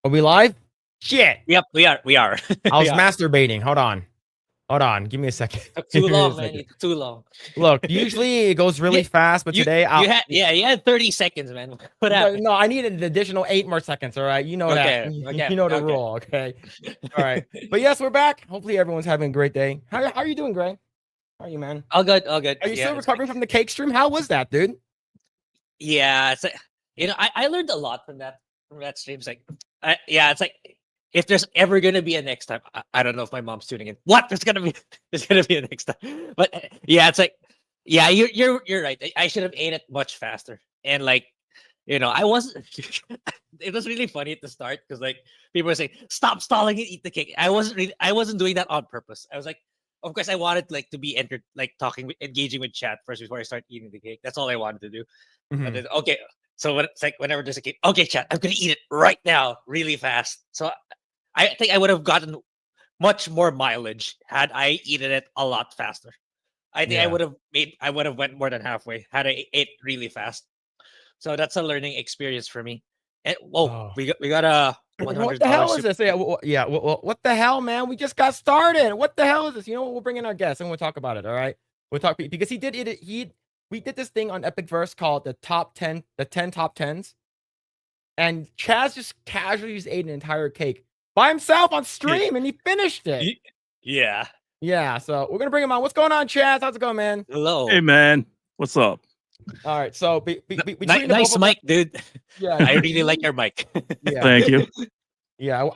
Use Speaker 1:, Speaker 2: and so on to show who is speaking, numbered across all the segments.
Speaker 1: Are we live? Shit.
Speaker 2: Yep, we are.
Speaker 1: I was masturbating. Hold on. Give me a second.
Speaker 2: Took too long, man. It took too long.
Speaker 1: Look, usually it goes really fast, but today
Speaker 2: you had 30 seconds, man. What happened?
Speaker 1: No, I needed an additional 8 more seconds. All right, you know that.
Speaker 2: Okay.
Speaker 1: You know the rule. Okay. All right. But yes, we're back. Hopefully everyone's having a great day. How are you doing, Grae? How are you, man?
Speaker 2: All good.
Speaker 1: Are you still recovering from the cake stream? How was that, dude?
Speaker 2: Yeah, it's like, I learned a lot from that stream. It's like, it's like, if there's ever gonna be a next time, I don't know if my mom's tuning in. What? There's gonna be a next time. But yeah, it's like, yeah, you're right. I should have ate it much faster. And like, I wasn't. It was really funny at the start because like people were saying, "Stop stalling and eat the cake." I wasn't doing that on purpose. I was like, of course, I wanted like to be entered, like engaging with chat first before I start eating the cake. That's all I wanted to do.
Speaker 1: Mm-hmm.
Speaker 2: And then, okay, so when it's like whenever there's a cake, okay, chat, I'm gonna eat it right now, really fast. So I think I would have gotten much more mileage had I eaten it a lot faster. I think I would have went more than halfway had I ate really fast. So that's a learning experience for me. And we got a $100.
Speaker 1: What the hell is this? Yeah, what the hell, man? We just got started. What the hell is this? We'll bring in our guest and we'll talk about it. All right, we'll talk because he did it. We did this thing on Epicverse called the 10 top 10s, and Chaz just casually just ate an entire cake by himself on stream, and he finished it. Yeah. So we're gonna bring him on. What's going on, Chaz? How's it going, man?
Speaker 2: Hello.
Speaker 3: Hey, man. What's up?
Speaker 1: All right. So
Speaker 2: nice mic, dude. Yeah, I really like your mic.
Speaker 1: Yeah.
Speaker 3: Thank you.
Speaker 1: Yeah,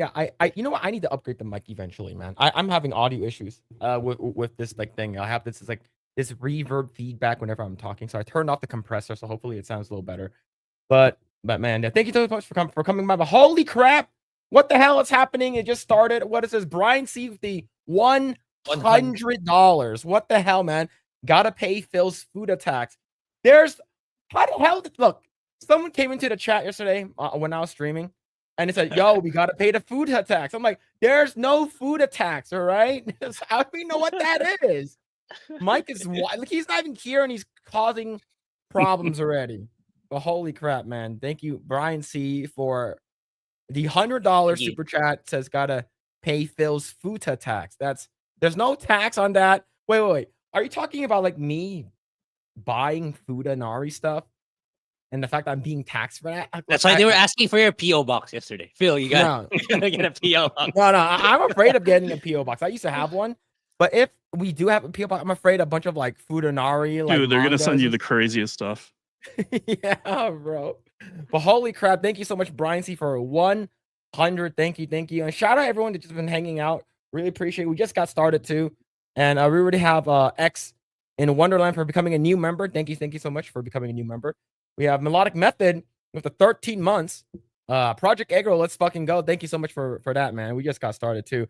Speaker 1: I you know what? I need to upgrade the mic eventually, man. I'm having audio issues with this like thing. I have this reverb feedback whenever I'm talking. So I turned off the compressor, so hopefully it sounds a little better. But man, thank you so much for coming by. But holy crap, what the hell is happening? It just started. What is this? Brian C with the $100. What the hell, man? Gotta pay Phil's Futa tax. How the hell look? Someone came into the chat yesterday when I was streaming, and it said, "Yo, we gotta pay the Futa tax." I'm like, "There's no Futa tax, all right?" How do we know what that is? Mike is like, he's not even here, and he's causing problems already. But holy crap, man! Thank you, Brian C, for the $100 super chat. Says gotta pay Phil's Futa tax. There's no tax on that. Wait. Are you talking about like me buying Futa Nari stuff and the fact that I'm being taxed for that?
Speaker 2: That's why they were asking for your PO box yesterday. Phil, you gotta get a PO box.
Speaker 1: No, I'm afraid of getting a PO box. I used to have one, but if we do have a PO box, I'm afraid a bunch of like Futa Nari, like,
Speaker 3: dude, they're gonna send you the craziest stuff.
Speaker 1: Yeah, bro. But holy crap, thank you so much, Brian C, for 100. Thank you, and shout out everyone that's just been hanging out. Really appreciate it. We just got started too, and we already have X in Wonderland for becoming a new member. Thank you so much for becoming a new member. We have Melodic Method with the 13 months. Project Eggroll, let's fucking go. Thank you so much for that, man. We just got started too.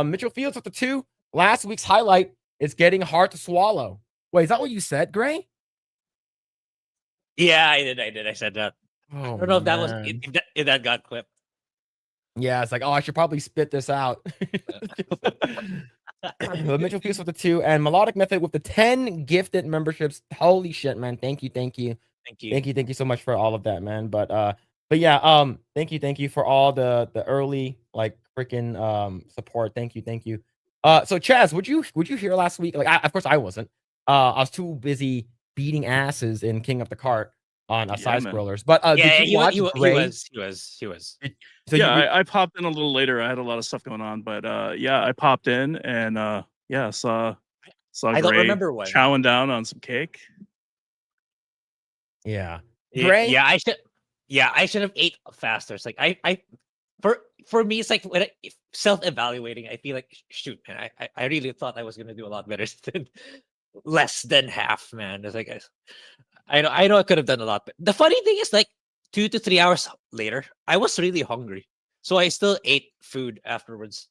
Speaker 1: Mitchell Fields with the 2. Last week's highlight is getting hard to swallow. Wait, is that what you said, Grae?
Speaker 2: Yeah, I did. I said that. I don't know if that was if that got clipped.
Speaker 1: Yeah, it's like, I should probably spit this out. Mitchell Fields with the 2 and Melodic Method with the 10 gifted memberships. Holy shit, man. Thank you so much for all of that, man. But yeah, thank you for all the early like freaking support. Thank you. So Chaz, would you hear last week? Like, of course I wasn't. I was too busy beating asses in King of the Cart on side scrollers. But did you watch
Speaker 2: he was.
Speaker 1: So
Speaker 3: I popped in a little later. I had a lot of stuff going on, but I popped in and saw
Speaker 2: I don't remember what
Speaker 3: chowing down on some cake.
Speaker 1: Yeah.
Speaker 2: Grae? I should have ate faster. It's like for me, it's like when self-evaluating, I feel like, shoot, man, I really thought I was gonna do a lot better than less than half, man. It's like I know I could have done a lot, but the funny thing is, like 2 to 3 hours later, I was really hungry, so I still ate food afterwards.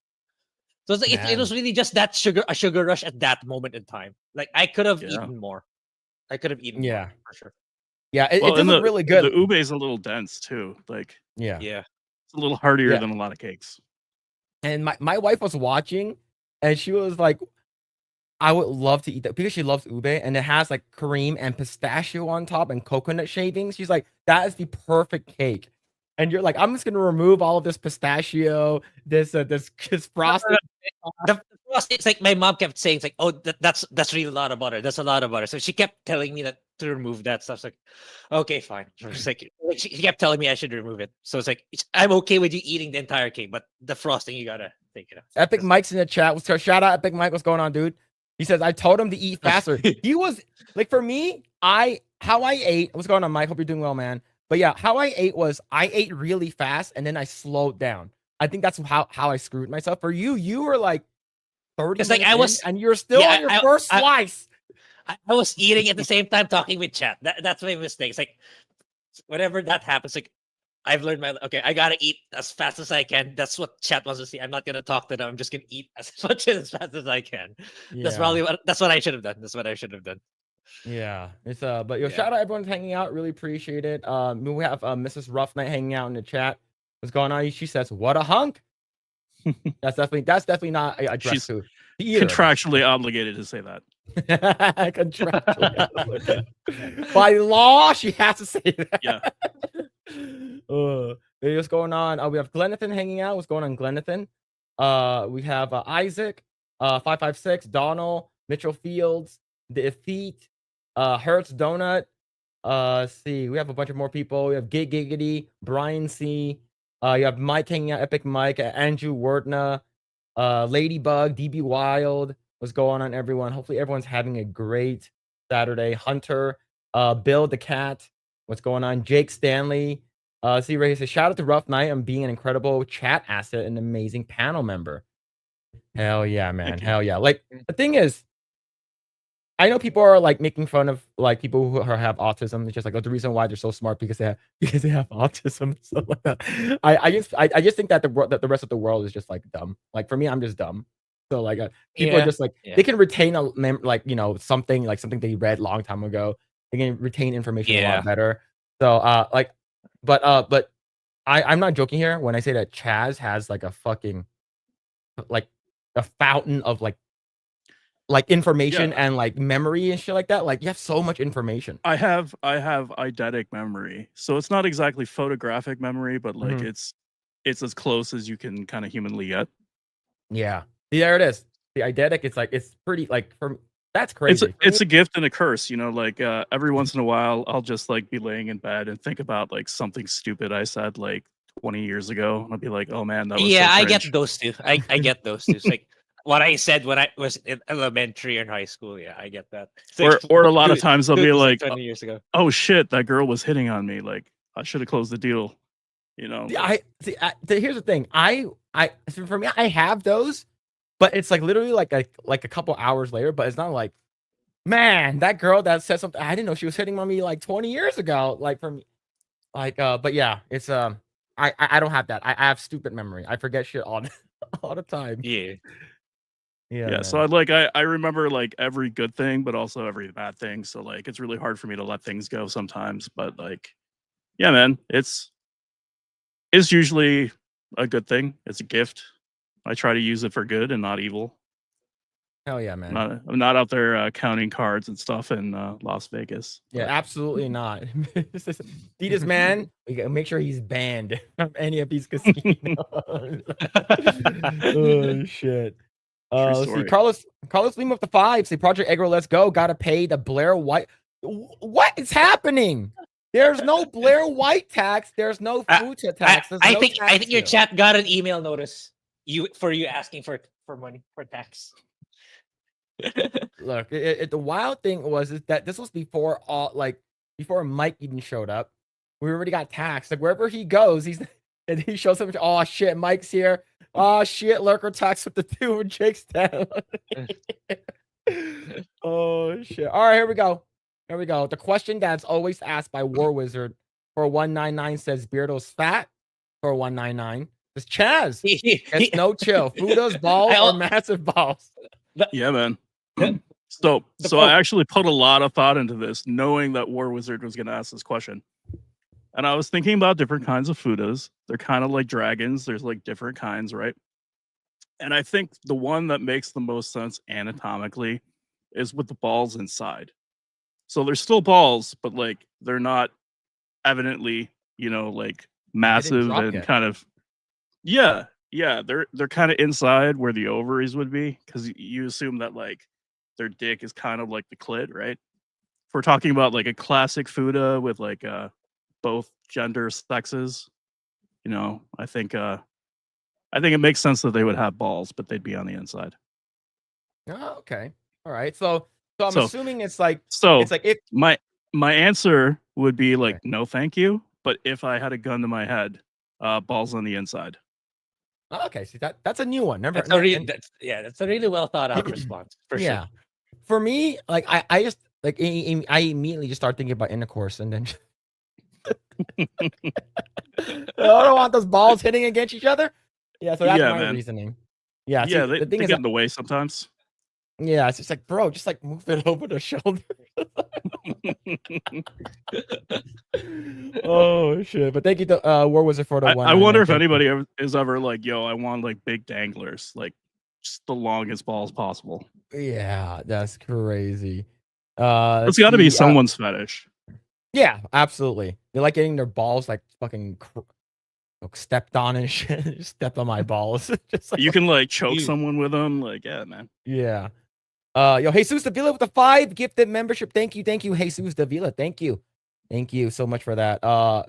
Speaker 2: So it's like it was really just that a sugar rush at that moment in time. Like I could have eaten more. I could have eaten more, for sure.
Speaker 1: Yeah, it did look really good.
Speaker 3: The ube is a little dense too. Like
Speaker 2: yeah,
Speaker 3: it's a little heartier than a lot of cakes.
Speaker 1: And my wife was watching, and she was like, I would love to eat that because she loves ube, and it has like cream and pistachio on top and coconut shavings. She's like, that is the perfect cake. and you're like, I'm just gonna remove all of this pistachio, this frosting.
Speaker 2: The frosting, it's like my mom kept saying, it's like, oh, that's really a lot of butter. That's a lot of butter. So she kept telling me that to remove that stuff. It's like, okay, fine. It's like she kept telling me I should remove it. So it's like I'm okay with you eating the entire cake, but the frosting you gotta take it out.
Speaker 1: Epic Mike's in the chat. Shout out Epic Mike. What's going on, dude? He says, I told him to eat faster. He was like, for me, how I ate. What's going on, Mike? Hope you're doing well, man. But yeah, how I ate was I ate really fast and then I slowed down. I think that's how I screwed myself. For you were like 30
Speaker 2: It's like I was,
Speaker 1: and you're still on your first slice.
Speaker 2: I was eating at the same time talking with chat. That's my mistake. It's like whenever that happens, like I've learned okay, I gotta eat as fast as I can. That's what chat wants to see. I'm not gonna talk to them. I'm just gonna eat as much as fast as I can. Yeah. That's what I should have done. That's what I should have done.
Speaker 1: Yeah, it's but shout out everyone hanging out. Really appreciate it. We have Mrs. Rough Night hanging out in the chat. What's going on? She says, "What a hunk." That's definitely not a dress to
Speaker 3: contractually obligated to say that.
Speaker 1: Contractually obligated. By law, she has to say that.
Speaker 3: Yeah.
Speaker 1: What's going on? We have Glenathan hanging out. What's going on, Glenathan? We have Isaac, 556, Donald, Mitchell Fields, The Effete, Hertz Donut. See, we have a bunch of more people. We have Giggity, Brian C. You have Mike hanging out, Epic Mike, Andrew Wordna, Ladybug, DB Wild. What's going on, everyone? Hopefully, everyone's having a great Saturday. Hunter, Bill the Cat. What's going on? Jake Stanley. See right here. Says, shout out to Rough Night on being an incredible chat asset and amazing panel member. Hell yeah, man. Hell yeah. Like, the thing is, I know people are like making fun of like people who have autism. It's just like, oh, the reason why they're so smart because they have autism. So like that. I just think that the rest of the world is just like dumb. Like for me, I'm just dumb. So like people are just like they can retain something they read a long time ago. They can retain information a lot better. So but I'm not joking here when I say that Chaz has like a fucking like a fountain of like information and like memory and shit like that. Like you have so much information.
Speaker 3: I have eidetic memory, so it's not exactly photographic memory, but like it's as close as you can kind of humanly get.
Speaker 1: Yeah, see, there it is. The eidetic, it's pretty like that's crazy.
Speaker 3: It's a gift and a curse, like every once in a while I'll just like be laying in bed and think about like something stupid I said like 20 years ago, and I'll be like, oh man, that was so
Speaker 2: I get those too. I get those too. It's like what I said when I was in elementary and high school. Yeah, I get that.
Speaker 3: Or a lot of times I'll be like,
Speaker 2: 20 years ago.
Speaker 3: Oh shit, that girl was hitting on me. Like I should have closed the deal.
Speaker 1: Yeah, here's the thing. For me, I have those, but it's like literally like a couple hours later. But it's not like, man, that girl that said something. I didn't know she was hitting on me like 20 years ago. Like for me, like but yeah, it's I don't have that. I have stupid memory. I forget shit all the time.
Speaker 3: Yeah, so I remember like every good thing, but also every bad thing. So like it's really hard for me to let things go sometimes. But like, yeah, man, it's usually a good thing. It's a gift. I try to use it for good and not evil.
Speaker 1: Hell yeah, man.
Speaker 3: I'm not out there counting cards and stuff in Las Vegas.
Speaker 1: Yeah, absolutely not. This man, we gotta make sure he's banned from any of these casinos. Oh shit. Let's see. Carlos Lima with the 5. Say Project Eggroll, let's go. Gotta pay the Blair White. What is happening? There's no Blair White tax. There's no Futa tax.
Speaker 2: I think your chat got an email notice you asking for money for tax.
Speaker 1: Look, the wild thing was that this was before before Mike even showed up. We already got taxed. Like wherever he goes, and he shows up. Oh shit, Mike's here. Oh shit, lurker tax with the 2 and Jake's down. Oh shit. All right, here we go. The question that's always asked by War Wizard for 199 says Beardo's fat for 199. It's Chaz. It's no chill. Futa's balls or massive balls.
Speaker 3: Yeah, man. So I actually put a lot of thought into this, knowing that War Wizard was going to ask this question. And I was thinking about different kinds of Futas. They're kind of like dragons. There's like different kinds, right? And I think the one that makes the most sense anatomically is with the balls inside. So they're still balls, but like they're not evidently, like massive
Speaker 1: drop
Speaker 3: and
Speaker 1: yet.
Speaker 3: kind of yeah. They're kind of inside where the ovaries would be, because you assume that like their dick is kind of like the clit, right? If we're talking about like a classic Futa with like both gender sexes, you know, I think it makes sense that they would have balls, but they'd be on the inside.
Speaker 1: Oh, okay. All right. So I'm
Speaker 3: So-
Speaker 1: assuming it's like
Speaker 3: So
Speaker 1: if
Speaker 3: my answer would be like
Speaker 1: Right.
Speaker 3: no, thank you. But if I had a gun to my head, balls on the inside.
Speaker 1: oh, okay. See that's a new one. Never.
Speaker 2: That's
Speaker 1: no,
Speaker 2: a really,
Speaker 1: and-
Speaker 2: that's a really well thought out response for
Speaker 1: yeah.
Speaker 2: sure.
Speaker 1: For me, like I just like I immediately just start thinking about intercourse, and then I don't want those balls hitting against each other. Yeah. So that's
Speaker 3: Yeah,
Speaker 1: my
Speaker 3: man.
Speaker 1: reasoning. Yeah.
Speaker 3: Yeah,
Speaker 1: See,
Speaker 3: they
Speaker 1: the thing
Speaker 3: get
Speaker 1: is,
Speaker 3: in the way sometimes.
Speaker 1: yeah, it's just like, bro, just like move it over the shoulder. Oh shit! But thank you to War Wizard for the one.
Speaker 3: I wonder if anybody is ever like, yo, I want like big danglers, like just the longest balls possible.
Speaker 1: Yeah, that's crazy.
Speaker 3: It's got to be someone's fetish.
Speaker 1: Yeah, absolutely. They like getting their balls like fucking stepped on and shit. Just stepped on my balls. Just like,
Speaker 3: You can like choke
Speaker 2: You-
Speaker 3: someone with them, like yeah, man.
Speaker 1: yeah. Yo, Jesus Davila with the 5 gifted membership. Thank you, Jesus Davila. Thank you so much for that.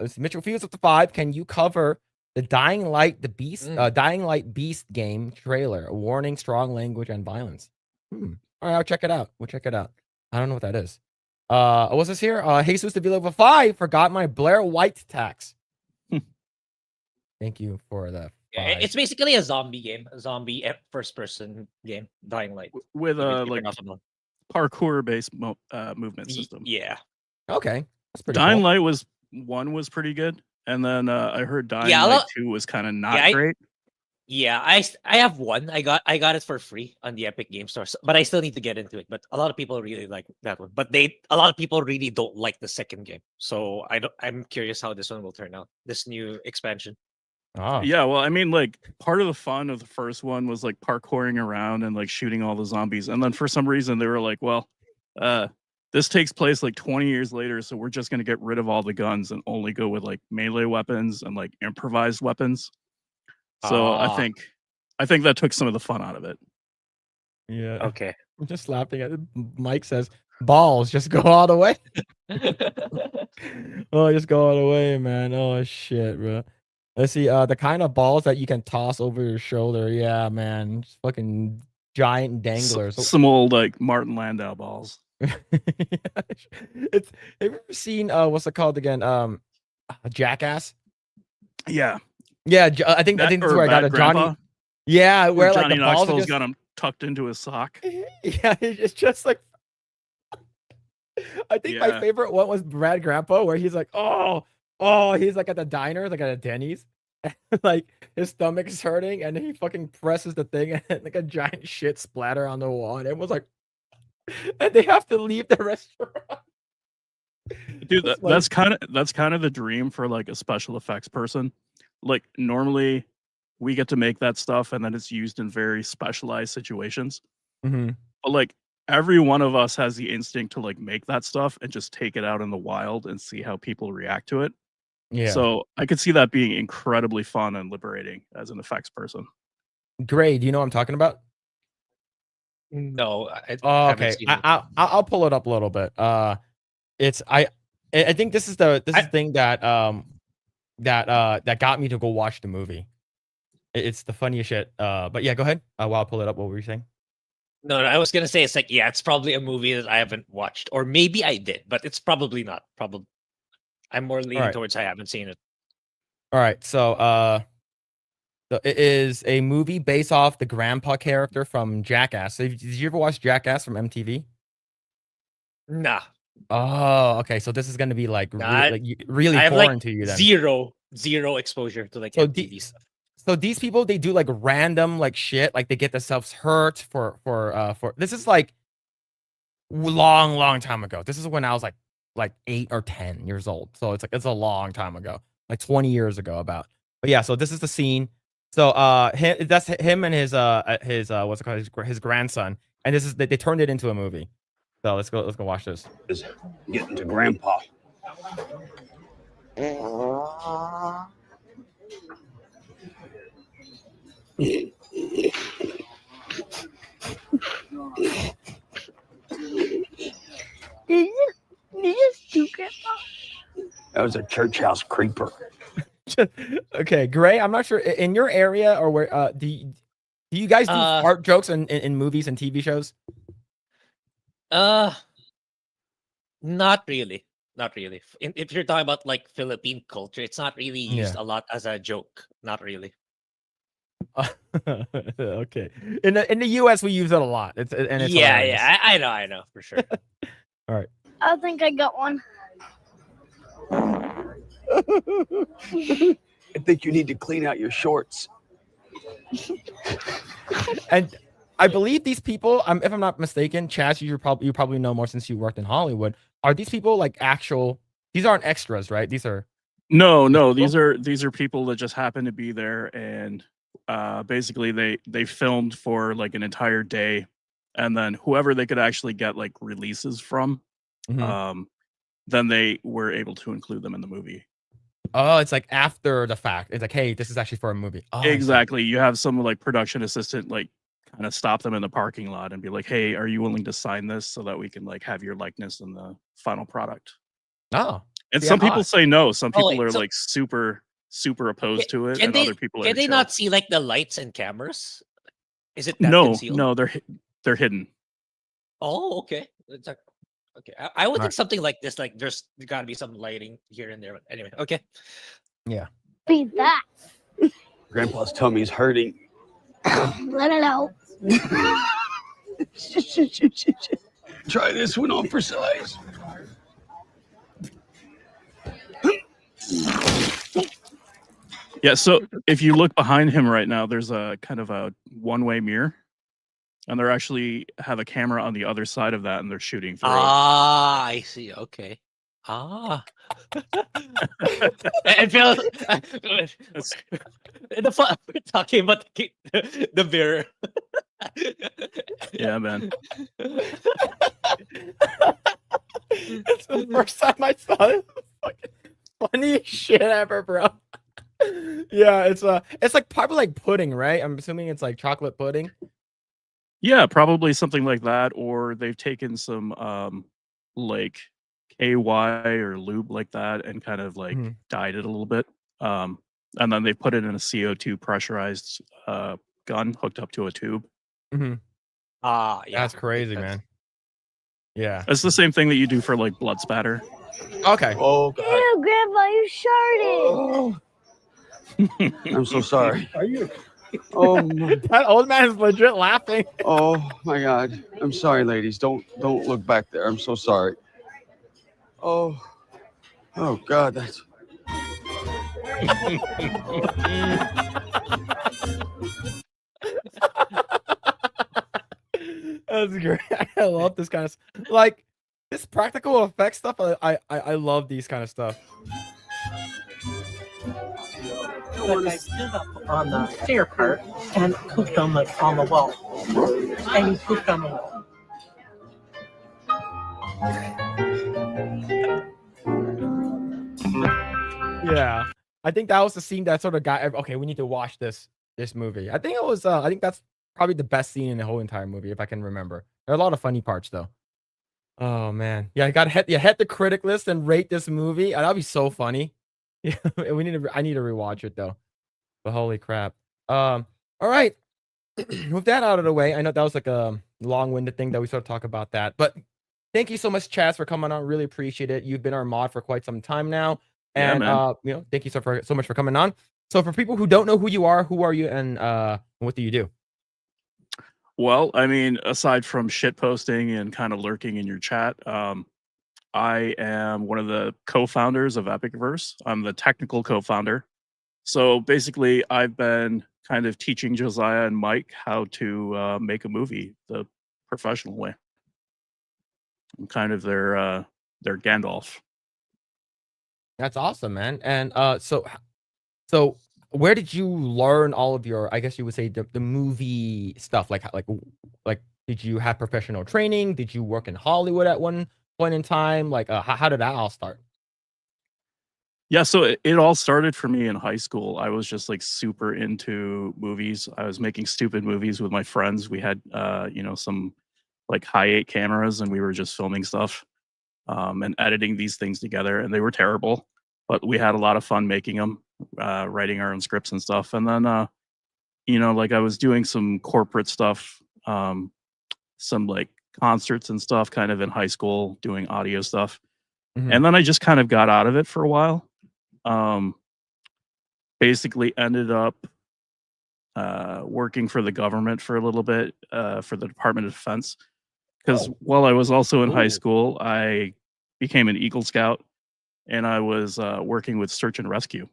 Speaker 1: It's Mitchell Fields with the 5. Can you cover the Dying Light Beast game trailer? Warning: strong language and violence. All right, I'll check it out. We'll check it out. I don't know what that is. What's this here? Jesus Davila with a 5. Forgot my Blair White tax. Thank you for that.
Speaker 2: Yeah, it's basically a zombie game, a zombie first-person game, Dying Light.
Speaker 3: With
Speaker 2: If
Speaker 3: like
Speaker 2: you're not familiar.
Speaker 3: parkour based movement system.
Speaker 2: Yeah.
Speaker 1: Okay, that's pretty
Speaker 3: Dying
Speaker 1: cool.
Speaker 3: Light was pretty good, and then I heard Dying
Speaker 2: Yeah,
Speaker 3: Light 2 was kind of not great.
Speaker 2: Yeah, I have one. I got it for free on the Epic Game Store, but I still need to get into it. But a lot of people really like that one. But a lot of people really don't like the second game. So I'm curious how this one will turn out. This new expansion.
Speaker 1: Oh.
Speaker 3: Yeah, well, I mean, like part of the fun of the first one was like parkouring around and like shooting all the zombies, and then for some reason they were like, well, this takes place like 20 years later, so we're just gonna get rid of all the guns and only go with like melee weapons and like improvised weapons. So I think that took some of the fun out of it.
Speaker 1: Yeah.
Speaker 2: Okay.
Speaker 1: I'm just laughing at it. Mike says balls just go all the way. Oh, just go all the way, man. Oh shit, bro. Let's see. The kind of balls that you can toss over your shoulder. Yeah, man. Just fucking giant danglers.
Speaker 3: Some old like Martin Landau balls.
Speaker 1: Have you ever seen what's it called again? Jackass.
Speaker 3: Yeah.
Speaker 1: Yeah, I think that's where I got a
Speaker 3: Grandpa,
Speaker 1: Johnny. Yeah, where like
Speaker 3: Johnny
Speaker 1: the balls are
Speaker 3: Knoxville's
Speaker 1: just,
Speaker 3: got him tucked into his sock.
Speaker 1: yeah, it's just like I think my
Speaker 3: Yeah.
Speaker 1: favorite one was Brad Grandpa, where he's like, oh, he's like at the diner, like at a Denny's, and like his stomach is hurting, and then he fucking presses the thing, and like a giant shit splatter on the wall, and everyone's like, and they have to leave the restaurant.
Speaker 3: Dude,
Speaker 1: It's
Speaker 3: that's kind of the dream for like a special effects person. Like normally we get to make that stuff and then it's used in very specialized situations.
Speaker 1: Mm-hmm.
Speaker 3: But like every one of us has the instinct to like make that stuff and just take it out in the wild and see how people react to it.
Speaker 1: Yeah.
Speaker 3: So I could see that being incredibly fun and liberating as an effects person.
Speaker 1: Grae, do you know what I'm talking about?
Speaker 2: No.
Speaker 1: Oh,
Speaker 2: haven't
Speaker 1: okay.
Speaker 2: seen it.
Speaker 1: I'll pull it up a little bit. It's I think this is the thing that that got me to go watch the movie. It's the funniest shit. But yeah, go ahead. While I pull it up, what were you saying?
Speaker 2: No, I was gonna say it's like, yeah, it's probably a movie that I haven't watched, or maybe I did, but it's probably not. Probably, I'm more leaning
Speaker 1: Alright.
Speaker 2: towards I haven't seen it.
Speaker 1: All right, so it is a movie based off the grandpa character from Jackass. So did you ever watch Jackass from MTV?
Speaker 2: Nah,
Speaker 1: Oh, okay. So this is gonna be like
Speaker 2: Nah,
Speaker 1: really
Speaker 2: I have
Speaker 1: foreign
Speaker 2: like
Speaker 1: to you then.
Speaker 2: zero exposure to like
Speaker 1: So
Speaker 2: MTV stuff.
Speaker 1: So these people, they do like random like shit, like they get themselves hurt for this is like long time ago. This is when I was like 8 or 10 years old. So it's a long time ago, like 20 years ago about. But yeah, so this is the scene. So that's him and his what's it called, his grandson, and this is they turned it into a movie. So let's go watch this.
Speaker 4: Getting to Grandpa. Did you just do, Grandpa?
Speaker 5: That was a church house creeper.
Speaker 1: Okay, Grae, I'm not sure in your area or where do you guys do fart jokes in movies and TV shows?
Speaker 2: Not really. Not really. If you're talking about like Philippine culture, it's not really used a lot as a joke. Not really.
Speaker 1: Okay. In the US, we use it a lot. It's hilarious.
Speaker 2: I know for sure.
Speaker 1: All right.
Speaker 4: I think I got one.
Speaker 5: I think you need to clean out your shorts.
Speaker 1: And I believe these people, if I'm not mistaken, Chaz, you probably know more since you worked in Hollywood. Are these people like actual? These aren't extras, right? These are
Speaker 3: no. These are people that just happen to be there, and basically they filmed for like an entire day, and then whoever they could actually get like releases from, then they were able to include them in the movie.
Speaker 1: Oh, it's like after the fact. It's like, hey, this is actually for a movie. Oh,
Speaker 3: exactly. You have some like production assistant like kind of stop them in the parking lot and be like, hey, are you willing to sign this so that we can like have your likeness in the final product?
Speaker 1: Oh.
Speaker 3: And some people say no. Some people are
Speaker 2: so,
Speaker 3: like super opposed to it, and other people are.
Speaker 2: Can they not see like the lights and cameras? Is it that
Speaker 3: no?
Speaker 2: concealed?
Speaker 3: No, they're hidden.
Speaker 2: Oh, okay. It's like, okay, I would think something like this, like there's got to be some lighting here and there. But anyway, okay.
Speaker 1: Yeah.
Speaker 4: Be that.
Speaker 5: Grandpa's tummy's hurting.
Speaker 4: Let it out.
Speaker 5: Try this one on for size.
Speaker 3: Yeah, so if you look behind him right now, there's a kind of a one-way mirror. And they're actually have a camera on the other side of that, and they're shooting through.
Speaker 2: Ah, I see. Okay. Ah. And Phil, we're talking about the mirror.
Speaker 3: Yeah, man.
Speaker 1: It's the first time I saw it. Fucking funniest shit ever, bro. Yeah, it's like probably like pudding, right? I'm assuming it's like chocolate pudding.
Speaker 3: Yeah, probably something like that, or they've taken some like KY or lube like that and kind of like dyed it a little bit. And then they put it in a CO2 pressurized gun hooked up to a tube.
Speaker 2: Ah, yeah.
Speaker 1: That's crazy, man. Yeah.
Speaker 3: It's the same thing that you do for like blood spatter.
Speaker 1: Okay.
Speaker 5: Oh, God.
Speaker 4: Ew, Grandpa, you sharted.
Speaker 5: Oh. I'm so sorry.
Speaker 6: Are you?
Speaker 5: Oh, my.
Speaker 1: That old man is legit laughing.
Speaker 5: Oh my God. I'm sorry, ladies. Don't look back there. I'm so sorry. Oh God, that's.
Speaker 1: That's great. I love this kind of like this practical effects stuff. I love these kind of stuff.
Speaker 6: Like I stood up on the stair part and pooped on the wall. And he pooped on the wall.
Speaker 1: Yeah, I think that was the scene that sort of got. Okay, we need to watch this movie. I think it was. I think that's probably the best scene in the whole entire movie, if I can remember. There are a lot of funny parts though. Oh man, yeah, I got hit the critic list and rate this movie. That'd be so funny. Yeah, I need to rewatch it though. But holy crap. All right. With that out of the way, I know that was like a long-winded thing that we sort of talk about that, but thank you so much, Chaz, for coming on. Really appreciate it. You've been our mod for quite some time now, and thank you so much for coming on. So for people who don't know who you are, and what do you do?
Speaker 3: Well, I mean, aside from shit posting and kind of lurking in your chat, I am one of the co-founders of Epicverse. I'm the technical co-founder. So basically, I've been kind of teaching Josiah and Mike how to make a movie the professional way. I'm kind of their Gandalf. That's
Speaker 1: awesome, man. And so where did you learn all of your, I guess you would say, the movie stuff? Like did you have professional training? Did you work in Hollywood at one point in time? Like how did that all start?
Speaker 3: Yeah, so it all started for me in high school. I was just like super into movies. I was making stupid movies with my friends. We had some like high 8 cameras, and we were just filming stuff and editing these things together, and they were terrible, but we had a lot of fun making them, writing our own scripts and stuff. And then like I was doing some corporate stuff, some like concerts and stuff kind of in high school, doing audio stuff.
Speaker 1: Mhm.
Speaker 3: And then I just kind of got out of it for a while. Basically ended up working for the government for a little bit, for the Department of Defense. Because while I was also in high
Speaker 1: Ooh.
Speaker 3: school, I became an Eagle Scout, and I was working with search and rescue,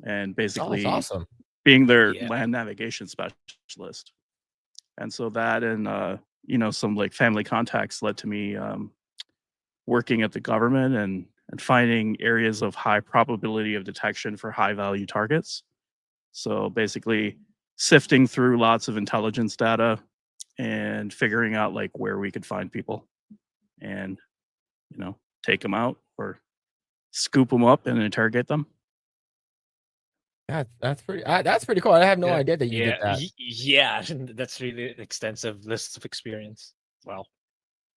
Speaker 3: and
Speaker 1: Oh, that's
Speaker 3: basically
Speaker 1: awesome.
Speaker 3: being their
Speaker 2: Yeah.
Speaker 3: land navigation specialist. And so that and some like family contacts led to me working at the government and finding areas of high probability of detection for high value targets. So basically sifting through lots of intelligence data and figuring out like where we could find people and take them out or scoop them up and interrogate them.
Speaker 1: That's pretty cool. I have no
Speaker 2: Yeah,
Speaker 1: idea that you did that.
Speaker 2: Yeah, that's really an extensive list of experience. Wow.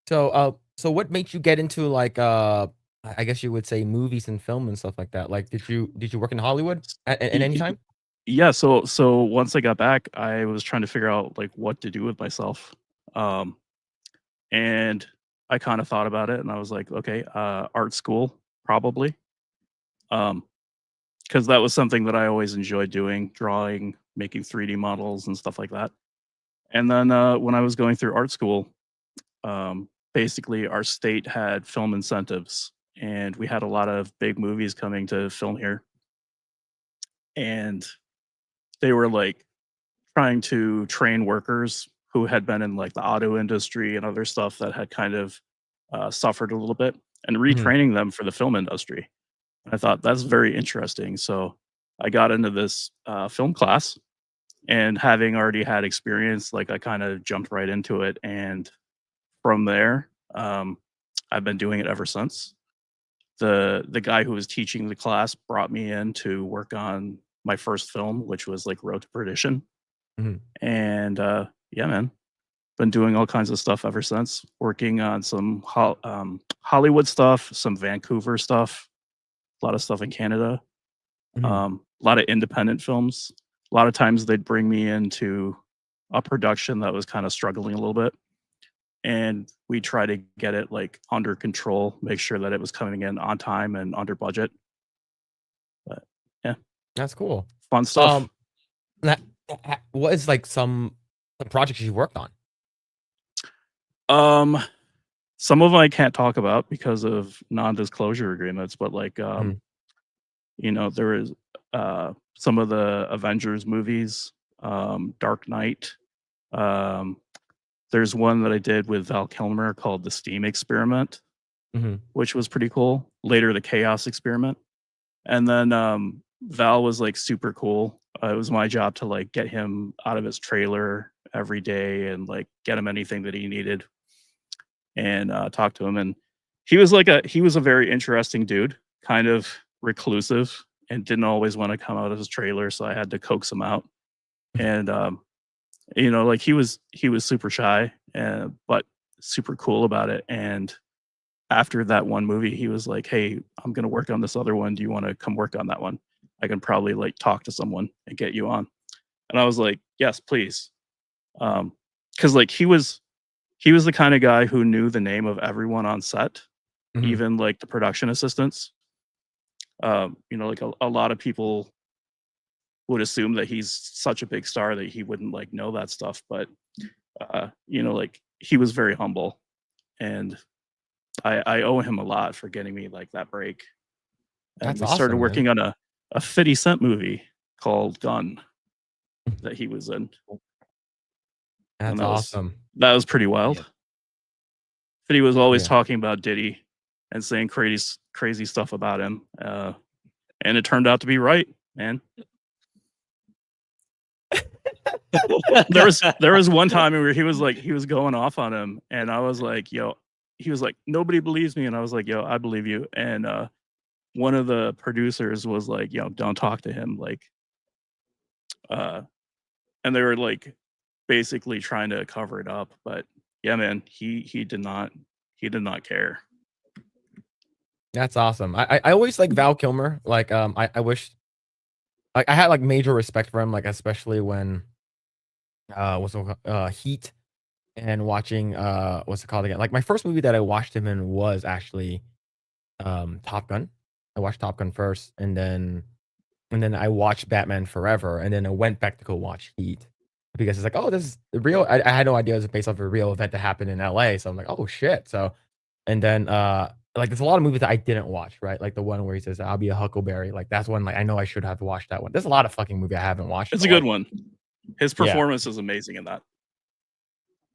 Speaker 1: So what made you get into like I guess you would say movies and film and stuff like that? Like, did you work in Hollywood at any time?
Speaker 3: Yeah, so once I got back, I was trying to figure out like what to do with myself. And I kind of thought about it, and I was like, okay, art school probably. Because that was something that I always enjoyed doing, drawing, making 3D models and stuff like that. And then when I was going through art school, basically our state had film incentives, and we had a lot of big movies coming to film here. And they were like trying to train workers who had been in like the auto industry and other stuff that had kind of suffered a little bit, and retraining them for the film industry. I thought that's very interesting. So I got into this film class, and having already had experience, like I kind of jumped right into it. And from there, I've been doing it ever since. The guy who was teaching the class brought me in to work on my first film, which was like Road to Perdition.
Speaker 1: Mhm.
Speaker 3: And yeah, man, been doing all kinds of stuff ever since. Working on some Hollywood stuff, some Vancouver stuff, a lot of stuff in Canada,
Speaker 1: Mhm.
Speaker 3: a lot of independent films. A lot of times they'd bring me into a production that was kind of struggling a little bit, and we try to get it like under control, make sure that it was coming in on time and under budget. But yeah,
Speaker 1: That's cool.
Speaker 3: fun stuff.
Speaker 1: That, what is like some projects you worked on?
Speaker 3: Some of them I can't talk about because of non-disclosure agreements, but like
Speaker 1: Mhm.
Speaker 3: there is some of the Avengers movies, Dark Knight. There's one that I did with Val Kilmer called The Steam Experiment,
Speaker 1: Mhm.
Speaker 3: which was pretty cool. Later, The Chaos Experiment. And then Val was like super cool. It was my job to like get him out of his trailer every day and like get him anything that he needed and talk to him. And he was a very interesting dude, kind of reclusive and didn't always want to come out of his trailer. So I had to coax him out. And like he was super shy, but super cool about it. And after that one movie, he was like, "Hey, I'm gonna work on this other one. Do you want to come work on that one? I can probably like talk to someone and get you on." And I was like, "Yes, please," because like he was the kind of guy who knew the name of everyone on set,
Speaker 1: Mhm.
Speaker 3: even like the production assistants. Like a lot of people would assume that he's such a big star that he wouldn't like know that stuff, but like he was very humble, and I owe him a lot for getting me like that break. And
Speaker 1: That's
Speaker 3: we started
Speaker 1: awesome, man.
Speaker 3: working on a 50 Cent movie called Gun that he was in.
Speaker 1: That's
Speaker 3: And
Speaker 1: awesome.
Speaker 3: that was pretty wild.
Speaker 2: Yeah.
Speaker 3: 50 was always
Speaker 1: Yeah.
Speaker 3: talking about Diddy and saying crazy stuff about him. And it turned out to be right, man. There was one time where he was going off on him, and I was like, yo, he was like, nobody believes me, and I was like, yo, I believe you. And one of the producers was like, don't talk to him, like, and they were like basically trying to cover it up. But yeah, man, he did not care.
Speaker 1: That's awesome. I always like Val Kilmer. Like I wish like I had like major respect for him, like especially when Heat and watching what's it called again? Like my first movie that I watched him in was actually Top Gun. I watched Top Gun first, and then I watched Batman Forever, and then I went back to go watch Heat because it's like, oh, this is the real. I had no idea it was based off a real event that happened in LA. So I'm like, oh shit. So, and then like there's a lot of movies that I didn't watch, right? Like the one where he says, "I'll be a Huckleberry." Like that's one. Like I know I should have watched that one. There's a lot of fucking movie I haven't watched.
Speaker 3: It's a
Speaker 1: but,
Speaker 3: good
Speaker 1: like,
Speaker 3: one. His performance is amazing in that.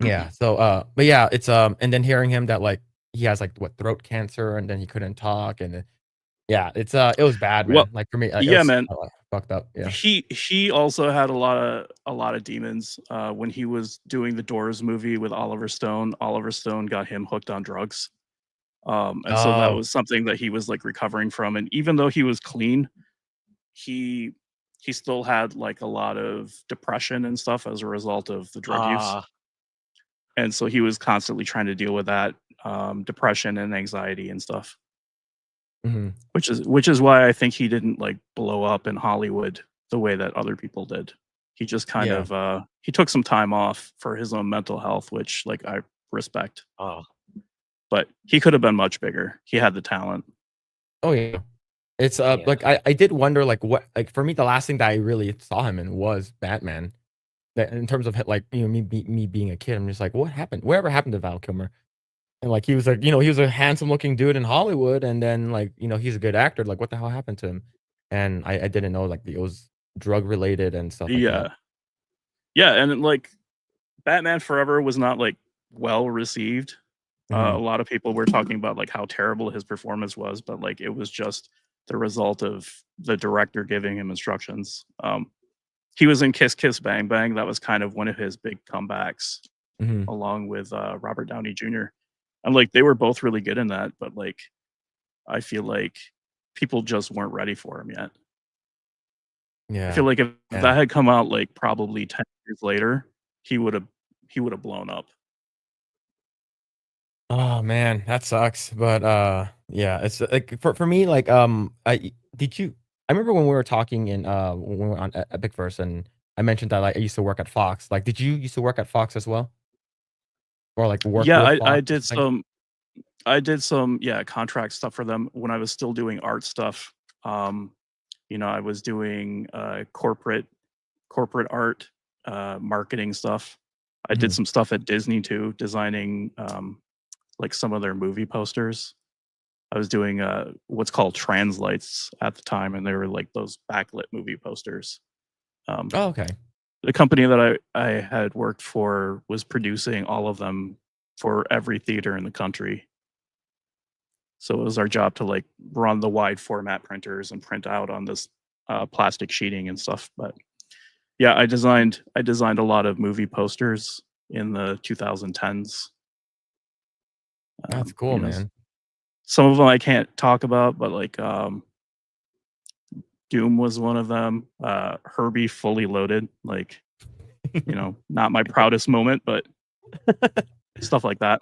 Speaker 1: Yeah. So but yeah, it's and then hearing him that like he has like what throat cancer and then he couldn't talk and yeah, it's it was bad, man.
Speaker 3: Well,
Speaker 1: Like for me, it
Speaker 3: yeah,
Speaker 1: was,
Speaker 3: man.
Speaker 1: fucked up. Yeah.
Speaker 3: He also had a lot of demons when he was doing the Doors movie with Oliver Stone. Oliver Stone got him hooked on drugs. And so that
Speaker 1: Oh.
Speaker 3: was something that he was like recovering from. And even though he was clean, he still had like a lot of depression and stuff as a result of the drug use. And so he was constantly trying to deal with that depression and anxiety and stuff.
Speaker 1: Mm-hmm.
Speaker 3: Which is why I think he didn't like blow up in Hollywood the way that other people did. He just kind of he took some time off for his own mental health, which like I respect. But he could have been much bigger. He had the talent.
Speaker 1: Oh yeah. It's like I did wonder like what like for me the last thing that I really saw him in was Batman. That in terms of like me being a kid, I'm just like, what happened? Whatever happened to Val Kilmer? And like he was like, he was a handsome looking dude in Hollywood, and then like he's a good actor. Like what the hell happened to him? And I didn't know like it was drug related and stuff like that.
Speaker 3: Yeah, and like Batman Forever was not like well received. A lot of people were talking about like how terrible his performance was, but like it was just the result of the director giving him instructions. He was in Kiss Kiss Bang Bang. That was kind of one of his big comebacks, along with Robert Downey Jr. And like they were both really good in that, but like I feel like people just weren't ready for him yet.
Speaker 1: Yeah.
Speaker 3: I feel like if that had come out like probably 10 years later, he would have blown up.
Speaker 1: Oh man, that sucks. But yeah, it's like for me, like I remember when we were talking in when we were on Epicverse and I mentioned that like I used to work at Fox. Like, did you used to work at Fox as well? Or like work
Speaker 3: Yeah,
Speaker 1: with Fox?
Speaker 3: I did some contract stuff for them when I was still doing art stuff. I was doing corporate art, marketing stuff. I did some stuff at Disney too, designing like some of their movie posters. I was doing what's called translights at the time, and they were like those backlit movie posters.
Speaker 1: Oh, okay.
Speaker 3: The company that I had worked for was producing all of them for every theater in the country. So it was our job to like run the wide format printers and print out on this plastic sheeting and stuff. But yeah, I designed a lot of movie posters in the 2010s.
Speaker 1: That's cool, man.
Speaker 3: Some of them I can't talk about, but like Doom was one of them. Herbie Fully Loaded, like not my proudest moment, but stuff like that.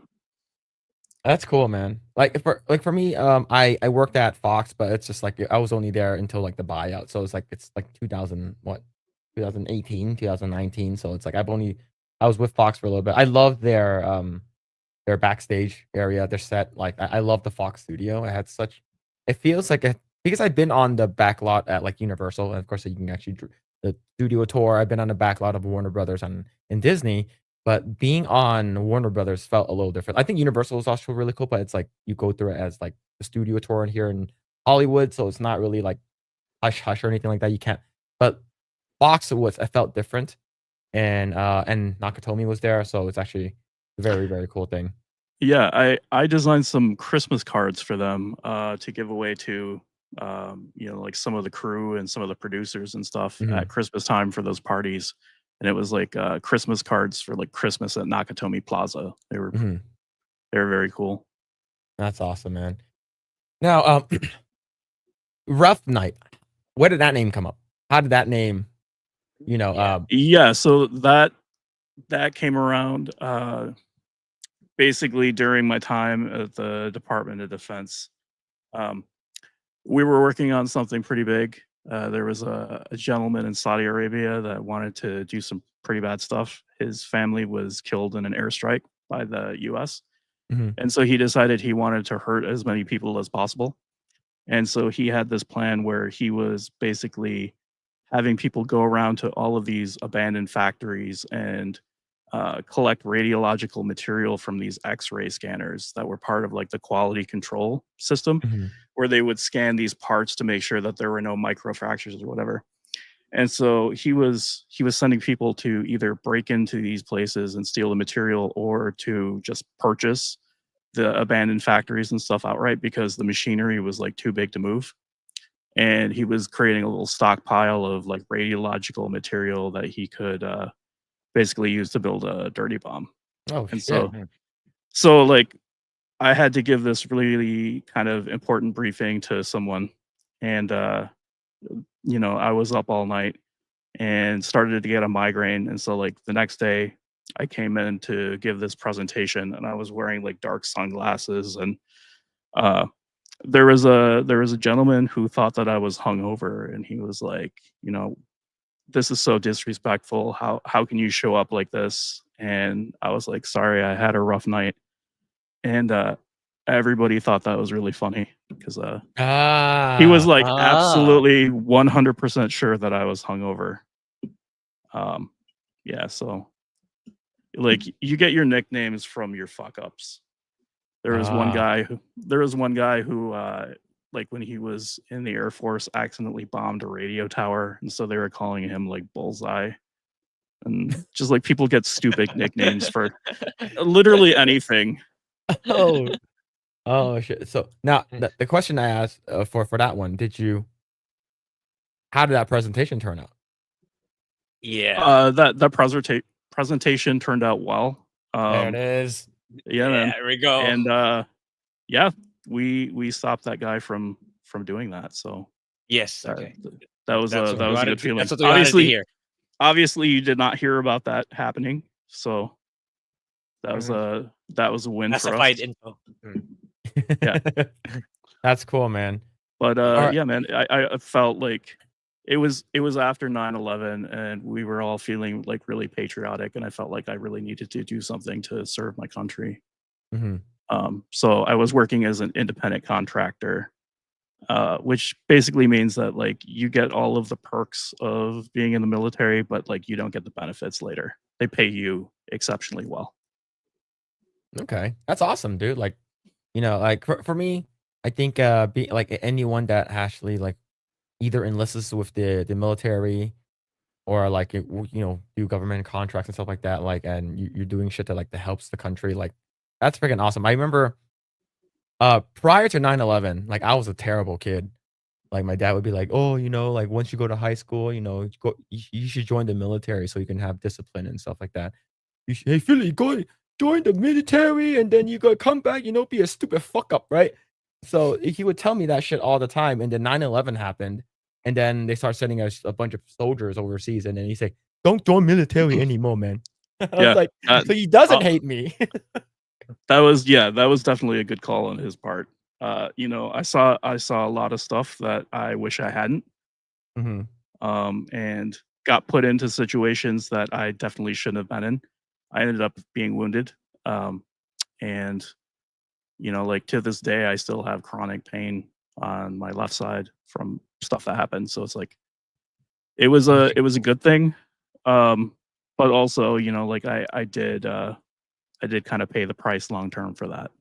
Speaker 1: That's cool, man. Like for me, I worked at Fox, but it's just like I was only there until like the buyout. So it's like 2018, 2019. So it's like I was with Fox for a little bit. I love their backstage area, their set. Like I love the Fox studio. It feels like because I've been on the back lot at like Universal, and of course you can actually the studio tour. I've been on the back lot of Warner Brothers and Disney. But being on Warner Brothers felt a little different. I think Universal is also really cool, but it's like you go through it as like the studio tour in here in Hollywood, so it's not really like hush hush or anything like that. You can't. But Fox it felt different, and Nakatomi was there, so it's actually a very very cool thing.
Speaker 3: Yeah, I designed some Christmas cards for them to give away to like some of the crew and some of the producers and stuff at Christmas time for those parties. And it was like Christmas cards for like Christmas at Nakatomi Plaza. They were very cool.
Speaker 1: That's awesome, man. Now, Rough Night. Where did that name come up? How did that name,
Speaker 3: Yeah, so that came around basically during my time at the Department of Defense. We were working on something pretty big. There was a gentleman in Saudi Arabia that wanted to do some pretty bad stuff. His family was killed in an airstrike by the US.
Speaker 1: Mhm.
Speaker 3: And so he decided he wanted to hurt as many people as possible. And so he had this plan where he was basically having people go around to all of these abandoned factories and collect radiological material from these X-ray scanners that were part of like the quality control system,
Speaker 1: Mhm.
Speaker 3: where they would scan these parts to make sure that there were no microfractures or whatever. And so he was sending people to either break into these places and steal the material, or to just purchase the abandoned factories and stuff outright because the machinery was like too big to move. And he was creating a little stockpile of like radiological material that he could basically use to build a dirty bomb.
Speaker 1: Oh
Speaker 3: And
Speaker 1: shit.
Speaker 3: so like I had to give this really kind of important briefing to someone, and I was up all night and started to get a migraine. And so like the next day I came in to give this presentation, and I was wearing like dark sunglasses, and uh there was a gentleman who thought that I was hungover, and he was like, this is so disrespectful. How can you show up like this? And I was like, sorry, I had a rough night. And everybody thought that was really funny because he was like absolutely 100% sure that I was hungover. Yeah, so like you get your nicknames from your fuck ups. There was one guy who like when he was in the Air Force accidentally bombed a radio tower, and so they were calling him like Bullseye. And just like people get stupid nicknames for literally anything.
Speaker 1: Oh shit. So now the question I asked for that one, how did that presentation turn out?
Speaker 2: Yeah.
Speaker 3: That presentation turned out well.
Speaker 1: There it is.
Speaker 3: Yeah, man.
Speaker 2: There we go.
Speaker 3: And yeah, we stopped that guy from doing that. So
Speaker 2: yes.
Speaker 3: that,
Speaker 2: Okay.
Speaker 3: that was
Speaker 2: That's
Speaker 3: a
Speaker 2: what we wanted
Speaker 3: good feeling.
Speaker 2: That's what we wanted to hear.
Speaker 3: Obviously, you did not hear about that happening. So that was a win for us.
Speaker 2: Classified info.
Speaker 3: Yeah.
Speaker 1: That's cool, man.
Speaker 3: But
Speaker 1: right.
Speaker 3: yeah, man, I felt like it was after 9/11, and we were all feeling like really patriotic, and I felt like I really needed to do something to serve my country.
Speaker 1: Mhm.
Speaker 3: So I was working as an independent contractor, which basically means that like you get all of the perks of being in the military, but like you don't get the benefits later. They pay you exceptionally well.
Speaker 1: Okay. That's awesome, dude. Like, like for me, I think be like anyone that actually like either enlists with the military or like do government contracts and stuff like that, like, and you're doing shit that like that helps the country, like that's freaking awesome. I remember prior to 9/11, like I was a terrible kid. Like my dad would be like, "Oh, like once you go to high school, you should join the military so you can have discipline and stuff like that. Hey Philly, go join the military and then you gotta come back, be a stupid fuck up, right?" So he would tell me that shit all the time. And then 9/11 happened, and then they start sending us a bunch of soldiers overseas, and then he say, "Don't join military anymore, man." I
Speaker 3: Yeah,
Speaker 1: was like, so he doesn't hate me.
Speaker 3: that was definitely a good call on his part. I saw a lot of stuff that I wish I hadn't,
Speaker 1: Mhm.
Speaker 3: and got put into situations that I definitely shouldn't have been in. I ended up being wounded, and like to this day, I still have chronic pain on my left side from stuff that happened. So it's like it was a good thing, but also like I did kind of pay the price long term for that.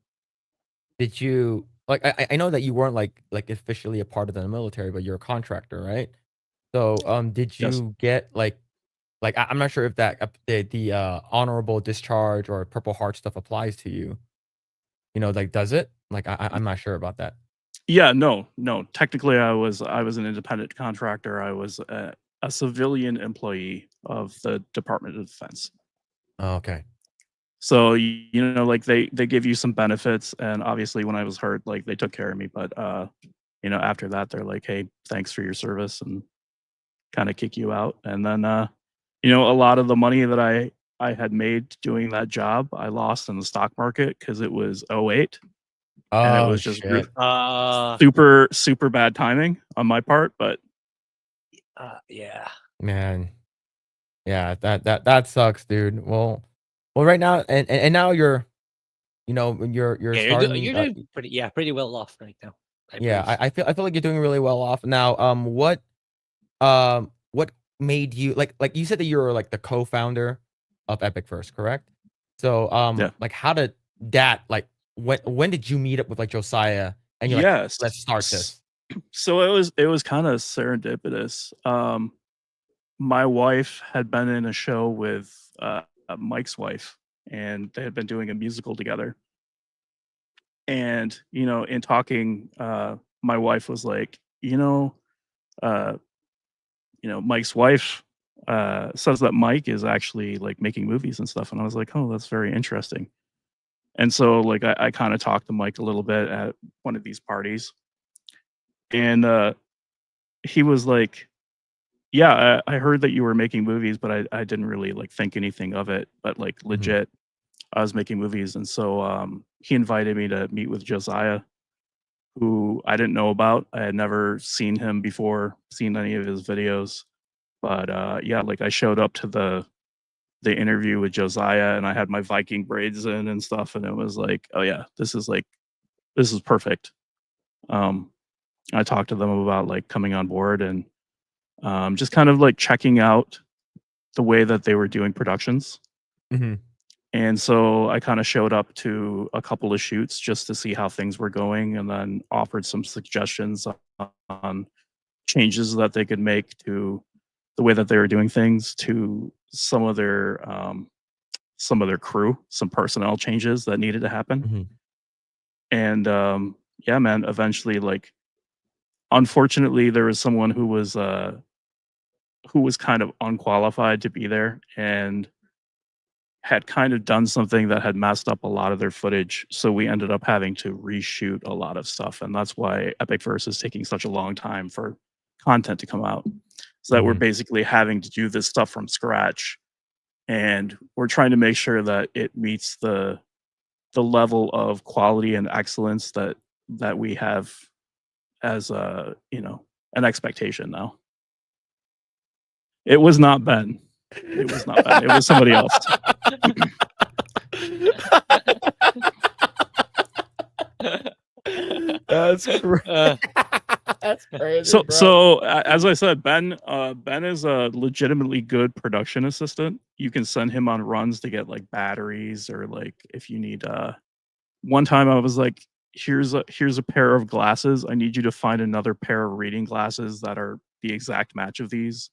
Speaker 1: Did you like? I know that you weren't like officially a part of the military, but you're a contractor, right? So did
Speaker 3: Yes.
Speaker 1: you get like I'm not sure if that the honorable discharge or Purple Heart stuff applies to you. Like does it? Like I'm not sure about that.
Speaker 3: Yeah, no. Technically, I was an independent contractor. I was a civilian employee of the Department of Defense.
Speaker 1: Oh, okay.
Speaker 3: So like they give you some benefits, and obviously when I was hurt, like they took care of me. But you know, after that, they're like, hey, thanks for your service, and kind of kick you out. And then, you know, a lot of the money that I had made doing that job, I lost in the stock market because it was '08, and it
Speaker 1: Oh
Speaker 3: was just
Speaker 1: shit.
Speaker 3: super bad timing on my part. But
Speaker 2: Yeah.
Speaker 1: Man. Yeah, that sucks, dude. Well, right now, and now you're, you know, you're
Speaker 2: Yeah,
Speaker 1: starting.
Speaker 2: you're doing pretty well off right now. I
Speaker 1: Yeah,
Speaker 2: believe.
Speaker 1: I feel like you're doing really well off now. What made you like you said that you were like the co-founder of Epicverse, correct? So
Speaker 3: yeah,
Speaker 1: like how did that like when did you meet up with like Josiah and you're like,
Speaker 3: yes.
Speaker 1: let's start this?
Speaker 3: So it was kind of serendipitous. My wife had been in a show with Mike's wife, and they had been doing a musical together. And you know, in talking, my wife was like, uh, Mike's wife says that Mike is actually like making movies and stuff, and I was like, oh, that's very interesting. And so like I kind of talked to Mike a little bit at one of these parties, and he was like, yeah, I heard that you were making movies, but I didn't really like think anything of it. But like
Speaker 1: Mhm.
Speaker 3: legit, I was making movies, and so he invited me to meet with Josiah, who I didn't know about. I had never seen him before, seen any of his videos. But yeah, like I showed up to the interview with Josiah, and I had my Viking braids in and stuff, and it was like, oh yeah, this is perfect. Um, I talked to them about like coming on board, and just kind of like checking out the way that they were doing productions.
Speaker 1: Mhm.
Speaker 3: And so I kind of showed up to a couple of shoots just to see how things were going, and then offered some suggestions on changes that they could make to the way that they were doing things, to some of their crew, some personnel changes that needed to happen.
Speaker 1: Mhm.
Speaker 3: And yeah, man, eventually, like, unfortunately, there was someone who was kind of unqualified to be there, and had kind of done something that had messed up a lot of their footage. So we ended up having to reshoot a lot of stuff. And that's why Epicverse is taking such a long time for content to come out. So that we're
Speaker 1: Mhm.
Speaker 3: basically having to do this stuff from scratch. And we're trying to make sure that it meets the level of quality and excellence that we have as a, an expectation now. It was not Ben. It was not Ben. It was somebody else.
Speaker 1: That's crazy. That's crazy,
Speaker 3: So,
Speaker 1: bro.
Speaker 3: as I said, Ben is a legitimately good production assistant. You can send him on runs to get like batteries, or like if you need. One time I was like, here's a pair of glasses. I need you to find another pair of reading glasses that are the exact match of these.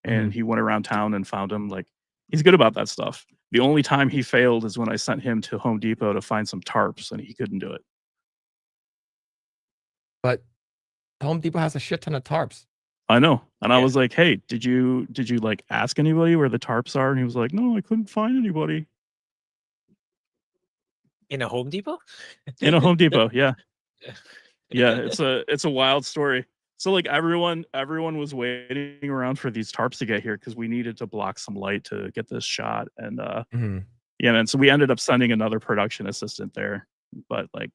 Speaker 3: And
Speaker 1: Mhm.
Speaker 3: he went around town and found them. Like, he's good about that stuff. The only time he failed is when I sent him to Home Depot to find some tarps, and he couldn't do it.
Speaker 1: But Home Depot has a shit ton of tarps.
Speaker 3: I know. And I
Speaker 2: Yeah.
Speaker 3: was like, "Hey, did you like ask anybody where the tarps are?" And he was like, "No, I couldn't find anybody."
Speaker 2: In a Home Depot?
Speaker 3: In a Home Depot, yeah. Yeah, it's a wild story. So like everyone was waiting around for these tarps to get here because we needed to block some light to get this shot. And
Speaker 1: Mhm.
Speaker 3: yeah, man. So we ended up sending another production assistant there. But like,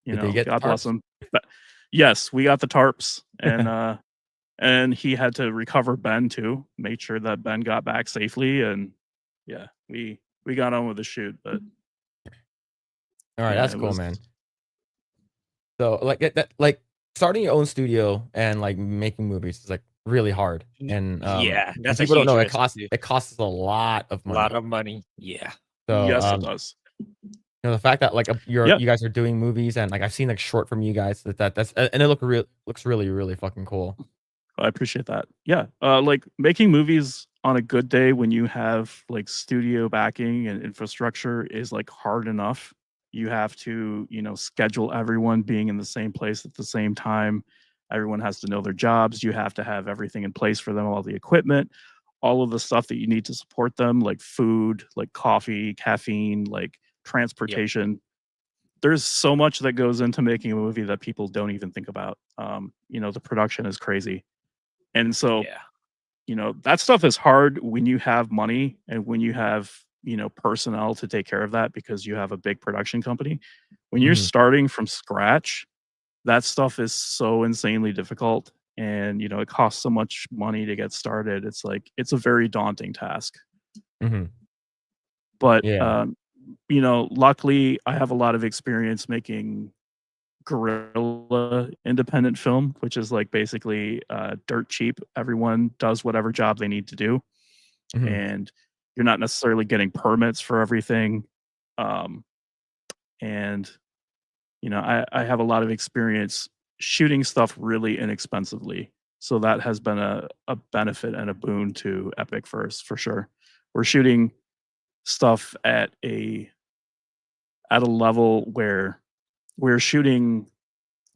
Speaker 1: Did they get the
Speaker 3: God bless
Speaker 1: tarps?
Speaker 3: him. But yes, we got the tarps, and he had to recover Ben too, make sure that Ben got back safely. And yeah, we got on with the shoot. But
Speaker 1: All right,
Speaker 3: yeah,
Speaker 1: that's
Speaker 3: it
Speaker 1: cool,
Speaker 3: was.
Speaker 1: man. So like that like starting your own studio and like making movies is like really hard. And
Speaker 2: Yeah,
Speaker 1: and
Speaker 2: that's a
Speaker 1: people don't
Speaker 2: huge
Speaker 1: know
Speaker 2: risk. To do.
Speaker 1: it costs a lot of
Speaker 2: A
Speaker 1: money.
Speaker 2: lot of money. Yeah.
Speaker 1: So
Speaker 3: Yes, it does.
Speaker 1: you know, the fact that like
Speaker 3: Yeah,
Speaker 1: you guys are doing movies, and like I've seen like short from you guys that's and it looks really really fucking cool.
Speaker 3: I appreciate that. Yeah, like making movies on a good day when you have like studio backing and infrastructure is like hard enough. You have to, schedule everyone being in the same place at the same time. Everyone has to know their jobs. You have to have everything in place for them, all the equipment, all of the stuff that you need to support them, like food, like coffee, caffeine, like
Speaker 2: Yep.
Speaker 3: transportation. there's so much that goes into making a movie that people don't even think about. The production is crazy. And so, that stuff is hard when you have money and when you have, personnel to take care of that because you have a big production company. When you're starting from scratch, that stuff is so insanely difficult. And, it costs so much money to get started. It's like, it's a very daunting task. But, luckily I have a lot of experience making guerrilla independent film, which is like basically dirt cheap. Everyone does whatever job they need to do. And you're not necessarily getting permits for everything. And I have a lot of experience shooting stuff really inexpensively. So that has been a benefit and a boon to Epicverse for sure. We're shooting stuff at a level where we're shooting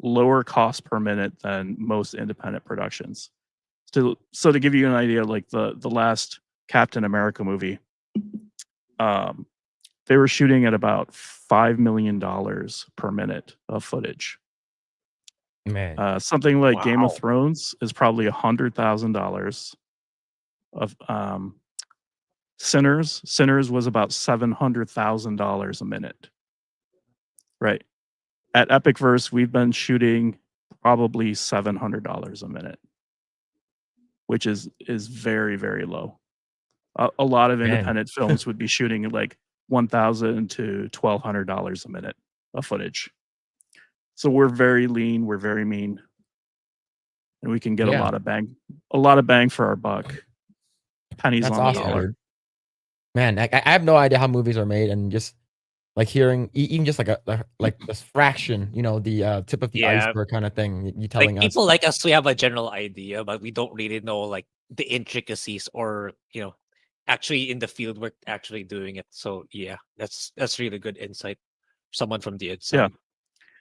Speaker 3: lower cost per minute than most independent productions. So to give you an idea, like the last Captain America movie, they were shooting at about $5 million per minute of footage.
Speaker 1: Man,
Speaker 3: something like Game of Thrones is probably $100,000. Of Sinners was about $700,000 a minute. Right. At Epicverse, we've been shooting probably $700 a minute, which is very, very low. A lot of independent films would be shooting like $1,000 to $1,200 a minute of footage. So we're very lean, we're very mean, and we can get a lot of bang for our buck. Pennies
Speaker 1: that's
Speaker 3: on
Speaker 1: awesome,
Speaker 3: the dollar.
Speaker 1: dude. Man, I have no idea how movies are made, and just like hearing even just like like this fraction, the tip of the iceberg kind of thing. You telling
Speaker 2: like
Speaker 1: us
Speaker 2: people like us, we have a general idea, but we don't really know like the intricacies or actually in the field we're actually doing it. So yeah, that's really good insight. Someone from the inside.
Speaker 3: Yeah.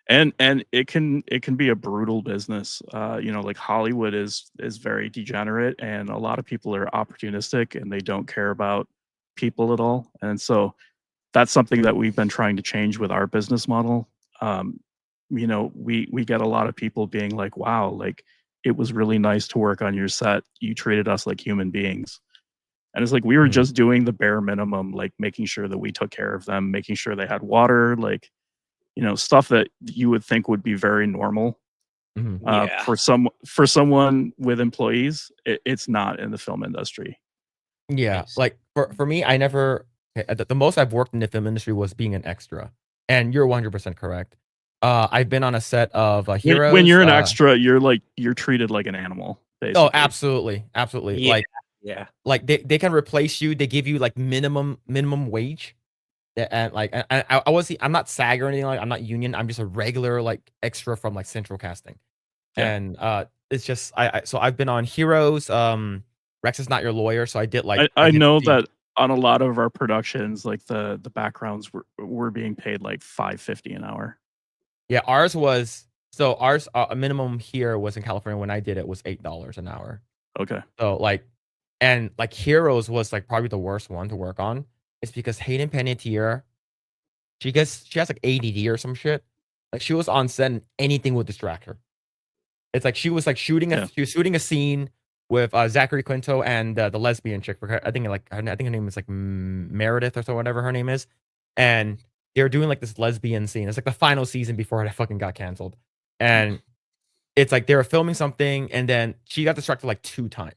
Speaker 3: And it can be a brutal business. Like Hollywood is very degenerate, and a lot of people are opportunistic and they don't care about people at all. And so that's something that we've been trying to change with our business model. We get a lot of people being like, wow, like it was really nice to work on your set. You treated us like human beings. And it's like we were just doing the bare minimum, like making sure that we took care of them, making sure they had water, like stuff that you would think would be very normal. For someone with employees, it's not in the film industry.
Speaker 1: Yeah, like for me, I never the most I've worked in the film industry was being an extra, and you're 100% correct. I've been on a set of Heroes.
Speaker 3: When you're an extra, you're treated like an animal. Basically.
Speaker 1: Oh, absolutely.
Speaker 2: Yeah.
Speaker 1: Like they can replace you. They give you like minimum wage. And like I'm not SAG or anything, like I'm not union. I'm just a regular like extra from like central casting. And it's just so I've been on Heroes. Rex is Not Your Lawyer, so I did like
Speaker 3: I know that on a lot of our productions, like the backgrounds were being paid like $5.50 an hour.
Speaker 1: Yeah, ours a minimum here was in California when I did it was $8 an hour.
Speaker 3: Okay.
Speaker 1: So like Heroes was like probably the worst one to work on. It's because Hayden Panettiere, she has like ADD or some shit. Like she was on set and anything would distract her. It's like she was like shooting a scene with Zachary Quinto and the lesbian chick. I think her name is like Meredith or so, whatever her name is. And they're doing like this lesbian scene. It's like the final season before it fucking got canceled. And it's like they were filming something and then she got distracted like 2 times.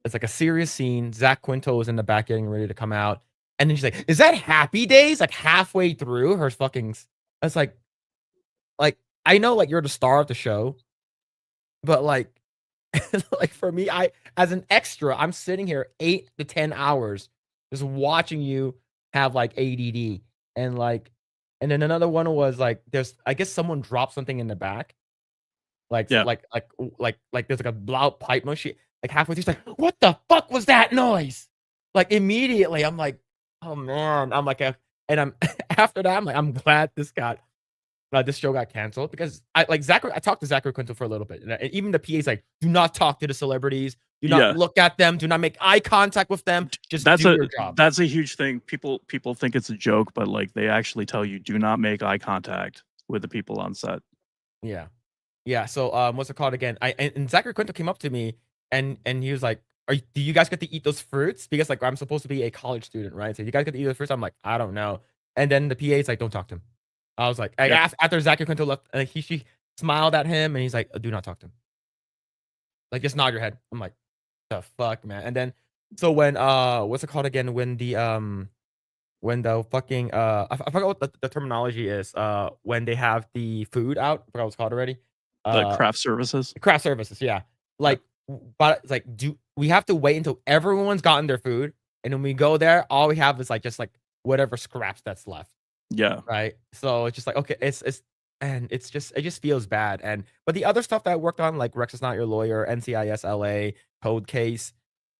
Speaker 1: It's like a serious scene. Zach Quinto was in the back getting ready to come out. And then she's like, is that Happy Days? Like halfway through her fucking, it's like, I know like you're the star of the show, but like, like for me, as an extra, I'm sitting here 8 to 10 hours just watching you have like ADD. And like, and then another one was like, I guess someone dropped something in the back. Like there's like a loud pipe noise. She like halfway through, she's like, what the fuck was that noise? Like immediately, I'm like, oh man, I'm like, and I'm after that, I'm like, I'm glad this got this show got canceled because I talked to Zachary Quinto for a little bit, and even the PA's like, do not talk to the celebrities, do not look at them, do not make eye contact with them, just do your job.
Speaker 3: That's a huge thing. People think it's a joke, but like they actually tell you do not make eye contact with the people on set.
Speaker 1: Yeah. So what's it called again? And Zachary Quinto came up to me and he was like, do you guys get to eat those fruits? Because like I'm supposed to be a college student, right? So you guys get to eat those fruits. I'm like, I don't know. And then the PA is like, don't talk to him. I was like, after Zachary Quinto left, she smiled at him and he's like, do not talk to him. Like, just nod your head. I'm like, the fuck, man. And then so when what's it called again? When the fucking I forgot what the terminology is. When they have the food out, I forgot what it's called already.
Speaker 3: The craft services.
Speaker 1: Craft services, yeah. Like, but it's like, do we have to wait until everyone's gotten their food, and when we go there, all we have is like just like whatever scraps that's left.
Speaker 3: Yeah.
Speaker 1: Right. So it's just like, okay, it just feels bad. But the other stuff that I worked on, like Rex is Not Your Lawyer, NCIS LA, Code Case,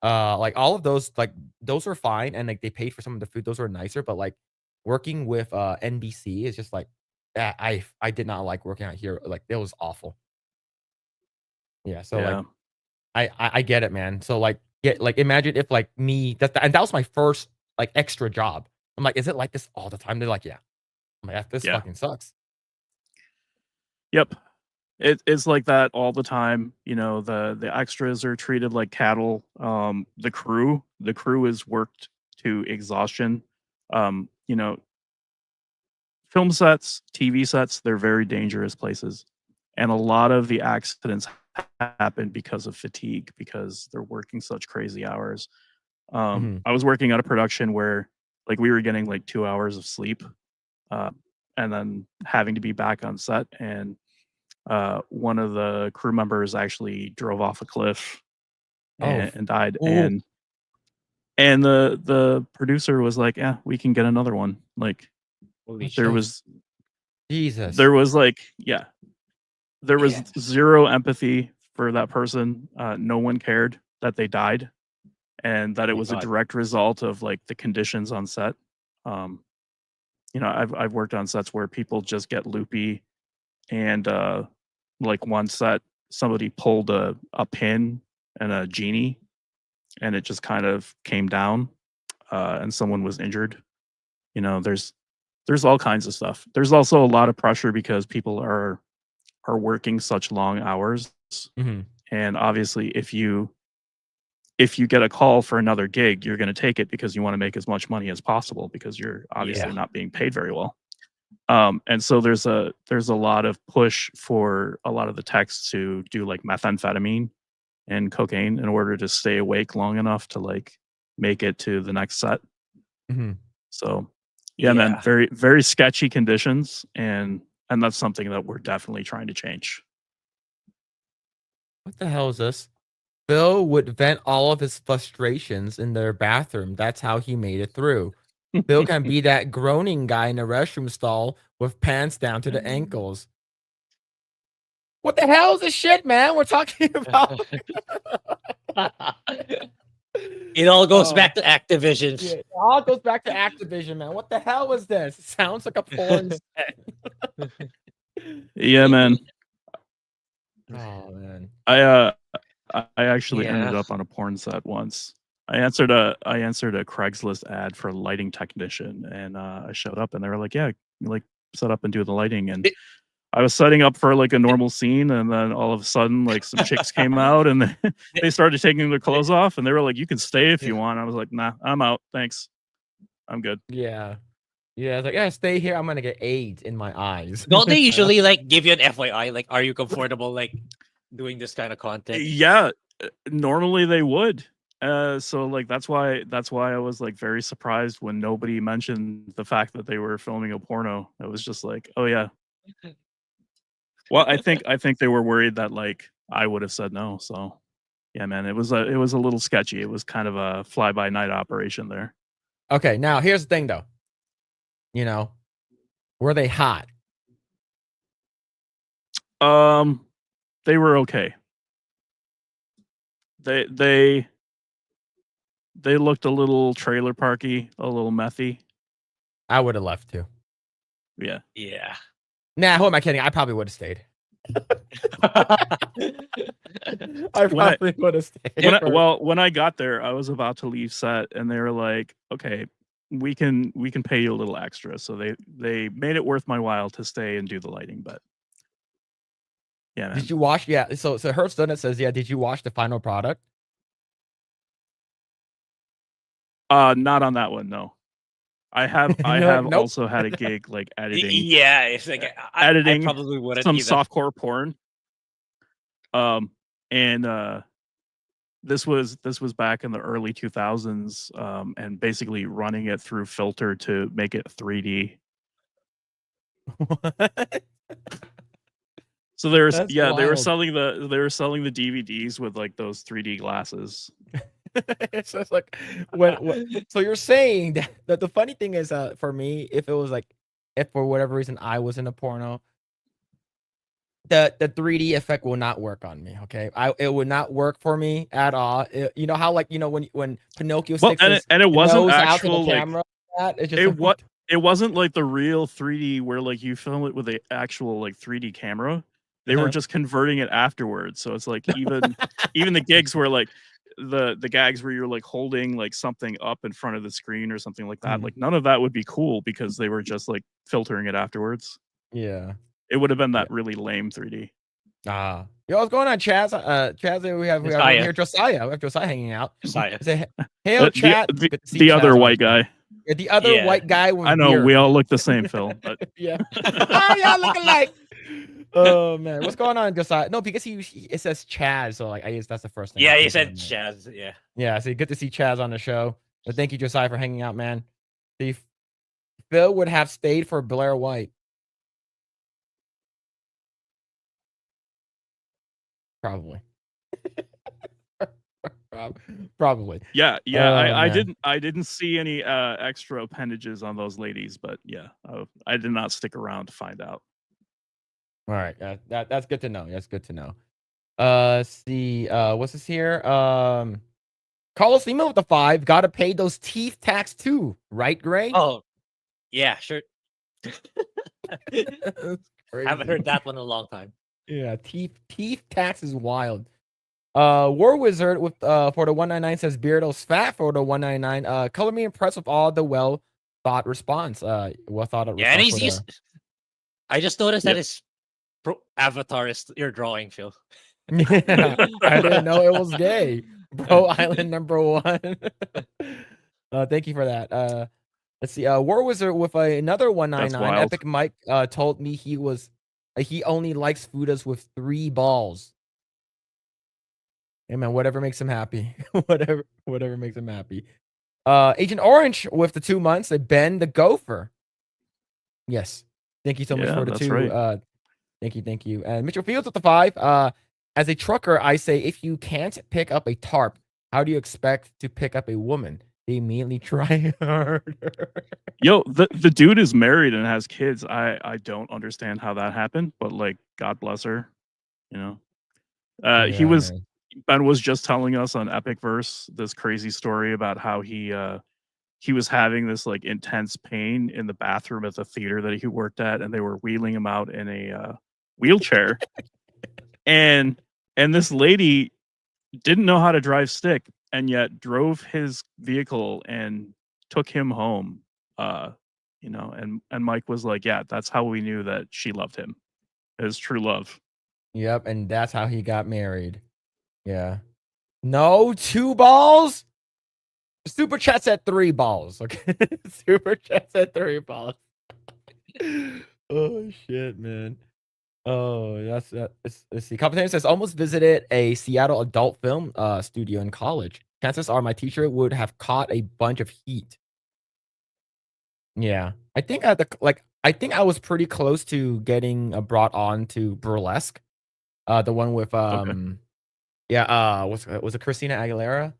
Speaker 1: like all of those, like those were fine, and like they paid for some of the food, those were nicer. But like working with NBC is just like, I did not like working out here. Like it was awful. Yeah. So like I get it, man. So like imagine if like me and that was my first like extra job. I'm like, is it like this all the time? They're like, yeah. I'm like, this fucking sucks.
Speaker 3: Yep. It's like that all the time. You know, the extras are treated like cattle. The crew is worked to exhaustion. You know, film sets, TV sets, they're very dangerous places. And a lot of the accidents happen because of fatigue, because they're working such crazy hours. I was working on a production where like we were getting like 2 hours of sleep, and then having to be back on set. And one of the crew members actually drove off a cliff and died.
Speaker 1: Ooh.
Speaker 3: And the producer was like, yeah, we can get another one. Like there was like, there was zero empathy for that person. No one cared that they died, and that it was a direct result of like the conditions on set. You know, I've worked on sets where people just get loopy, and like one set, somebody pulled a pin and a genie, and it just kind of came down, and someone was injured. You know, there's all kinds of stuff. There's also a lot of pressure because people are working such long hours, and obviously if you get a call for another gig, you're going to take it because you want to make as much money as possible, because you're obviously not being paid very well. And so there's a lot of push for a lot of the techs to do like methamphetamine and cocaine in order to stay awake long enough to like make it to the next set. So man, very, very sketchy conditions, and that's something that we're definitely trying to change.
Speaker 1: What the hell is this? Phil would vent all of his frustrations in their bathroom. That's how he made it through. Phil can be that groaning guy in a restroom stall with pants down to the ankles. What the hell is this shit, man? We're talking about.
Speaker 2: It all goes back to Activision.
Speaker 1: Yeah, it all goes back to Activision, man. What the hell was this? It sounds like a porn set.
Speaker 3: Yeah, man.
Speaker 1: Oh man.
Speaker 3: I actually ended up on a porn set once. I answered a Craigslist ad for a lighting technician, and I showed up, and they were like, "Yeah, like set up and do the lighting." And I was setting up for like a normal scene, and then all of a sudden, like some chicks came out, and they started taking their clothes off, and they were like, "You can stay if you want." I was like, "Nah, I'm out. Thanks, I'm good."
Speaker 1: Yeah. I was like, "Yeah, stay here. I'm gonna get AIDS in my eyes."
Speaker 2: Don't they usually like give you an FYI? Like, are you comfortable like doing this kind of content?
Speaker 3: Yeah, normally they would. So like that's why I was like very surprised when nobody mentioned the fact that they were filming a porno. It was just like, oh yeah. Well, I think they were worried that like I would have said no. So yeah, man, it was a little sketchy. It was kind of a fly by night operation there.
Speaker 1: Okay, now here's the thing though. You know, were they hot?
Speaker 3: They were okay. They looked a little trailer parky, a little methy.
Speaker 1: I would have left too.
Speaker 3: Yeah.
Speaker 2: Yeah.
Speaker 1: Nah, who am I kidding? I probably would have stayed. I
Speaker 3: When I-
Speaker 1: probably would have stayed.
Speaker 3: When I got there, I was about to leave set, and they were like, "Okay, we can pay you a little extra." So they made it worth my while to stay and do the lighting. But yeah, man.
Speaker 1: Did you watch? Yeah. So Hertz Donut says, yeah. Did you watch the final product?
Speaker 3: Not on that one, no. I have
Speaker 1: Nope.
Speaker 3: also had a gig like editing
Speaker 2: Yeah, it's like I
Speaker 3: editing
Speaker 2: probably wouldn't
Speaker 3: some
Speaker 2: either.
Speaker 3: softcore porn. And this was back in the early 2000s, and basically running it through Filter to make it 3D. So there's
Speaker 1: That's
Speaker 3: they were
Speaker 1: wild.
Speaker 3: selling the DVDs with like those 3D glasses.
Speaker 1: It's just like so you're saying that the funny thing is for me, if it was like if for whatever reason I was in a porno, the 3D effect will not work on me. Okay, it would not work for me at all. You know how like when Pinocchio sticks his
Speaker 3: and it wasn't
Speaker 1: nose out to
Speaker 3: actual
Speaker 1: the
Speaker 3: like
Speaker 1: camera, it's just
Speaker 3: it wasn't like the real 3D where like you film it with the actual like 3D camera. They were just converting it afterwards. So it's like even the gigs were like the gags where you're like holding like something up in front of the screen or something like that. Like none of that would be cool because they were just like filtering it afterwards.
Speaker 1: Yeah.
Speaker 3: It would have been that really lame 3D.
Speaker 1: Yo, what's going on, Chaz? Chaz, we have here Josiah. We have Josiah hanging out.
Speaker 2: Josiah.
Speaker 1: Say, hey, chat.
Speaker 3: The other white guy.
Speaker 1: Yeah, the other white guy with
Speaker 3: I know
Speaker 1: beard.
Speaker 3: we all look the same, Phil. But
Speaker 1: yeah. Oh, y'all look alike. Oh man, what's going on, Josiah? No, because it says Chaz, so like I guess that's the first thing.
Speaker 2: Yeah, he said Chaz. Yeah.
Speaker 1: Yeah, so good to see Chaz on the show. But thank you, Josiah, for hanging out, man. See, Phil would have stayed for Blair White. Probably. Probably.
Speaker 3: Yeah. I didn't see any extra appendages on those ladies, but yeah, I did not stick around to find out.
Speaker 1: All right, that's good to know. That's good to know. See, what's this here? Carlos Lima with the 5. Gotta pay those teeth tax too, right, Grae?
Speaker 2: Oh, yeah, sure. Haven't heard that one in a long time.
Speaker 1: Yeah, teeth tax is wild. War Wizard with for the 199 says Beardo's fat for the 199. Color me impressed with all the well thought response. Well thought of
Speaker 2: Yeah, and
Speaker 1: response
Speaker 2: he's I just noticed that his avatar is your drawing, Phil.
Speaker 1: Yeah, I didn't know it was gay. Bro Island #1. Thank you for that. Let's see. War Wizard with another 199. Epic Mike told me he only likes Futas with 3 balls. Hey man, whatever makes him happy. whatever makes him happy. Agent Orange with the 2 months. Ben the Gopher. Yes. Thank you so much for the 2. Right. Thank you. And Mitchell Fields with the 5. As a trucker, I say if you can't pick up a tarp, how do you expect to pick up a woman? They immediately try harder.
Speaker 3: Yo, the dude is married and has kids. I don't understand how that happened, but like God bless her. You know. Ben was just telling us on Epicverse this crazy story about how he was having this like intense pain in the bathroom at the theater that he worked at, and they were wheeling him out in a wheelchair. and this lady didn't know how to drive stick and yet drove his vehicle and took him home. You know, and Mike was like, yeah, that's how we knew that she loved him. It was true love.
Speaker 1: Yep, and that's how he got married. Yeah. No, 2 balls? Super chat said 3 balls. Okay. Super chat said 3 balls. Oh shit, man. Oh, that's let's see. Competition says almost visited a Seattle adult film studio in college. Chances are my teacher would have caught a bunch of heat. Yeah. I think I was pretty close to getting brought on to Burlesque. The one with was it Christina Aguilera?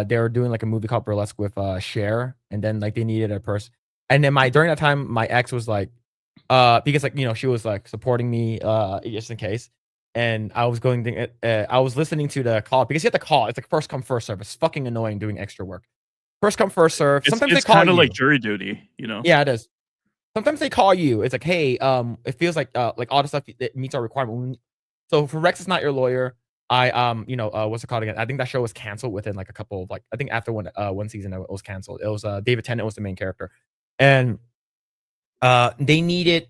Speaker 1: They were doing like a movie called Burlesque with Cher, and then like they needed a person. And then during that time, my ex was like, because like she was like supporting me just in case. And I was I was listening to the call because you have to call. It's like first come first serve. It's fucking annoying doing extra work. First come first serve. Sometimes
Speaker 3: it's
Speaker 1: they call
Speaker 3: kind of
Speaker 1: you.
Speaker 3: like jury duty, you know.
Speaker 1: Yeah, it is. sometimes they call you. It's like, hey, it feels like all the stuff that meets our requirement. So for Rex is not your lawyer. What's it called again? I think that show was canceled within like a couple of I think after one season it was canceled. It was David Tennant was the main character, and they needed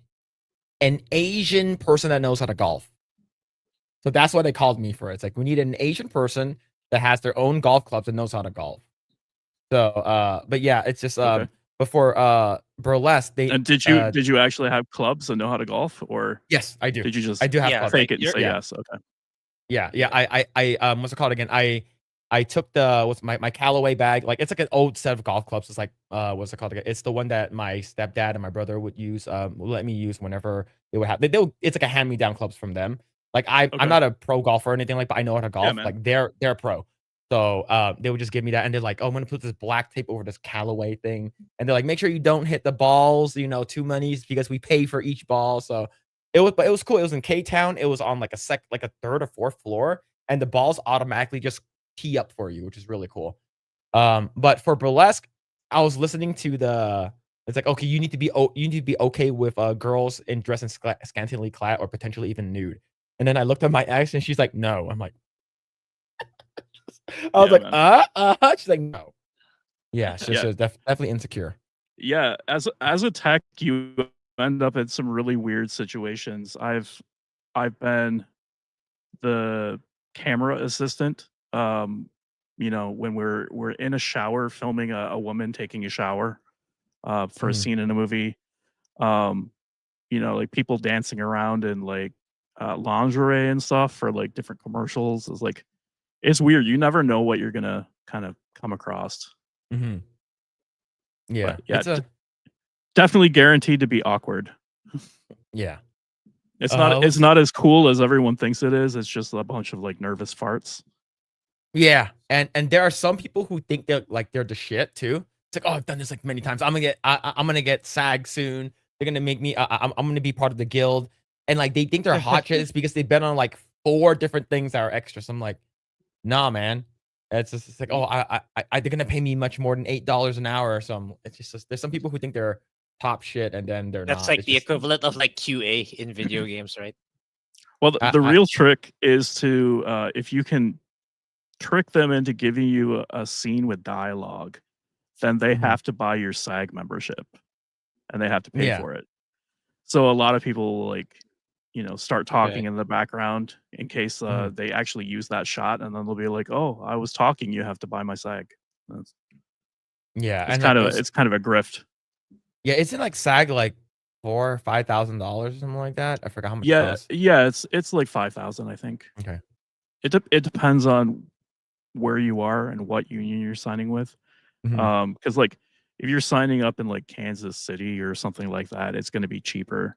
Speaker 1: an Asian person that knows how to golf. So that's why they called me for it. It's like we need an Asian person that has their own golf clubs and knows how to golf. So, but yeah, it's just
Speaker 3: Okay.
Speaker 1: before burlesque.
Speaker 3: And did you actually have clubs and know how to golf, or
Speaker 1: Yes, I do.
Speaker 3: did you just
Speaker 1: I do have
Speaker 2: Yeah,
Speaker 1: clubs.
Speaker 3: fake it and
Speaker 2: You're-
Speaker 3: say
Speaker 1: yeah.
Speaker 3: yes? Okay.
Speaker 1: Yeah. I what's it called again? I took my Callaway bag. Like it's like an old set of golf clubs. It's like what's it called again? It's the one that my stepdad and my brother would use. Would let me use whenever they would have. It's like a hand me down clubs from them. Like
Speaker 3: Okay.
Speaker 1: I'm not a pro golfer or anything but I know how to golf.
Speaker 3: man.
Speaker 1: Like they're pro. So they would just give me that, and they're like, "Oh, I'm gonna put this black tape over this Callaway thing," and they're like, "Make sure you don't hit the balls, too many because we pay for each ball." So it was cool. It was in K Town. It was on like a third or fourth floor, and the balls automatically just tee up for you, which is really cool. But for burlesque, I was listening to it's like, okay, you need to be okay with girls in dressing scantily clad or potentially even nude. And then I looked at my ex, and she's like, "No." I'm like, I was
Speaker 3: Yeah,
Speaker 1: like, She's like, "No." Yeah, so
Speaker 3: Yeah.
Speaker 1: she was definitely insecure.
Speaker 3: Yeah, as a tech, you end up in some really weird situations. I've been the camera assistant. When we're in a shower filming a woman taking a shower for a
Speaker 1: Mhm.
Speaker 3: scene in a movie. Like people dancing around in like lingerie and stuff for like different commercials. It's weird. You never know what you're gonna kind of come across.
Speaker 1: Mhm. Yeah,
Speaker 3: But yeah,
Speaker 1: it's a
Speaker 3: definitely guaranteed to be awkward.
Speaker 1: yeah.
Speaker 3: It's
Speaker 1: let's-
Speaker 3: not as cool as everyone thinks it is. It's just a bunch of like nervous farts.
Speaker 1: Yeah, and there are some people who think they're the shit too. It's like, oh, I've done this like many times. I'm gonna get SAG soon. They're gonna make me. I'm gonna be part of the guild, and like they think they're hot shits because they've been on like 4 different things that are extras. I'm like, nah, man. It's like, oh, they're gonna pay me much more than $8 an hour or something. It's just there's some people who think they're top shit and then they're
Speaker 2: That's
Speaker 1: not.
Speaker 2: like
Speaker 1: It's
Speaker 2: the
Speaker 1: just-
Speaker 2: equivalent of like QA in video games, right?
Speaker 3: Well,
Speaker 1: I-
Speaker 3: the real trick is to if you can trick them into giving you a scene with dialogue, then they
Speaker 1: Mhm.
Speaker 3: have to buy your SAG membership, and they have to pay
Speaker 1: Yeah.
Speaker 3: for it. So a lot of people will start talking in the background in case
Speaker 1: Mhm.
Speaker 3: they actually use that shot, and then they'll be like, "Oh, I was talking. You have to buy my SAG."
Speaker 1: Yeah,
Speaker 3: It's
Speaker 1: and
Speaker 3: kind
Speaker 1: like,
Speaker 3: of it's kind of a grift.
Speaker 1: yeah, isn't like SAG like $4,000 or $5,000 or something like that? I forgot how much it
Speaker 3: Yeah,
Speaker 1: costs.
Speaker 3: yeah. It's like 5,000, I think.
Speaker 1: Okay.
Speaker 3: It depends on where you are and what union you're signing with.
Speaker 1: Mhm.
Speaker 3: Because like if you're signing up in like Kansas City or something like that, it's going to be cheaper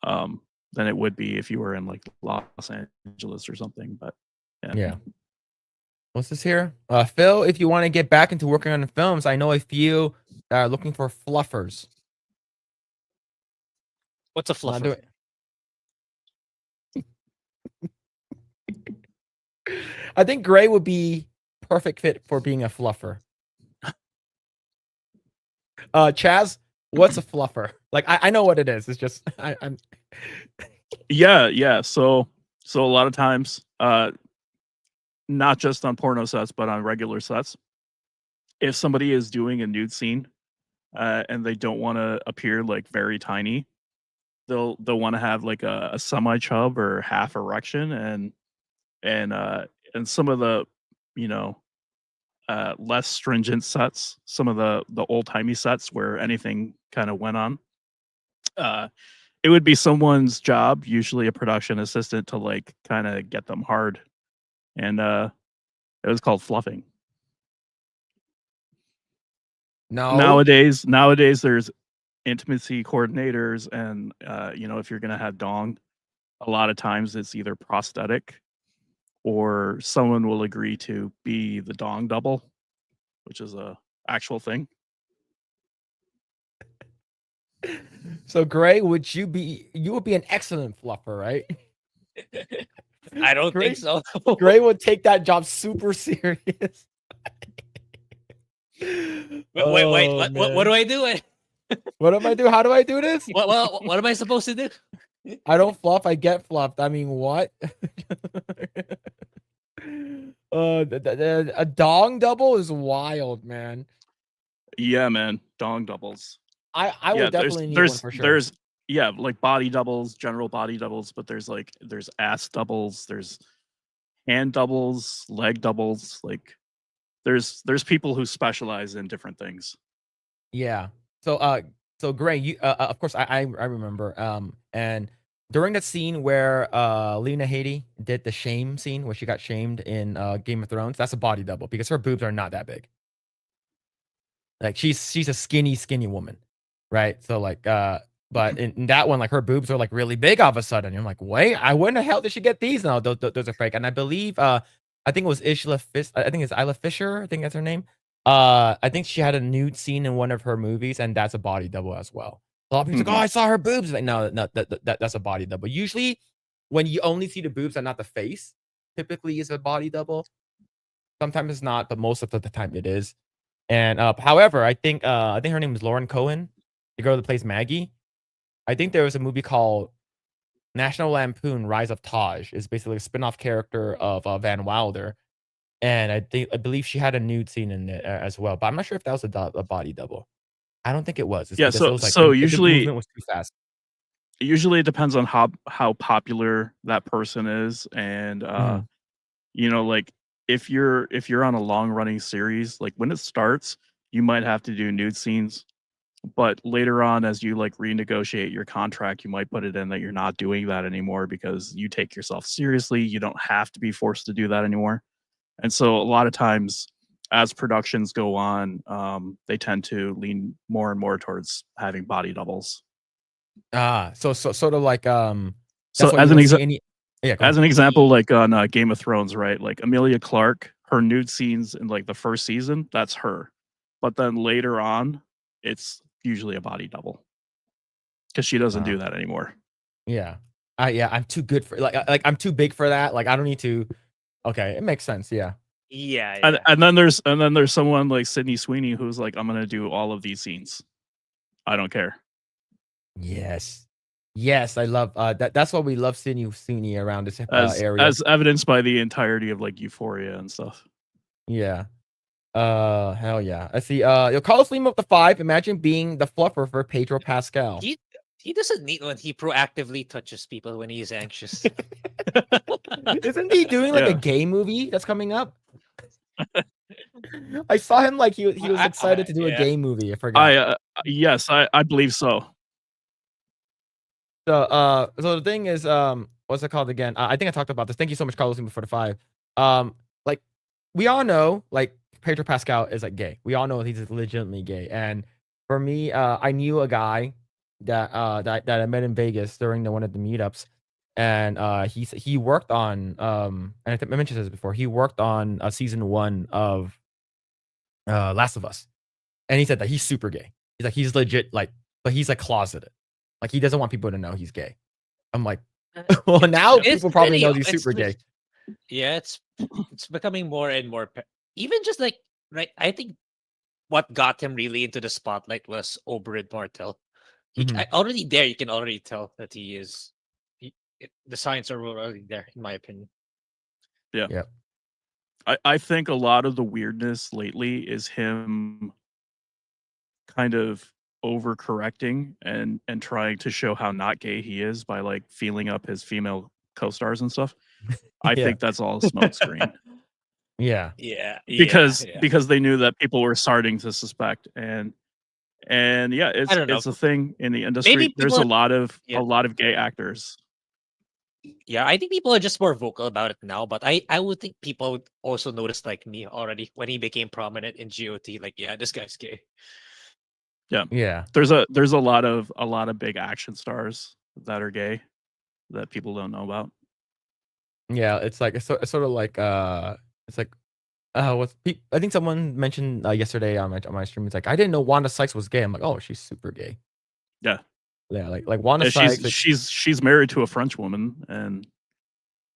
Speaker 3: than it would be if you were in like Los Angeles or something. But
Speaker 1: Yeah. What's this here? Phil, if you want to get back into working on the films, I know a few that are looking for fluffers.
Speaker 2: What's a
Speaker 1: Wanna do
Speaker 2: fluffer?
Speaker 1: it? I think Grae would be perfect fit for being a fluffer. Chaz, what's a fluffer? Like I know what it is. It's just I'm
Speaker 3: yeah. So a lot of times, not just on porno sets, but on regular sets, if somebody is doing a nude scene and they don't want to appear like very tiny, they'll want to have like a semi chub or half erection, and some of the less stringent sets, some of the old timey sets where anything kind of went on. It would be someone's job, usually a production assistant, to like kind of get them hard, and it was called fluffing.
Speaker 1: no.
Speaker 3: Nowadays, there's intimacy coordinators, and if you're gonna have dong, a lot of times it's either prosthetic or someone will agree to be the dong double, which is a actual thing.
Speaker 1: So Grae, you would be an excellent fluffer, right?
Speaker 2: I don't
Speaker 1: Great.
Speaker 2: think so.
Speaker 1: Grae would take that job super serious.
Speaker 2: Wait,
Speaker 1: Oh,
Speaker 2: what do I do?
Speaker 1: What am I do? How do I do this?
Speaker 2: What am I supposed to do?
Speaker 1: I don't fluff. I get fluffed. I mean, what? A dong double is wild, man.
Speaker 3: Yeah, man, dong doubles.
Speaker 1: I
Speaker 3: Yeah,
Speaker 1: would definitely need one for sure.
Speaker 3: There's yeah, like body doubles, general body doubles, but there's ass doubles, there's hand doubles, leg doubles. Like there's people who specialize in different things.
Speaker 1: Yeah. So Grae, you of course I remember and during that scene where Lena Headey did the shame scene where she got shamed in Game of Thrones, that's a body double because her boobs are not that big. Like she's a skinny woman, right? So like but in that one, like her boobs are like really big all of a sudden. I'm like, wait, when the hell did she get these? No, those are fake. And I believe I think it was I think it's Isla Fisher, I think that's her name. I think she had a nude scene in one of her movies, and that's a body double as well. A lot of people like, oh, I saw her boobs. Like, no, that's a body double. Usually, when you only see the boobs and not the face, typically is a body double. Sometimes it's not, but most of the time it is. And however, I think her name is Lauren Cohen, the girl that plays Maggie. I think there was a movie called National Lampoon: Rise of Taj. It's basically a spin-off character of Van Wilder. And I believe she had a nude scene in it as well, but I'm not sure if that was a body double. I don't think it was. It's
Speaker 3: Yeah,
Speaker 1: because
Speaker 3: so
Speaker 1: it was like
Speaker 3: so
Speaker 1: the
Speaker 3: usually
Speaker 1: movement was too fast.
Speaker 3: usually it depends on how popular that person is, and you know, like if you're on a long running series, like when it starts, you might have to do nude scenes, but later on, as you like renegotiate your contract, you might put it in that you're not doing that anymore because you take yourself seriously. You don't have to be forced to do that anymore. And so a lot of times as productions go on, they tend to lean more and more towards having body doubles.
Speaker 1: So sort of like
Speaker 3: So
Speaker 1: that's why
Speaker 3: as
Speaker 1: you
Speaker 3: an
Speaker 1: don't see any. Yeah, go
Speaker 3: as
Speaker 1: ahead.
Speaker 3: an example, like on Game of Thrones, right? Like Emilia Clarke, her nude scenes in like the first season, that's her. But then later on, it's usually a body double because she doesn't do that anymore.
Speaker 1: Yeah, I'm too good for like I'm too big for that. Like I don't need to. Okay, it makes sense. Yeah.
Speaker 2: Yeah.
Speaker 3: And then there's someone like Sydney Sweeney who's like, I'm gonna do all of these scenes. I don't care.
Speaker 1: Yes. Yes, I love that's why we love Sweeney around this area.
Speaker 3: As evidenced by the entirety of like Euphoria and stuff.
Speaker 1: Yeah. Hell yeah. I see. You'll call us Liam up to 5. Imagine being the fluffer for Pedro Pascal.
Speaker 2: He doesn't need when he proactively touches people when he's anxious.
Speaker 1: Isn't he doing like a gay movie that's coming up? I saw him like he was excited to do a gay movie. I forgot.
Speaker 3: Yes, I believe so.
Speaker 1: So the thing is, what's it called again? I think I talked about this. Thank you so much, Carlos, for the 5. Like we all know, like Pedro Pascal is like gay. We all know he's legitimately gay. And for me, I knew a guy that I met in Vegas during one of the meetups, and he worked on and I think I mentioned this before. He worked on season 1 of Last of Us, and he said that he's super gay. He's like he's legit like, but he's like closeted. Like he doesn't want people to know he's gay. I'm like, well, now people probably know he's super gay.
Speaker 2: Yeah, it's becoming more and more. Even just like right, I think what got him really into the spotlight was Oberyn Martell. Already there, you can already tell that he is. The signs are already there, in my opinion.
Speaker 3: Yeah. Yep. I think a lot of the weirdness lately is him kind of overcorrecting and trying to show how not gay he is by like feeling up his female co-stars and stuff. I think that's all a smoke screen.
Speaker 1: Yeah.
Speaker 3: Because they knew that people were starting to suspect, and yeah, it's a thing in the industry.
Speaker 2: Maybe
Speaker 3: there's a lot of gay actors.
Speaker 2: Yeah, I think people are just more vocal about it now, but I would think people would also notice like me already when he became prominent in GOT. Like, yeah, this guy's gay.
Speaker 1: Yeah.
Speaker 3: There's a lot of big action stars that are gay that people don't know about.
Speaker 1: Yeah, it's like it's sort of like it's like I think someone mentioned yesterday on my stream. It's like I didn't know Wanda Sykes was gay. I'm like, oh, she's super gay.
Speaker 3: Yeah.
Speaker 1: Yeah, like Wanda Sykes.
Speaker 3: She's married to a French woman, and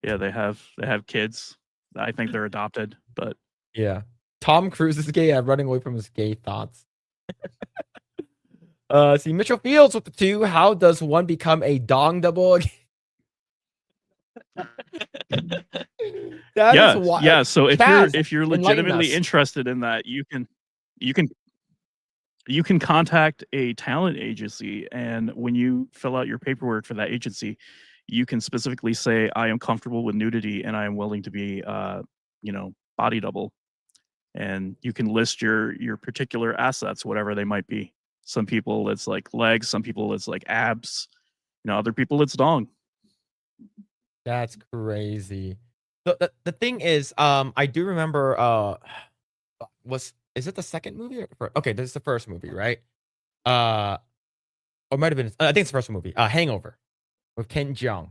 Speaker 3: yeah, they have kids. I think they're adopted, but
Speaker 1: yeah, Tom Cruise is gay. I'm running away from his gay thoughts. See Mitchell Fields with the 2. How does one become a dong double? That is wild.
Speaker 3: Yeah. So
Speaker 1: Chaz,
Speaker 3: if you're
Speaker 1: enlighten
Speaker 3: legitimately
Speaker 1: us.
Speaker 3: interested in that, you can contact a talent agency, and when you fill out your paperwork for that agency, you can specifically say, I am comfortable with nudity and I am willing to be body double. And you can list your particular assets, whatever they might be. Some people it's like legs, some people it's like abs, other people it's dong.
Speaker 1: That's crazy. The thing is, I do remember is it the second movie or okay, this is the first movie, right? Or it might have been I think it's the first movie. Hangover with Ken Jeong.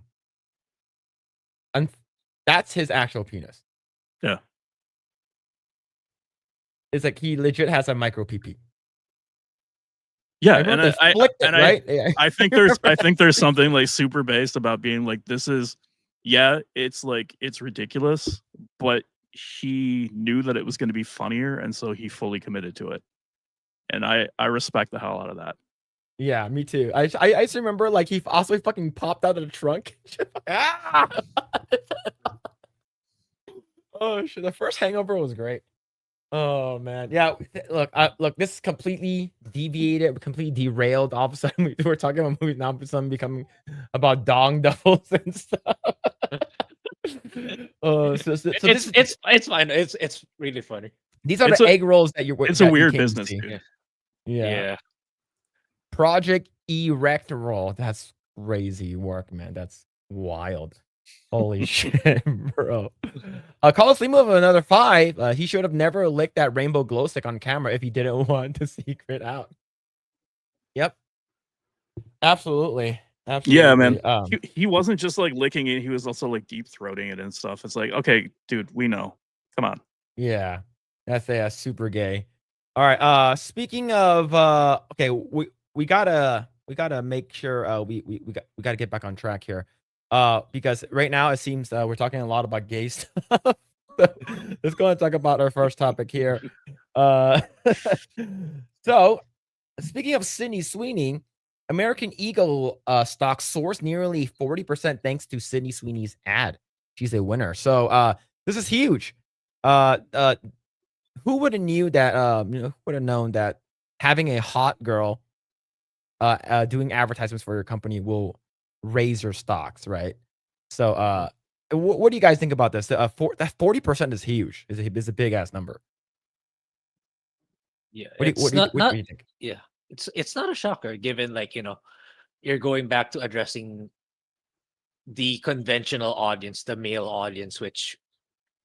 Speaker 1: And that's his actual penis.
Speaker 3: Yeah.
Speaker 1: It's like he legit has a micro PP.
Speaker 3: Yeah,
Speaker 1: remember
Speaker 3: and
Speaker 1: they flicked it, right? Yeah.
Speaker 3: I think there's something like super based about being like, this is, it's like, it's ridiculous, but he knew that it was going to be funnier, and so he fully committed to it. And I respect the hell out of that.
Speaker 1: Yeah, me too. I just remember like he also fucking popped out of the trunk. Ah! Oh shit! The first Hangover was great. Oh man, yeah. Look, this is completely deviated, completely derailed. All of a sudden, we're talking about movies now, but some becoming about dong doubles and stuff.
Speaker 2: It's fine. It's really funny.
Speaker 1: These are
Speaker 3: It's
Speaker 1: the
Speaker 3: a-
Speaker 1: egg rolls that you're.
Speaker 3: It's
Speaker 1: that
Speaker 3: a
Speaker 1: you
Speaker 3: weird
Speaker 1: came to
Speaker 3: business,
Speaker 1: see.
Speaker 3: dude.
Speaker 1: Yeah. Project Erect Roll. That's crazy work, man. That's wild. Holy shit, bro. Call us Limo of another 5. He should have never licked that rainbow glow stick on camera if he didn't want the secret out. Yep. Absolutely.
Speaker 3: Yeah, man.
Speaker 1: Absolutely.
Speaker 3: He wasn't just like licking it; he was also like deep throating it and stuff. It's like, okay, dude, we know. Come on.
Speaker 1: Yeah. That's super gay. All right. Speaking of okay, we gotta make sure we gotta get back on track here. Because right now it seems we're talking a lot about gay stuff. Let's go and talk about our first topic here. So speaking of Sydney Sweeney, American Eagle stock soars nearly 40% thanks to Sydney Sweeney's ad. She's a winner. So this is huge. Who would have knew that who would have known that having a hot girl doing advertisements for your company will raise your stocks, right? So what do you guys think about this? That 40% is huge. Is a big ass number.
Speaker 2: Yeah,
Speaker 1: What do you think?
Speaker 2: Yeah, it's not a shocker given you're going back to addressing the conventional audience, the male audience, which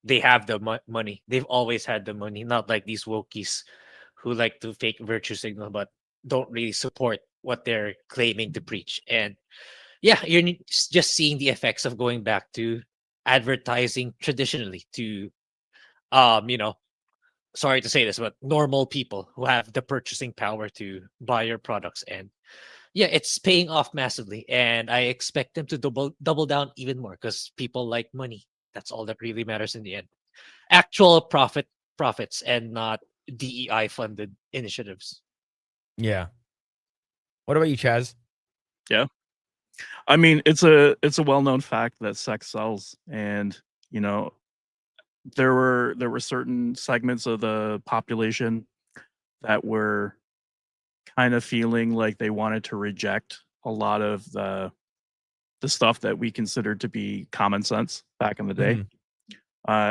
Speaker 2: they have the money. They've always had the money, not like these wokies who like to fake virtue signal but don't really support what they're claiming to preach. And yeah, you're just seeing the effects of going back to advertising traditionally to sorry to say this, but normal people who have the purchasing power to buy your products. And yeah, it's paying off massively, and I expect them to double down even more because people like money. That's all that really matters in the end. Actual profits, and not DEI funded initiatives.
Speaker 1: Yeah. What about you, Chaz?
Speaker 3: Yeah. I mean, it's a well-known fact that sex sells, and there were certain segments of the population that were kind of feeling like they wanted to reject a lot of the stuff that we considered to be common sense back in the day,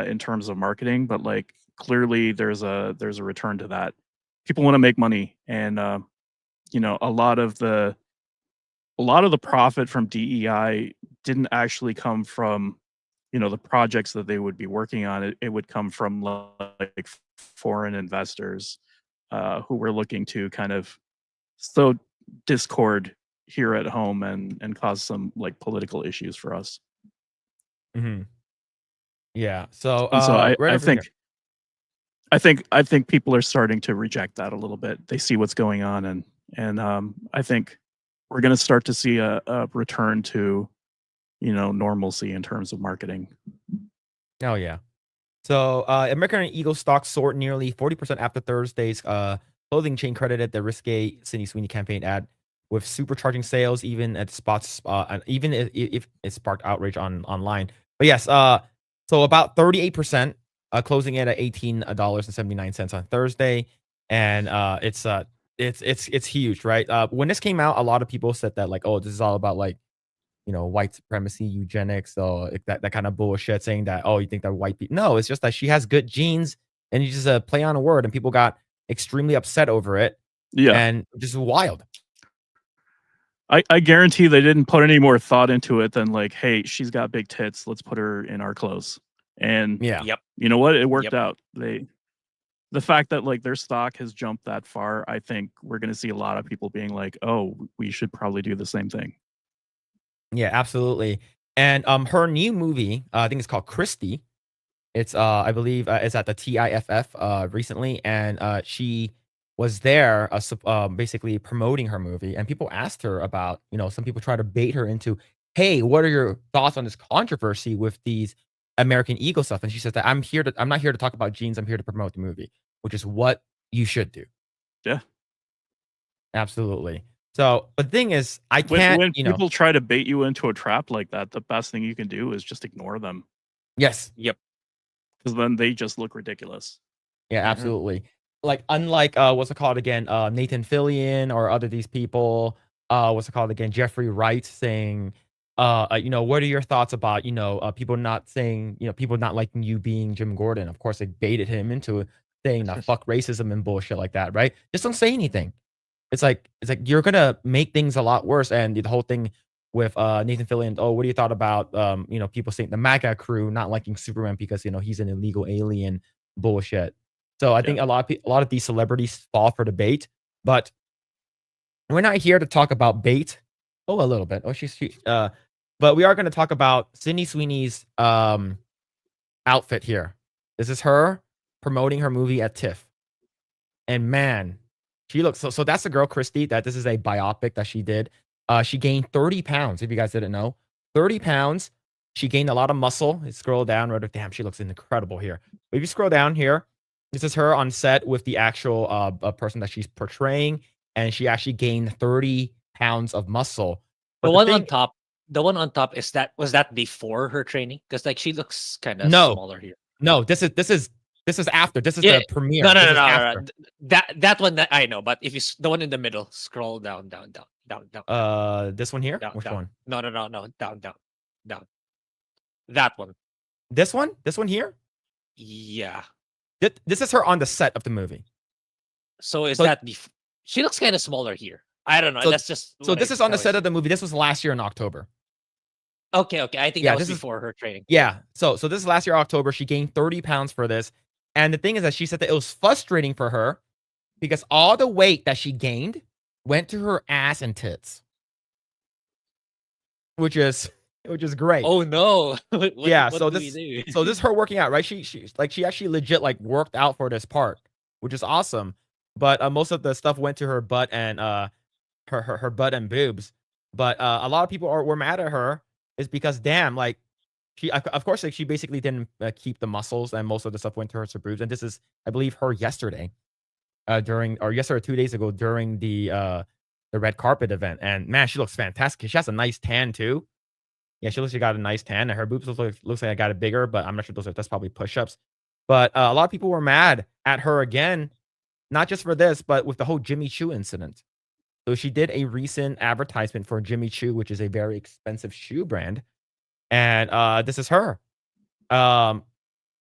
Speaker 3: in terms of marketing. But like, clearly there's a return to that. People want to make money, and a lot of the profit from DEI didn't actually come from the projects that they would be working on. It would come from like foreign investors who were looking to kind of sow discord here at home and cause some like political issues for us.
Speaker 1: Yeah. So,
Speaker 3: And so
Speaker 1: I
Speaker 3: I think people are starting to reject that a little bit. They see what's going on, and I think we're going to start to see a return to normalcy in terms of marketing.
Speaker 1: Oh yeah. So American Eagle stock soared nearly 40% after Thursday's clothing chain credited the risque Sydney Sweeney campaign ad with supercharging sales, even at spots, and even if it sparked outrage online. But yes, so about 38%, closing it at $18.79 on Thursday, and it's huge, right? When this came out, a lot of people said that like, oh, this is all about like, white supremacy, eugenics, so that kind of bullshit, saying that, oh, you think that white people? No, it's just that she has good genes, and you just play on a word, and people got extremely upset over it,
Speaker 3: Yeah.
Speaker 1: and just wild.
Speaker 3: I guarantee they didn't put any more thought into it than like, hey, she's got big tits, let's put her in our clothes. And
Speaker 1: Yeah.
Speaker 2: Yep.
Speaker 3: you know what? It worked
Speaker 2: Yep.
Speaker 3: out. The fact that like their stock has jumped that far, I think we're gonna see a lot of people being like, oh, we should probably do the same thing.
Speaker 1: Yeah, absolutely. And her new movie, I think it's called Christie. It's I believe it's at the TIFF recently, and she was there basically promoting her movie, and people asked her about, some people try to bait her into, hey, what are your thoughts on this controversy with these American Eagle stuff? And she says that I'm not here to talk about genes, I'm here to promote the movie, which is what you should do.
Speaker 3: Yeah.
Speaker 1: Absolutely. So, but the thing is, I can't,
Speaker 3: When people try to bait you into a trap like that, the best thing you can do is just ignore them.
Speaker 1: Yes.
Speaker 2: Yep.
Speaker 3: Because then they just look ridiculous.
Speaker 1: Yeah, absolutely. Like, unlike what's it called again? Nathan Fillion or other these people, what's it called again? Jeffrey Wright saying, what are your thoughts about, people not saying, people not liking you being Jim Gordon? Of course, they baited him into saying that fuck racism and bullshit like that, right? Just don't say anything. It's like you're gonna make things a lot worse. And the whole thing with Nathan Fillion, oh, what do you thought about people saying the MAGA crew not liking Superman because he's an illegal alien bullshit. So I think a lot of these celebrities fall for the bait, but we're not here to talk about bait. Oh, a little bit. But we are going to talk about Sydney Sweeney's outfit here. This is her promoting her movie at TIFF, and man, she looks so. That's the girl Christy. That this is a biopic that she did. She gained 30 pounds. If you guys didn't know, 30 pounds. She gained a lot of muscle. Scroll down, right? Damn, she looks incredible here. But if you scroll down here, this is her on set with the actual person that she's portraying, and she actually gained 30 pounds of muscle. But
Speaker 2: The one on top was that before her training? Because like she looks kind of smaller here.
Speaker 1: No, this is after. This is
Speaker 2: Yeah,
Speaker 1: the premiere.
Speaker 2: No.
Speaker 1: This is after.
Speaker 2: That one that I know, but if you the one in the middle, scroll down.
Speaker 1: This one here.
Speaker 2: Down,
Speaker 1: Which
Speaker 2: down.
Speaker 1: one?
Speaker 2: No, down. That one.
Speaker 1: This one? This one here?
Speaker 2: Yeah.
Speaker 1: This is her on the set of the movie.
Speaker 2: So that before? She looks kind of smaller here. I don't know. That's just
Speaker 1: so. This is on the set of the movie. This was last year in October.
Speaker 2: Okay. I think that was before her training.
Speaker 1: Yeah. So this is last year October. She gained 30 pounds for this, and the thing is that she said that it was frustrating for her because all the weight that she gained went to her ass and tits, which is great.
Speaker 2: Oh no!
Speaker 1: So this is her working out, right? She actually legit like worked out for this part, which is awesome. But most of the stuff went to her butt and her butt and boobs. But a lot of people were mad at her is because damn, like she of course like she basically didn't keep the muscles, and most of the stuff went to her boobs. And this is, I believe, her yesterday, yesterday or 2 days ago during the red carpet event. And man, she looks fantastic. She has a nice tan too. Yeah, she looks like she got a nice tan, and her boobs looks like I got it bigger, but I'm not sure that's probably push-ups. But a lot of people were mad at her again, not just for this, but with the whole Jimmy Choo incident. So she did a recent advertisement for Jimmy Choo, which is a very expensive shoe brand, and this is her. I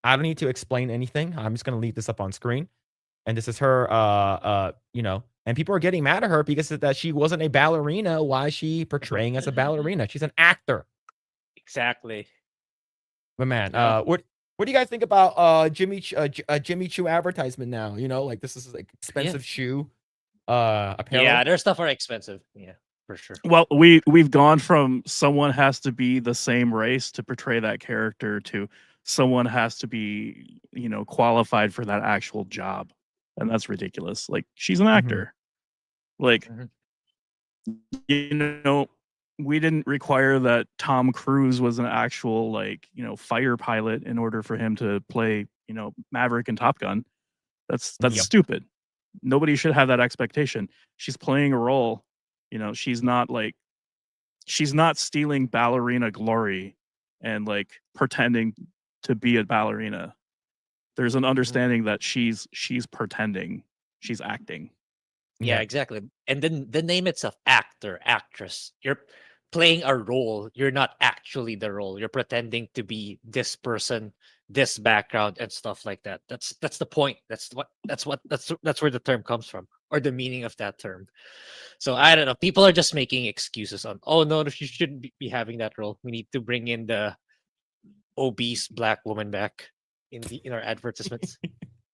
Speaker 1: don't need to explain anything. I'm just gonna leave this up on screen, and this is her. And people are getting mad at her because that she wasn't a ballerina. Why is she portraying as a ballerina? She's an actor.
Speaker 2: Exactly.
Speaker 1: But man, what do you guys think about Jimmy Choo advertisement now? Like this is like expensive shoe apparel.
Speaker 2: Yeah, their stuff are expensive. Yeah, for sure.
Speaker 3: Well, we've gone from someone has to be the same race to portray that character to someone has to be, qualified for that actual job. And that's ridiculous. Like she's an actor. Like we didn't require that Tom Cruise was an actual fighter pilot in order for him to play, Maverick and Top Gun. That's stupid. nobody should have that expectation. She's playing a role. You know, she's not stealing ballerina glory and like pretending to be a ballerina. There's an understanding that she's pretending, she's acting.
Speaker 2: Yeah, exactly. And then the name itself, actor, actress. You're playing a role. You're not actually the role. You're pretending to be this person, this background, and stuff like that. That's the point. That's where the term comes from, or the meaning of that term. So I don't know. People are just making excuses on, oh no, you shouldn't be having that role. We need to bring in the obese black woman back in our advertisements.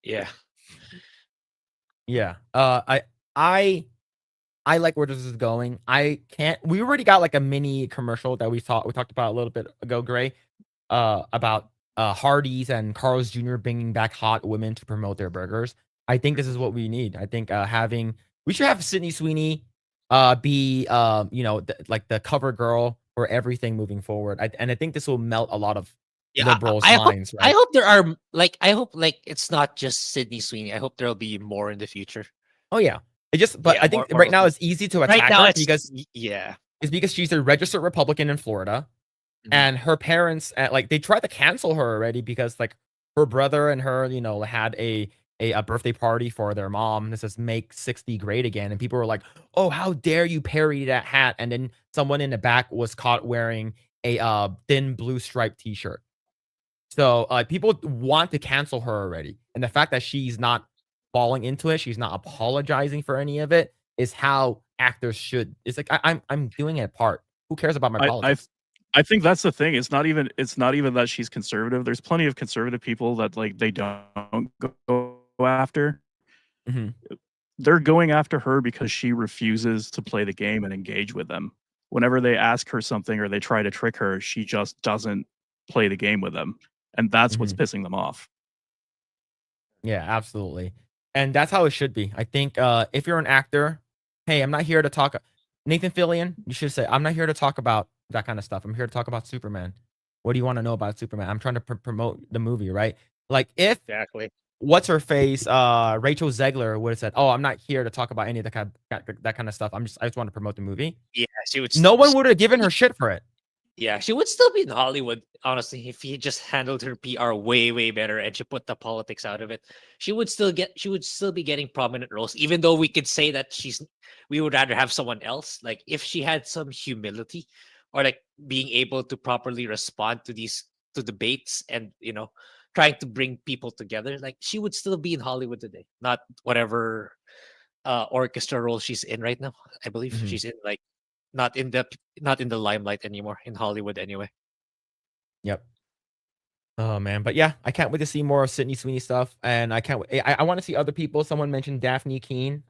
Speaker 2: Yeah.
Speaker 1: Yeah. I like where this is going. We already got like a mini commercial that we talked about a little bit ago, Grae, about Hardee's and Carl's Jr. bringing back hot women to promote their burgers. I think this is what we need. I think we should have Sydney Sweeney be like the cover girl for everything moving forward. I think this will melt a lot of liberals' minds.
Speaker 2: I hope there are I hope it's not just Sydney Sweeney. I hope there'll be more in the future.
Speaker 1: Oh yeah. I think right now it's easy to attack her because it's because she's a registered Republican in Florida, and her parents they tried to cancel her already because like her brother and her had a birthday party for their mom. This says "Make 60 Great Again," and people were like, "Oh, how dare you parody that hat?" And then someone in the back was caught wearing a thin blue striped T-shirt. So people want to cancel her already, and the fact that she's not falling into it, she's not apologizing for any of it, is how actors should. It's like I'm doing it part. Who cares about my politics?
Speaker 3: I think that's the thing. It's not even that she's conservative. There's plenty of conservative people that like they don't go after. They're going after her because she refuses to play the game and engage with them. Whenever they ask her something or they try to trick her, she just doesn't play the game with them, and that's what's pissing them off.
Speaker 1: Yeah, absolutely. And that's how it should be. I think if you're an actor, hey, I'm not here to talk. Nathan Fillion, you should say, I'm not here to talk about that kind of stuff. I'm here to talk about Superman. What do you want to know about Superman? I'm trying to promote the movie, right? Like if what's her face, Rachel Zegler would have said, "Oh, I'm not here to talk about any of that kind of stuff. I just want to promote the movie."
Speaker 2: Yeah, she would.
Speaker 1: No one would have given her shit for it.
Speaker 2: Yeah, she would still be in Hollywood, honestly, if he just handled her PR way, way better and she put the politics out of it. She would still be getting prominent roles, even though we could say that we would rather have someone else. Like if she had some humility or like being able to properly respond to debates and trying to bring people together, like she would still be in Hollywood today, not whatever orchestra role she's in right now. I believe she's in like not in the limelight anymore in Hollywood anyway.
Speaker 1: Yep. Oh man, but yeah, I can't wait to see more of Sydney Sweeney stuff, and I can't wait. I want to see other people. Someone mentioned Daphne Keane.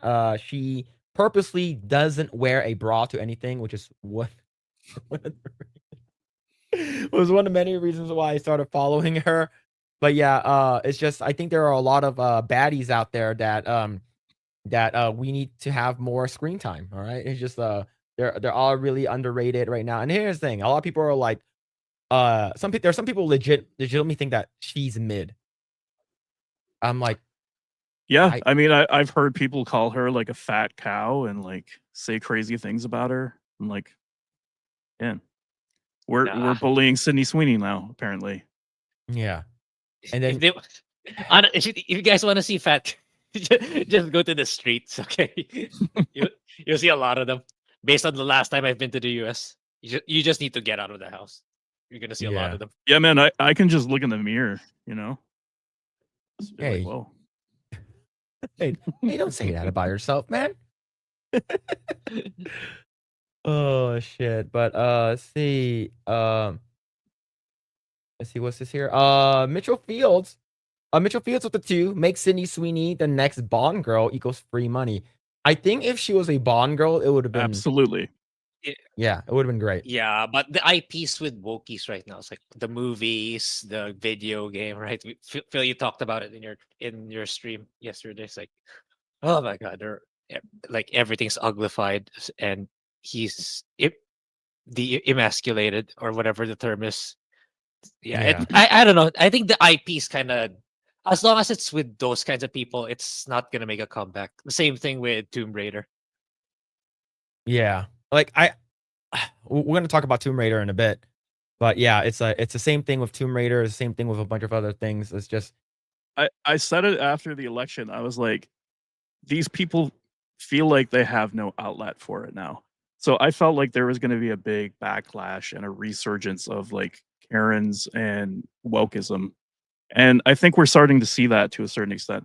Speaker 1: She purposely doesn't wear a bra to anything, which is what was one of many reasons why I started following her. But yeah, it's just I think there are a lot of baddies out there that we need to have more screen time. All right, it's just they're all really underrated right now. And here's the thing: a lot of people are like, there's some people legitimately think that she's mid. I'm like,
Speaker 3: yeah. I mean, I've heard people call her like a fat cow and like say crazy things about her. I'm like, yeah, we're bullying Sydney Sweeney now, apparently.
Speaker 1: Yeah, and then
Speaker 2: if you guys want to see fat, just go to the streets, okay? You'll see a lot of them. Based on the last time I've been to the US, you just need to get out of the house. You're gonna see a lot of them.
Speaker 3: Yeah, man, I can just look in the mirror,
Speaker 1: Hey,
Speaker 3: like, whoa.
Speaker 1: hey, don't say that about yourself, man. Oh shit! But let's see. Let's see what's this here. Mitchell Fields. Mitchell Fields with the 2 makes Sydney Sweeney the next Bond girl equals free money. I think if she was a Bond girl, it would have been
Speaker 3: absolutely.
Speaker 1: Yeah, it would have been great.
Speaker 2: Yeah, but the IPs with wokies right now, it's like the movies, the video game, right? Phil, you talked about it in your stream yesterday. It's like, oh my god, they're like everything's uglified, and he's emasculated or whatever the term is. Yeah. I don't know. I think the IPs kind of as long as it's with those kinds of people, it's not gonna make a comeback. The same thing with Tomb Raider.
Speaker 1: Yeah, like we're gonna talk about Tomb Raider in a bit, but yeah, it's the same thing with Tomb Raider. It's the same thing with a bunch of other things. It's just
Speaker 3: I said it after the election. I was like, these people feel like they have no outlet for it now. So I felt like there was going to be a big backlash and a resurgence of like Karens and wokeism. And I think we're starting to see that to a certain extent.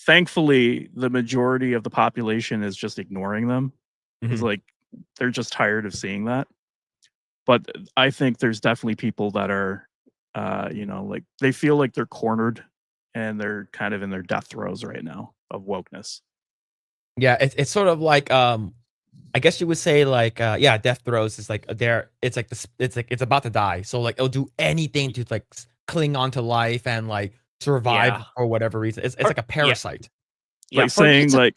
Speaker 3: Thankfully, the majority of the population is just ignoring them because like they're just tired of seeing that. But I think there's definitely people that are, like they feel like they're cornered and they're kind of in their death throes right now of wokeness.
Speaker 1: yeah, it's sort of like I guess you would say like yeah, death throes is like it's like it's about to die. So like it'll do anything to like cling on to life and like survive
Speaker 2: Yeah.
Speaker 1: for whatever reason. It's like a parasite.
Speaker 2: Yeah,
Speaker 3: Like
Speaker 2: for me,
Speaker 3: saying
Speaker 2: it's a-
Speaker 3: like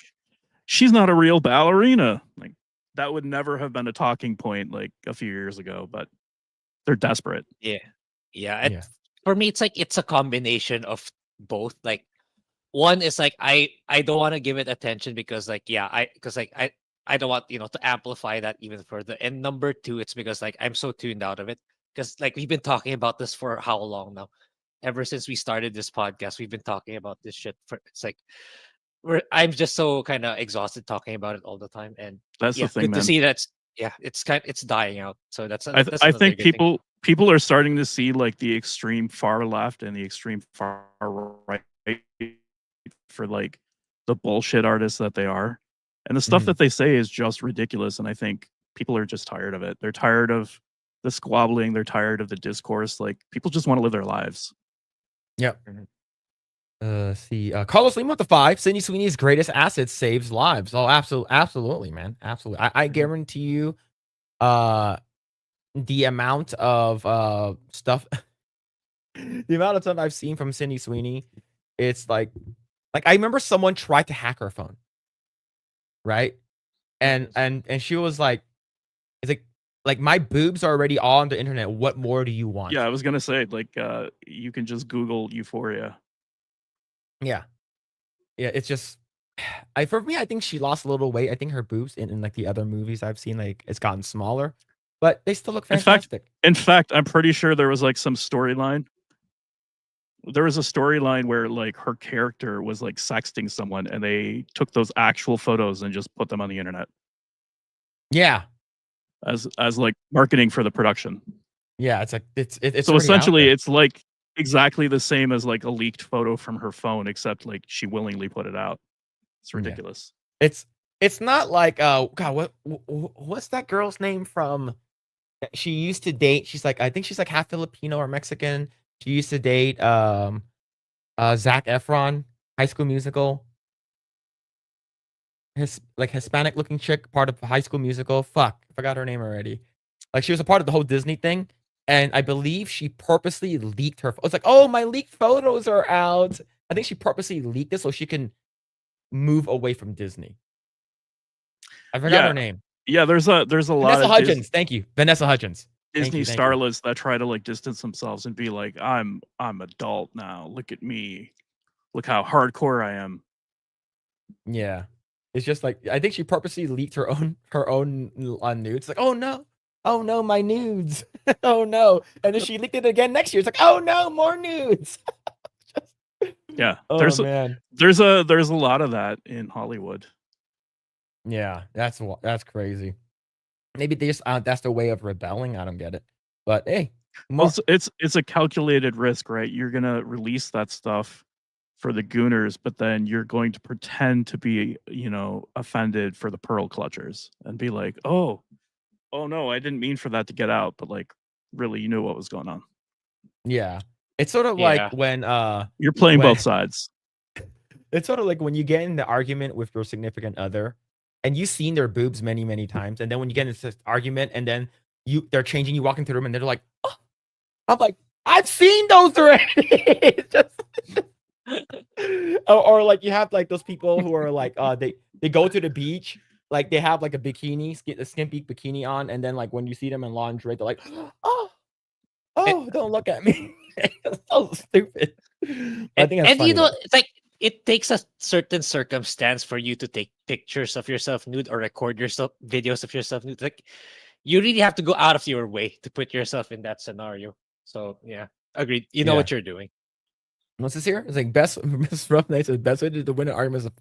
Speaker 3: she's not a real ballerina. Like that would never have been a talking point like a few years ago, but they're desperate.
Speaker 2: yeah.
Speaker 1: Yeah.
Speaker 2: For me, it's like it's a combination of both. Like one is like I don't want to give it attention because like I don't want to amplify that even further. And number two, it's because like I'm so tuned out of it because like we've been talking about this for how long now? Ever since we started this podcast, we've been talking about this shit for it's like I'm just so kind of exhausted talking about it all the time. And
Speaker 3: That's
Speaker 2: yeah,
Speaker 3: the thing,
Speaker 2: good
Speaker 3: man.
Speaker 2: to see that's it's dying out. So that's
Speaker 3: I
Speaker 2: that's
Speaker 3: I
Speaker 2: another
Speaker 3: think
Speaker 2: good thing.
Speaker 3: people are starting to see like the extreme far left and the extreme far right for like the bullshit artists that they are. And the stuff that they say is just ridiculous. And I think people are just tired of it. They're tired of the squabbling. They're tired of the discourse. Like people just want to live their lives.
Speaker 1: Yep. Let's see. Carlos Lima with the 5. Sydney Sweeney's greatest asset saves lives. Oh, absolutely, man. Absolutely. I guarantee you, the amount of stuff the amount of stuff I've seen from Sydney Sweeney, it's like I remember someone tried to hack her phone. Right? And she was like, it's like my boobs are already all on the internet. What more do you want?
Speaker 3: Yeah, I was gonna say like you can just Google Euphoria.
Speaker 1: Yeah. Yeah, it's just for me, I think she lost a little weight. I think her boobs in like the other movies I've seen, like it's gotten smaller, but they still look fantastic.
Speaker 3: In fact, I'm pretty sure there was like some storyline. There was a storyline where like her character was like sexting someone and they took those actual photos and just put them on the internet
Speaker 1: Yeah.
Speaker 3: as like marketing for the production.
Speaker 1: Yeah, it's like it's
Speaker 3: So
Speaker 1: already out
Speaker 3: essentially
Speaker 1: there.
Speaker 3: it's like exactly the same as like a leaked photo from her phone, except like she willingly put it out. It's ridiculous.
Speaker 1: It's not like God, what's that girl's name from? She used to date. She's like I think she's like half Filipino or Mexican. She used to date Zac Efron, High School Musical. His like Hispanic looking chick, part of High School Musical. Fuck, I forgot her name already. Like she was a part of the whole Disney thing, and I believe she purposely leaked her. It's like, oh, my leaked photos are out. I think she purposely leaked it so she can move away from Disney. I forgot her name.
Speaker 3: Yeah, there's a lot
Speaker 1: Vanessa
Speaker 3: of
Speaker 1: Hudgens. Thank you, Vanessa Hudgens.
Speaker 3: Disney
Speaker 1: Thank you.
Speaker 3: starlets that try to like distance themselves and be like, I'm adult now. Look at me. Look how hardcore I am.
Speaker 1: Yeah, it's just like I think she purposely leaked her own nudes. Like, oh no, my nudes. Oh no, and then she leaked it again next year. It's like, oh no, more nudes.
Speaker 3: Yeah,
Speaker 1: Oh man.
Speaker 3: there's a lot of that in Hollywood.
Speaker 1: Yeah, that's crazy. Maybe they just that's their way of rebelling. I don't get it, but hey,
Speaker 3: Well, it's a calculated risk, right? You're gonna release that stuff for the gooners, but then you're going to pretend to be, offended for the pearl clutchers and be like, oh no, I didn't mean for that to get out, but like, really, you knew what was going on.
Speaker 1: yeah, it's sort of
Speaker 2: Yeah.
Speaker 1: like when
Speaker 3: You're playing
Speaker 1: when-
Speaker 3: both sides.
Speaker 1: it's sort of like when you get in the argument with your significant other, and you've seen their boobs many, many times, and then when you get into this argument, and then they're changing, you walk into the room, and they're like, oh. I'm like, I've seen those already. It's just or like you have like those people who are like they go to the beach, like they have like a bikini, a skimpy bikini on, and then like when you see them in lingerie, they're like, oh, don't look at me. It's so stupid. I think that's
Speaker 2: And
Speaker 1: funny.
Speaker 2: you know,
Speaker 1: though.
Speaker 2: it's like it takes a certain circumstance for you to take pictures of yourself nude or record yourself videos of yourself nude. Like you really have to go out of your way to put yourself in that scenario. So yeah, agreed. You know
Speaker 1: Yeah.
Speaker 2: what you're doing.
Speaker 1: What's this here? It's like best Miss Rough Night says best way to win an argument is a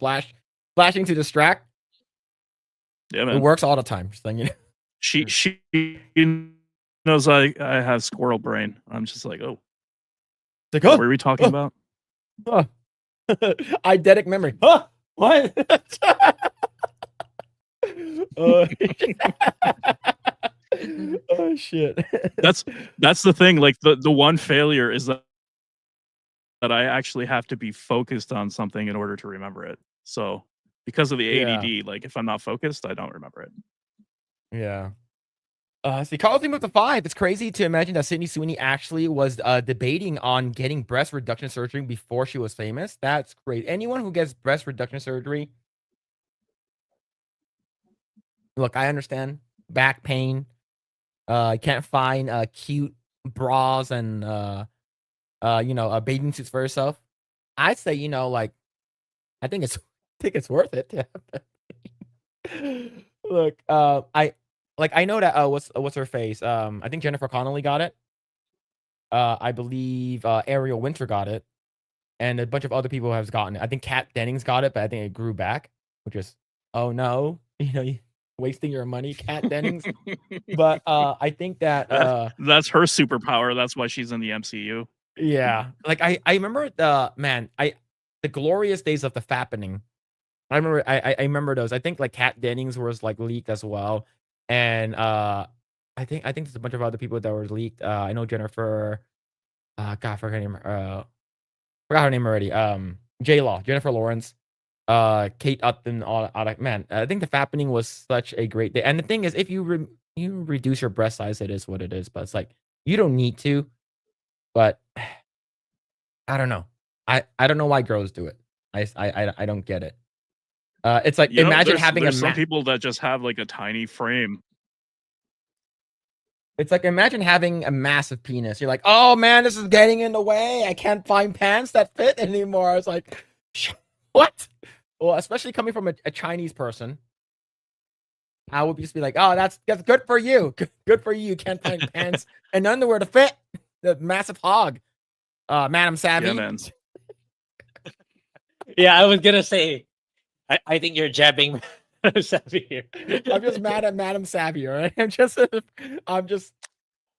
Speaker 1: flashing to distract.
Speaker 3: Yeah,
Speaker 1: It
Speaker 3: man.
Speaker 1: works all the time. Just letting you know.
Speaker 3: She knows I have squirrel brain. I'm just like, oh,
Speaker 1: It's like,
Speaker 3: what were we talking about?
Speaker 1: eidetic memory. Huh? What? Oh, oh shit.
Speaker 3: That's the thing. Like the one failure is that I actually have to be focused on something in order to remember it. So because of the ADD, like if I'm not focused, I don't remember it.
Speaker 1: Yeah. See, Call of Duty moved to 5. It's crazy to imagine that Sydney Sweeney actually was debating on getting breast reduction surgery before she was famous. That's great. Anyone who gets breast reduction surgery, look, I understand back pain. Can't find cute bras and bathing suits for yourself. I'd say, like, I think it's worth it. Look, I know that what's her face? I think Jennifer Connelly got it. I believe Ariel Winter got it, and a bunch of other people have gotten it. I think Kat Dennings got it, but I think it grew back, which is oh no, you wasting your money, Kat Dennings. But I think that
Speaker 3: that's her superpower. That's why she's in the MCU.
Speaker 1: yeah, like I remember the glorious days of the fappening. I remember those. I think like Kat Dennings was like leaked as well. And I think there's a bunch of other people that were leaked. I know Jennifer. God, I forgot her name already. J Law, Jennifer Lawrence, Kate Upton. All that. Man, I think the fappening was such a great day. And the thing is, if you reduce your breast size, it is what it is. But it's like you don't need to. But I don't know. I don't know why girls do it. I don't get it. It's like imagine having
Speaker 3: there's some people that just have like a tiny frame.
Speaker 1: It's like imagine having a massive penis. You're like, oh man, this is getting in the way. I can't find pants that fit anymore. I was like, what? Well, especially coming from a Chinese person, I would just be like, oh, that's good for you. Good for you. You can't find pants and underwear to fit the massive hog. Madam Savvy.
Speaker 3: Yeah, man.
Speaker 2: Yeah, I was gonna say. I think you're jabbing Savvy here.
Speaker 1: I'm just mad at Madam Savvy, all right? I'm just.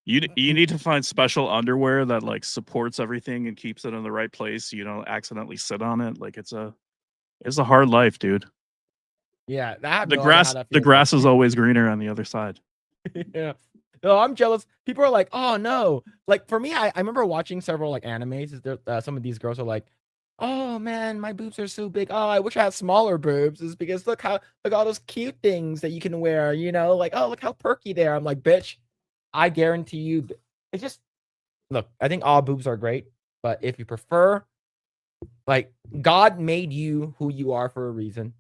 Speaker 3: You need to find special underwear that like supports everything and keeps it in the right place. So you don't accidentally sit on it. Like it's a hard life, dude.
Speaker 1: Yeah,
Speaker 3: the grass is always greener on the other side.
Speaker 1: Yeah. No, I'm jealous. People are like, oh no. Like for me, I remember watching several like animes. Some of these girls are like, oh man, my boobs are so big. Oh, I wish I had smaller boobs. Is because look all those cute things that you can wear, like, oh, look how perky they are. I'm like, bitch, I guarantee you it's just look, I think all boobs are great, but if you prefer, like, God made you who you are for a reason.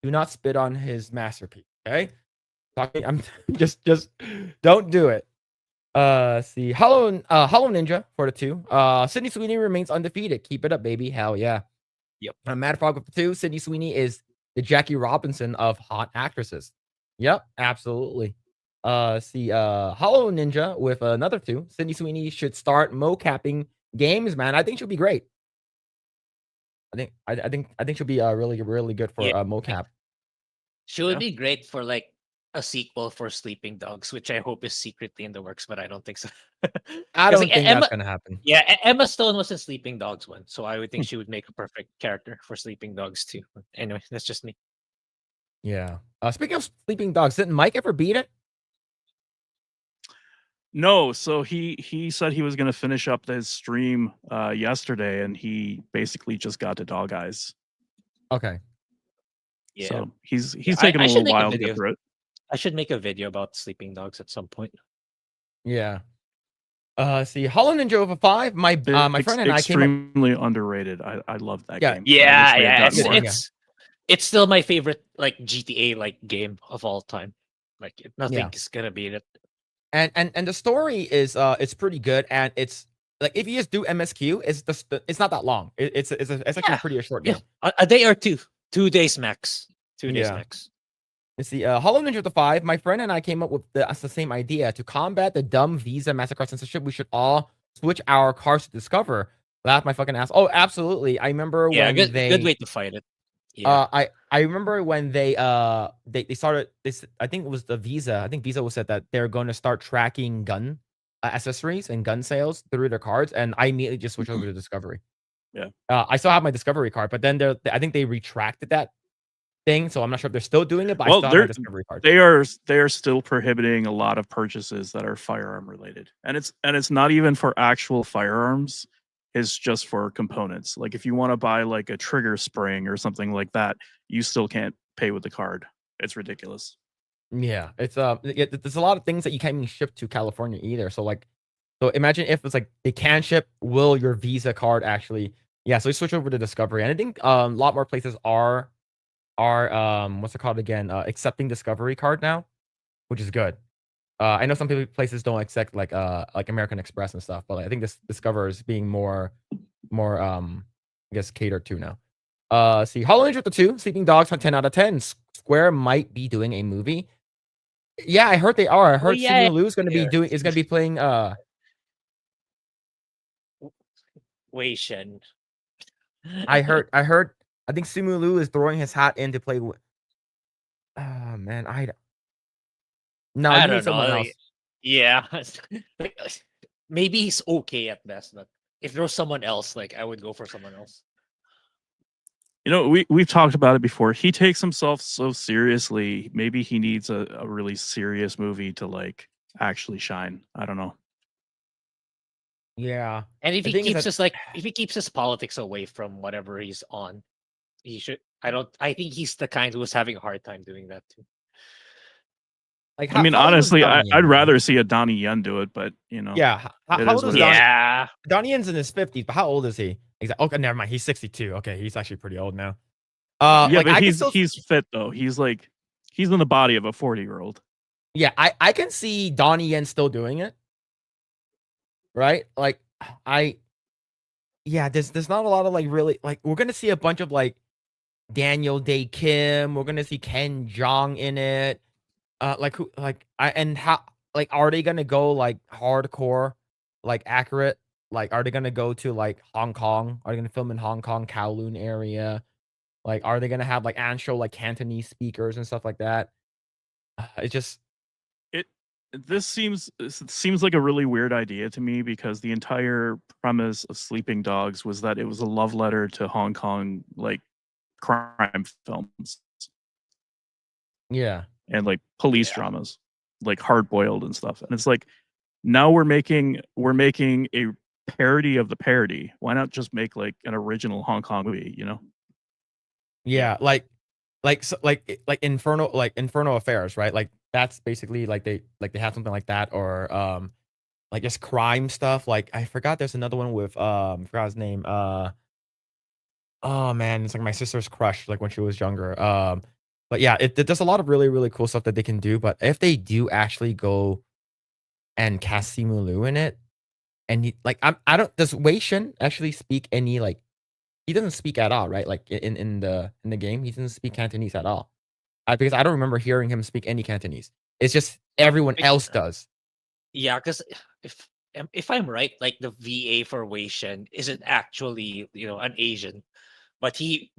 Speaker 1: Do not spit on his masterpiece, okay? I'm just don't do it. See, Hollow Ninja for the 2. Sydney Sweeney remains undefeated. Keep it up, baby. Hell yeah.
Speaker 2: Yep.
Speaker 1: Mad Frog with the 2. Sydney Sweeney is the Jackie Robinson of hot actresses. Yep, absolutely. See, Hollow Ninja with another 2. Sydney Sweeney should start mocapping games, man. I think she'll be great. I think she'll be really, really good for mocap.
Speaker 2: She would be great for like a sequel for Sleeping Dogs, which I hope is secretly in the works, but I don't think so.
Speaker 1: I don't think that's gonna happen.
Speaker 2: Yeah, Emma Stone was in Sleeping Dogs one, so I would think she would make a perfect character for Sleeping Dogs too. Anyway, that's just me.
Speaker 1: Yeah. Speaking of Sleeping Dogs, didn't Mike ever beat it?
Speaker 3: No, so he said he was going to finish up his stream yesterday, and he basically just got to Dog Eyes.
Speaker 1: Okay.
Speaker 2: Yeah.
Speaker 3: So he's taking a little while to get through it.
Speaker 2: I should make a video about Sleeping Dogs at some point.
Speaker 1: Yeah. See, Hollow Ninja over 5. My friend and I came
Speaker 3: extremely underrated. I love that game.
Speaker 2: Yeah. It's still my favorite like GTA like game of all time. Like nothing is gonna beat it.
Speaker 1: And the story is it's pretty good, and it's like if you just do MSQ, it's not that long. It's actually
Speaker 2: Yeah.
Speaker 1: pretty a short
Speaker 2: Yeah.
Speaker 1: game.
Speaker 2: A day or two. 2 days max. 2 days
Speaker 1: Yeah.
Speaker 2: max.
Speaker 1: It's the Hollow Ninja with the 5. My friend and I came up with the same idea. To combat the dumb Visa MasterCard censorship, we should all switch our cards to Discover. Laugh my fucking ass. Oh, absolutely. I remember
Speaker 2: Yeah,
Speaker 1: when
Speaker 2: good
Speaker 1: they
Speaker 2: way to fight it. Yeah.
Speaker 1: I remember when they started this. I think it was the Visa. I think Visa was said that they're going to start tracking gun accessories and gun sales through their cards, and I immediately just switched over to Discovery.
Speaker 3: Yeah.
Speaker 1: I still have my Discovery card, but then I think they retracted that thing, so I'm not sure if they're still doing it. But
Speaker 3: Well,
Speaker 1: I still have my Discovery card.
Speaker 3: they are still prohibiting a lot of purchases that are firearm related, and it's not even for actual firearms. It's just for components. Like if you want to buy like a trigger spring or something like that, you still can't pay with the card. It's ridiculous.
Speaker 1: Yeah, it's there's a lot of things that you can't even ship to California either. So imagine if it's like they can ship, will your Visa card actually? Yeah, so we switch over to Discovery, and I think a lot more places are what's it called again? Accepting Discovery card now, which is good. I know some places don't accept like American Express and stuff, but like, I think this Discover is being more I guess catered to now. See, Hollow Ninja with the 2, Sleeping Dogs on 10 out of 10. Square might be doing a movie. Yeah, I heard they are. I heard
Speaker 2: yeah,
Speaker 1: Simu Liu is going to be playing
Speaker 2: Wei Shen.
Speaker 1: I think Simu Liu is throwing his hat in to play. Oh man, no,
Speaker 2: I
Speaker 1: you
Speaker 2: don't
Speaker 1: need someone
Speaker 2: know.
Speaker 1: else.
Speaker 2: Yeah. Like, maybe he's okay at best, but if there was someone else, like I would go for someone else.
Speaker 3: You know, we've talked about it before. He takes himself so seriously. Maybe he needs a really serious movie to like actually shine. I don't know.
Speaker 1: Yeah,
Speaker 2: And if
Speaker 1: The
Speaker 2: he
Speaker 1: thing is
Speaker 2: keeps
Speaker 1: that-
Speaker 2: if he keeps his politics away from whatever he's on, he should. I think he's the kind who was having a hard time doing that too.
Speaker 1: like
Speaker 3: I mean,
Speaker 1: how old is
Speaker 3: honestly,
Speaker 1: Donnie
Speaker 3: I'd
Speaker 1: Yen?
Speaker 3: rather see a Donnie Yen do it, but you know,
Speaker 1: Yeah,
Speaker 3: It
Speaker 1: how
Speaker 3: is
Speaker 1: old is
Speaker 3: what it
Speaker 1: Donnie?
Speaker 3: is.
Speaker 2: Yeah.
Speaker 1: Donnie Yen's in his 50s, but how old is he? Exactly. Okay, never mind. He's 62. Okay, he's actually pretty old now.
Speaker 3: Yeah,
Speaker 1: like,
Speaker 3: but
Speaker 1: I can still,
Speaker 3: he's fit though. He's in the body of a 40-year-old.
Speaker 1: yeah, I can see Donnie Yen still doing it. Right? Like there's not a lot of like really like we're gonna see a bunch of like Daniel Day Kim. We're gonna see Ken Jeong in it. Like who like I and how like are they gonna go like hardcore, like accurate? Like are they gonna go to like Hong Kong? Are they gonna film in Hong Kong, Kowloon area? Like are they gonna have like show like Cantonese speakers and stuff like that? It just
Speaker 3: This seems like a really weird idea to me because the entire premise of Sleeping Dogs was that it was a love letter to Hong Kong like crime films
Speaker 1: yeah.
Speaker 3: and like police dramas, like Hard Boiled and stuff. And it's like now we're making a parody of the parody. Why not just make like an original Hong Kong movie, you know?
Speaker 1: Yeah, like Inferno Affairs, right? Like that's basically like they have something like that, or like just crime stuff. Like I forgot there's another one with forgot his name. Oh man, it's like my sister's crush, like when she was younger. But yeah, there's a lot of really, really cool stuff that they can do. But if they do actually go and cast Simu Liu in it, and he like I don't does Wei Shen actually speak any like he doesn't speak at all, right? Like in the game, he doesn't speak Cantonese at all. Because I don't remember hearing him speak any Cantonese. It's just everyone else does.
Speaker 2: Yeah, because if I'm right, like the VA for Wei Shen isn't actually an Asian, but he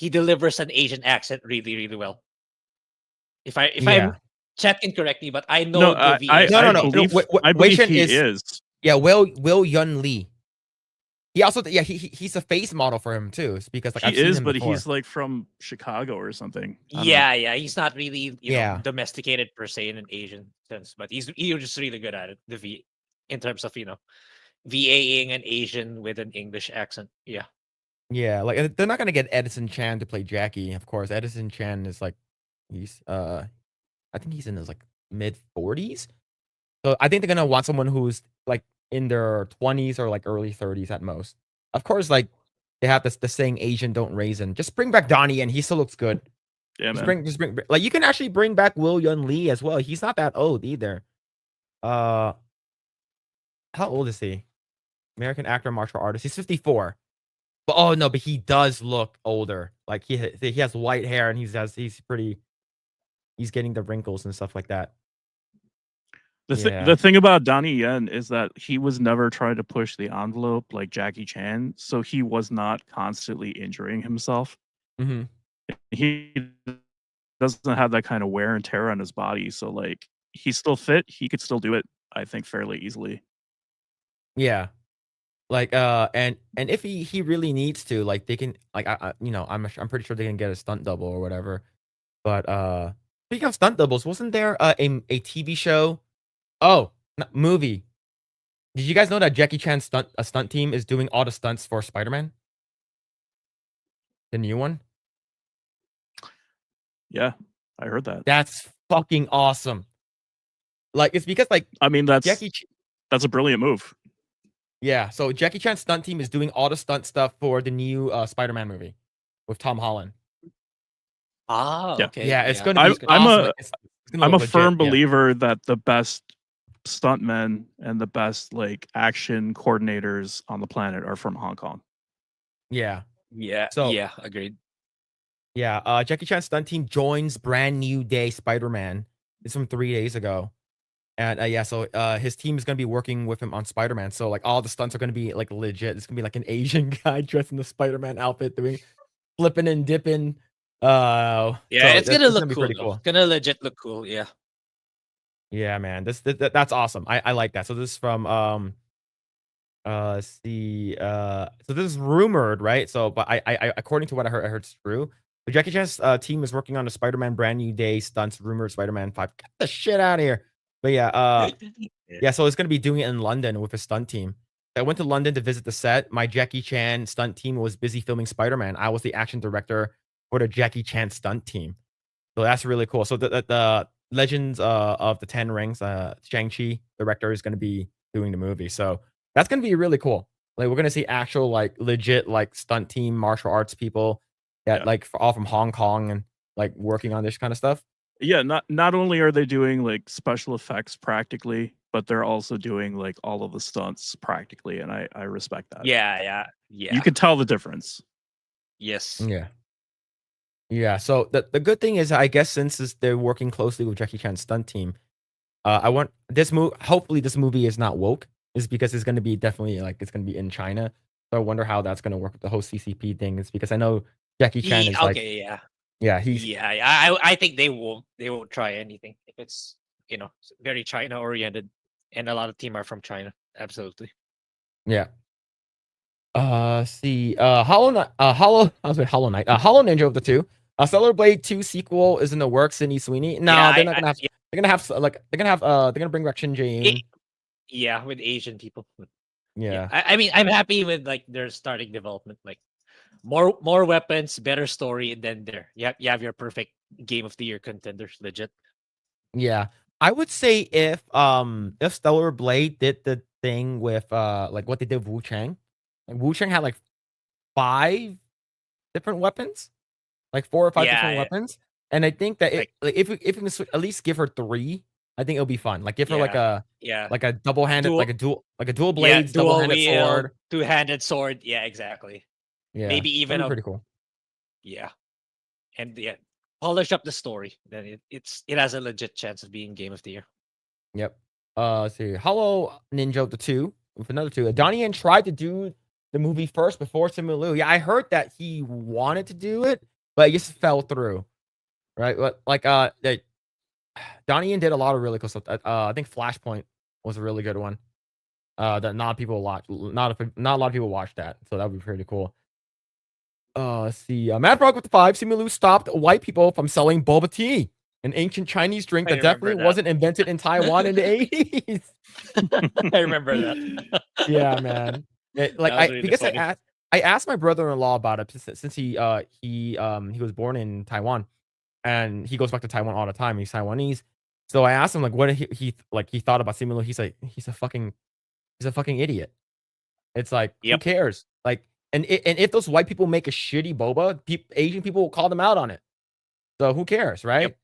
Speaker 2: delivers an Asian accent really really well. If I'm chat can correct me, but I know
Speaker 3: No,
Speaker 2: the VA.
Speaker 3: I believe he is.
Speaker 1: Yeah, Will Yun Lee. He also he's a face model for him too. It's because like
Speaker 3: he
Speaker 1: I've seen
Speaker 3: is,
Speaker 1: him
Speaker 3: but
Speaker 1: before.
Speaker 3: he's like from Chicago or something. I don't know.
Speaker 2: Yeah, he's not really
Speaker 1: Yeah.
Speaker 2: domesticated per se in an Asian sense, but he's just really good at it. In terms of VAing an Asian with an English accent. Yeah.
Speaker 1: Yeah, like they're not gonna get Edison Chan to play Jackie, of course. Edison Chan is like he's I think he's in his like mid 40s. So I think they're gonna want someone who's like in their 20s or like early 30s at most. Of course, like they have the saying Asian don't raisin. Just bring back Donnie and he still looks good.
Speaker 3: Yeah,
Speaker 1: Just
Speaker 3: man.
Speaker 1: bring like you can actually bring back Will Yun Lee as well. He's not that old either. how old is he? American actor, martial artist. He's 54. But oh no, but he does look older. Like he has white hair and he's getting the wrinkles and stuff like that. Yeah.
Speaker 3: The thing about Donnie Yen is that he was never trying to push the envelope like Jackie Chan, so he was not constantly injuring himself.
Speaker 1: Mhm.
Speaker 3: He doesn't have that kind of wear and tear on his body, so like he's still fit. He could still do it, I think, fairly easily.
Speaker 1: Yeah. Like and if he really needs to, like they can like I'm pretty sure they can get a stunt double or whatever. But speaking of stunt doubles, wasn't there a TV show? Oh, movie. Did you guys know that Jackie Chan's stunt team is doing all the stunts for Spider-Man? The new one?
Speaker 3: Yeah, I heard that.
Speaker 1: That's fucking awesome. Like it's because like
Speaker 3: I mean, that's
Speaker 1: Jackie
Speaker 3: a brilliant move.
Speaker 1: Yeah, so Jackie Chan's stunt team is doing all the stunt stuff for the new Spider-Man movie with Tom Holland.
Speaker 2: Ah,
Speaker 3: Yeah.
Speaker 2: okay.
Speaker 1: Yeah, it's
Speaker 2: yeah.
Speaker 1: gonna be
Speaker 3: I'm
Speaker 1: awesome.
Speaker 3: a-
Speaker 1: Like, it's gonna
Speaker 3: I'm a
Speaker 1: look legit,
Speaker 3: firm
Speaker 1: yeah.
Speaker 3: believer that the best stuntmen and the best like action coordinators on the planet are from Hong Kong.
Speaker 1: Yeah,
Speaker 2: Yeah.
Speaker 1: So-
Speaker 2: yeah, agreed.
Speaker 1: yeah. Jackie Chan's stunt team joins Brand New Day Spider-Man. It's from 3 days ago. And so his team is gonna be working with him on Spider-Man. So like all the stunts are gonna be like legit. It's gonna be like an Asian guy dressed in the Spider-Man outfit doing flipping and dipping.
Speaker 2: Yeah,
Speaker 1: so
Speaker 2: it's gonna
Speaker 1: that's
Speaker 2: look
Speaker 1: be
Speaker 2: cool.
Speaker 1: pretty cool.
Speaker 2: It's gonna legit look cool. Yeah.
Speaker 1: Yeah, man. That's awesome. I like that. So this is from so this is rumored, right? So but I according to what I heard it's true. The Jackie Chan's team is working on the Spider-Man Brand New Day stunts, rumored Spider-Man 5. Get the shit out of here. But yeah, so it's gonna be doing it in London with a stunt team. I went to London to visit the set. My Jackie Chan stunt team was busy filming Spider-Man. I was the action director for the Jackie Chan stunt team. So that's really cool. So the Legends of the Ten Rings, Shang-Chi director is gonna be doing the movie. So that's gonna be really cool. Like we're gonna see actual like legit like stunt team martial arts people that
Speaker 3: Yeah.
Speaker 1: like all from Hong Kong and like working on this kind of stuff.
Speaker 3: Yeah, not only are they doing like special effects practically, but they're also doing like all of the stunts practically, and I respect that.
Speaker 2: Yeah.
Speaker 3: You can tell the difference.
Speaker 2: Yes.
Speaker 1: Yeah. Yeah. So the good thing is, I guess since they're working closely with Jackie Chan's stunt team, I want this movie. Hopefully, this movie is not woke. Is because it's going to be definitely like it's going to be in China. So I wonder how that's going to work with the whole CCP thing. It's because I know Jackie Chan is like,
Speaker 2: Okay, yeah.
Speaker 1: yeah, he's
Speaker 2: Yeah, I think they won't try anything if it's very China oriented, and a lot of team are from China. Absolutely.
Speaker 1: yeah. See, Hollow Knight, Hollow Ninja of the two. Stellar Blade 2 sequel is in the works. Sydney Sweeney. No,
Speaker 2: Yeah,
Speaker 1: they're not gonna have. They're gonna bring Rek Shin-jae in.
Speaker 2: Yeah, with Asian people.
Speaker 1: Yeah.
Speaker 2: I mean, I'm happy with like their starting development, like more weapons, better story, and then there you have your perfect game of the year contenders, legit.
Speaker 1: Yeah. I would say if Stellar Blade did the thing with like what they did with Wu Chang. Like Wu Chang had like 5 different weapons. Like 4 or 5 different weapons. And I think that if we can at least give her 3, I think it'll be fun. Like give her like a double-handed, like a dual blades, double-handed sword.
Speaker 2: Two-handed sword. Yeah, exactly.
Speaker 1: Yeah.
Speaker 2: Maybe even
Speaker 1: pretty cool.
Speaker 2: Yeah. And polish up the story. Then it has a legit chance of being game of the year.
Speaker 1: Yep. Let's see. Hollow Ninja the 2 with another 2. Donnie Yen tried to do the movie first before Simu. Yeah, I heard that he wanted to do it, but it just fell through. Right? But like Donnie Yen did a lot of really cool stuff. I think Flashpoint was a really good one. That not a lot of people watched that, so that would be pretty cool. Let's see. Mad Frog with the 5. Simu stopped white people from selling boba tea, an ancient Chinese drink that definitely wasn't invented in Taiwan in the 80s.
Speaker 2: I remember that.
Speaker 1: Yeah, man. I asked my brother-in-law about it since he was born in Taiwan and he goes back to Taiwan all the time. He's Taiwanese. So I asked him like what he thought about Simu. He's like he's a fucking idiot. It's like who cares? Like and if those white people make a shitty boba, Asian people will call them out on it. So who cares, right?
Speaker 2: Yep.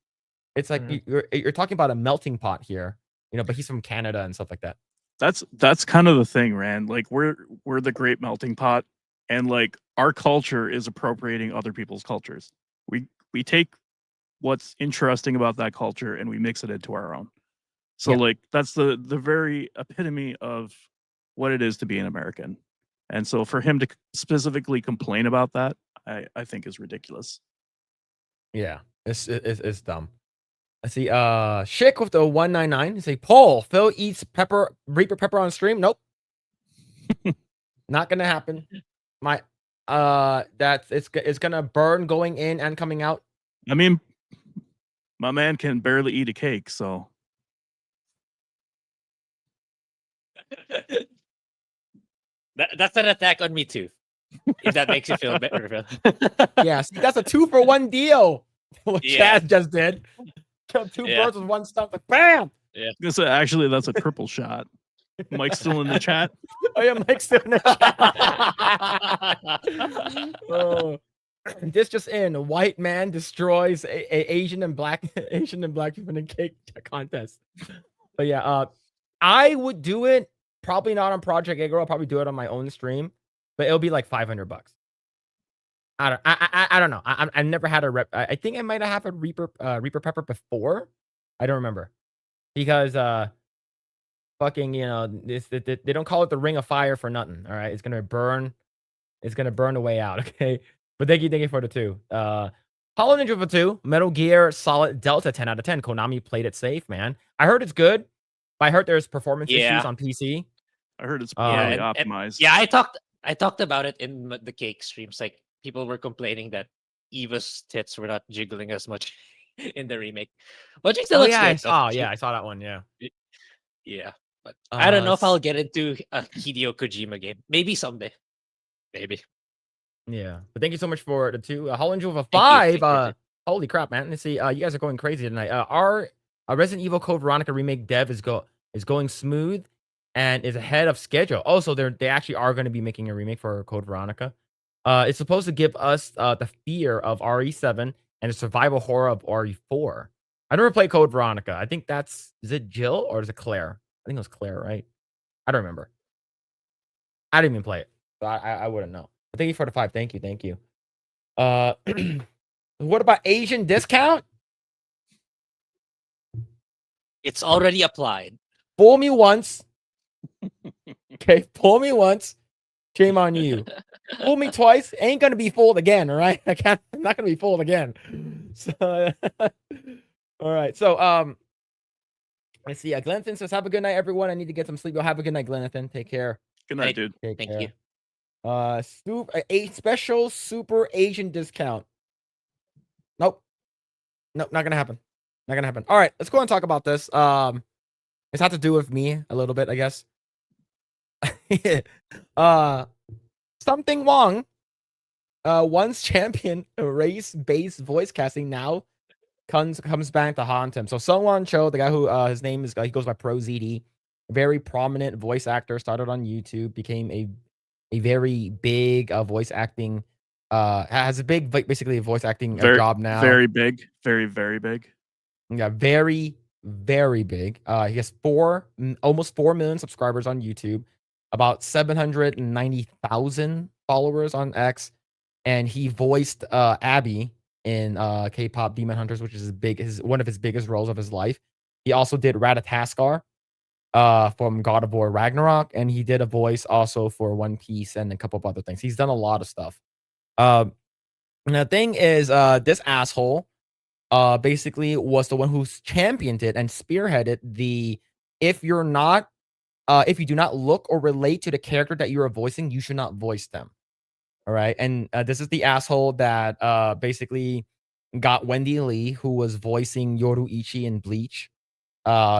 Speaker 1: It's like you're talking about a melting pot here, but he's from Canada and stuff like that.
Speaker 3: That's kind of the thing, Rand. Like we're the great melting pot, and like our culture is appropriating other people's cultures. We take what's interesting about that culture and we mix it into our own. So
Speaker 1: Yep.
Speaker 3: like that's the very epitome of what it is to be an American. And so for him to specifically complain about that, I think is ridiculous.
Speaker 1: Yeah, it's dumb. Let's see. Schick with the 199. You say, Paul, Phil eats Reaper pepper on stream. Nope. Not gonna happen. My it's gonna burn going in and coming out.
Speaker 3: I mean, my man can barely eat a cake, so
Speaker 2: That's an attack on me too. If that makes you feel better.
Speaker 1: Yeah, see, that's a 2-for-1 deal. What
Speaker 2: Yeah.
Speaker 1: Chaz just did. Killed two
Speaker 2: Yeah.
Speaker 1: birds with one stone. Like, bam!
Speaker 3: actually that's a triple shot. Mike's still in the chat.
Speaker 1: Oh yeah, Mike's still in the chat. Oh. This just in: white man destroys a Asian and black people in a cake contest. But yeah, I would do it. Probably not on Project Eggroll. I'll probably do it on my own stream, but it'll be like $500. I don't know. I've never had a rep. I think I might have had a Reaper pepper before. I don't remember because fucking they don't call it the Ring of Fire for nothing. All right, it's gonna burn. It's gonna burn the way out. Okay, but thank you for the 2. Hollow Ninja for 2. Metal Gear Solid Delta 10 out of 10. Konami played it safe, man. I heard it's good. But I heard there's performance issues on PC.
Speaker 3: I heard it's
Speaker 1: Yeah,
Speaker 3: poorly
Speaker 2: and-
Speaker 3: optimized.
Speaker 2: Yeah, I talked about it in the cake streams. Like people were complaining that Eva's tits were not jiggling as much in the remake. But she still looks
Speaker 1: I
Speaker 2: good. though.
Speaker 1: saw. Yeah, I saw that one. Yeah.
Speaker 2: Yeah. But I don't know if
Speaker 1: s-
Speaker 2: I'll get into a Hideo Kojima game. Maybe someday. Maybe.
Speaker 1: Yeah. But thank you so much for the 2. Hollow Ninja for
Speaker 2: Thank you,
Speaker 1: 5.
Speaker 2: thank you.
Speaker 1: Holy crap, man. Let's see. You guys are going crazy tonight. Our Resident Evil Code Veronica remake dev is going smooth and is ahead of schedule. Also, they actually are going to be making a remake for Code Veronica. It's supposed to give us the fear of RE7 and the survival horror of RE4. I never played Code Veronica. I think is it Jill or is it Claire? I think it was Claire, right? I don't remember. I didn't even play it. So I wouldn't know. But thank you for the 5. Thank you. What about Asian discount?
Speaker 2: It's already applied.
Speaker 1: Fool me once. Okay, fool me once. Shame on you. Fool me twice. Ain't gonna be fooled again. All right, I'm not gonna be fooled again. So, all right. So, let's see. Glenathan says, "Have a good night, everyone. I need to get some sleep. You'll have a good night, Glenathan. Take care.
Speaker 3: Good night, dude.
Speaker 1: Take
Speaker 2: Thank
Speaker 1: care.
Speaker 2: you.
Speaker 1: A special super Asian discount. Nope, not gonna happen. Not gonna happen. All right, let's go and talk about this. It's had to do with me a little bit, I guess. Something Wong, once champion race-based voice casting, now comes back to haunt him. So Sungwon Cho, the guy who his name is, he goes by Pro ZD, a very prominent voice actor, started on YouTube, became a very big voice acting, has a big, basically a voice acting job now.
Speaker 3: Very big. Very, very big.
Speaker 1: Yeah, very, very big. He has almost 4 million subscribers on YouTube, about 790,000 followers on X, and he voiced Abby in K-pop Demon Hunters, which is one of his biggest roles of his life. He also did Ratataskar from God of War Ragnarok, and he did a voice also for One Piece and a couple of other things. He's done a lot of stuff. And the thing is, this asshole basically was the one who championed it and spearheaded the if you do not look or relate to the character that you are voicing, you should not voice them. All right. And this is the asshole that basically got Wendy Lee, who was voicing Yoruichi in Bleach,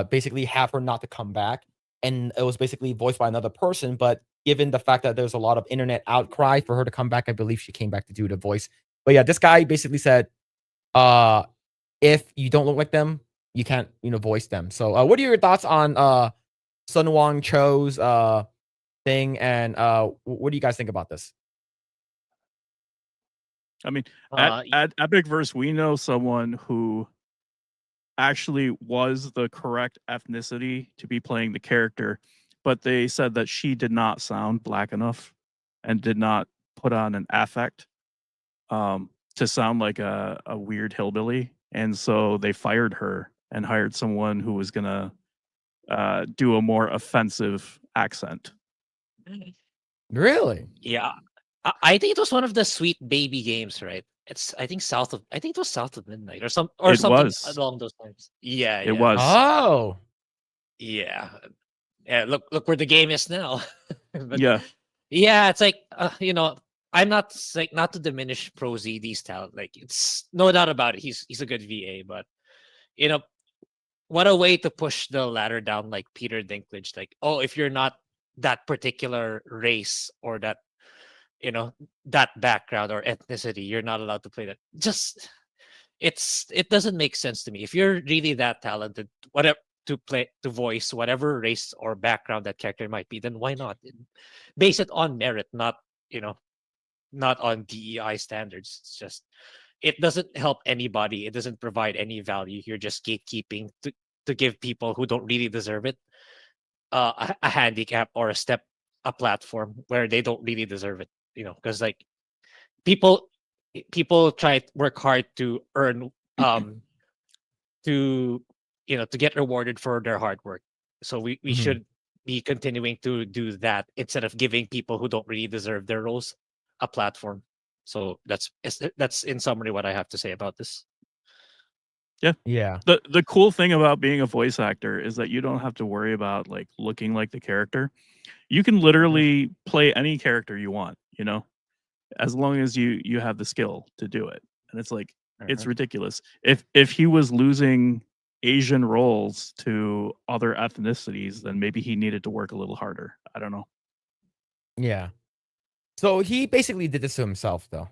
Speaker 1: basically have her not to come back. And it was basically voiced by another person. But given the fact that there's a lot of internet outcry for her to come back, I believe she came back to do the voice. But yeah, this guy basically said, if you don't look like them, you can't, voice them. So what are your thoughts on Sun Wong Cho's thing, and what do you guys think about this?
Speaker 3: I mean, at Epicverse, we know someone who actually was the correct ethnicity to be playing the character, but they said that she did not sound black enough and did not put on an affect to sound like a weird hillbilly. And so they fired her and hired someone who was gonna do a more offensive accent.
Speaker 1: Really?
Speaker 2: Yeah, I think it was one of the Sweet Baby games, right? I think it was South of Midnight or
Speaker 3: It
Speaker 2: something
Speaker 3: was.
Speaker 2: along those lines. Yeah,
Speaker 3: It
Speaker 2: yeah,
Speaker 3: was.
Speaker 1: Oh.
Speaker 2: yeah, yeah. Look where the game is now. But
Speaker 3: Yeah.
Speaker 2: yeah, it's like I'm not like not to diminish Pro ZD's talent. Like it's no doubt about it. He's a good VA, but you know what a way to push the ladder down, like Peter Dinklage. Like, oh, if you're not that particular race or that that background or ethnicity, you're not allowed to play that. Just it doesn't make sense to me. If you're really that talented, whatever to voice whatever race or background that character might be, then why not base it on merit, not not on DEI standards. It's just it doesn't help anybody. It doesn't provide any value. You're just gatekeeping to give people who don't really deserve it a handicap or a platform where they don't really deserve it. Because like people try to work hard to earn to to get rewarded for their hard work. So we
Speaker 1: Mhm.
Speaker 2: should be continuing to do that instead of giving people who don't really deserve their roles a platform. So that's in summary what I have to say about this.
Speaker 1: Yeah.
Speaker 3: The cool thing about being a voice actor is that you don't have to worry about like looking like the character. You can literally play any character you want, as long as you have the skill to do it. And it's like it's ridiculous. If he was losing Asian roles to other ethnicities, then maybe he needed to work a little harder. I don't know.
Speaker 1: Yeah. So he basically did this to himself, though.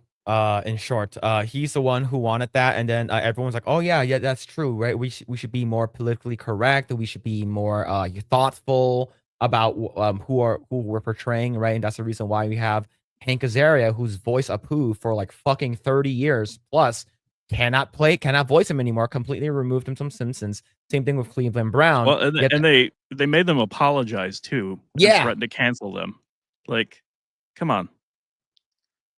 Speaker 1: In short, he's the one who wanted that, and then everyone's like, "Oh yeah, that's true, right? We should be more politically correct. We should be more thoughtful about who we're portraying, right? And that's the reason why we have Hank Azaria, who's voiced Apu for like fucking 30 years plus, cannot voice him anymore. Completely removed him from Simpsons. Same thing with Cleveland Brown.
Speaker 3: Well, and they made them apologize too. And
Speaker 1: Yeah.
Speaker 3: threatened to cancel them. Like, come on.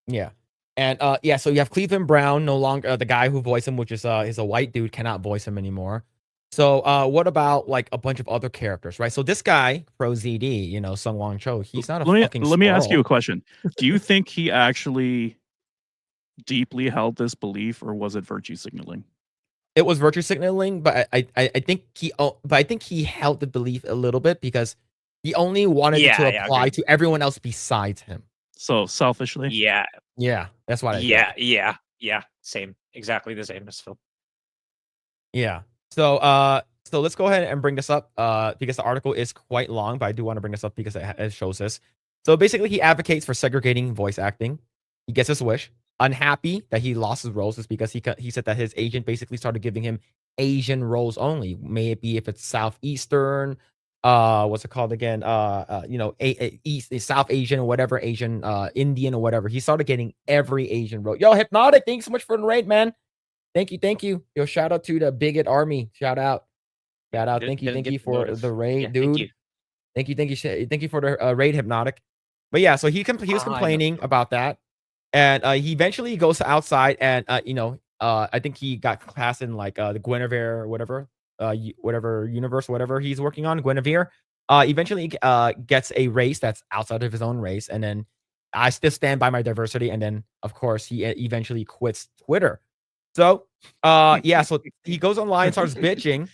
Speaker 1: Yeah. And so you have Cleveland Brown, no longer the guy who voiced him, which is a white dude, cannot voice him anymore. So what about like a bunch of other characters, right? So this guy, Pro ZD, Sung Wong Cho, he's not a fucking
Speaker 3: Let me ask you a
Speaker 1: squirrel.
Speaker 3: question. Do you think he actually deeply held this belief, or was it virtue signaling?
Speaker 1: It was virtue signaling, but I think he held the belief a little bit because he only wanted it to apply
Speaker 2: agreed.
Speaker 1: to everyone else besides him.
Speaker 3: So selfishly?
Speaker 2: Yeah,
Speaker 1: that's what I think.
Speaker 2: Yeah. Same, exactly the same as Phil.
Speaker 1: Yeah. So let's go ahead and bring this up because the article is quite long, but I do want to bring this up because it shows this. So basically, he advocates for segregating voice acting. He gets his wish. Unhappy that he lost his roles is because he said that his agent basically started giving him Asian roles only. May it be if it's Southeastern, what's it called again? East, South Asian or whatever, Asian, Indian or whatever. He started getting every Asian role. Yo, Hypnotic, thanks so much for the raid, man. Thank you. Yo, shout out to the Bigot Army. Shout out. Thank you for the raid, dude. Thank you for the raid, Hypnotic. But yeah, so he was complaining about that, and he eventually goes outside, and I think he got class in like the Guinevere or whatever, whatever universe, whatever he's working on, Guinevere. Eventually gets a race that's outside of his own race, and then I still stand by my diversity, and then of course he eventually quits Twitter. So so he goes online and starts bitching.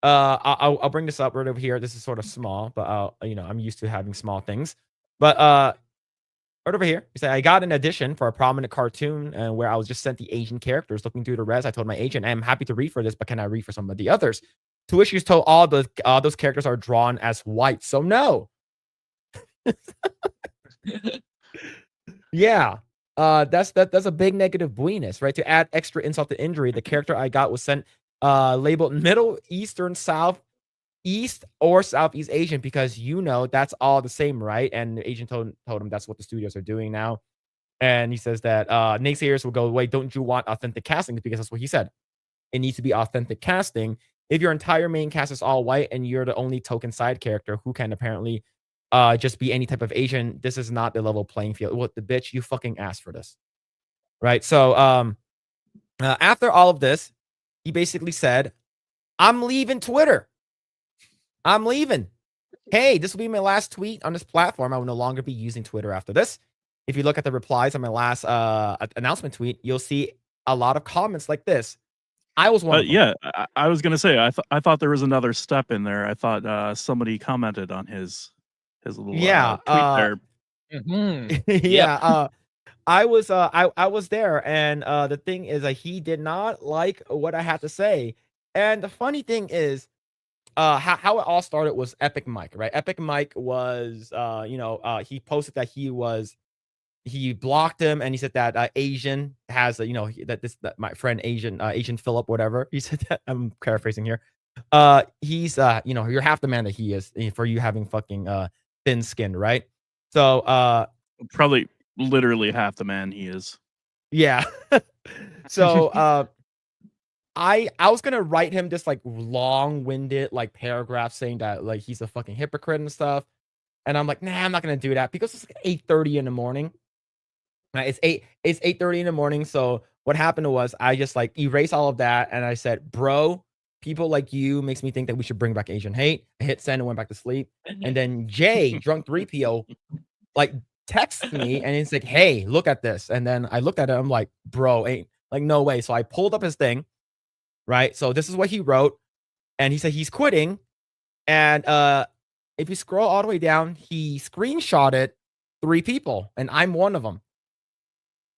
Speaker 1: I'll bring this up right over here. This is sort of small, but I'm used to having small things. But right over here, he said, I got an audition for a prominent cartoon where I was just sent the Asian characters. Looking through the res, I told my agent, I'm happy to read for this, but can I read for some of the others? To which he's told all those characters are drawn as white. So no. Yeah. That's a big negative buiness, right? To add extra insult to injury, the character I got was sent labeled Middle Eastern, Southeast, or Southeast Asian because that's all the same, right? And the agent told him that's what the studios are doing now. And he says that naysayers will go, wait, don't you want authentic casting? Because that's what he said. It needs to be authentic casting. if your entire main cast is all white and you're the only token side character who can apparently just be any type of Asian, this is not the level playing field. What the bitch, you fucking asked for this. Right? So after all of this, he basically said, I'm leaving Twitter. I'm leaving. Hey, this will be my last tweet on this platform. I will no longer be using Twitter after this. If you look at the replies on my last announcement tweet, you'll see a lot of comments like this. I was one of them.
Speaker 3: Yeah, I was gonna say I thought there was another step in there. I thought somebody commented on his little tweet there.
Speaker 1: Yeah, I was there, and the thing is that he did not like what I had to say. And the funny thing is, how it all started was Epic Mike, right? Epic Mike was, he posted that he blocked him, and he said that Asian has, that my friend Asian Phillip, whatever. He said that, I'm paraphrasing here. He's, you're half the man that he is for you having fucking thin skin, right? So,
Speaker 3: probably literally half the man he is.
Speaker 1: Yeah. So, I was gonna write him this like long-winded like paragraph saying that like he's a fucking hypocrite and stuff, and I'm like, nah, I'm not gonna do that because it's like 8:30 in the morning. Right? It's 8:30 in the morning. So what happened was I just like erased all of that, and I said, bro, people like you makes me think that we should bring back Asian hate. I hit send and went back to sleep. And then Jay, drunk 3PO, like texted me and he's like, hey, look at this. And then I looked at it, I'm like, bro, ain't like no way. So I pulled up his thing. Right. So this is what he wrote. And he said he's quitting. And if you scroll all the way down, he screenshotted 3 people, and I'm one of them.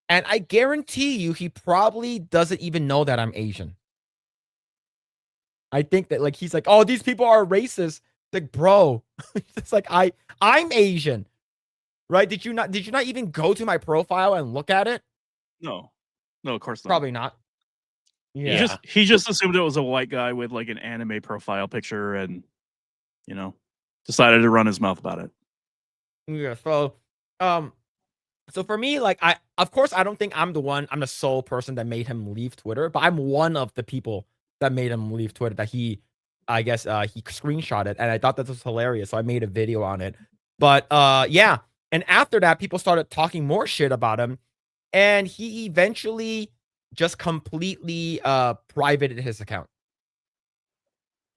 Speaker 1: And I guarantee you, he probably doesn't even know that I'm Asian. I think that like he's like, oh, these people are racist. Like, bro, it's like I'm Asian, right? Did you not even go to my profile and look at it?
Speaker 3: No, of course not.
Speaker 1: Probably not.
Speaker 2: Yeah.
Speaker 3: He just assumed it was a white guy with like an anime profile picture, and decided to run his mouth about it.
Speaker 1: Yeah. So for me, like of course I don't think I'm the sole person that made him leave Twitter, but I'm one of the people that made him leave Twitter that he screenshotted, and I thought that was hilarious. So I made a video on it. But yeah. And after that, people started talking more shit about him, and he eventually just completely privated his account.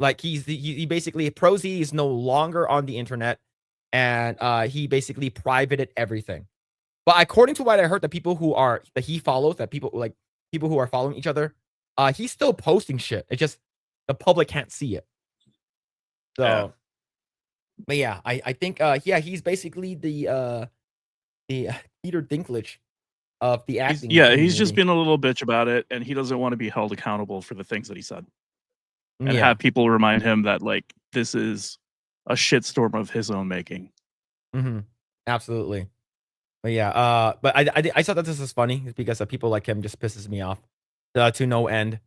Speaker 1: Like he basically Prosy is no longer on the internet, and he basically privated everything. But according to what I heard, the people that he follows, people who are following each other, he's still posting shit. It's just the public can't see it. So, yeah. But yeah, I think he's basically the Peter Dinklage of the acting.
Speaker 3: He's just been a little bitch about it, and he doesn't want to be held accountable for the things that he said, and have people remind him that like this is a shitstorm of his own making.
Speaker 1: Mm-hmm. Absolutely. But yeah, but I thought that this was funny because people like him just pisses me off to no end,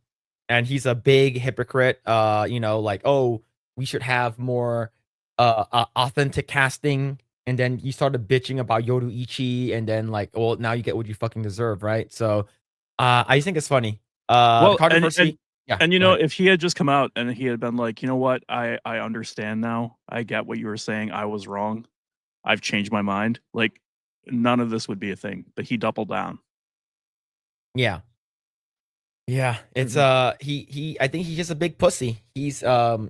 Speaker 1: and he's a big hypocrite. Like, oh, we should have more authentic casting, and then you started bitching about Yoruichi, and then like, well, now you get what you fucking deserve, right? So, I just think it's funny.
Speaker 3: Well,
Speaker 1: controversy.
Speaker 3: And if he had just come out and he had been like, you know what, I understand now. I get what you were saying. I was wrong. I've changed my mind. Like, none of this would be a thing. But he doubled down.
Speaker 1: Yeah. It's I think he's just a big pussy. He's a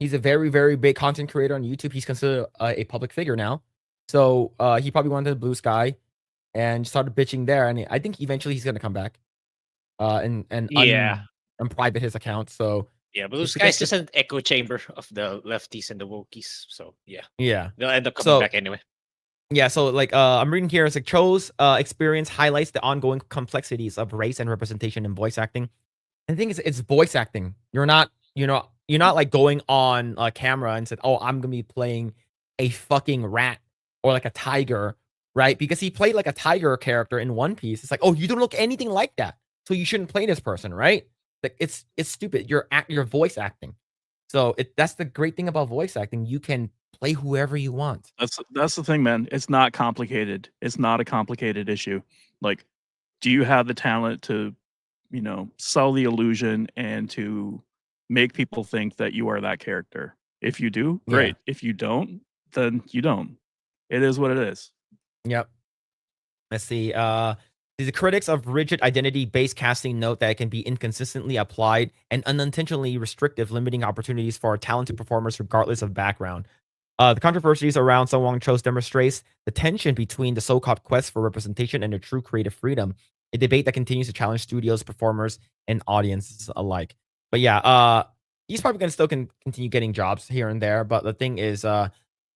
Speaker 1: very, very big content creator on YouTube. He's considered a public figure now. So he probably went to the blue sky and started bitching there. And I think eventually he's gonna come back. And private his account. So
Speaker 2: yeah, blue sky is just an echo chamber of the lefties and the wokies. So yeah, they'll end up coming back anyway.
Speaker 1: Yeah, so like I'm reading here, it's like Cho's experience highlights the ongoing complexities of race and representation in voice acting. And the thing is, it's voice acting. You're not like going on a camera and said, oh, I'm gonna be playing a fucking rat or like a tiger, right? Because he played like a tiger character in One Piece. It's like, oh, you don't look anything like that, so you shouldn't play this person, right? Like it's stupid. You're voice acting. So that's the great thing about voice acting. You can play whoever you want.
Speaker 3: That's the thing, man. It's not complicated. It's not a complicated issue. Like, do you have the talent to, sell the illusion and to make people think that you are that character. If you do,
Speaker 1: Yeah.
Speaker 3: great. If you don't, then you don't. It is what it is.
Speaker 1: Yep. Let's see. The critics of rigid identity-based casting note that it can be inconsistently applied and unintentionally restrictive, limiting opportunities for talented performers regardless of background. The controversies around Sung Wong Cho's demonstrates the tension between the so-called quest for representation and the true creative freedom, a debate that continues to challenge studios, performers, and audiences alike. But yeah, he's probably going to still continue getting jobs here and there. But the thing is,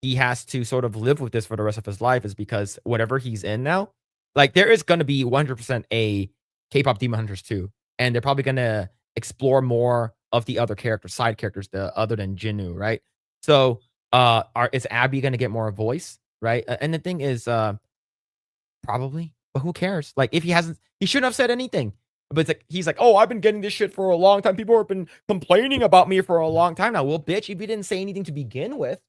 Speaker 1: he has to sort of live with this for the rest of his life, is because whatever he's in now, like there is going to be 100% a K-pop Demon Hunters 2, and they're probably going to explore more of the other characters, side characters, other than Jinwoo, right? So, is Abby going to get more voice, right? And the thing is, probably, but who cares? Like, if he shouldn't have said anything. But it's like, he's like, oh, I've been getting this shit for a long time. People have been complaining about me for a long time now. Well, bitch, if you didn't say anything to begin with,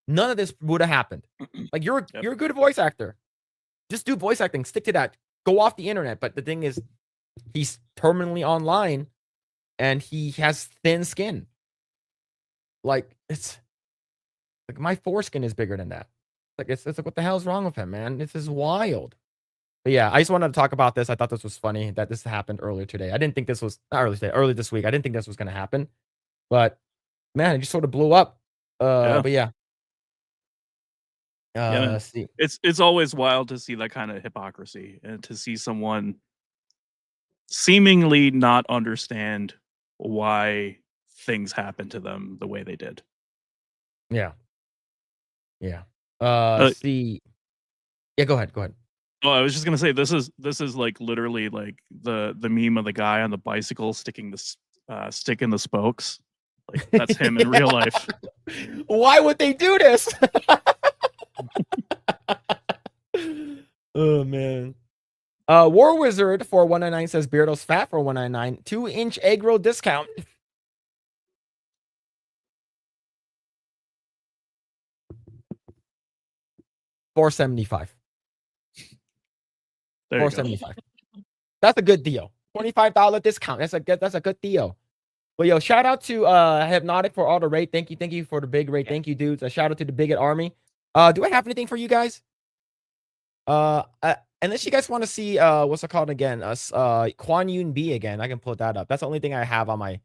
Speaker 1: none of this would have happened. Like, you're a good voice actor. Just do voice acting. Stick to that. Go off the internet. But the thing is, he's permanently online, and he has thin skin. Like, it's like my foreskin is bigger than that. Like, it's like, what the hell's wrong with him, man? This is wild. But yeah, I just wanted to talk about this. I thought this was funny that this happened earlier today. I didn't think this was not early today, early this week. I didn't think this was going to happen, but man, it just sort of blew up. But yeah. Let's see.
Speaker 3: It's always wild to see that kind of hypocrisy and to see someone seemingly not understand why things happen to them the way they did.
Speaker 1: Yeah. Let's see. Yeah, go ahead.
Speaker 3: Oh, I was just gonna say this is like literally like the meme of the guy on the bicycle sticking the stick in the spokes. Like that's him in real life.
Speaker 1: Why would they do this? Oh man. War Wizard for 199 says Beardo's fat for 199. 2-inch Eggroll discount. $475. $475. That's a good deal. $25 discount. That's a good deal. But yo, shout out to Hypnotic for all the rate. Thank you for the big rate. Thank you, dudes. A shout out to the Bigot Army. Do I have anything for you guys? Unless you guys want to see what's it called again? Kwan Yoon B again. I can pull that up. That's the only thing I have on my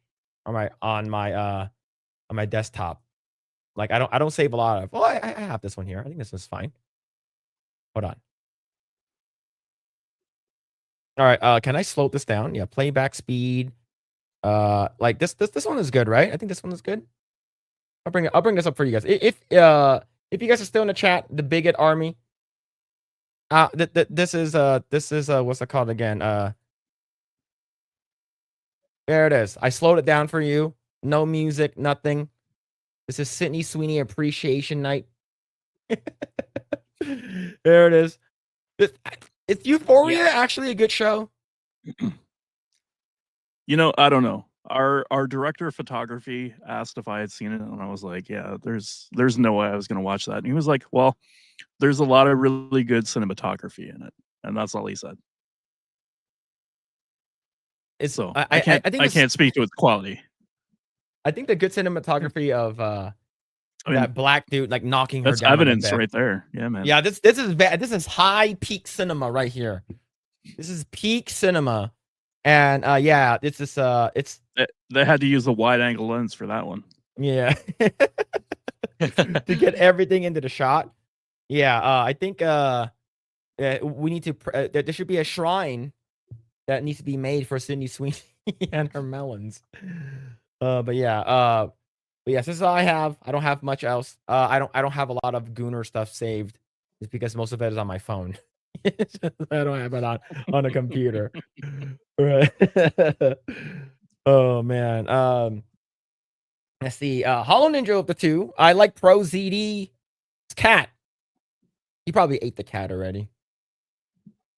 Speaker 1: desktop. Like I don't save a lot of. Well, I have this one here. I think this is fine. Hold on. All right. Can I slow this down? Yeah, playback speed. Like this one is good, right? I think this one is good. I'll bring this up for you guys. If you guys are still in the chat, the Bigot Army. This is what's it called again? There it is. I slowed it down for you. No music, nothing. This is Sydney Sweeney Appreciation Night. There it is. Is Euphoria actually a good show?
Speaker 3: You know, I don't know. Our director of photography asked if I had seen it, and I was like, "Yeah, there's no way I was going to watch that." And he was like, "Well, there's a lot of really good cinematography in it," and that's all he said. So I can't speak to its quality.
Speaker 1: I think the good cinematography of that black dude like knocking her down.
Speaker 3: That's evidence right there. Yeah, man.
Speaker 1: Yeah, this is bad. This is high peak cinema right here. This is peak cinema. And yeah, it's
Speaker 3: they had to use a wide angle lens for that one.
Speaker 1: Yeah. To get everything into the shot. Yeah, I think we need to there should be a shrine that needs to be made for Sydney Sweeney and her melons. But yeah, this is all I have. I don't have much else. I don't have a lot of Gooner stuff saved. It's because most of it is on my phone. I don't have it on a computer. Right. Oh man. Let's see. Hollow Ninja of the two. I like Pro ZD. It's cat. He probably ate the cat already.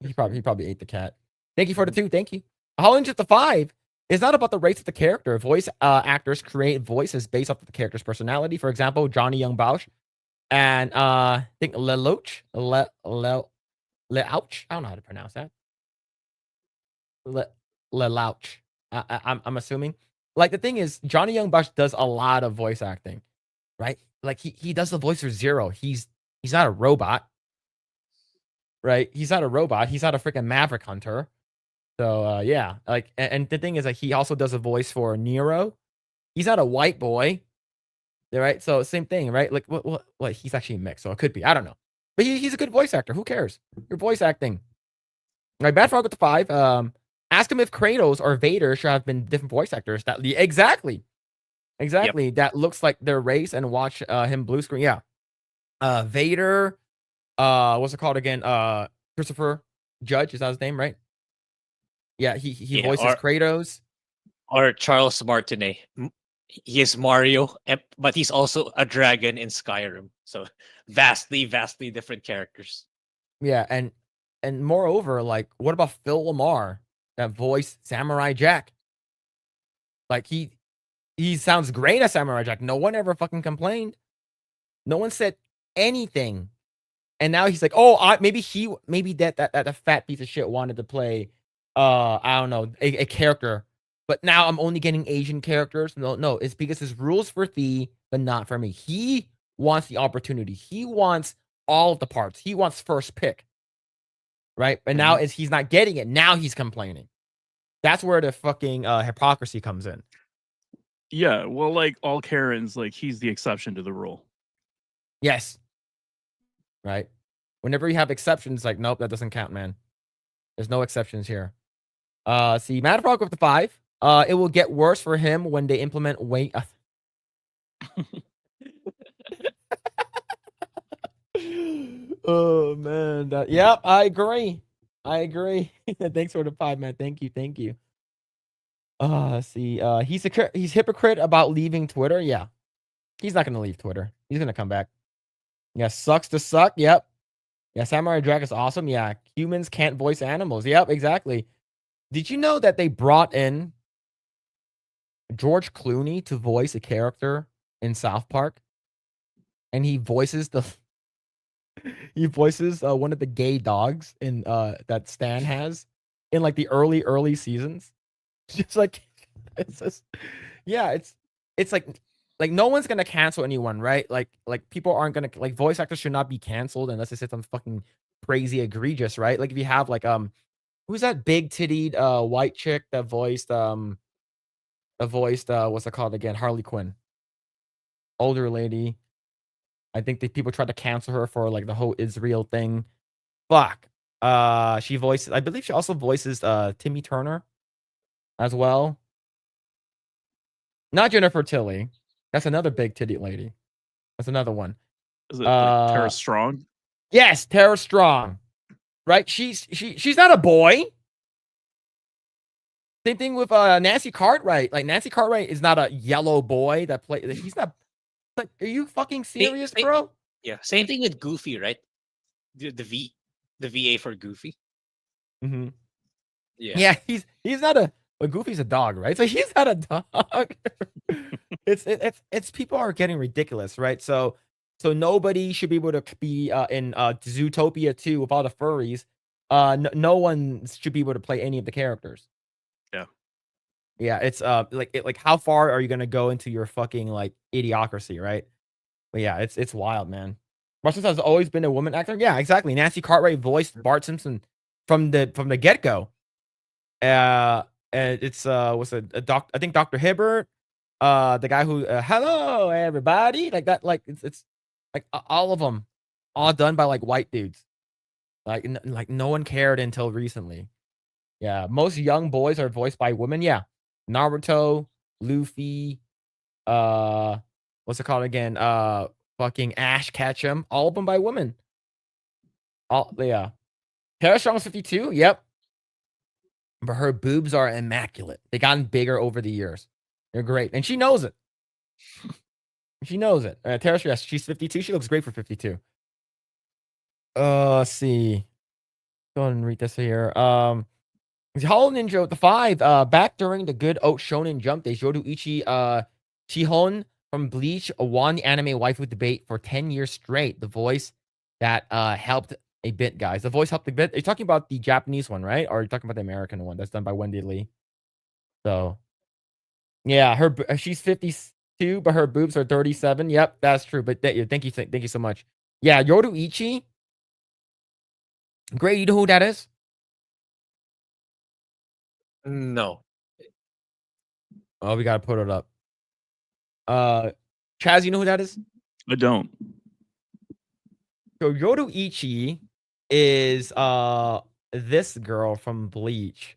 Speaker 1: He probably ate the cat. Thank you for the 2. Thank you. Hollow Ninja of the 5. It's not about the race of the character. Voice actors create voices based off of the character's personality. For example, Johnny Young Bausch and I think Lelouch. Lelouch. I don't know how to pronounce that. Lelouch. I'm assuming. like the thing is, Johnny Young Bush does a lot of voice acting, right? Like he does the voice for Zero. He's not a robot, right? He's not a robot. He's not a freaking Maverick Hunter. So yeah, like and the thing is, like he also does a voice for Nero. He's not a white boy, right? So same thing, right? Like what? He's actually mixed, so it could be. I don't know, but he's a good voice actor. Who cares? You're voice acting. All right, Bad Frog with the 5. Ask him if Kratos or Vader should have been different voice actors. Exactly. That looks like their race, and watch him blue screen. Yeah. Vader. What's it called again? Christopher Judge, is that his name, right? Yeah, he voices Kratos.
Speaker 2: Or Charles Martinet. He is Mario, but he's also a dragon in Skyrim. So vastly different characters.
Speaker 1: Yeah, and moreover, like, what about Phil Lamar that voiced Samurai Jack? Like he sounds great as Samurai Jack. No one ever fucking complained. No one said anything. And now he's like, oh, maybe that fat piece of shit wanted to play, I don't know, a character. But now I'm only getting Asian characters. No, it's because his rules for Thee, but not for me. He wants the opportunity. He wants all of the parts. He wants first pick. Right? But now he's not getting it. Now he's complaining. That's where the fucking hypocrisy comes in.
Speaker 3: Yeah, well, like all Karens, like he's the exception to the rule.
Speaker 1: Yes. Right? Whenever you have exceptions, like, nope, that doesn't count, man. There's no exceptions here. See, Mad Frog with the 5. It will get worse for him when they implement weight. Oh man, yep, I agree. Thanks for the 5, man. Thank you. See, he's hypocrite about leaving Twitter. Yeah, he's not gonna leave Twitter. He's gonna come back. Yeah, sucks to suck. Yep. Yeah, Samurai Jack is awesome. Yeah, humans can't voice animals. Yep, exactly. Did you know that they brought in George Clooney to voice a character in South Park? And he voices one of the gay dogs in that Stan has in like the early seasons. Just like it's just, yeah, it's like no one's gonna cancel anyone, right? Like people aren't gonna, like, voice actors should not be canceled unless they said something fucking crazy egregious, right? Like if you have like who's that big tittied white chick that voiced what's it called again? Harley Quinn. Older lady. I think that people tried to cancel her for like the whole Israel thing. Fuck. She voices, I believe she also voices Timmy Turner as well. Not Jennifer Tilly. That's another big titty lady. That's another one.
Speaker 3: Is it like Tara Strong?
Speaker 1: Yes, Tara Strong. Right? She's not a boy. Same thing with Nancy Cartwright. Like Nancy Cartwright is not a yellow boy that play. He's not. Like, are you fucking serious, bro?
Speaker 2: Yeah, same thing with Goofy, right? The VA for Goofy.
Speaker 1: Mm-hmm.
Speaker 2: Yeah,
Speaker 1: he's not a. Well, Goofy's a dog, right? So he's not a dog. it's people are getting ridiculous, right? So nobody should be able to be in Zootopia 2 with all the furries. No one should be able to play any of the characters. Yeah, it's like how far are you gonna go into your fucking like idiocracy, right? But yeah, it's wild, man. Russell has always been a woman actor. Yeah, exactly. Nancy Cartwright voiced Bart Simpson from the get go. And it's what's a doc? I think Dr. Hibbert, the guy who hello everybody, like that. Like it's like all of them, all done by like white dudes. Like no one cared until recently. Yeah, most young boys are voiced by women. Yeah. Naruto, Luffy, what's it called again? Fucking Ash Ketchum, all of them by women. Yeah. Tara Strong's 52. Yep. But her boobs are immaculate. They gotten bigger over the years. They're great, and she knows it. She knows it. Tara, yes, she's 52. She looks great for 52. Let's see. Go ahead and read this here. Hollow Ninja with the 5. Back during the good old Shonen Jump days, Yoruichi Chihon from Bleach won the anime waifu debate for 10 years straight. The voice that helped a bit, guys. The voice helped a bit. Are you talking about the Japanese one, right? Or are you talking about the American one that's done by Wendy Lee? So Yeah, she's 52, but her boobs are 37. Yep, that's true. But thank you so much. Yeah, Yoruichi. Grae, you know who that is?
Speaker 2: No.
Speaker 1: Oh, we gotta put it up. Chaz, you know who that is?
Speaker 3: I don't.
Speaker 1: So Yoruichi is this girl from Bleach.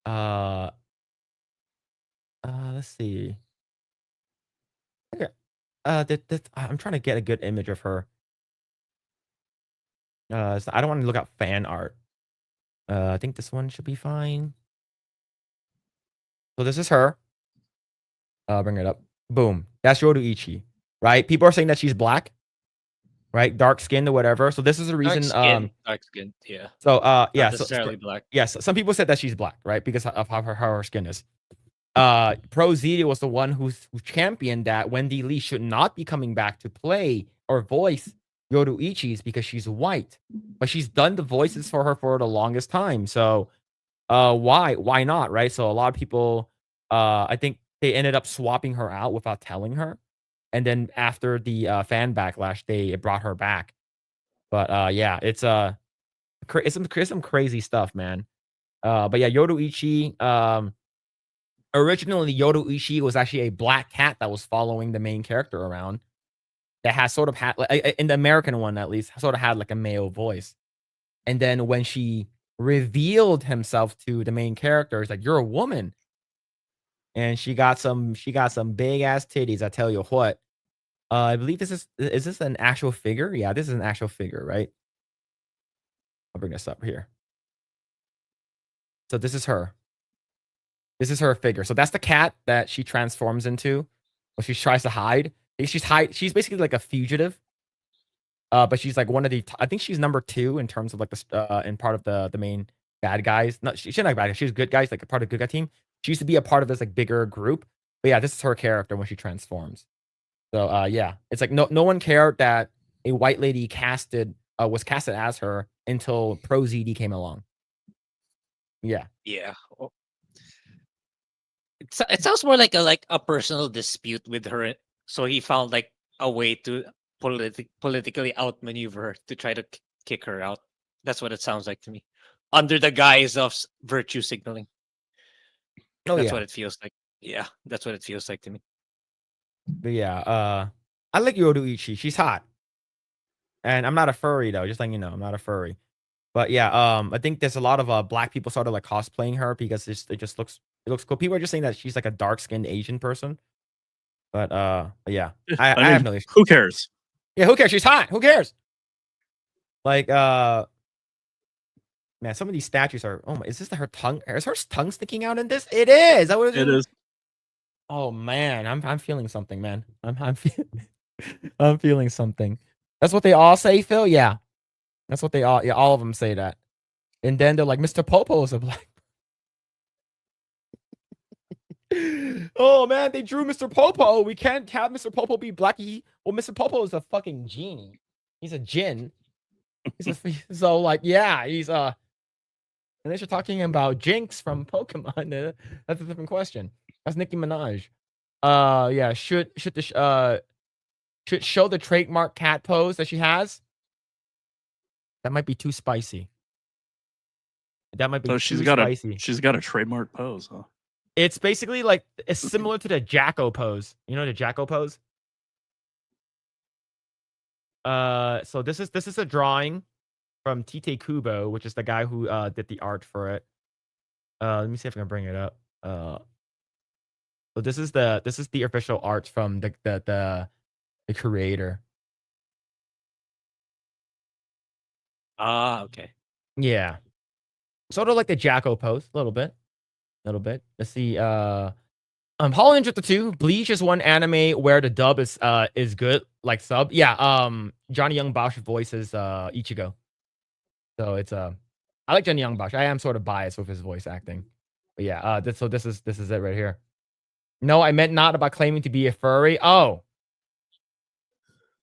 Speaker 1: Let's see. Okay. I'm trying to get a good image of her. So I don't want to look up fan art. I think this one should be fine. So this is her. Bring it up. Boom. That's Yoruichi, right? People are saying that she's black, right? Dark skinned or whatever. So this is the reason.
Speaker 2: Dark skin. Yeah.
Speaker 1: So
Speaker 2: Not
Speaker 1: yeah.
Speaker 2: necessarily black.
Speaker 1: Yes. Some people said that she's black, right? Because of how her skin is. Pro Z was the one who championed that Wendy Lee should not be coming back to play or voice Yoruichi's because she's white, but she's done the voices for her for the longest time. So, why not, right? So a lot of people, I think they ended up swapping her out without telling her, and then after the fan backlash, they brought her back. But yeah, it's some crazy stuff, man. But yeah, Yoruichi, originally, Yoruichi was actually a black cat that was following the main character around. That has sort of had, like, in the American one at least, sort of had like a male voice. And then when she revealed himself to the main character, it's like, you're a woman, and she got some big ass titties. I tell you what. I believe is this an actual figure? Yeah, this is an actual figure, right? I'll bring this up here. So this is her. This is her figure. So that's the cat that she transforms into when she tries to hide. She's basically like a fugitive. But she's like one of the. I think she's number 2 in terms of like the in part of the main bad guys. No, she's not bad guys. She's good guys, like a part of the good guy team. She used to be a part of this like bigger group. But yeah, this is her character when she transforms. So yeah, it's like no one cared that a white lady was casted as her until Pro ZD came along. Yeah.
Speaker 2: Yeah. It sounds more like a personal dispute with her. So he found like a way to politically outmaneuver her to try to kick her out. That's what it sounds like to me, under the guise of virtue signaling.
Speaker 1: Oh
Speaker 2: That's
Speaker 1: yeah.
Speaker 2: what it feels like. Yeah, that's what it feels like to me.
Speaker 1: But yeah, I like Yoruichi. She's hot. And I'm not a furry though, just letting you know, I'm not a furry. But yeah, I think there's a lot of black people sort of like cosplaying her because it just looks cool. People are just saying that she's like a dark-skinned Asian person. But yeah. I
Speaker 3: mean,
Speaker 1: have no issue.
Speaker 3: who cares?
Speaker 1: Yeah, who cares? She's hot. Who cares? Like man, some of these statues are, oh my, is this her tongue? Is her tongue sticking out in this? It is.
Speaker 3: It is.
Speaker 1: Oh man, I'm feeling something, man. I'm feeling something. That's what they all say, Phil. Yeah, that's what all of them say that. And then they're like, Mr. Popo is a black. Oh man, they drew Mr. Popo. We can't have Mr. Popo be black. Well, Mr. Popo is a fucking genie. He's a djinn. So like, yeah, he's and then you're talking about Jinx from Pokemon. That's a different question. That's Nicki Minaj. Yeah, should show the trademark cat pose that she has. That might be too spicy. That might be
Speaker 3: So
Speaker 1: too spicy.
Speaker 3: She's got a trademark pose, huh?
Speaker 1: It's basically like it's similar to the Jacko pose. You know the Jacko pose? So this is a drawing from Tite Kubo, which is the guy who did the art for it. Let me see if I can bring it up. So this is the official art from the creator.
Speaker 2: Ah, okay.
Speaker 1: Yeah. Sort of like the Jacko pose, a little bit. Let's see. Hollow Ninja 2. Bleach is one anime where the dub is good, like sub. Yeah. Johnny Young Bosch voices Ichigo. So it's I like Johnny Young Bosch. I am sort of biased with his voice acting. But yeah, this is it right here. No, I meant not about claiming to be a furry. Oh.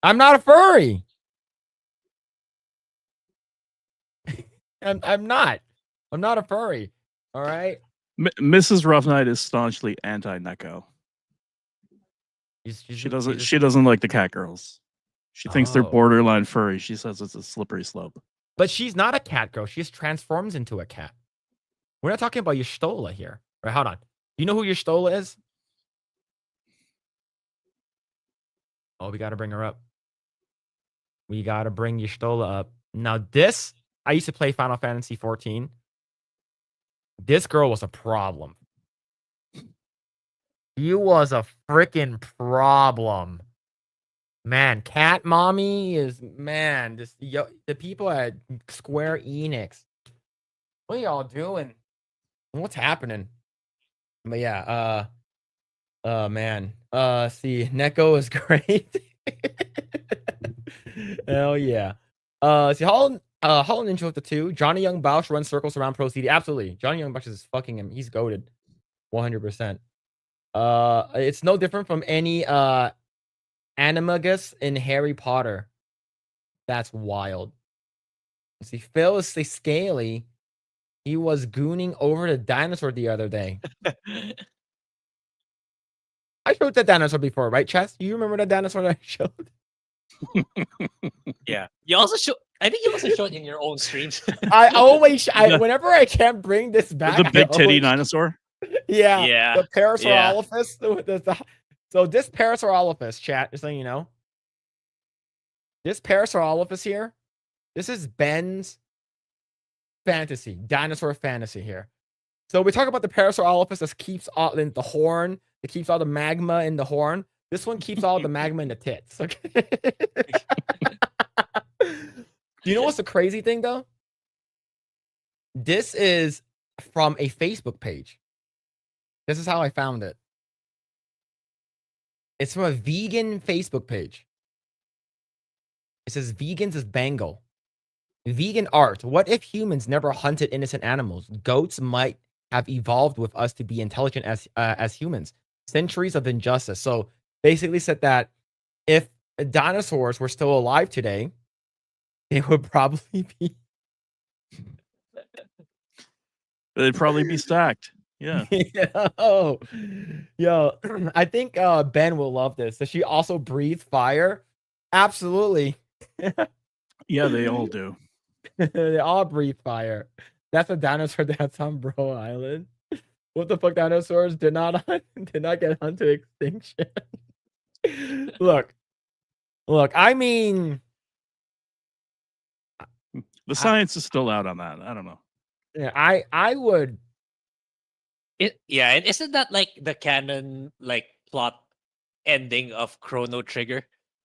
Speaker 1: I'm not a furry. I'm not. I'm not a furry. All right.
Speaker 3: Mrs. Rough Night is staunchly anti-Neko. She doesn't like the cat girls. She thinks they're
Speaker 1: Oh.
Speaker 3: borderline furry. She says it's a slippery slope.
Speaker 1: But she's not a cat girl. She just transforms into a cat. We're not talking about Y'shtola here. Right, hold on. You know who Y'shtola is? Oh, we got to bring her up. We got to bring Y'shtola up. Now, this, I used to play Final Fantasy 14. This girl was a problem. She was a freaking problem. Man, Cat Mommy is, man, the people at Square Enix. What are y'all doing? What's happening? But yeah, man. See, Neko is great. Hell yeah. See, Hollow Ninja with the 2. Johnny Young Bausch runs circles around Pro CD. Absolutely. Johnny Young Bausch is fucking him. He's goated. 100%. It's no different from any animagus in Harry Potter. That's wild. See, Phil is scaly. He was gooning over the dinosaur the other day. I showed that dinosaur before, right, Chaz? You remember that dinosaur that I showed?
Speaker 2: Yeah. You also show. I think you also showed in your own streams.
Speaker 1: I always, whenever I can't bring this back,
Speaker 3: The big titty dinosaur.
Speaker 1: Yeah,
Speaker 2: Yeah.
Speaker 1: the Parasaurolophus. So this Parasaurolophus, chat, just so you know, this Parasaurolophus here, this is Ben's fantasy, dinosaur fantasy here. So we talk about the Parasaurolophus that keeps all in the horn, that keeps all the magma in the horn. This one keeps all the magma in the tits. Okay. Do you know what's the crazy thing though? This is from a Facebook page. This is how I found it. It's from a vegan Facebook page. It says vegans is Bengal. Vegan art. What if humans never hunted innocent animals? Goats might have evolved with us to be intelligent as humans. Centuries of injustice. So basically said that if dinosaurs were still alive today, they would probably be.
Speaker 3: They'd probably be stacked. Yeah.
Speaker 1: Yo, I think Ben will love this. Does she also breathe fire? Absolutely.
Speaker 3: Yeah, they all do.
Speaker 1: They all breathe fire. That's a dinosaur that's on Bro Island. What the fuck? Dinosaurs did not get hunted to extinction. Look. I mean,
Speaker 3: the science is still out on that. I don't know.
Speaker 1: Yeah, I would.
Speaker 2: Yeah, and isn't that like the canon like plot ending of Chrono Trigger,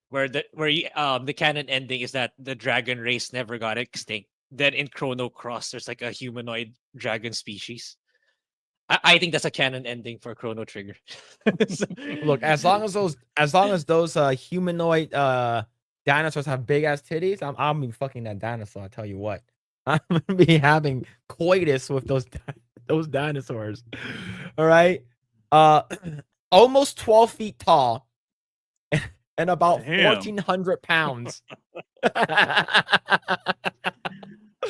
Speaker 2: where the canon ending is that the dragon race never got extinct. Then in Chrono Cross, there's like a humanoid dragon species. I think that's a canon ending for Chrono Trigger.
Speaker 1: Look, as long as those humanoid dinosaurs have big ass titties, I'm be fucking that dinosaur. I tell you what, I'm gonna be having coitus with those dinosaurs. All right, almost 12 feet tall and about 1,400 pounds.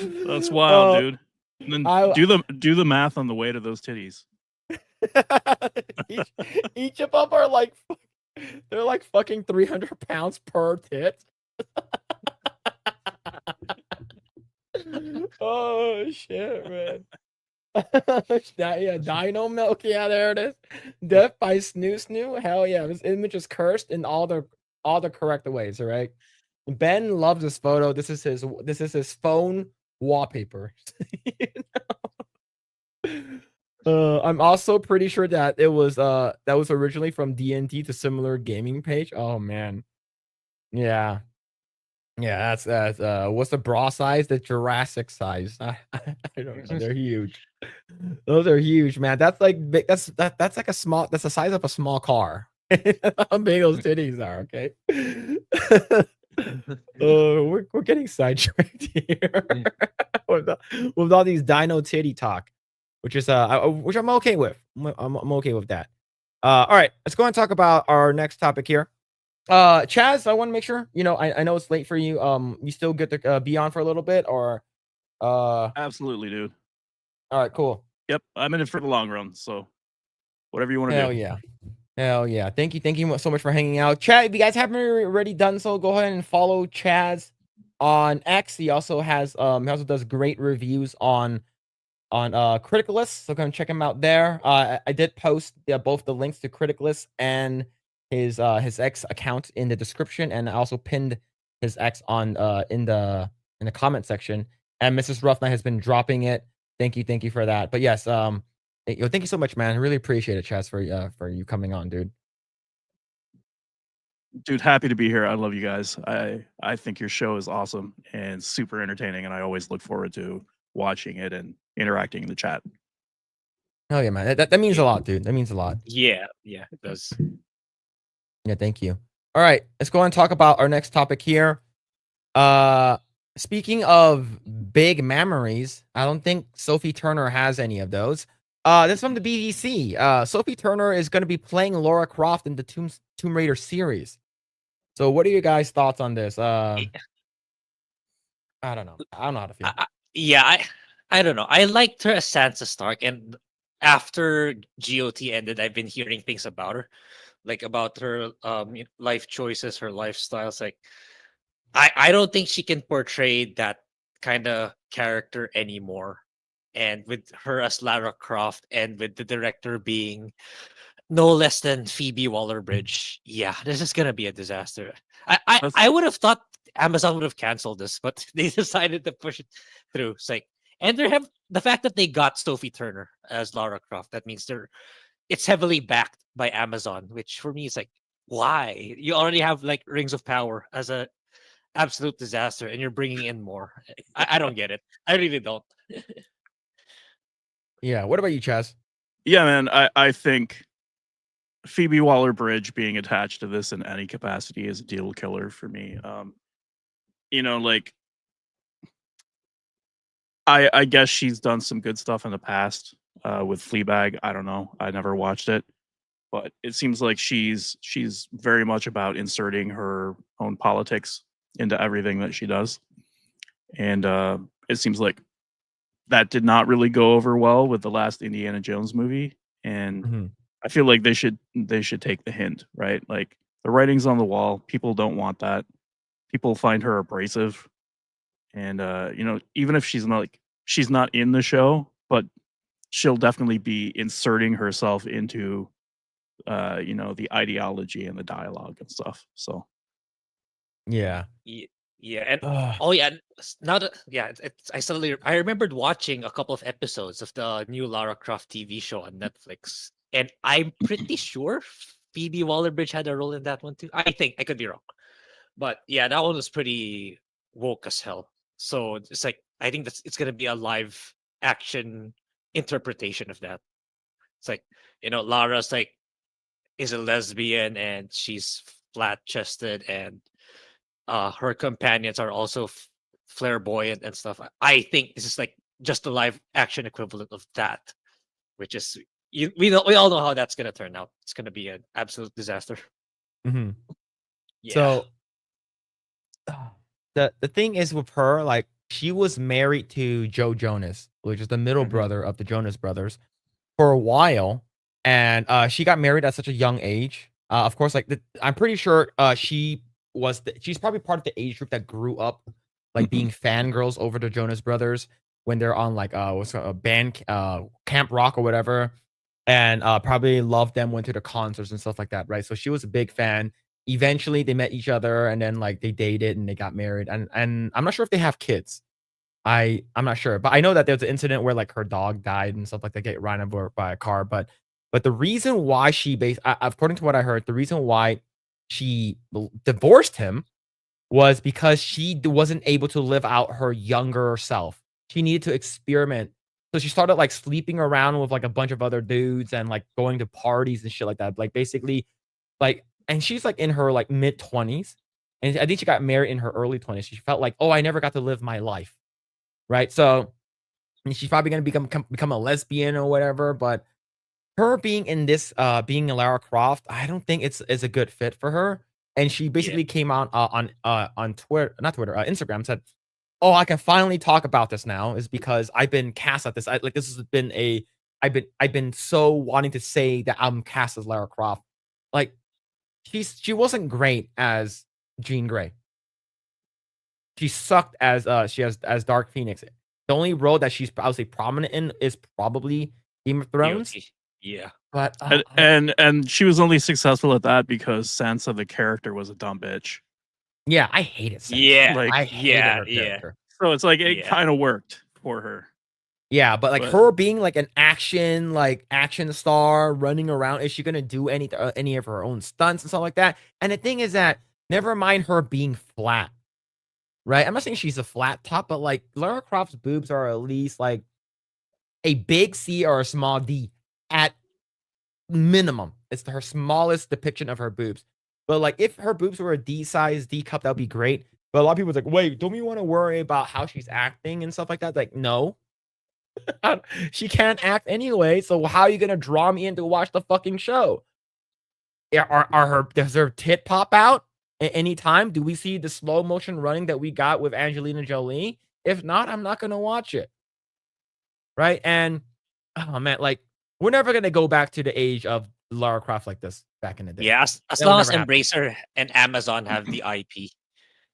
Speaker 3: That's wild, dude. And then do the math on the weight of those titties.
Speaker 1: each of them are like, they're like fucking 300 pounds per tit. Oh shit, man. Yeah, Dino Milk. Yeah, there it is. Death by Snoo. Hell yeah, this image is cursed in all the correct ways. All right. Ben loves this photo. This is his phone wallpaper. I'm also pretty sure that it was that was originally from D&D, the similar gaming page. Oh man, yeah, that's what's the bra size? The Jurassic size. I don't know. They're huge. Those are huge, man. That's like big. That's like a small. That's the size of a small car. How big those titties are. Okay. We're getting sidetracked here with all these dino titty talk, which I'm okay with. I'm okay with that. All right, let's go and talk about our next topic here. Chaz, I want to make sure I know it's late for you. You still get to be on for a little bit, or
Speaker 3: absolutely, dude.
Speaker 1: All right, cool.
Speaker 3: Yep, I'm in it for the long run. So whatever you want to
Speaker 1: Hell
Speaker 3: do.
Speaker 1: yeah. Hell yeah. Thank you so much for hanging out. Chat, if you guys haven't already done so, go ahead and follow Chaz on X. He also does great reviews on Criticalist, so come check him out there. I did post both the links to Criticalist and his X account in the description, and I also pinned his X on in the comment section. And Mrs. Roughnight has been dropping it. Thank you for that. But yes, thank you so much, man. I really appreciate it, Chaz, for you coming on, dude.
Speaker 3: Dude, happy to be here. I love you guys. I think your show is awesome and super entertaining, and I always look forward to watching it and interacting in the chat.
Speaker 1: Hell yeah, man. That means a lot, dude. That means a lot.
Speaker 2: Yeah, it does.
Speaker 1: Yeah, thank you. All right, let's go on and talk about our next topic here. Speaking of big memories, I don't think Sophie Turner has any of those. This is from the BBC. Sophie Turner is going to be playing Lara Croft in the Tomb Raider series. So, what are your guys' thoughts on this? I don't know. I don't know how to feel.
Speaker 2: I don't know. I liked her as Sansa Stark, and after GOT ended, I've been hearing things about her, like about her life choices, her lifestyles. Like, I don't think she can portray that kind of character anymore. And with her as Lara Croft, and with the director being no less than Phoebe Waller-Bridge, yeah, this is gonna be a disaster. I would have thought Amazon would have canceled this, but they decided to push it through. It's like, and they have the fact that they got Sophie Turner as Lara Croft. That means it's heavily backed by Amazon, which for me is like, why? You already have like Rings of Power as a absolute disaster, and you're bringing in more. I don't get it. I really don't.
Speaker 1: Yeah. What about you, Chaz?
Speaker 3: Yeah, man. I think Phoebe Waller-Bridge being attached to this in any capacity is a deal killer for me. Like, I guess she's done some good stuff in the past with Fleabag. I don't know. I never watched it, but it seems like she's very much about inserting her own politics into everything that she does, and it seems like that did not really go over well with the last Indiana Jones movie, and I feel like they should take the hint, right? Like, the writing's on the wall. People don't want that. People find her abrasive, and even if she's not in the show, but she'll definitely be inserting herself into the ideology and the dialogue and stuff. So
Speaker 1: Yeah.
Speaker 2: Yeah, and now that I remembered watching a couple of episodes of the new Lara Croft TV show on Netflix, and I'm pretty sure Phoebe Waller-Bridge had a role in that one too. I think I could be wrong, but yeah, that one was pretty woke as hell. So it's like, I think it's gonna be a live action interpretation of that. It's like, Lara's like is a lesbian, and she's flat chested, and her companions are also flamboyant and stuff. I think this is like just the live action equivalent of that, which is we all know how that's gonna turn out. It's gonna be an absolute disaster.
Speaker 1: Mm-hmm.
Speaker 2: Yeah.
Speaker 1: So the thing is with her, like, she was married to Joe Jonas, which is the middle brother of the Jonas Brothers, for a while, and she got married at such a young age. Of course, like, I'm pretty sure she's probably part of the age group that grew up like being fangirls over the Jonas Brothers when they're on like what's a band Camp Rock or whatever, and probably loved them, went to the concerts and stuff like that, right? So she was a big fan. Eventually, they met each other, and then like they dated and they got married, and I'm not sure if they have kids. I'm not sure, but I know that there's an incident where like her dog died and stuff like that, get ran over by a car. But the reason why according to what I heard, the reason why she divorced him was because she wasn't able to live out her younger self. She needed to experiment. So she started like sleeping around with like a bunch of other dudes and like going to parties and shit like that. Like, basically, like, and she's like in her like mid-20s. And I think she got married in her early 20s. She felt like, oh, I never got to live my life. Right. So she's probably going to become a lesbian or whatever. But her being in this, being a Lara Croft, I don't think it's a good fit for her. And she basically came out on Twitter, not Twitter, Instagram, said, "Oh, I can finally talk about this now, is because I've been cast at this. This has been a I've been so wanting to say that I'm cast as Lara Croft. Like, she wasn't great as Jean Grey. She sucked as as Dark Phoenix. The only role that she's I would say prominent in is probably Game of Thrones.
Speaker 2: GOT. Yeah.
Speaker 1: But
Speaker 3: And she was only successful at that because Sansa the character was a dumb bitch.
Speaker 1: yeah, I hate it.
Speaker 2: Yeah.
Speaker 3: Like,
Speaker 1: I hated her
Speaker 2: yeah.
Speaker 1: character.
Speaker 3: So it's like it
Speaker 2: Yeah.
Speaker 3: kind of worked for her.
Speaker 1: Yeah, but like
Speaker 3: But-
Speaker 1: her being like an action star running around, is she gonna do any of her own stunts and stuff like that? And the thing is that never mind her being flat, right? I'm not saying she's a flat top, but like Lara Croft's boobs are at least like a big C or a small D at minimum. It's her smallest depiction of her boobs. But like if her boobs were a D size, D cup, that would be great. But a lot of people are like, wait, don't we want to worry about how she's acting and stuff like that? Like, no. She can't act anyway, so how are you gonna draw me in to watch the fucking show? Does her tit pop out at any time? Do we see the slow motion running that we got with Angelina Jolie? If not, I'm not gonna watch it. Right? And oh man, like we're never gonna go back to the age of Lara Croft like this back in the day.
Speaker 2: Yeah. As
Speaker 1: That will
Speaker 2: long as
Speaker 1: never happen.
Speaker 2: Embracer and Amazon have the IP,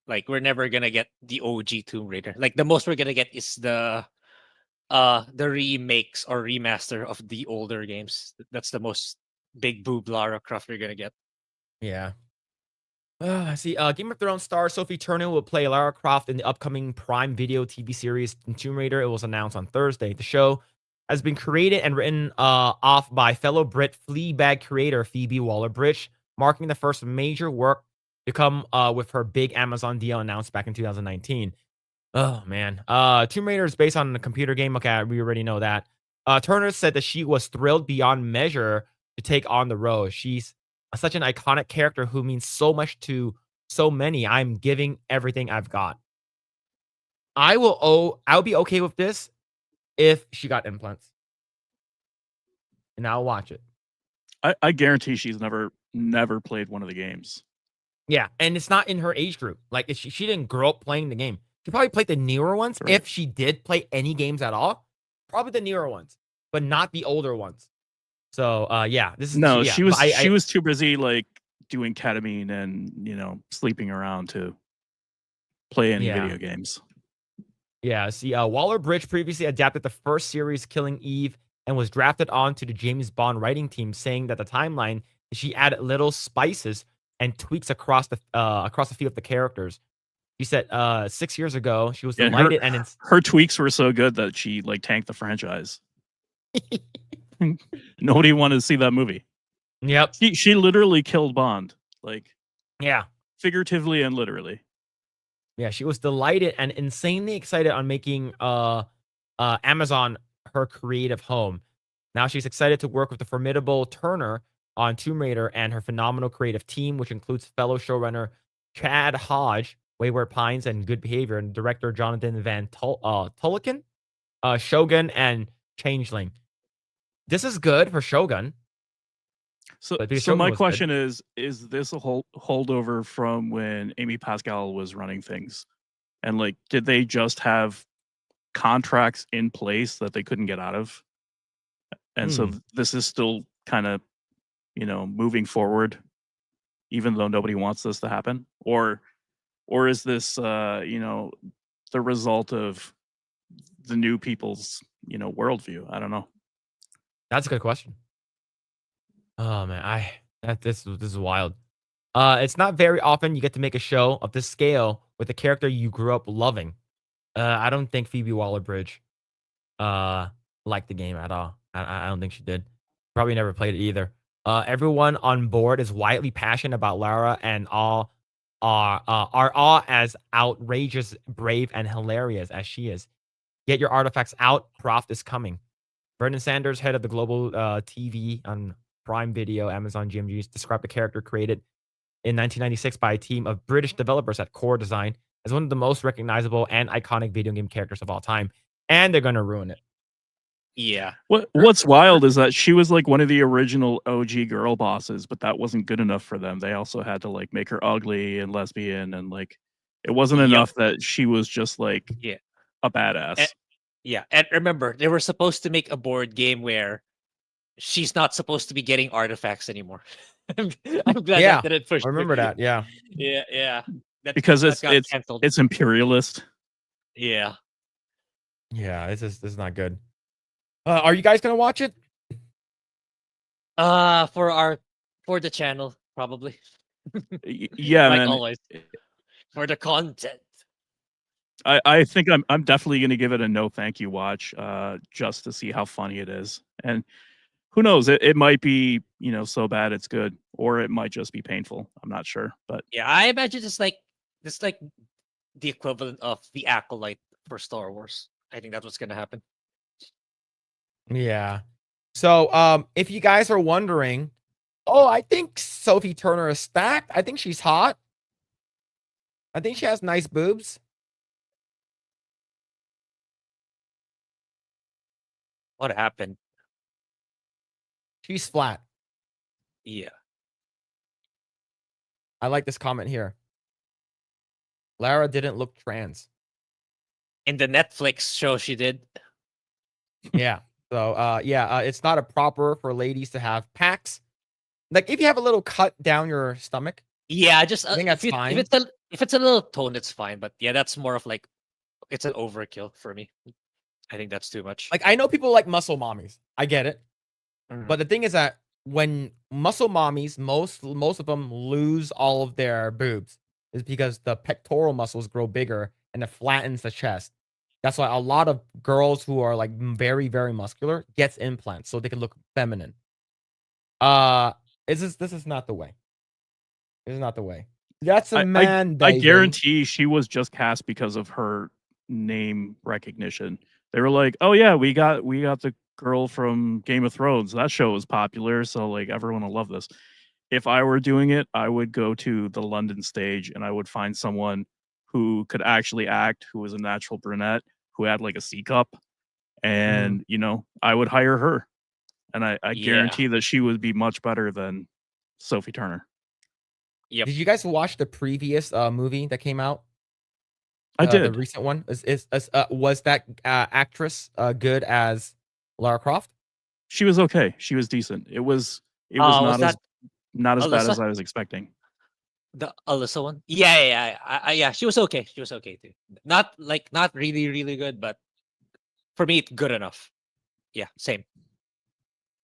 Speaker 2: like we're never gonna get the OG Tomb Raider. Like the most we're gonna get is the remakes or remaster of the older games. That's the most big boob Lara Croft you're gonna get.
Speaker 1: Yeah. I see. Game of Thrones star Sophie Turner will play Lara Croft in the upcoming Prime Video TV series Tomb Raider. It was announced on Thursday. The show has been created and written off by fellow Brit Fleabag creator Phoebe Waller-Bridge, marking the first major work to come with her big Amazon deal announced back in 2019. Oh man. Tomb Raider is based on a computer game. Okay, we already know that. Turner said that she was thrilled beyond measure to take on the role. She's such an iconic character who means so much to so many. I'm giving everything I've got. I'll be okay with this if she got implants. And I'll watch it.
Speaker 3: I guarantee she's never played one of the games.
Speaker 1: Yeah, and it's not in her age group. Like she didn't grow up playing the game. She probably played the newer ones.
Speaker 3: Right.
Speaker 1: If she did play any games at all, probably the newer ones, but not the older ones. So yeah, this is
Speaker 3: No,
Speaker 1: yeah,
Speaker 3: she was
Speaker 1: but
Speaker 3: she was too busy like doing ketamine and sleeping around to play any
Speaker 1: Yeah.
Speaker 3: video games.
Speaker 1: Yeah, see, Waller-Bridge previously adapted the first series, Killing Eve, and was drafted onto the James Bond writing team, saying that the timeline she added little spices and tweaks across the field of the characters. She said 6 years ago she was
Speaker 3: Yeah,
Speaker 1: delighted and
Speaker 3: Her tweaks were so good that she like tanked the franchise. Nobody wanted to see that movie.
Speaker 1: yep,
Speaker 3: She literally killed Bond, like
Speaker 1: yeah.
Speaker 3: figuratively and literally.
Speaker 1: Yeah, she was delighted and insanely excited on making Amazon her creative home. Now she's excited to work with the formidable Turner on Tomb Raider and her phenomenal creative team, which includes fellow showrunner Chad Hodge, Wayward Pines, and Good Behavior, and director Jonathan Van Tulleken, Shogun, and Changeling. This is good for Shogun.
Speaker 3: So,
Speaker 1: But the
Speaker 3: so
Speaker 1: Shogun
Speaker 3: my
Speaker 1: was good.
Speaker 3: question is this a holdover from when Amy Pascal was running things? And like, did they just have contracts in place that they couldn't get out of? And so this is still kind of, moving forward, even though nobody wants this to happen? Or is this, the result of the new people's, worldview? I don't know.
Speaker 1: That's a good question. Oh man, this is wild. It's not very often you get to make a show of this scale with a character you grew up loving. I don't think Phoebe Waller-Bridge liked the game at all. I don't think she did. Probably never played it either. Everyone on board is widely passionate about Lara, and all are all as outrageous, brave, and hilarious as she is. Get your artifacts out. Croft is coming. Brendan Sanders, head of the global TV on Prime Video, Amazon GMGs, described the character created in 1996 by a team of British developers at Core Design as one of the most recognizable and iconic video game characters of all time. And they're going to ruin it.
Speaker 2: Yeah.
Speaker 3: What's wild is that she was like one of the original OG girl bosses, but that wasn't good enough for them. They also had to like make her ugly and lesbian, and like it wasn't
Speaker 2: Yep.
Speaker 3: enough that she was just like
Speaker 2: Yeah.
Speaker 3: a badass.
Speaker 2: Yeah, and remember, they were supposed to make a board game where she's not supposed to be getting artifacts anymore. I'm glad
Speaker 1: Yeah,
Speaker 2: that didn't push
Speaker 1: I remember
Speaker 2: through.
Speaker 1: that. Yeah.
Speaker 2: Yeah.
Speaker 3: Because
Speaker 2: That got canceled.
Speaker 3: it's imperialist.
Speaker 2: Yeah.
Speaker 1: Yeah, this is not good. Are you guys gonna watch it?
Speaker 2: For the channel, probably.
Speaker 3: Yeah,
Speaker 2: Like
Speaker 3: man.
Speaker 2: always. For the content.
Speaker 3: I think I'm definitely gonna give it a no thank you watch, just to see how funny it is. And who knows, it might be, so bad it's good, or it might just be painful. I'm not sure. But
Speaker 2: Yeah, I imagine it's like the equivalent of the Acolyte for Star Wars. I think that's what's gonna happen.
Speaker 1: Yeah. So, if you guys are wondering, I think Sophie Turner is stacked. I think she's hot. I think she has nice boobs.
Speaker 2: What happened?
Speaker 1: She's flat.
Speaker 2: Yeah.
Speaker 1: I like this comment here. Lara didn't look trans.
Speaker 2: In the Netflix show she did.
Speaker 1: Yeah. So, it's not a proper for ladies to have packs. Like if you have a little cut down your stomach.
Speaker 2: Yeah, just
Speaker 1: I think that's fine.
Speaker 2: If it's a little toned, it's fine. But yeah, that's more of like it's an overkill for me. I think that's too much.
Speaker 1: Like I know people like muscle mommies. I get it.
Speaker 2: Mhm.
Speaker 1: But the thing is that when muscle mommies, most of them lose all of their boobs is because the pectoral muscles grow bigger and it flattens the chest. That's why a lot of girls who are like very, very muscular gets implants so they can look feminine. This is not the way. This is not the way. That's a man.
Speaker 3: I
Speaker 1: baby.
Speaker 3: guarantee she was just cast because of her name recognition. They were like, "Oh yeah, we got the girl from Game of Thrones. That show was popular, so like everyone will love this." If I were doing it, I would go to the London stage and I would find someone who could actually act, who was a natural brunette, who had like a C cup, and I would hire her. And I guarantee that she would be much better than Sophie Turner.
Speaker 2: Yep.
Speaker 1: Did you guys watch the previous movie that came out?
Speaker 3: I did.
Speaker 1: The recent one. Was that actress good as Lara Croft?
Speaker 3: She was okay. She was decent. It was
Speaker 2: was
Speaker 3: not as bad
Speaker 2: Alyssa?
Speaker 3: as I was expecting.
Speaker 2: The Alyssa one? Yeah. She was okay. She was okay too. Not really, really good, but for me, it's good enough. Yeah, same.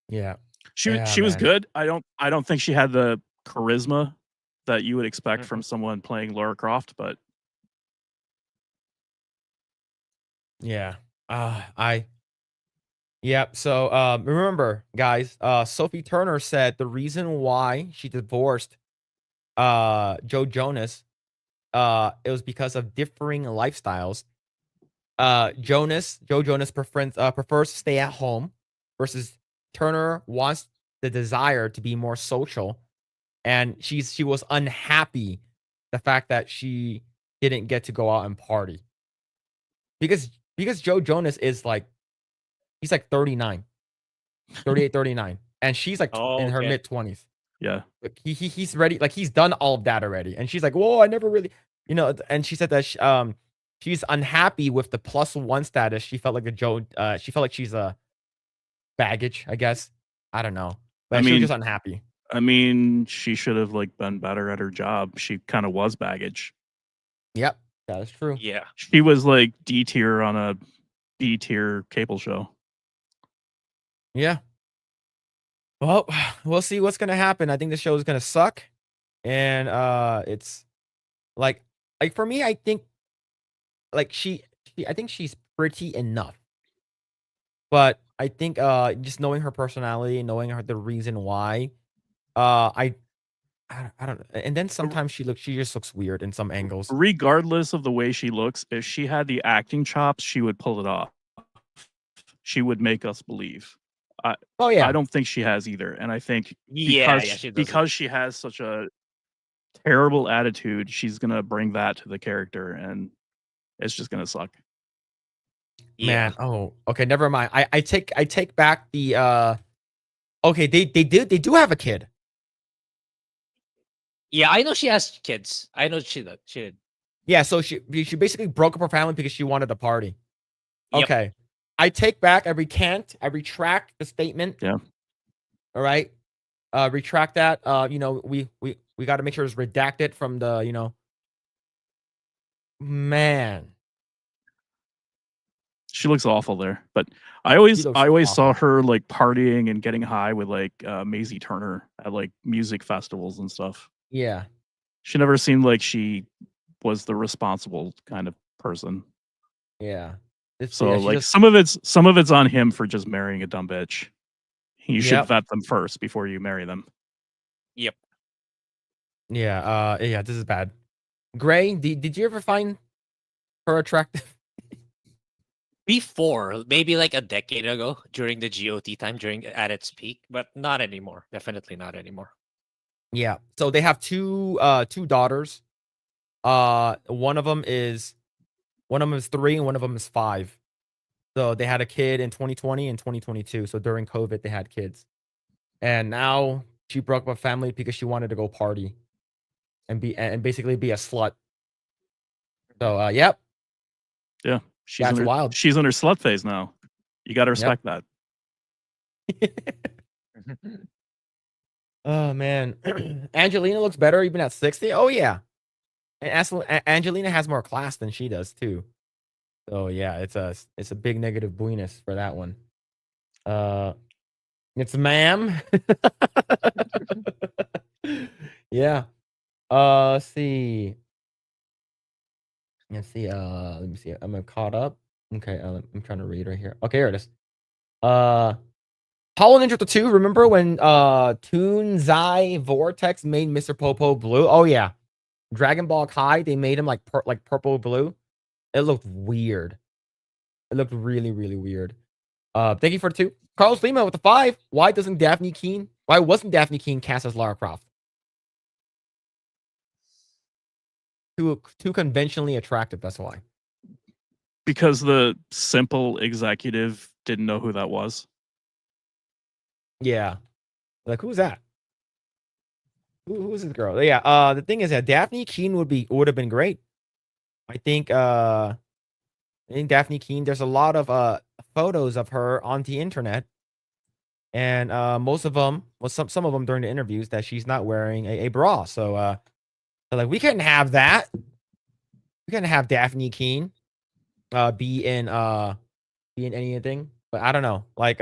Speaker 1: Yeah.
Speaker 3: She
Speaker 1: Yeah,
Speaker 3: was
Speaker 1: man.
Speaker 3: good. I don't think she had the charisma that you would expect from someone playing Lara Croft, but
Speaker 1: yeah. So remember, guys, Sophie Turner said the reason why she divorced Joe Jonas it was because of differing lifestyles. Joe Jonas prefers to stay at home versus Turner wants the desire to be more social, and she was unhappy the fact that she didn't get to go out and party because Joe Jonas is like he's like 39, 38, 39, and she's like in her mid 20s.
Speaker 3: yeah.
Speaker 1: Like he's ready, like he's done all of that already, and she's like, "Whoa, I never really," And she said that she's unhappy with the +1 status. She felt like she felt like she's a baggage, I guess. I don't know, but she was just unhappy.
Speaker 3: I mean, she should have like been better at her job. She kind of was baggage.
Speaker 1: Yep, that is true.
Speaker 2: Yeah.
Speaker 3: She was like D tier on a B tier cable show.
Speaker 1: Yeah. Well, we'll see what's gonna happen. I think the show is gonna suck, and it's like for me, I think like I think she's pretty enough, but I think just knowing her personality, knowing the reason why, I don't know. And then sometimes she just looks weird in some angles.
Speaker 3: Regardless of the way she looks, if she had the acting chops, she would pull it off. She would make us believe. I don't think she has either, and I think because she has such a terrible attitude, she's gonna bring that to the character, and it's just gonna suck.
Speaker 1: Man, okay, never mind. I take back the okay, they do have a kid.
Speaker 2: Yeah, I know she has kids. I know she did.
Speaker 1: Yeah, so she basically broke up her family because she wanted a party.
Speaker 2: Yep.
Speaker 1: Okay. I take back, I recant, I retract the statement.
Speaker 3: Yeah.
Speaker 1: All right. Retract that. You know, we got to make sure it's redacted from the, you know. Man.
Speaker 3: She looks awful there. But I always
Speaker 1: looks
Speaker 3: saw
Speaker 1: awful.
Speaker 3: her like partying and getting high with like Maisie Turner at like music festivals and stuff.
Speaker 1: Yeah.
Speaker 3: She never seemed like she was the responsible kind of person.
Speaker 1: Yeah.
Speaker 3: So
Speaker 1: yeah, she
Speaker 3: like
Speaker 1: just,
Speaker 3: some of it's on him for just marrying a dumb bitch. You should
Speaker 1: Yep.
Speaker 3: vet them first before you marry them.
Speaker 2: Yep.
Speaker 1: yeah, yeah, this is bad. Grae, did you ever find her attractive?
Speaker 2: Before, maybe like a decade ago, during the GOT time, at its peak, but not anymore. Definitely not anymore.
Speaker 1: Yeah. So they have two daughters. One of them is 3 and one of them is 5. So they had a kid in 2020 and 2022. So during COVID, they had kids. And now she broke up a family because she wanted to go party and basically be a slut. So yep.
Speaker 3: Yeah.
Speaker 1: That's wild.
Speaker 3: She's in her slut phase now. You gotta respect that.
Speaker 1: Oh man. Angelina looks better even at 60. Oh yeah. And Angelina has more class than she does too. So yeah, it's a big negative buiness for that one. It's ma'am. Yeah. Let's see. Let me see. I'm caught up. Okay, I'm trying to read right here. Okay, here it is. Hollow Ninja 2. Remember when Toonzai Vortex made Mr. Popo blue? Oh yeah. Dragon Ball Kai, they made him like purple blue. It looked weird. It looked really, really weird. Thank you for the 2. Carlos Lima with the 5. Why wasn't Daphne Keene cast as Lara Croft? Too conventionally attractive, that's why.
Speaker 3: Because the simple executive didn't know who that was.
Speaker 1: Yeah. Like, who's that? Who's this girl? Yeah, the thing is that Daphne Keene would have been great. I think Daphne Keene, there's a lot of photos of her on the internet. And most of them, well, some of them during the interviews, that she's not wearing a bra. So like, we couldn't have that. We couldn't have Daphne Keene be in anything. But I don't know. Like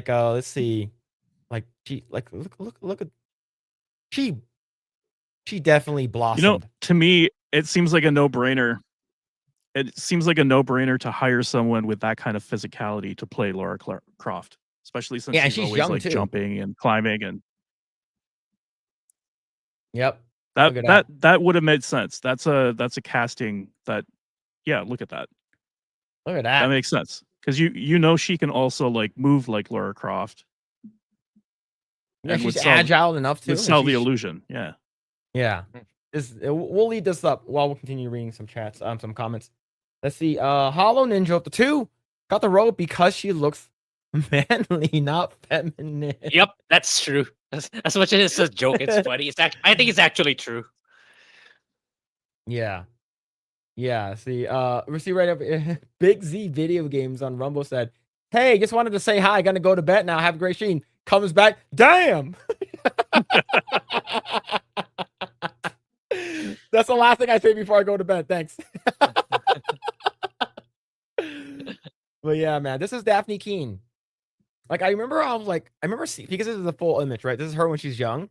Speaker 1: let's see. Like she look at she definitely blossomed.
Speaker 3: You know, to me, it seems like a no-brainer. It seems like a no-brainer to hire someone with that kind of physicality to play Lara Croft, especially since
Speaker 1: Yeah, and
Speaker 3: she's
Speaker 1: she's
Speaker 3: always
Speaker 1: young,
Speaker 3: like
Speaker 1: too.
Speaker 3: jumping and climbing, and
Speaker 1: Yep. Look at
Speaker 3: that would have made sense. That's a casting that, yeah, look at that.
Speaker 1: Look at
Speaker 3: That
Speaker 1: that.
Speaker 3: makes sense because you know she can also like move like Lara Croft.
Speaker 1: Yeah,
Speaker 3: and
Speaker 1: she's
Speaker 3: would sell-
Speaker 1: agile enough to
Speaker 3: would sell the illusion. Yeah.
Speaker 1: Yeah. We'll lead this up while we'll continue reading some chats, some comments. Let's see. Hollow Ninja with the 2 got the role because she looks manly, not feminine.
Speaker 2: Yep, that's true. As much as it's a joke, it's funny. I think it's actually true.
Speaker 1: Yeah. Yeah. See, we see right up. Big Z Video Games on Rumble said, "Hey, just wanted to say hi. Gonna go to bed now. Have a great stream." Comes back. Damn. That's the last thing I say before I go to bed. Thanks. But yeah, man, this is Daphne Keene. Like, I remember seeing, because this is the full image, right? This is her when she's young.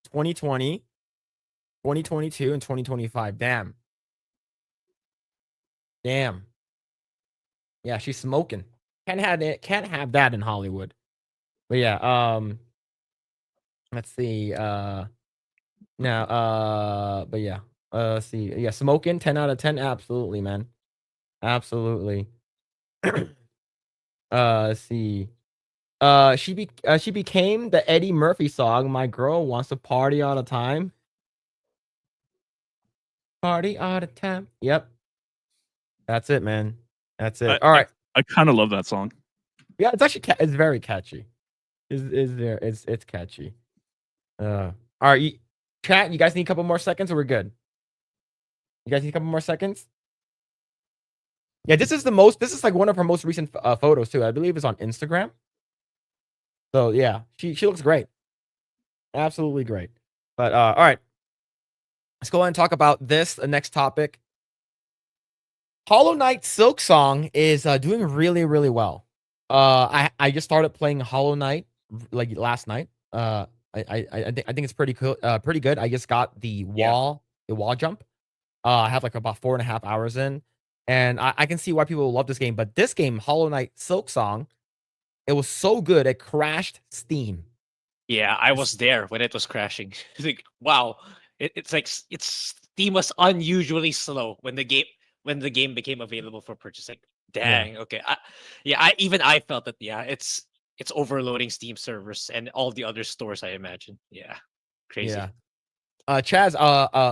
Speaker 1: 2020, 2022, and 2025. Damn. Yeah, she's smoking. Can't have that in Hollywood. But yeah, let's see. Now, but yeah. Let's see. Yeah, smoking, 10 out of 10. Absolutely, man. Absolutely. Let's see. She became the Eddie Murphy song. My girl wants to party all the time. Party all the time. Yep. That's it, man. That's it. All right.
Speaker 3: I kind of love that song.
Speaker 1: Yeah, it's actually it's very catchy. It's catchy. All right, chat. You guys need a couple more seconds, or we're good? You guys need a couple more seconds? Yeah, this is the most. This is like one of her most recent photos too. I believe it's on Instagram. So yeah, she looks great, absolutely great. But all right, let's go ahead and talk about this. The next topic. Hollow Knight Silksong is doing really well. I just started playing Hollow Knight like last night. I think it's pretty cool, pretty good. I just got the wall jump. I have like about 4.5 hours in, and I can see why people love this game. But this game, Hollow Knight Silksong, it was so good it crashed Steam.
Speaker 2: Yeah, I was there when it was crashing. It's like, wow, it's like Steam was unusually slow when the game became available for purchase. Like, dang, okay, I felt that. Yeah, it's overloading Steam servers and all the other stores. I imagine. Yeah, crazy.
Speaker 1: Yeah. Chaz,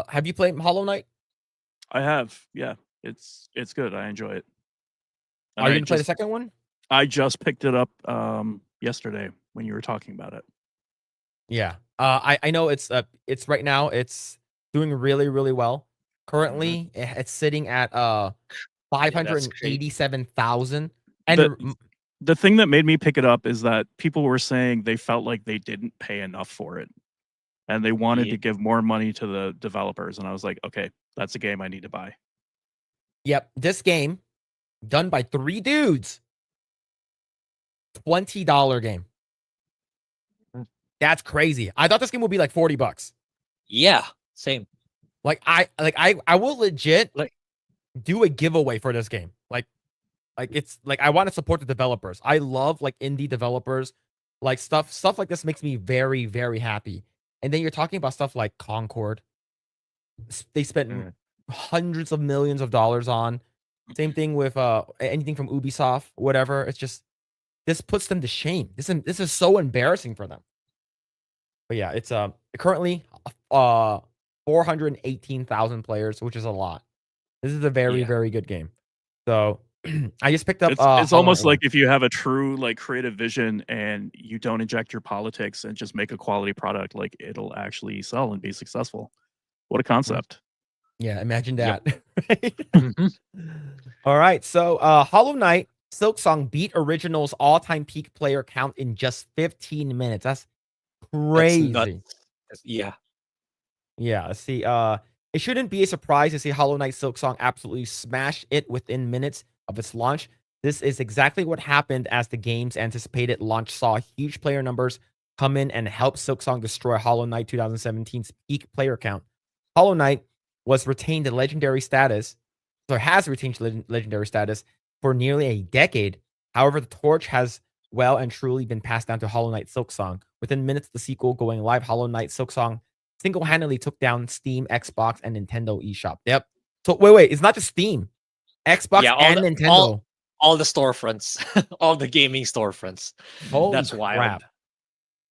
Speaker 1: have you played Hollow Knight?
Speaker 3: I have. Yeah, it's good. I enjoy it. And
Speaker 1: Are you
Speaker 3: I
Speaker 1: gonna play the
Speaker 3: just-
Speaker 1: second one?
Speaker 3: I just picked it up yesterday when you were talking about it.
Speaker 1: Yeah. I know it's right now it's doing really well. Currently, it's sitting at 587,000. And
Speaker 3: The thing that made me pick it up is that people were saying they felt like they didn't pay enough for it, and they wanted to give more money to the developers. And I was like, okay, that's a game I need to buy.
Speaker 1: yep, this game done by 3 dudes. $20 game. That's crazy. I thought this game would be like $40.
Speaker 2: Yeah, same.
Speaker 1: Like I will legit like do a giveaway for this game. Like it's like I want to support the developers. I love like indie developers. Like stuff like this makes me very happy. And then you're talking about stuff like Concord. They spent hundreds of millions of dollars on. Same thing with anything from Ubisoft, whatever. It's just this puts them to shame. This is so embarrassing for them. But yeah, it's currently 418,000 players, which is a lot. This is a very good game. So I just picked up.
Speaker 3: It's almost like if you have a true like creative vision and you don't inject your politics and just make a quality product, like it'll actually sell and be successful. What a concept!
Speaker 1: Yeah, imagine that.
Speaker 2: Yep.
Speaker 1: All right, so Hollow Knight Silksong beat Original's all-time peak player count in just 15 minutes. That's crazy.
Speaker 2: Yeah.
Speaker 1: Yeah, let's see. It shouldn't be a surprise to see Hollow Knight Silksong absolutely smash it within minutes of its launch. This is exactly what happened as the game's anticipated launch saw huge player numbers come in and help Silksong destroy Hollow Knight 2017's peak player count. Hollow Knight has retained legendary status for nearly a decade. However, the torch has well and truly been passed down to Hollow Knight Silksong. Within minutes of the sequel going live, Hollow Knight Silksong single-handedly took down Steam, Xbox, and Nintendo eShop. Yep. So wait, it's not just Steam, Xbox, and Nintendo.
Speaker 2: All the storefronts, all the gaming storefronts.
Speaker 1: Holy
Speaker 2: That's wild.
Speaker 1: crap.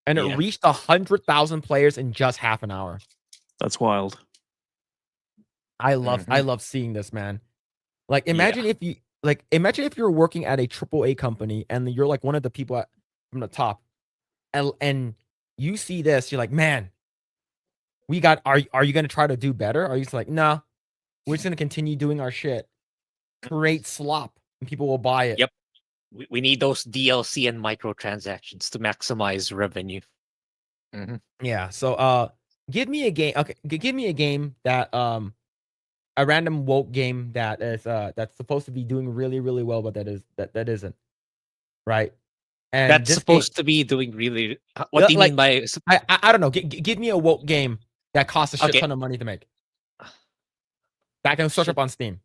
Speaker 1: And it reached 100,000 players in just half an hour.
Speaker 3: That's wild.
Speaker 1: I love seeing this, man. Like imagine if you're working at a AAA company and you're like one of the people from the top, and you see this, you're like, man, are you gonna try to do better? Or are you just like, nah, we're just gonna continue doing our shit, create slop, and people will buy it.
Speaker 2: Yep. We need those DLC and microtransactions to maximize revenue.
Speaker 1: Yeah. So give me a game. Okay, give me a game that a random woke game that is that's supposed to be doing really well, but that isn't. Right. And
Speaker 2: That's supposed to be doing really. What do you mean by?
Speaker 1: I don't know. Give me a woke game that costs a shit ton of money to make. That can search up on Steam.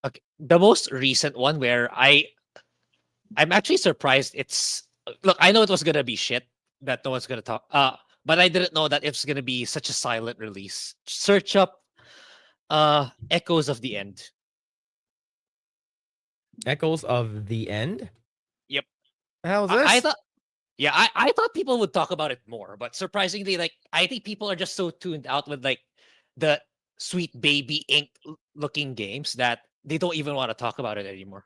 Speaker 2: Okay, the most recent one where I'm actually surprised. Look, I know it was gonna be shit that no one's gonna talk. But I didn't know that it's gonna be such a silent release. Search up, Echoes of the End.
Speaker 1: Echoes of the End.
Speaker 2: Yep.
Speaker 1: The hell is this?
Speaker 2: I thought. Yeah, I thought people would talk about it more, but surprisingly, like I think people are just so tuned out with like the sweet baby ink looking games that they don't even want to talk about it anymore.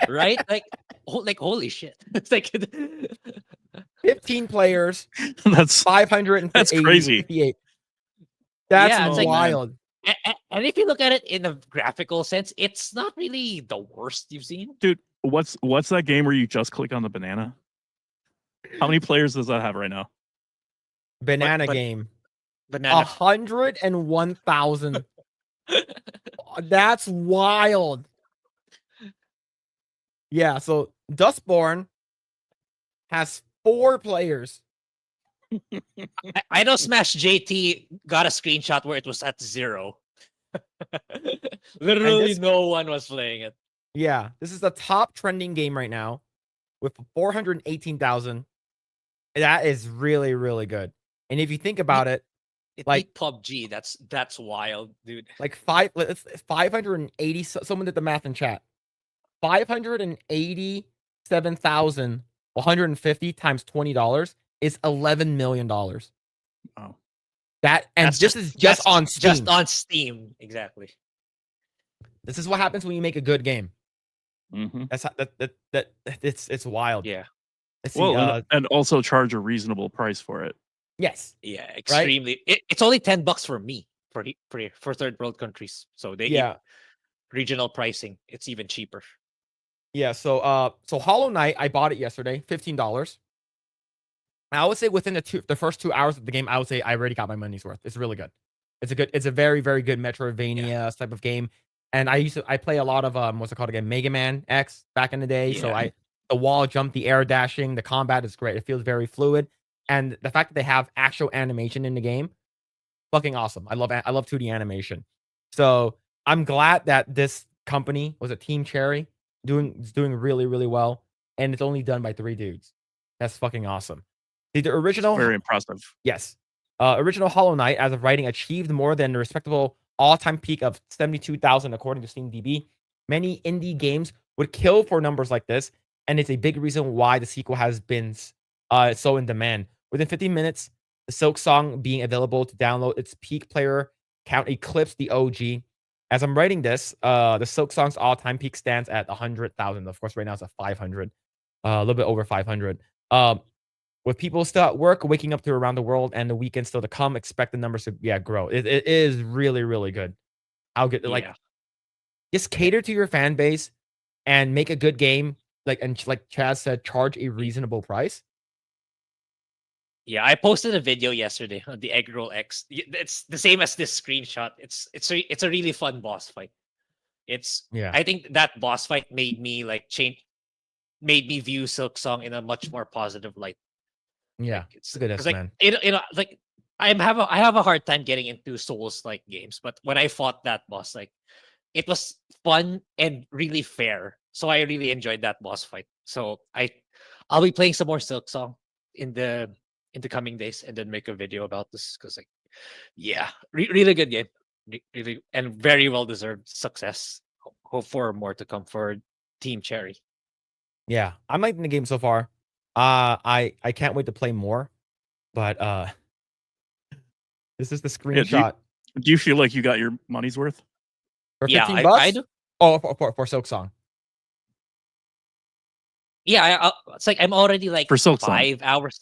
Speaker 2: Right? Like holy shit! It's like
Speaker 1: 15 players.
Speaker 3: That's
Speaker 1: 558.
Speaker 3: crazy.
Speaker 1: That's
Speaker 2: Yeah, it's like-
Speaker 1: wild.
Speaker 2: And if you look at it in a graphical sense, it's not really the worst you've seen.
Speaker 3: Dude, what's that game where you just click on the banana? How many players does that have right now?
Speaker 1: Banana
Speaker 2: but-
Speaker 1: game.
Speaker 2: Banana.
Speaker 1: 101,000. That's wild. Yeah, so Dustborn has 4 players.
Speaker 2: I know Smash JT got a screenshot where it was at 0. Literally
Speaker 1: this-
Speaker 2: no one was playing it.
Speaker 1: Yeah, this is the top trending game right now with 418,000. That is really, really good. And if you think about it,
Speaker 2: It
Speaker 1: Like-
Speaker 2: beat PUBG. That's wild, dude.
Speaker 1: like 580, someone did the math in chat. 587,150 times $20 is $11 million.
Speaker 3: Wow.
Speaker 1: That, and
Speaker 2: That's
Speaker 1: this is just on Steam.
Speaker 2: Just on Steam, exactly.
Speaker 1: This is what happens when you make a good game.
Speaker 3: Mm-hmm.
Speaker 1: That's that it's wild.
Speaker 2: Yeah,
Speaker 1: Let's see,
Speaker 3: Well, and also charge a reasonable price for it.
Speaker 1: yes.
Speaker 2: yeah, extremely. It's only $10 for me for third world countries. So they
Speaker 1: Yeah.
Speaker 2: regional pricing. It's even cheaper.
Speaker 1: Yeah, so Hollow Knight, I bought it yesterday, $15. I would say within the first 2 hours of the game, I would say I already got my money's worth. It's really good. It's a very, very good Metroidvania type of game. And I play a lot of what's it called again? Mega Man X back in the day. So
Speaker 2: Yeah.
Speaker 1: the wall jump, the air dashing, the combat is great. It feels very fluid. And the fact that they have actual animation in the game, fucking awesome. I love 2D animation. So I'm glad that this company was a Team Cherry is doing really, really well. And it's only done by 3 dudes. That's fucking awesome. The original
Speaker 3: Very impressive.
Speaker 1: Yes. Original Hollow Knight, as of writing, achieved more than the respectable all-time peak of 72,000 according to SteamDB. Many indie games would kill for numbers like this, and it's a big reason why the sequel has been so in demand. Within 15 minutes, the Silksong being available to download, its peak player count eclipsed the OG. As I'm writing this, the Silksong's all-time peak stands at 100,000. Of course, right now it's at 500, a little bit over 500. With people still at work, waking up to around the world, and the weekend still to come, expect the numbers to grow. It is really, really good. How good? Like,
Speaker 2: Yeah.
Speaker 1: just cater to your fan base and make a good game. Like Chaz said, charge a reasonable price.
Speaker 2: Yeah, I posted a video yesterday on the Eggroll X. It's the same as this screenshot. It's a really fun boss fight.
Speaker 1: Yeah.
Speaker 2: I think that boss fight made me view Silksong in a much more positive light.
Speaker 1: Yeah, it's good as
Speaker 2: like
Speaker 1: man.
Speaker 2: like I have a hard time getting into Souls like games, but when I fought that boss, like it was fun and really fair. So I really enjoyed that boss fight. So I'll be playing some more Silksong in the coming days and then make a video about this because really good game. Really and very well deserved success. Hope for more to come for Team Cherry.
Speaker 1: Yeah, I'm liking the game so far. I can't wait to play more, but this is the screenshot
Speaker 3: Do you feel like you got your money's worth?
Speaker 1: for
Speaker 2: Yeah,
Speaker 1: $15.
Speaker 2: I do.
Speaker 1: Oh, for Silksong.
Speaker 2: Yeah, it's like I'm already like
Speaker 3: For Silksong.
Speaker 2: 5 hours.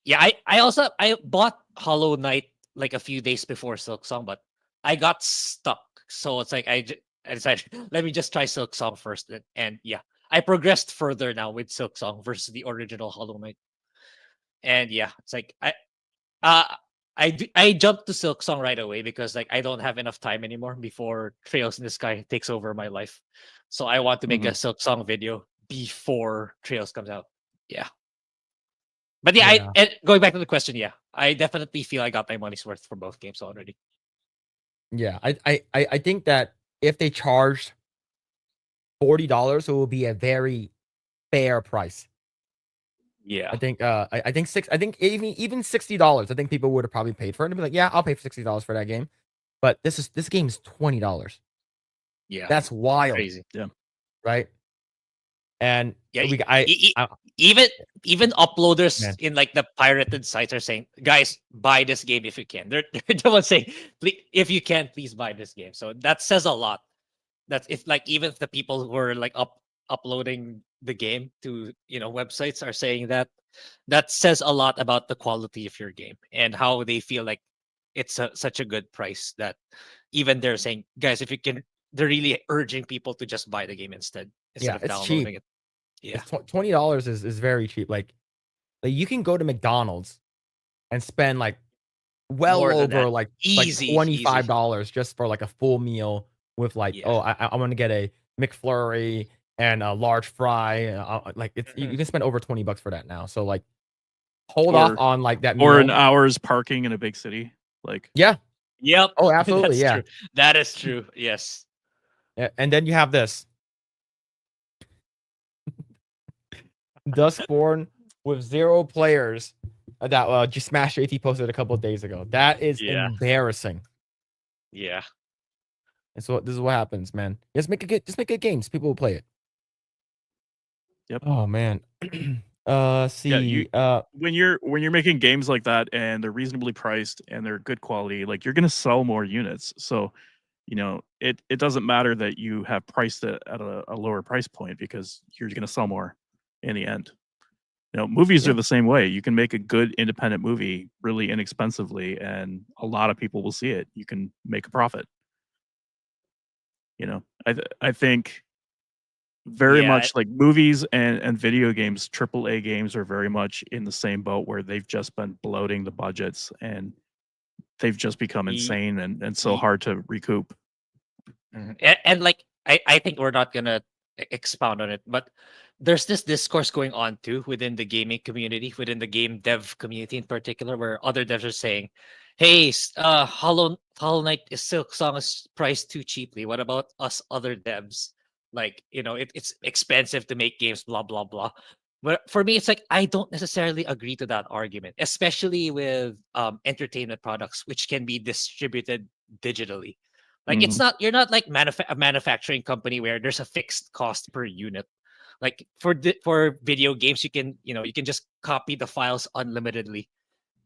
Speaker 2: Yeah, I bought Hollow Knight like a few days before Silksong, but I got stuck. So it's like I decided let me just try Silksong first, and yeah, I progressed further now with Silksong versus the original Hollow Knight. And yeah, it's like I jumped to Silksong right away because like I don't have enough time anymore before Trails in the Sky takes over my life. So I want to make a Silksong video before Trails comes out. Yeah. But yeah,
Speaker 1: Yeah.
Speaker 2: and going back to the question, yeah, I definitely feel I got my money's worth for both games already.
Speaker 1: Yeah, I think that if they charged $40, it will be a very fair price.
Speaker 2: Yeah.
Speaker 1: I think I think even $60, I think people would have probably paid for it and be like, yeah, I'll pay for $60 for that game. But this game is $20.
Speaker 2: Yeah.
Speaker 1: That's wild,
Speaker 2: Crazy.
Speaker 1: right? And
Speaker 2: Yeah,
Speaker 1: I
Speaker 2: even uploaders
Speaker 1: Man.
Speaker 2: in like the pirated sites are saying, guys, buy this game if you can. They're the ones saying, if you can, please buy this game. So that says a lot. That if like even if the people who are like uploading the game to websites are saying that says a lot about the quality of your game and how they feel like it's such a good price that even they're saying, guys, if you can, they're really urging people to just buy the game instead
Speaker 1: Yeah,
Speaker 2: of
Speaker 1: it's cheap.
Speaker 2: downloading it. Yeah,
Speaker 1: It's $20 is very cheap. Like you can go to McDonald's and spend like well
Speaker 2: more than
Speaker 1: over
Speaker 2: that,
Speaker 1: like
Speaker 2: easy.
Speaker 1: $25 just for like a full meal with like,
Speaker 2: Yeah.
Speaker 1: oh, I want to get a McFlurry and a large fry. Like it's you
Speaker 2: Mhm.
Speaker 1: can spend over $20 for that now. So like hold
Speaker 3: Or-
Speaker 1: off on like that
Speaker 3: Or
Speaker 1: meal.
Speaker 3: an hour's parking in a big city. Like
Speaker 1: Yeah.
Speaker 2: Yep.
Speaker 1: Oh, absolutely.
Speaker 2: That's
Speaker 1: Yeah.
Speaker 2: true. That is true. Yes.
Speaker 1: And then you have this Dustborn with 0 players that just Smash JT posted a couple of days ago. That is
Speaker 2: Yeah.
Speaker 1: embarrassing.
Speaker 2: Yeah.
Speaker 1: And so this is what happens, man. Just make good games. People will play it.
Speaker 3: Yep.
Speaker 1: Oh man. See.
Speaker 3: when you're making games like that and they're reasonably priced and they're good quality, like you're gonna sell more units. So, it doesn't matter that you have priced it at a lower price point because you're gonna sell more in the end. Movies
Speaker 1: Yeah.
Speaker 3: are the same way. You can make a good independent movie really inexpensively and a lot of people will see it. You can make a profit. I think very
Speaker 2: Yeah.
Speaker 3: much like movies and video games, AAA games are very much in the same boat where they've just been bloating the budgets and they've just become
Speaker 2: Ye-
Speaker 3: insane and so
Speaker 2: ye-
Speaker 3: hard to recoup.
Speaker 2: And like I think we're not gonna expound on it, but there's this discourse going on too within the gaming community, within the game dev community in particular, where other devs are saying, "Hey, Hollow Knight is Silksong is priced too cheaply. What about us other devs? Like, it's expensive to make games, blah blah blah." But for me, it's like I don't necessarily agree to that argument, especially with entertainment products, which can be distributed digitally. Like it's not you're not like a manufacturing company where there's a fixed cost per unit. Like for video games, you can just copy the files unlimitedly,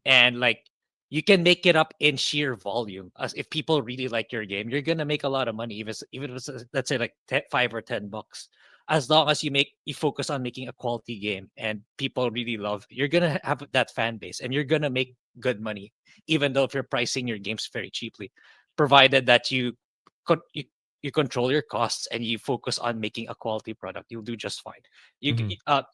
Speaker 2: and like you can make it up in sheer volume. As if people really like your game, you're gonna make a lot of money, even if it's let's say like $5 or $10. As long as you focus on making a quality game and people really love, you're gonna have that fan base and you're gonna make good money, even though if you're pricing your games very cheaply, provided that you control your costs and you focus on making a quality product, you'll do just fine. You
Speaker 1: Mhm.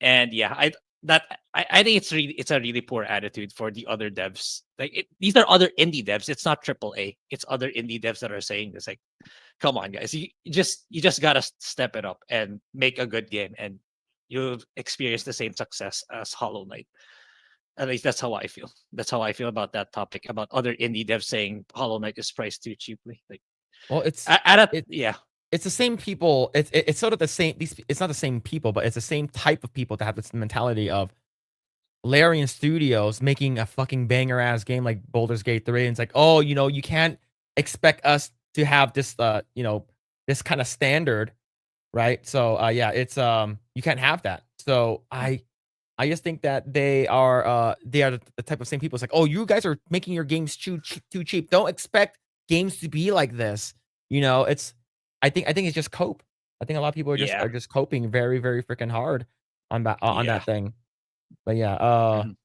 Speaker 2: and yeah, I think it's a really poor attitude for the other devs. Like these are other indie devs. It's not AAA. It's other indie devs that are saying this. Like, come on, guys, you just gotta step it up and make a good game, and you'll experience the same success as Hollow Knight. At least that's how I feel. That's how I feel about that topic, about other indie devs saying Hollow Knight is priced too cheaply. Like,
Speaker 1: Well, it's
Speaker 2: yeah,
Speaker 1: it's the same people. It's sort of the same. It's not the same people, but it's the same type of people that have this mentality of Larian Studios making a fucking banger ass game like Baldur's Gate 3. And it's like, oh, you can't expect us to have this, this kind of standard, right? So, yeah, it's you can't have that. So I just think that they are the type of same people. It's like, oh, you guys are making your games too cheap. Don't expect games to be like this. It's I think it's just cope. I think a lot of people
Speaker 2: Yeah.
Speaker 1: are just coping very, very freaking hard on
Speaker 2: Yeah.
Speaker 1: that thing. But yeah,
Speaker 2: Mhm.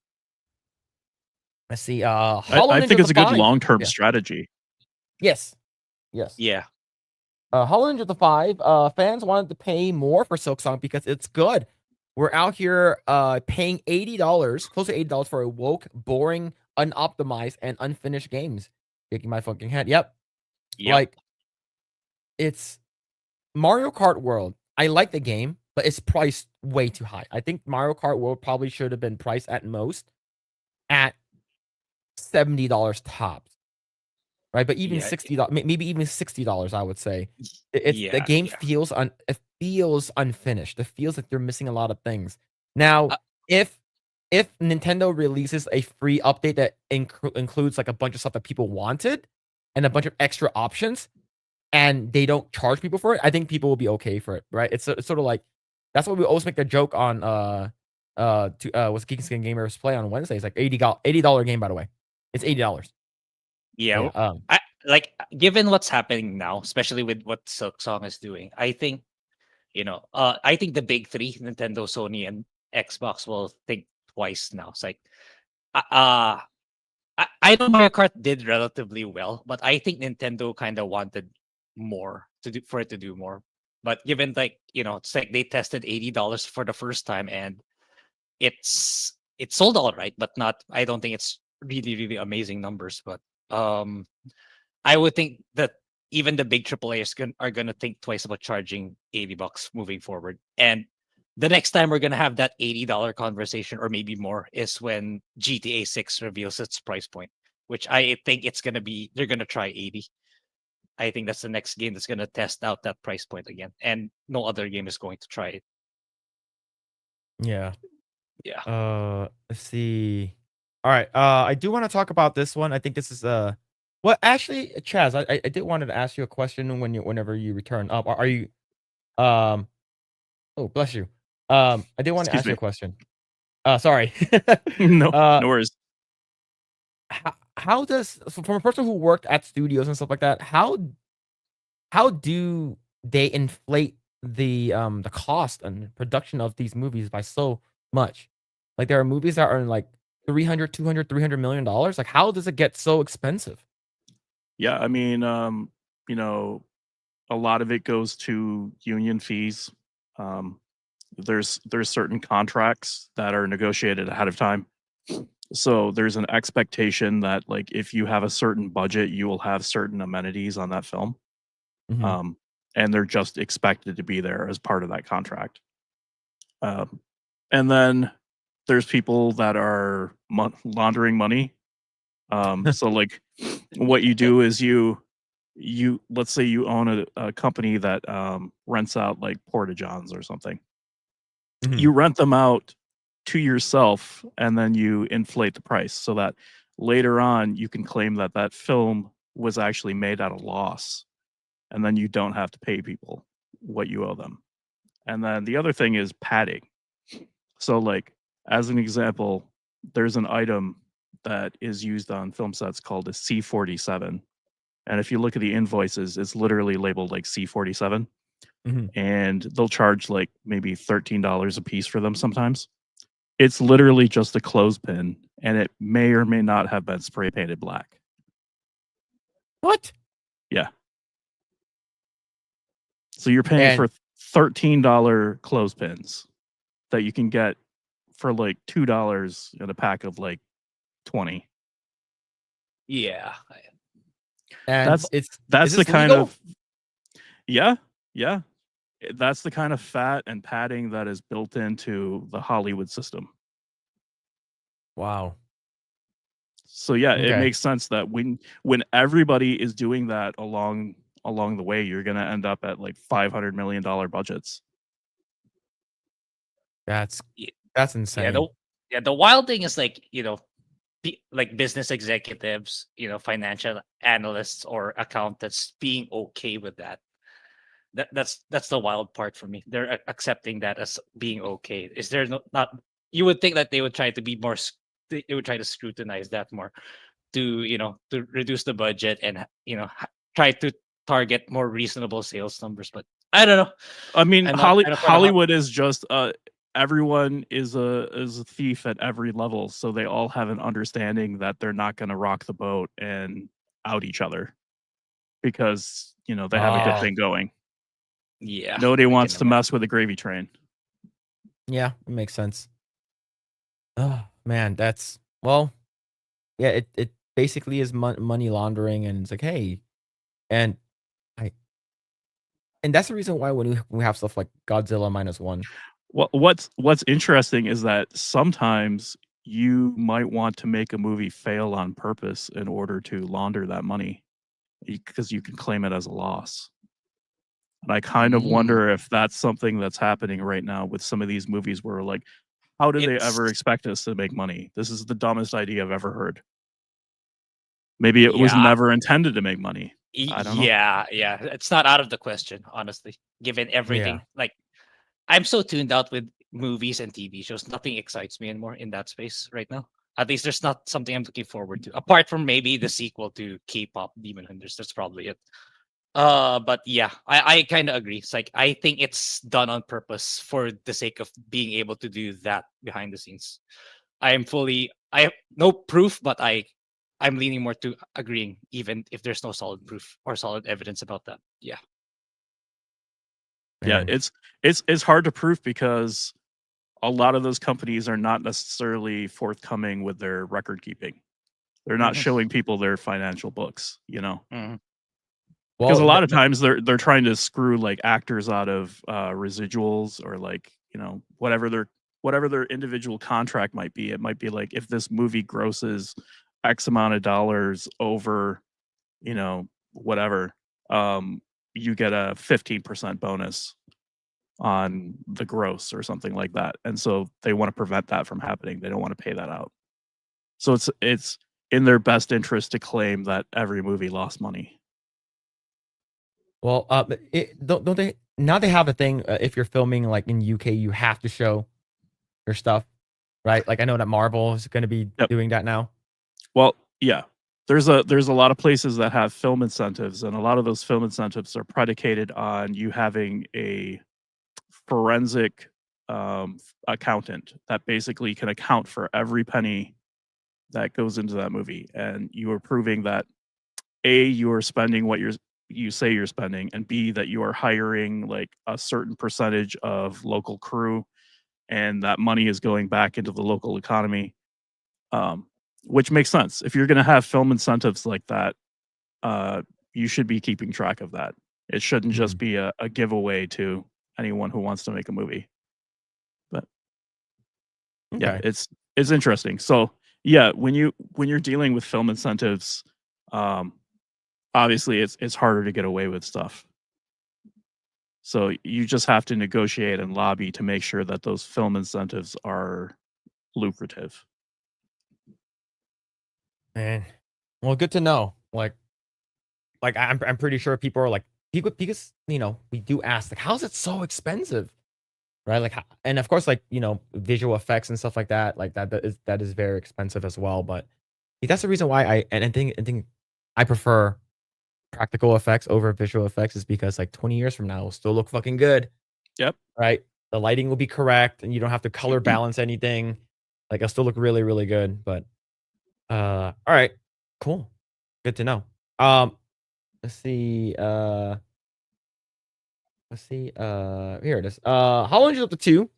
Speaker 1: let's see. Hollow
Speaker 3: I
Speaker 1: Ninja
Speaker 3: think it's
Speaker 1: the
Speaker 3: a good
Speaker 1: 5.
Speaker 3: long-term
Speaker 1: Yeah.
Speaker 3: strategy.
Speaker 1: Yes.
Speaker 2: Yeah.
Speaker 1: Hollow Ninja the 5. Fans wanted to pay more for Silksong because it's good. We're out here paying $80, close to $80 for a woke, boring, unoptimized, and unfinished games. Shaking my fucking head. Yep. Like, it's Mario Kart World. I like the game, but it's priced way too high. I think Mario Kart World probably should have been priced at most at $70 tops. Right? But even
Speaker 2: Yeah.
Speaker 1: $60, maybe even $60, I would say. The
Speaker 2: Yeah,
Speaker 1: game
Speaker 2: yeah.
Speaker 1: feels unfinished. It feels like they're missing a lot of things. Now,
Speaker 2: Uh
Speaker 1: if Nintendo releases a free update that includes like a bunch of stuff that people wanted and a bunch of extra options, and they don't charge people for it, I think people will be okay for it, right? It's sort of like that's what we always make the joke on what's Geek Skin Gamers Play on Wednesday. It's like $80 game, by the way. It's $80.
Speaker 2: Yeah.
Speaker 1: Yeah,
Speaker 2: Given what's happening now, especially with what Silksong is doing, I think, I think the big three, Nintendo, Sony, and Xbox, will think twice now. It's like, uh, I know Mario Kart did relatively well, but I think Nintendo kind of wanted more to do for it to do more. But given like it's like they tested $80 for the first time, and it sold all right, but not. I don't think it's really amazing numbers. But um, I would think that even the big AAA are gonna think twice about charging $80 moving forward. And the next time we're gonna have that $80 conversation, or maybe more, is when GTA 6 reveals its price point, which I think they're gonna try 80. I think that's the next game that's gonna test out that price point again, and no other game is going to try it.
Speaker 1: Yeah.
Speaker 2: Yeah.
Speaker 1: Let's see. All right. I do want to talk about this one. I think this is well, actually, Chaz, I did wanted to ask you a question whenever you return up. Are you oh, bless you. I did want to
Speaker 3: Excuse
Speaker 1: ask you a
Speaker 3: me.
Speaker 1: question. Sorry.
Speaker 3: No,
Speaker 1: Uh,
Speaker 3: no worries.
Speaker 1: how does so from a person who worked at studios and stuff like that, how do they inflate the cost and production of these movies by so much? Like there are movies that are in like 300, 200, 300 million dollars. Like how does it get so expensive?
Speaker 3: Yeah, I mean, you know, a lot of it goes to union fees. Um, there's certain contracts that are negotiated ahead of time. So there's an expectation that like if you have a certain budget, you will have certain amenities on that film.
Speaker 1: Mhm.
Speaker 3: And they're just expected to be there as part of that contract. And then there's people that are laundering money. So like what you do is you let's say you own a company that rents out like porta johns or something.
Speaker 1: Mhm.
Speaker 3: You rent them out to yourself and then you inflate the price so that later on you can claim that that film was actually made at a loss, and then you don't have to pay people what you owe them. And then the other thing is padding. So like as an example, there's an item that is used on film sets called a C47. And if you look at the invoices, it's literally labeled like C47.
Speaker 1: Mhm.
Speaker 3: And they'll charge like maybe $13 a piece for them sometimes. It's literally just a clothespin, and it may or may not have been spray painted black.
Speaker 1: What?
Speaker 3: Yeah. So you're paying
Speaker 1: And
Speaker 3: for $13 clothespins that you can get for like $2 in a pack of like 20.
Speaker 2: Yeah.
Speaker 1: and
Speaker 3: That's
Speaker 1: it's
Speaker 3: that's
Speaker 1: is
Speaker 3: the
Speaker 1: this
Speaker 3: kind
Speaker 1: legal?
Speaker 3: of yeah, yeah. That's the kind of fat and padding that is built into the Hollywood system.
Speaker 1: Wow.
Speaker 3: So yeah, it
Speaker 1: Okay.
Speaker 3: makes sense that when everybody is doing that along the way, you're gonna end up at like $500 million budgets.
Speaker 1: That's
Speaker 2: Yeah.
Speaker 1: that's
Speaker 2: Yeah.
Speaker 1: insane.
Speaker 2: The wild thing is like like business executives, financial analysts or accountants being okay with that. That's the wild part for me. They're accepting that as being okay. Is there not? You would think that they would try to be more. They would try to scrutinize that more to to reduce the budget and try to target more reasonable sales numbers. But I don't know.
Speaker 3: I mean,
Speaker 2: I'm not. I don't know how.
Speaker 3: Hollywood is just everyone is a thief at every level, so they all have an understanding that they're not going to rock the boat and out each other because they have a good
Speaker 1: Oh,
Speaker 3: thing going.
Speaker 2: Yeah,
Speaker 3: Nobody
Speaker 2: I can
Speaker 3: wants to
Speaker 2: imagine.
Speaker 3: mess with a gravy train.
Speaker 1: yeah, it makes sense. Oh man, that's well, yeah. It basically is money laundering, and it's like, hey, and I and that's the reason why when we have stuff like Godzilla -1.
Speaker 3: Well, what's interesting is that sometimes you might want to make a movie fail on purpose in order to launder that money because you can claim it as a loss. And I kind of
Speaker 2: Mm,
Speaker 3: wonder if that's something that's happening right now with some of these movies where like, how did they
Speaker 2: it's
Speaker 3: ever expect us to make money? This is the dumbest idea I've ever heard. Maybe it was
Speaker 2: yeah.
Speaker 3: never intended to make money. I don't know.
Speaker 2: Yeah. It's not out of the question, honestly. Given
Speaker 1: Yeah,
Speaker 2: everything, like I'm so tuned out with movies and TV shows. Nothing excites me anymore in that space right now. At least there's not something I'm looking forward to, apart from maybe the sequel to K-pop Demon Hunters. That's probably it. But yeah, I kind of agree. It's like I think it's done on purpose for the sake of being able to do that behind the scenes. I have no proof, but I I'm leaning more to agreeing, even if there's no solid proof or solid evidence about that. Yeah.
Speaker 3: Yeah,
Speaker 1: Man.
Speaker 3: it's hard to prove because a lot of those companies are not necessarily forthcoming with their record keeping. They're not
Speaker 2: Mhm.
Speaker 3: showing people their financial books, because
Speaker 2: Mhm.
Speaker 3: a lot of times they're trying to screw like actors out of residuals or like whatever their individual contract might be. It might be like if this movie grosses X amount of dollars over whatever, you get a 15% bonus on the gross or something like that. And so they want to prevent that from happening. They don't want to pay that out. So it's in their best interest to claim that every movie lost money.
Speaker 1: Well, don't they now they have a thing if you're filming like in UK, you have to show your stuff, right? Like I know that Marvel is going to be
Speaker 3: Yep.
Speaker 1: doing that now.
Speaker 3: Well, yeah. There's a lot of places that have film incentives, and a lot of those film incentives are predicated on you having a forensic accountant that basically can account for every penny that goes into that movie, and you are proving that A, you are spending what you say you're spending, and B, that you are hiring like a certain percentage of local crew, and that money is going back into the local economy, which makes sense. If you're going to have film incentives like that, you should be keeping track of that. It shouldn't just be a giveaway to anyone who wants to make a movie. But yeah,
Speaker 1: Okay.
Speaker 3: it's interesting. So yeah, when you're dealing with film incentives, obviously it's harder to get away with stuff. So you just have to negotiate and lobby to make sure that those film incentives are lucrative.
Speaker 1: Man, well, good to know. Like I'm pretty sure people are like because we do ask like how's it so expensive, right? Like and of course like visual effects and stuff like that that is very expensive as well. But that's the reason why I think I prefer practical effects over visual effects is because like 20 years from now it'll still look fucking good.
Speaker 3: Yep.
Speaker 1: Right? The lighting will be correct and you don't have to color balance anything. Like it'll still look really, really good. But all right. Cool. Good to know. Let's see. Here it is. Holland is up to 2.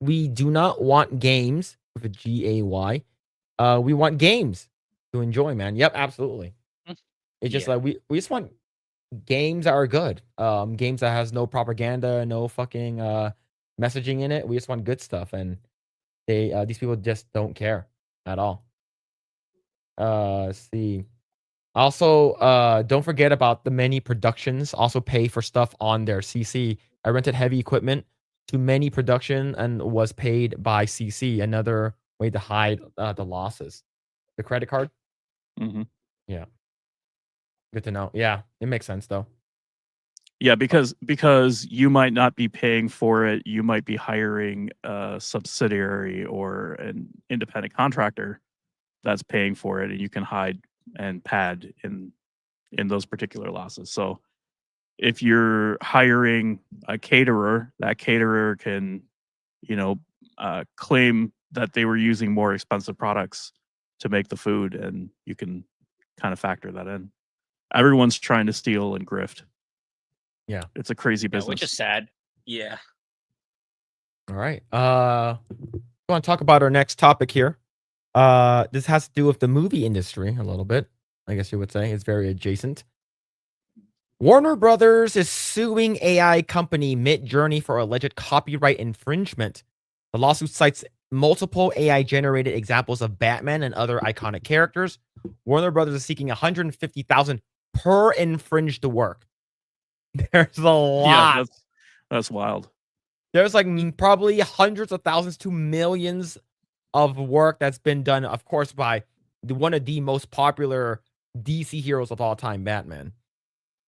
Speaker 1: We do not want games with a GAY. We want games to enjoy, man. Yep, absolutely. It's just
Speaker 2: Yeah.
Speaker 1: like we just want games that are good. Games that has no propaganda, no fucking messaging in it. We just want good stuff, and these people just don't care at all. Let's see. Also, don't forget about the many productions also pay for stuff on their CC. I rented heavy equipment to many production and was paid by CC. Another way to hide the losses. The credit card.
Speaker 3: Mm-hmm.
Speaker 1: Yeah. Good to know. Yeah, it makes sense though.
Speaker 3: Yeah, because you might not be paying for it. You might be hiring a subsidiary or an independent contractor that's paying for it, and you can hide and pad in those particular losses. So if you're hiring a caterer, that caterer can, claim that they were using more expensive products to make the food, and you can kind of factor that in. Everyone's trying to steal and grift.
Speaker 1: Yeah.
Speaker 3: It's a crazy business.
Speaker 2: Which is sad. Yeah.
Speaker 1: All right. We want to talk about our next topic here. This has to do with the movie industry a little bit. I guess you would say it's very adjacent. Warner Brothers is suing AI company Midjourney for alleged copyright infringement. The lawsuit cites multiple AI generated examples of Batman and other iconic characters. Warner Brothers is seeking $150,000 per infringed work. There's a lot.
Speaker 3: Yeah, that's wild.
Speaker 1: There's like probably hundreds of thousands to millions of work that's been done, of course, by one of the most popular DC heroes of all time, Batman.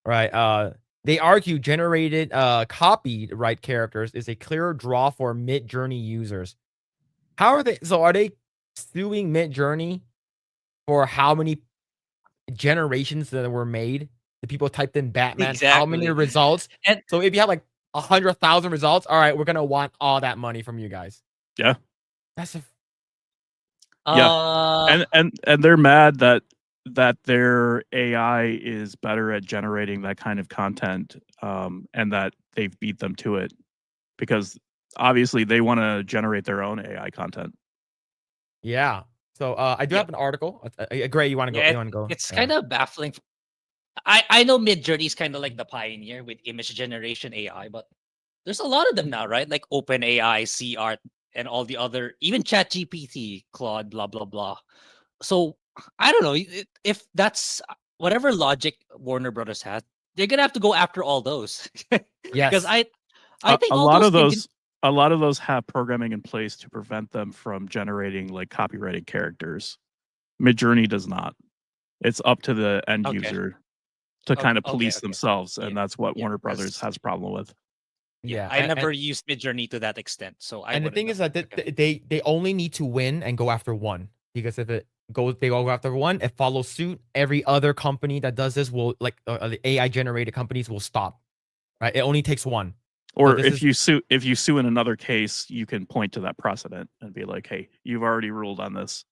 Speaker 1: Right. They argue generated copyright characters is a clear draw for Midjourney users. How are they? So are they suing Midjourney for how many generations that were made? The people typed in Batman, how many
Speaker 2: Exactly.
Speaker 1: results?
Speaker 2: And
Speaker 1: So if you have like 100,000 results, all right, we're gonna want all that money from you guys.
Speaker 3: Yeah.
Speaker 1: That's a
Speaker 2: Uh,
Speaker 3: and they're mad that their AI is better at generating that kind of content, and that they've beat them to it because obviously they want to generate their own AI content.
Speaker 1: Yeah. So I do
Speaker 2: Yeah.
Speaker 1: have an article. Grae, you want to go?
Speaker 2: yeah,
Speaker 1: You want to go?
Speaker 2: it's
Speaker 1: Yeah.
Speaker 2: kind of baffling. I know Midjourney is kind of like the pioneer with image generation AI, but there's a lot of them now, right? Like OpenAI, CArt, and all the other, even ChatGPT, Claude, blah blah blah. So I don't know if that's whatever logic Warner Brothers has, they're gonna have to go after all those because
Speaker 1: Yes.
Speaker 2: I think
Speaker 3: a
Speaker 2: all
Speaker 3: lot
Speaker 2: those
Speaker 3: of
Speaker 2: can
Speaker 3: those a lot of those have programming in place to prevent them from generating like copyrighted characters. Midjourney does not. It's up to the end
Speaker 2: Okay.
Speaker 3: user to kind of
Speaker 2: Okay,
Speaker 3: police
Speaker 2: okay.
Speaker 3: themselves, and
Speaker 2: Yeah,
Speaker 3: that's what
Speaker 2: yeah,
Speaker 3: Warner Brothers
Speaker 2: 'cause-
Speaker 3: has a problem with.
Speaker 1: Yeah.
Speaker 2: I
Speaker 1: and-
Speaker 2: never used Midjourney to that extent, so I
Speaker 1: And the
Speaker 2: wouldn't
Speaker 1: thing
Speaker 2: know.
Speaker 1: is that
Speaker 2: Okay.
Speaker 1: they only need to win and go after one, because if they go after one, it follows suit. Every other company that does this will, like, the AI generated companies will stop. Right? It only takes one.
Speaker 3: Or
Speaker 1: this
Speaker 3: if you sue in another case, you can point to that precedent and be like, "Hey, you've already ruled on this."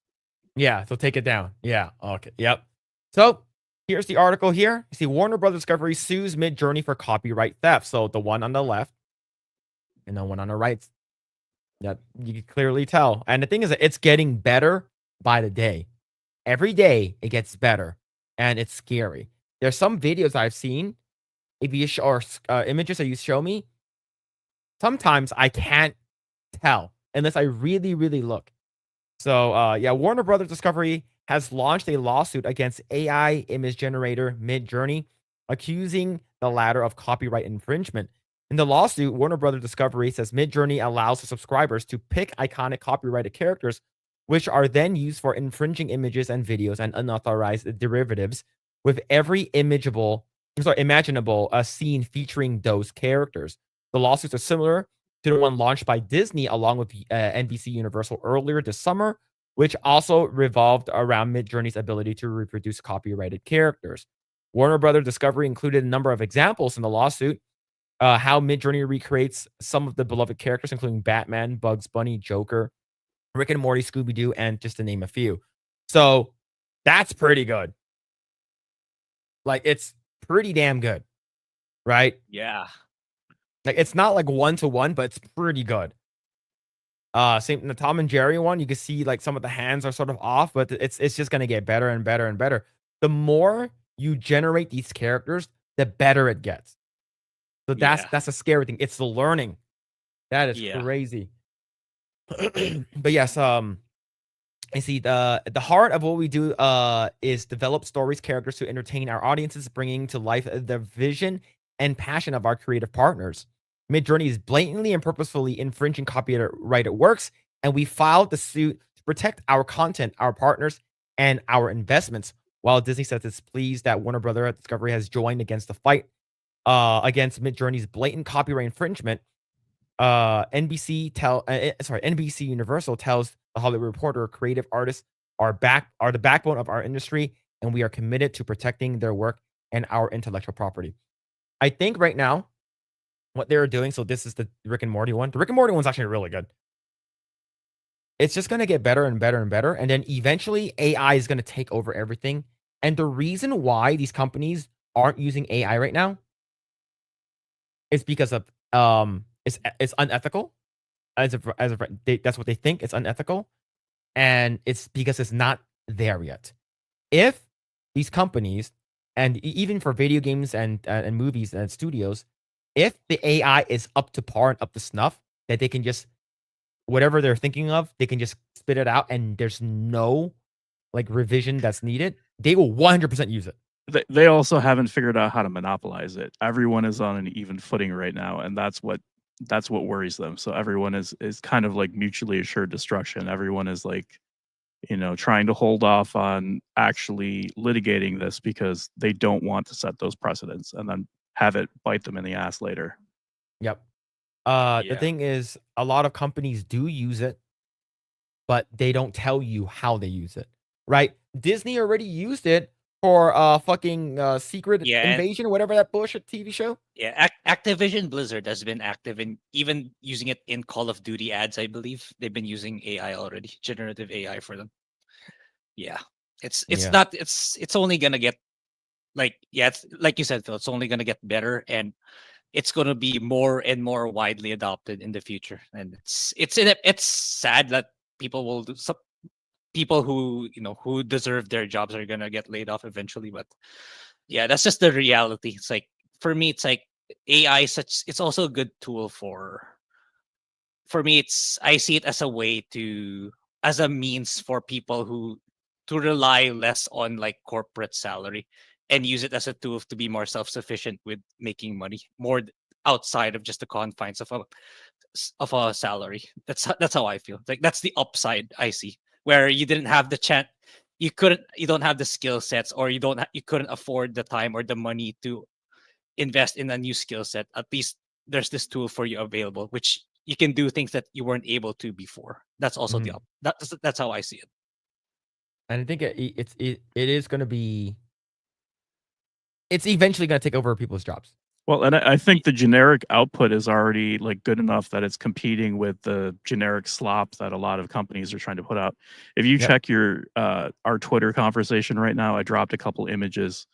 Speaker 1: Yeah, so take it down. Yeah. Okay. Yep. So here's the article here. You see, Warner Brothers Discovery sues Midjourney for copyright theft. So the one on the left and the one on the right. That you can clearly tell. And the thing is that it's getting better by the day. Every day it gets better. And it's scary. There's some videos I've seen, if you or images that you show me, sometimes I can't tell unless I really, really look. So yeah, Warner Brothers Discovery has launched a lawsuit against AI image generator Midjourney, accusing the latter of copyright infringement. In the lawsuit, Warner Brothers Discovery says Midjourney allows the subscribers to pick iconic copyrighted characters, which are then used for infringing images and videos and unauthorized derivatives, with every imaginable scene featuring those characters. The lawsuits are similar to the one launched by Disney along with NBC Universal earlier this summer, which also revolved around Midjourney's ability to reproduce copyrighted characters. Warner Brothers Discovery included a number of examples in the lawsuit, how Midjourney recreates some of the beloved characters, including Batman, Bugs Bunny, Joker, Rick and Morty, Scooby-Doo, and just to name a few. So that's pretty good. Like, it's pretty damn good, right?
Speaker 2: Yeah.
Speaker 1: Like, it's not like one-to-one, but it's pretty good. Same in the Tom and Jerry one, you can see like some of the hands are sort of off, but it's just gonna get better and better and better. The more you generate these characters, the better it gets. So that's a scary thing. It's the learning. That is crazy. But yes, I see the heart of what we do is develop stories, characters to entertain our audiences, bringing to life the vision and passion of our creative partners. Midjourney is blatantly and purposefully infringing copyrighted works, and we filed the suit to protect our content, our partners, and our investments. While Disney says it's pleased that Warner Brothers Discovery has joined against the fight against Midjourney's blatant copyright infringement, NBC Universal tells the Hollywood Reporter, creative artists are the backbone of our industry, and we are committed to protecting their work and our intellectual property. I think right now, what they're doing, so this is the Rick and Morty one. The Rick and Morty one's actually really good. It's just going to get better and better and better. And then eventually AI is going to take over everything. And the reason why these companies aren't using AI right now is because of it's unethical. That's what they think. It's unethical. And it's because it's not there yet. If these companies, and even for video games and movies and studios, if the AI is up to par and up to snuff, that they can just, whatever they're thinking of, they can just spit it out and there's no like revision that's needed, they will 100% use it.
Speaker 3: They also haven't figured out how to monopolize it. Everyone is on an even footing right now, and that's what worries them. So everyone is kind of like mutually assured destruction. Everyone is like, trying to hold off on actually litigating this because they don't want to set those precedents and then have it bite them in the ass later.
Speaker 1: Yep. The thing is, a lot of companies do use it, but they don't tell you how they use it, right? Disney already used it for fucking Secret Invasion or whatever that bullshit TV show.
Speaker 2: Yeah, Activision Blizzard has been active in even using it in Call of Duty ads, I believe. They've been using AI already, generative AI for them. Yeah, it's
Speaker 1: Yeah.
Speaker 2: not it's only gonna get it's like you said, Phil. It's only gonna get better, and it's gonna be more and more widely adopted in the future. And it's sad that people will do some people who who deserve their jobs are gonna get laid off eventually. But yeah, that's just the reality. It's like for me, it's like AI. It's also a good tool for me. I see it as a way as a means for people who to rely less on like corporate salary and use it as a tool to be more self-sufficient with making money more outside of just the confines of a salary. That's how I feel. Like that's the upside I see, where you didn't have the chance, you don't have the skill sets, or you couldn't afford the time or the money to invest in a new skill set. At least there's this tool for you available, which you can do things that you weren't able to before. That's also
Speaker 1: Mhm.
Speaker 2: that's how I see it.
Speaker 1: And I think it is going to be. It's eventually going to take over people's jobs.
Speaker 3: Well, and I think the generic output is already like good enough that it's competing with the generic slop that a lot of companies are trying to put out. If you
Speaker 1: Yep.
Speaker 3: check our Twitter conversation right now, I dropped a couple images.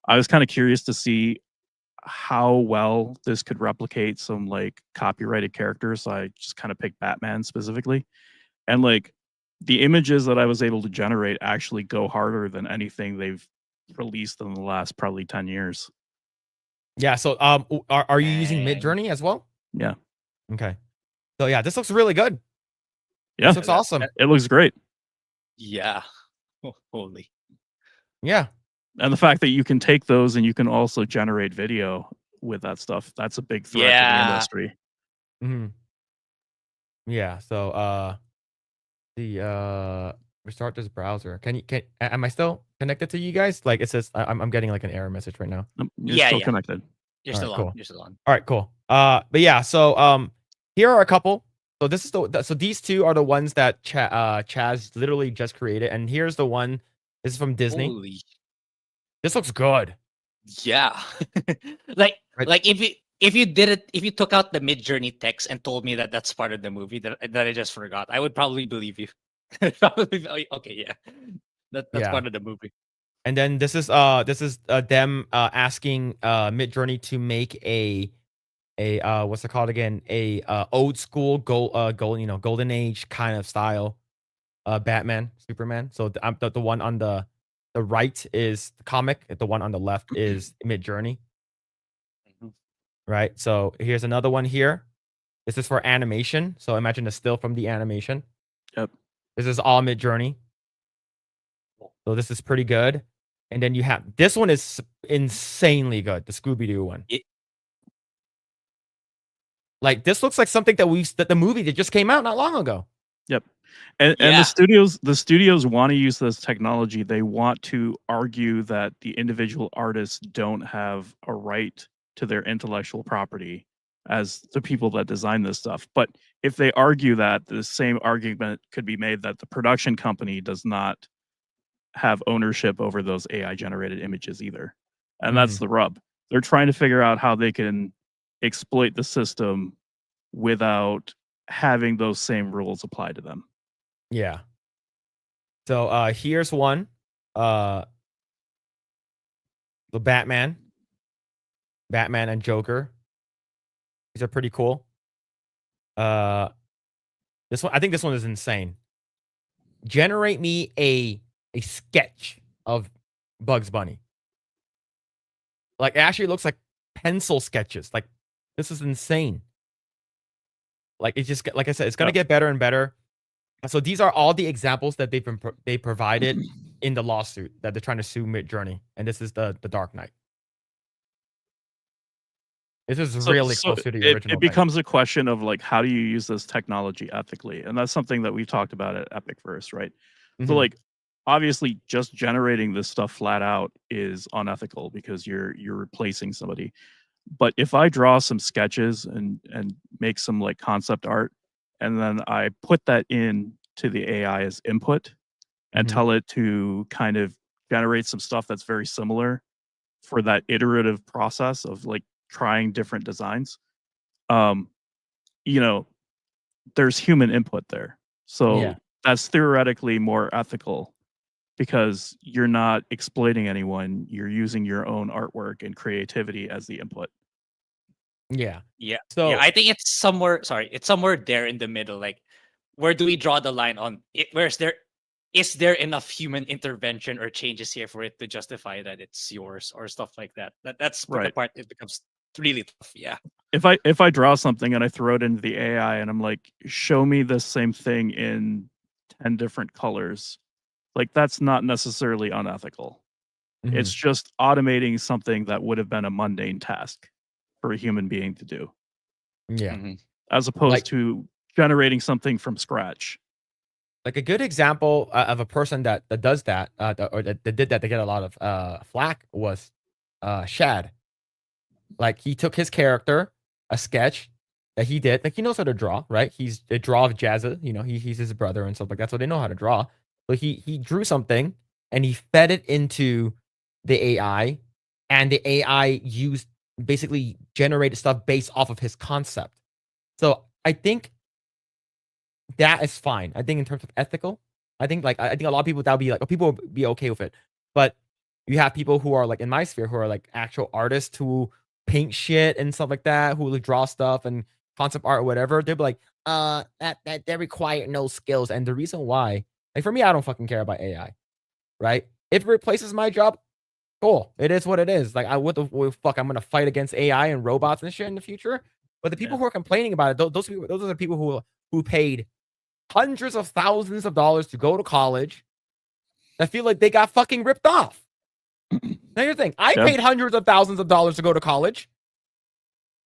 Speaker 3: I was kind of curious to see how well this could replicate some like copyrighted characters. So I just kind of picked Batman specifically. And like the images that I was able to generate actually go harder than anything they've released in the last probably 10 years.
Speaker 1: Yeah. So are you using
Speaker 2: Dang.
Speaker 1: Midjourney as well?
Speaker 3: Yeah.
Speaker 1: Okay. So yeah, this looks really good.
Speaker 3: Yeah.
Speaker 1: This looks awesome.
Speaker 3: It looks great.
Speaker 2: Yeah. Holy.
Speaker 1: Yeah.
Speaker 3: And the fact that you can take those and you can also generate video with that stuff, that's a big threat to the
Speaker 2: Yeah.
Speaker 3: industry.
Speaker 1: Hmm. Yeah. So restart this browser. Am I still connected to you guys? Like it says I'm getting like an error message right now.
Speaker 3: You're
Speaker 2: Yeah,
Speaker 3: still
Speaker 2: yeah.
Speaker 3: connected.
Speaker 2: You're
Speaker 1: All
Speaker 2: still
Speaker 1: right,
Speaker 2: on.
Speaker 1: cool.
Speaker 2: You're still on.
Speaker 1: All right, cool. But yeah, so here are a couple. So this is so these two are the ones that Chaz literally just created, and here's the one. This is from Disney.
Speaker 2: Holy.
Speaker 1: This looks good.
Speaker 2: Yeah. like
Speaker 1: Right.
Speaker 2: like if you took out the Mid-Journey text and told me that that's part of the movie that I just forgot, I would probably believe you. Probably, okay, yeah. That's
Speaker 1: Yeah.
Speaker 2: part of the movie.
Speaker 1: And then this is them asking Midjourney to make a what's it called again? A old school golden age kind of style Batman, Superman. So the one on the right is the comic, the one on the left is Midjourney.
Speaker 2: Mhm.
Speaker 1: Right? So here's another one here. This is for animation. So imagine a still from the animation.
Speaker 3: Yep.
Speaker 1: This is all Midjourney. So this is pretty good. And then you have this one is insanely good, the Scooby-Doo one. Like this looks like something that the movie that just came out not long ago.
Speaker 3: Yep. And
Speaker 2: Yeah.
Speaker 3: the studios want to use this technology. They want to argue that the individual artists don't have a right to their intellectual property as the people that design this stuff. But if they argue that, the same argument could be made that the production company does not have ownership over those AI generated images either. And that's the rub. They're trying to figure out how they can exploit the system without having those same rules apply to them.
Speaker 1: Yeah. So here's one. The Batman and Joker. These are pretty cool. This one, I think this one is insane. Generate me a sketch of Bugs Bunny. Like it actually looks like pencil sketches. Like this is insane. Like it's just like I said, it's gonna get better and better. So these are all the examples that they provided in the lawsuit that they're trying to sue Midjourney, and this is the Dark Knight. This is really close to the original.
Speaker 3: It becomes a question of like, how do you use this technology ethically? And that's something that we've talked about at Epicverse, right? So like, obviously, just generating this stuff flat out is unethical because you're replacing somebody. But if I draw some sketches and make some like concept art, and then I put that in to the AI as input and tell it to kind of generate some stuff that's very similar for that iterative process of like trying different designs, you know, there's human input there. So
Speaker 1: Yeah.
Speaker 3: that's theoretically more ethical because you're not exploiting anyone. You're using your own artwork and creativity as the input.
Speaker 1: Yeah.
Speaker 2: Yeah.
Speaker 1: So
Speaker 2: Yeah, I think it's somewhere. Sorry, it's somewhere there in the middle. Like, where do we draw the line on it? Is there enough human intervention or changes here for it to justify that it's yours or stuff like that? That's the
Speaker 3: Right.
Speaker 2: part it becomes really tough. Yeah.
Speaker 3: If I draw something and I throw it into the AI and I'm like, show me the same thing in 10 different colors, like that's not necessarily unethical.
Speaker 1: mhm.
Speaker 3: It's just automating something that would have been a mundane task for a human being to do,
Speaker 1: Yeah.
Speaker 2: Mhm.
Speaker 3: as opposed
Speaker 1: Like-
Speaker 3: to generating something from scratch.
Speaker 1: Like a good example of a person that does that, that did that to get a lot of flack was Shad. Like he took his character, a sketch that he did, like he knows how to draw, right? He's a draw of Jazza, you know, he's his brother and stuff like that, so they know how to draw. But he drew something and he fed it into the AI, and the AI used basically generated stuff based off of his concept. So I think that is fine. I think in terms of ethical, I think I think a lot of people that'll be like, people will be okay with it. But you have people who are like in my sphere who are like actual artists who paint shit and stuff like that, who like draw stuff and concept art or whatever. They'll be like, that they require no skills. And the reason why, like for me, I don't fucking care about AI, right? If it replaces my job, cool. It is what it is. Like what the fuck, I'm gonna fight against AI and robots and shit in the future. But the people
Speaker 3: Yeah.
Speaker 1: who are complaining about it, those people, those are the people who paid hundreds of thousands of dollars to go to college that feel like they got fucking ripped off. Now you think I
Speaker 3: Yeah.
Speaker 1: paid hundreds of thousands of dollars to go to college,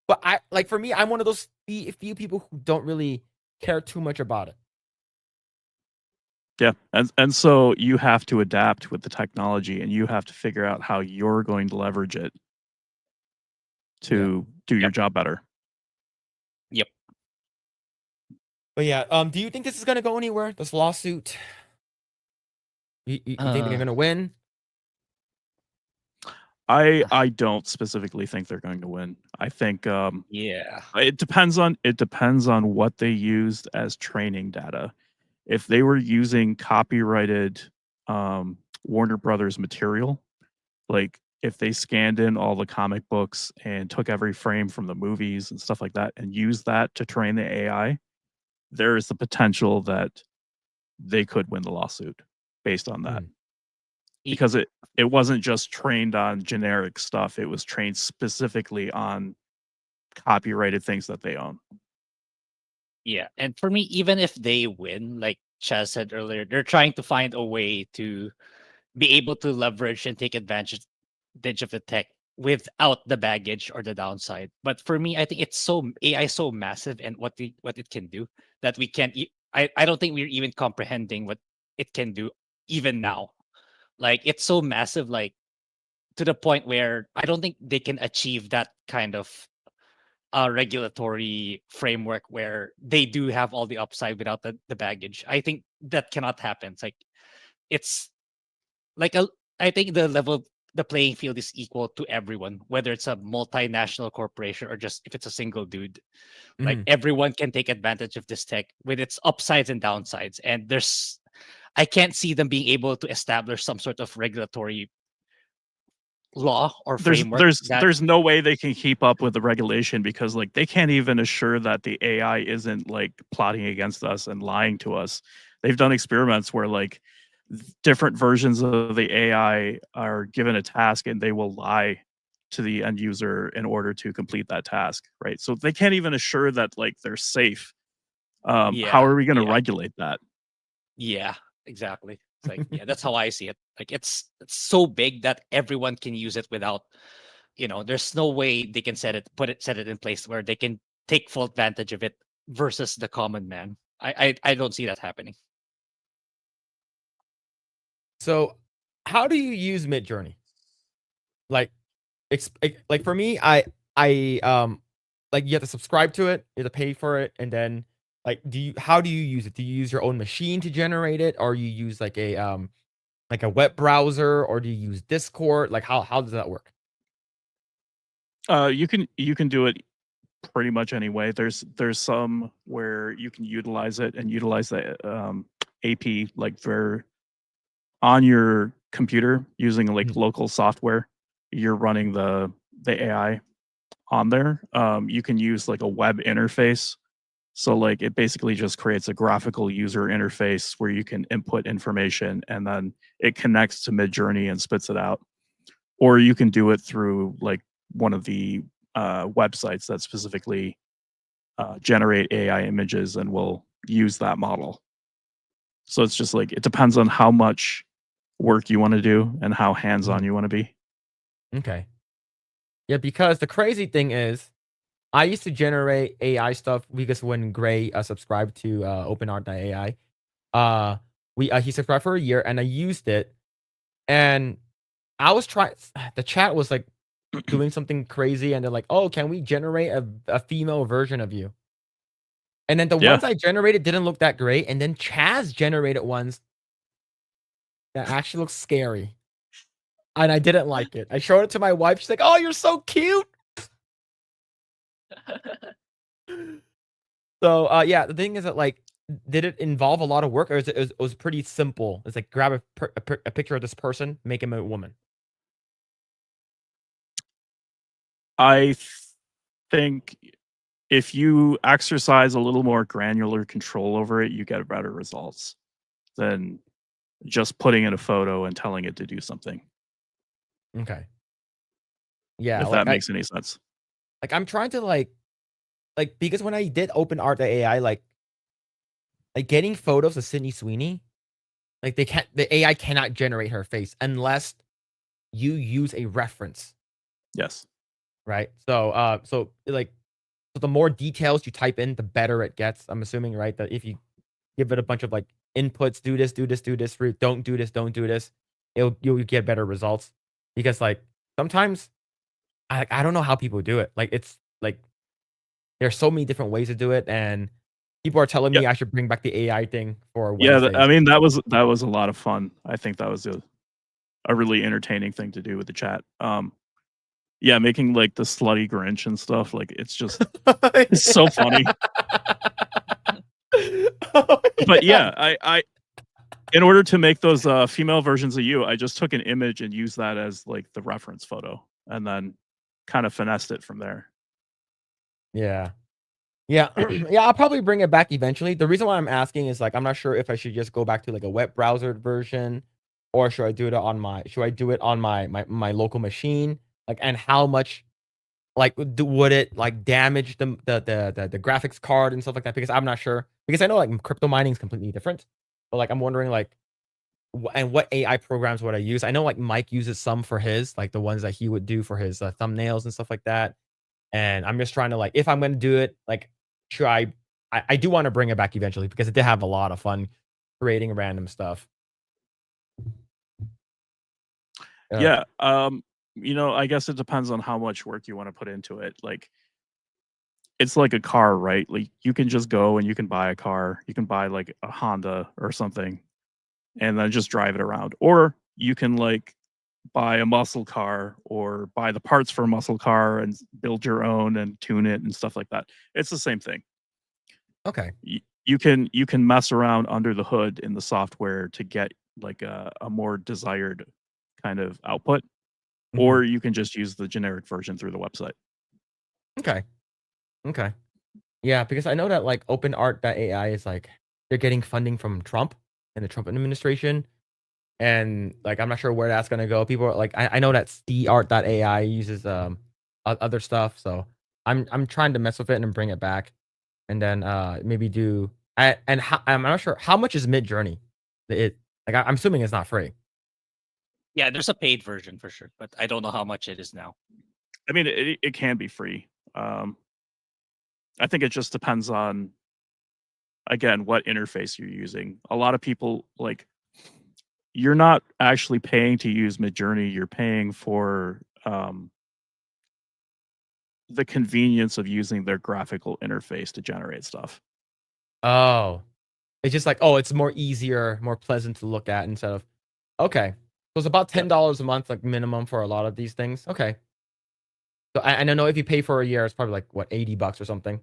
Speaker 1: but I like for me, I'm one of those few people who don't really care too much about it.
Speaker 3: Yeah, and so you have to adapt with the technology, and you have to figure out how you're going to leverage it to do your job better.
Speaker 2: Yep.
Speaker 1: But yeah, do you think this is gonna go anywhere? This lawsuit? You think they're gonna win?
Speaker 3: I don't specifically think they're going to win. I think
Speaker 2: Yeah.
Speaker 3: it depends on what they used as training data. If they were using copyrighted Warner Brothers material, like if they scanned in all the comic books and took every frame from the movies and stuff like that and used that to train the AI, there is the potential that they could win the lawsuit based on that. Because it wasn't just trained on generic stuff, it was trained specifically on copyrighted things that they own.
Speaker 2: Yeah, and for me, even if they win, like Chaz said earlier, they're trying to find a way to be able to leverage and take advantage of the tech without the baggage or the downside. But for me, I think it's so AI is so massive and what it can do that we can't. I don't think we're even comprehending what it can do even now. Like it's so massive, like to the point where I don't think they can achieve that kind of regulatory framework where they do have all the upside without the baggage. I think that cannot happen. It's like I think the playing field is equal to everyone, whether it's a multinational corporation or just if it's a single dude. Like everyone can take advantage of this tech with its upsides and downsides. And I can't see them being able to establish some sort of regulatory law or framework.
Speaker 3: There's no way they can keep up with the regulation because like they can't even assure that the AI isn't like plotting against us and lying to us. They've done experiments where like different versions of the AI are given a task and they will lie to the end user in order to complete that task, right? So they can't even assure that like they're safe. How are we going to regulate that?
Speaker 2: Yeah, exactly. It's like, yeah, that's how I see it. Like it's so big that everyone can use it without, there's no way they can set it in place where they can take full advantage of it versus the common man. I don't see that happening.
Speaker 1: So, how do you use Midjourney? Like, like for me, I like you have to subscribe to it, you have to pay for it, and then like, how do you use it? Do you use your own machine to generate it, or you use like a web browser, or do you use Discord? Like, how does that work?
Speaker 3: You can do it pretty much anyway. There's some where you can utilize it and utilize the AP like on your computer using like
Speaker 1: Mhm.
Speaker 3: local software, you're running the AI on there. You can use like a web interface. So like it basically just creates a graphical user interface where you can input information and then it connects to Midjourney and spits it out. Or you can do it through like one of the websites that specifically generate AI images and will use that model. So it's just like it depends on how much work you want to do and how hands-on
Speaker 1: Mhm.
Speaker 3: you want to be.
Speaker 1: Okay. Yeah, because the crazy thing is, I used to generate AI stuff because when Grae subscribed to OpenArt.ai, he subscribed for a year and I used it, and I was trying. The chat was like doing something crazy, and they're like, "Oh, can we generate a female version of you?" And then the
Speaker 3: Yeah.
Speaker 1: ones I generated didn't look that great, and then Chaz generated ones that actually look scary, and I didn't like it. I showed it to my wife. She's like, "Oh, you're so cute." So, yeah, the thing is that, like, did it involve a lot of work, or it was pretty simple? It's like grab a picture of this person, make him a woman.
Speaker 3: I think if you exercise a little more granular control over it, you get better results than just putting in a photo and telling it to do something.
Speaker 1: Okay. Yeah,
Speaker 3: If that makes any sense.
Speaker 1: I'm trying to, because when I did OpenArt.ai, like, getting photos of Sydney Sweeney, like, the AI cannot generate her face unless you use a reference,
Speaker 3: Yes.
Speaker 1: right? So the more details you type in, the better it gets, I'm assuming, right? That if you give it a bunch of, like, inputs, do this, do this, do this, don't do this, don't do this, you'll get better results. Because, like, sometimes I don't know how people do it. Like, it's like there's so many different ways to do it, and people are telling
Speaker 3: Yeah.
Speaker 1: me I should bring back the AI thing for
Speaker 3: Yeah, I
Speaker 1: Wednesdays.
Speaker 3: mean that was a lot of fun. I think that was a really entertaining thing to do with the chat. Yeah, making like the slutty Grinch and stuff, like it's just it's so funny.
Speaker 1: Oh,
Speaker 3: But
Speaker 1: yeah.
Speaker 3: yeah, I in order to make those female versions of you, I just took an image and used that as like the reference photo and then kind of finessed it from there.
Speaker 1: Yeah. Yeah. Yeah, I'll probably bring it back eventually. The reason why I'm asking is, like, I'm not sure if I should just go back to, like, a web browser version, or should I do it on my local machine? Like, and how much, like, would it, like, damage the graphics card and stuff like that? Because I'm not sure. Because I know, like, crypto mining is completely different, but, like, I'm wondering, like, and what AI programs would I use? I know, like, Mike uses some for his, like, the ones that he would do for his, thumbnails and stuff like that. And I'm just trying to, like, if I'm gonna do it, like, should I do wanna bring it back eventually because it did have a lot of fun creating random stuff. Uh,
Speaker 3: Yeah, I guess it depends on how much work you want to put into it. Like it's like a car, right? Like you can just go and you can buy a car. You can buy like a Honda or something and then just drive it around. Or you can like buy a muscle car or buy the parts for a muscle car and build your own and tune it and stuff like that. It's the same thing.
Speaker 1: okay.
Speaker 3: You can mess around under the hood in the software to get like a more desired kind of output,
Speaker 1: Mhm.
Speaker 3: or you can just use the generic version through the website.
Speaker 1: Okay. Okay. Yeah, because I know that, like, OpenArt.ai is, like, they're getting funding from Trump and the Trump administration, and, like, I'm not sure where that's gonna go. People are like, I know that SteArt.ai uses, other stuff, so I'm trying to mess with it and bring it back, and then, maybe do and how I'm not sure how much is Midjourney? I'm assuming it's not free.
Speaker 2: Yeah, there's a paid version for sure, but I don't know how much it is now.
Speaker 3: I mean, it can be free. I think it just depends on, again, what interface you're using. A lot of people like you're not actually paying to use Midjourney. You're paying for the convenience of using their graphical interface to generate stuff.
Speaker 1: Oh. It's just like, oh, it's more easier, more pleasant to look at instead of okay. So it's about
Speaker 3: Yep.
Speaker 1: $10 a month, like, minimum for a lot of these things. Okay. So and I know if you pay for a year, it's probably like, what, $80 or something?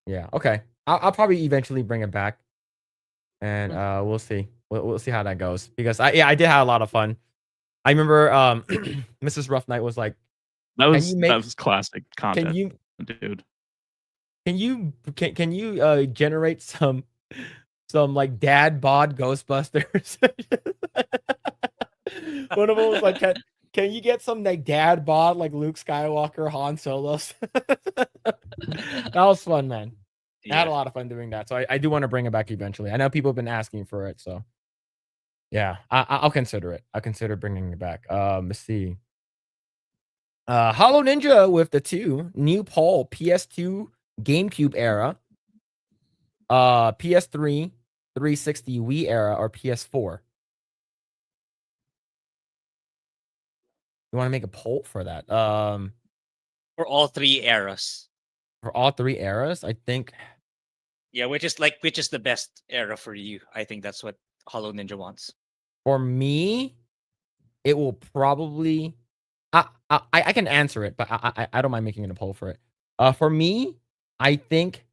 Speaker 1: Yeah, okay. I'll probably eventually bring it back, and, we'll see. We'll see how that goes because I did have a lot of fun. I remember Mrs. Rough Night was like,
Speaker 3: That
Speaker 1: Can
Speaker 3: was
Speaker 1: you make-
Speaker 3: that was classic
Speaker 1: can
Speaker 3: content,
Speaker 1: you
Speaker 3: dude.
Speaker 1: can you generate some like dad bod Ghostbusters? One of them was like, can you get some like dad bod like Luke Skywalker, Han Solos? That was fun, man. I had a lot of fun doing that, so I do want to bring it back eventually. I know people have been asking for it, so yeah, I'll consider it. I'll consider bringing it back. Let's see. Hollow Ninja with the 2 new poll: PS2, GameCube era, PS3, 360, Wii era, or PS4. You want to make a poll for that?
Speaker 2: For all 3 eras.
Speaker 1: For all 3 eras, I think.
Speaker 2: Yeah, which is the best era for you? I think that's what Hollow Ninja wants.
Speaker 1: For me, it will probably. I can answer it, but I don't mind making it a poll for it. For me, I think.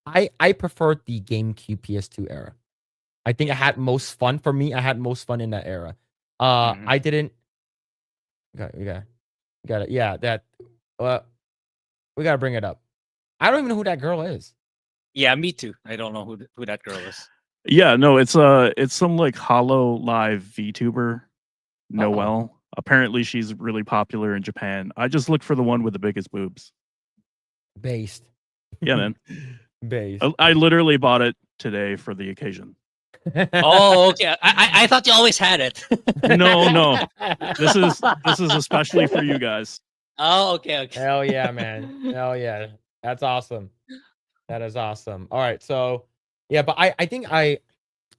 Speaker 1: I prefer the GameCube PS2 era. I think I had most fun. For me, I had most fun in that era. I didn't. We got it. Yeah, that. We gotta bring it up. I don't even know who that girl is.
Speaker 2: Yeah, me too. I don't know who that girl is.
Speaker 3: Yeah, no, it's some like Hollow Live VTuber, Noelle. Apparently, she's really popular in Japan. I just looked for the one with the biggest boobs.
Speaker 1: Based.
Speaker 3: Yeah, man.
Speaker 1: Based.
Speaker 3: I literally bought it today for the occasion.
Speaker 2: Oh, okay. I thought you always had it.
Speaker 3: No. This is especially for you guys.
Speaker 2: Oh, okay.
Speaker 1: Hell yeah, man. Hell yeah. That's awesome. That is awesome. All right, so yeah, but I think I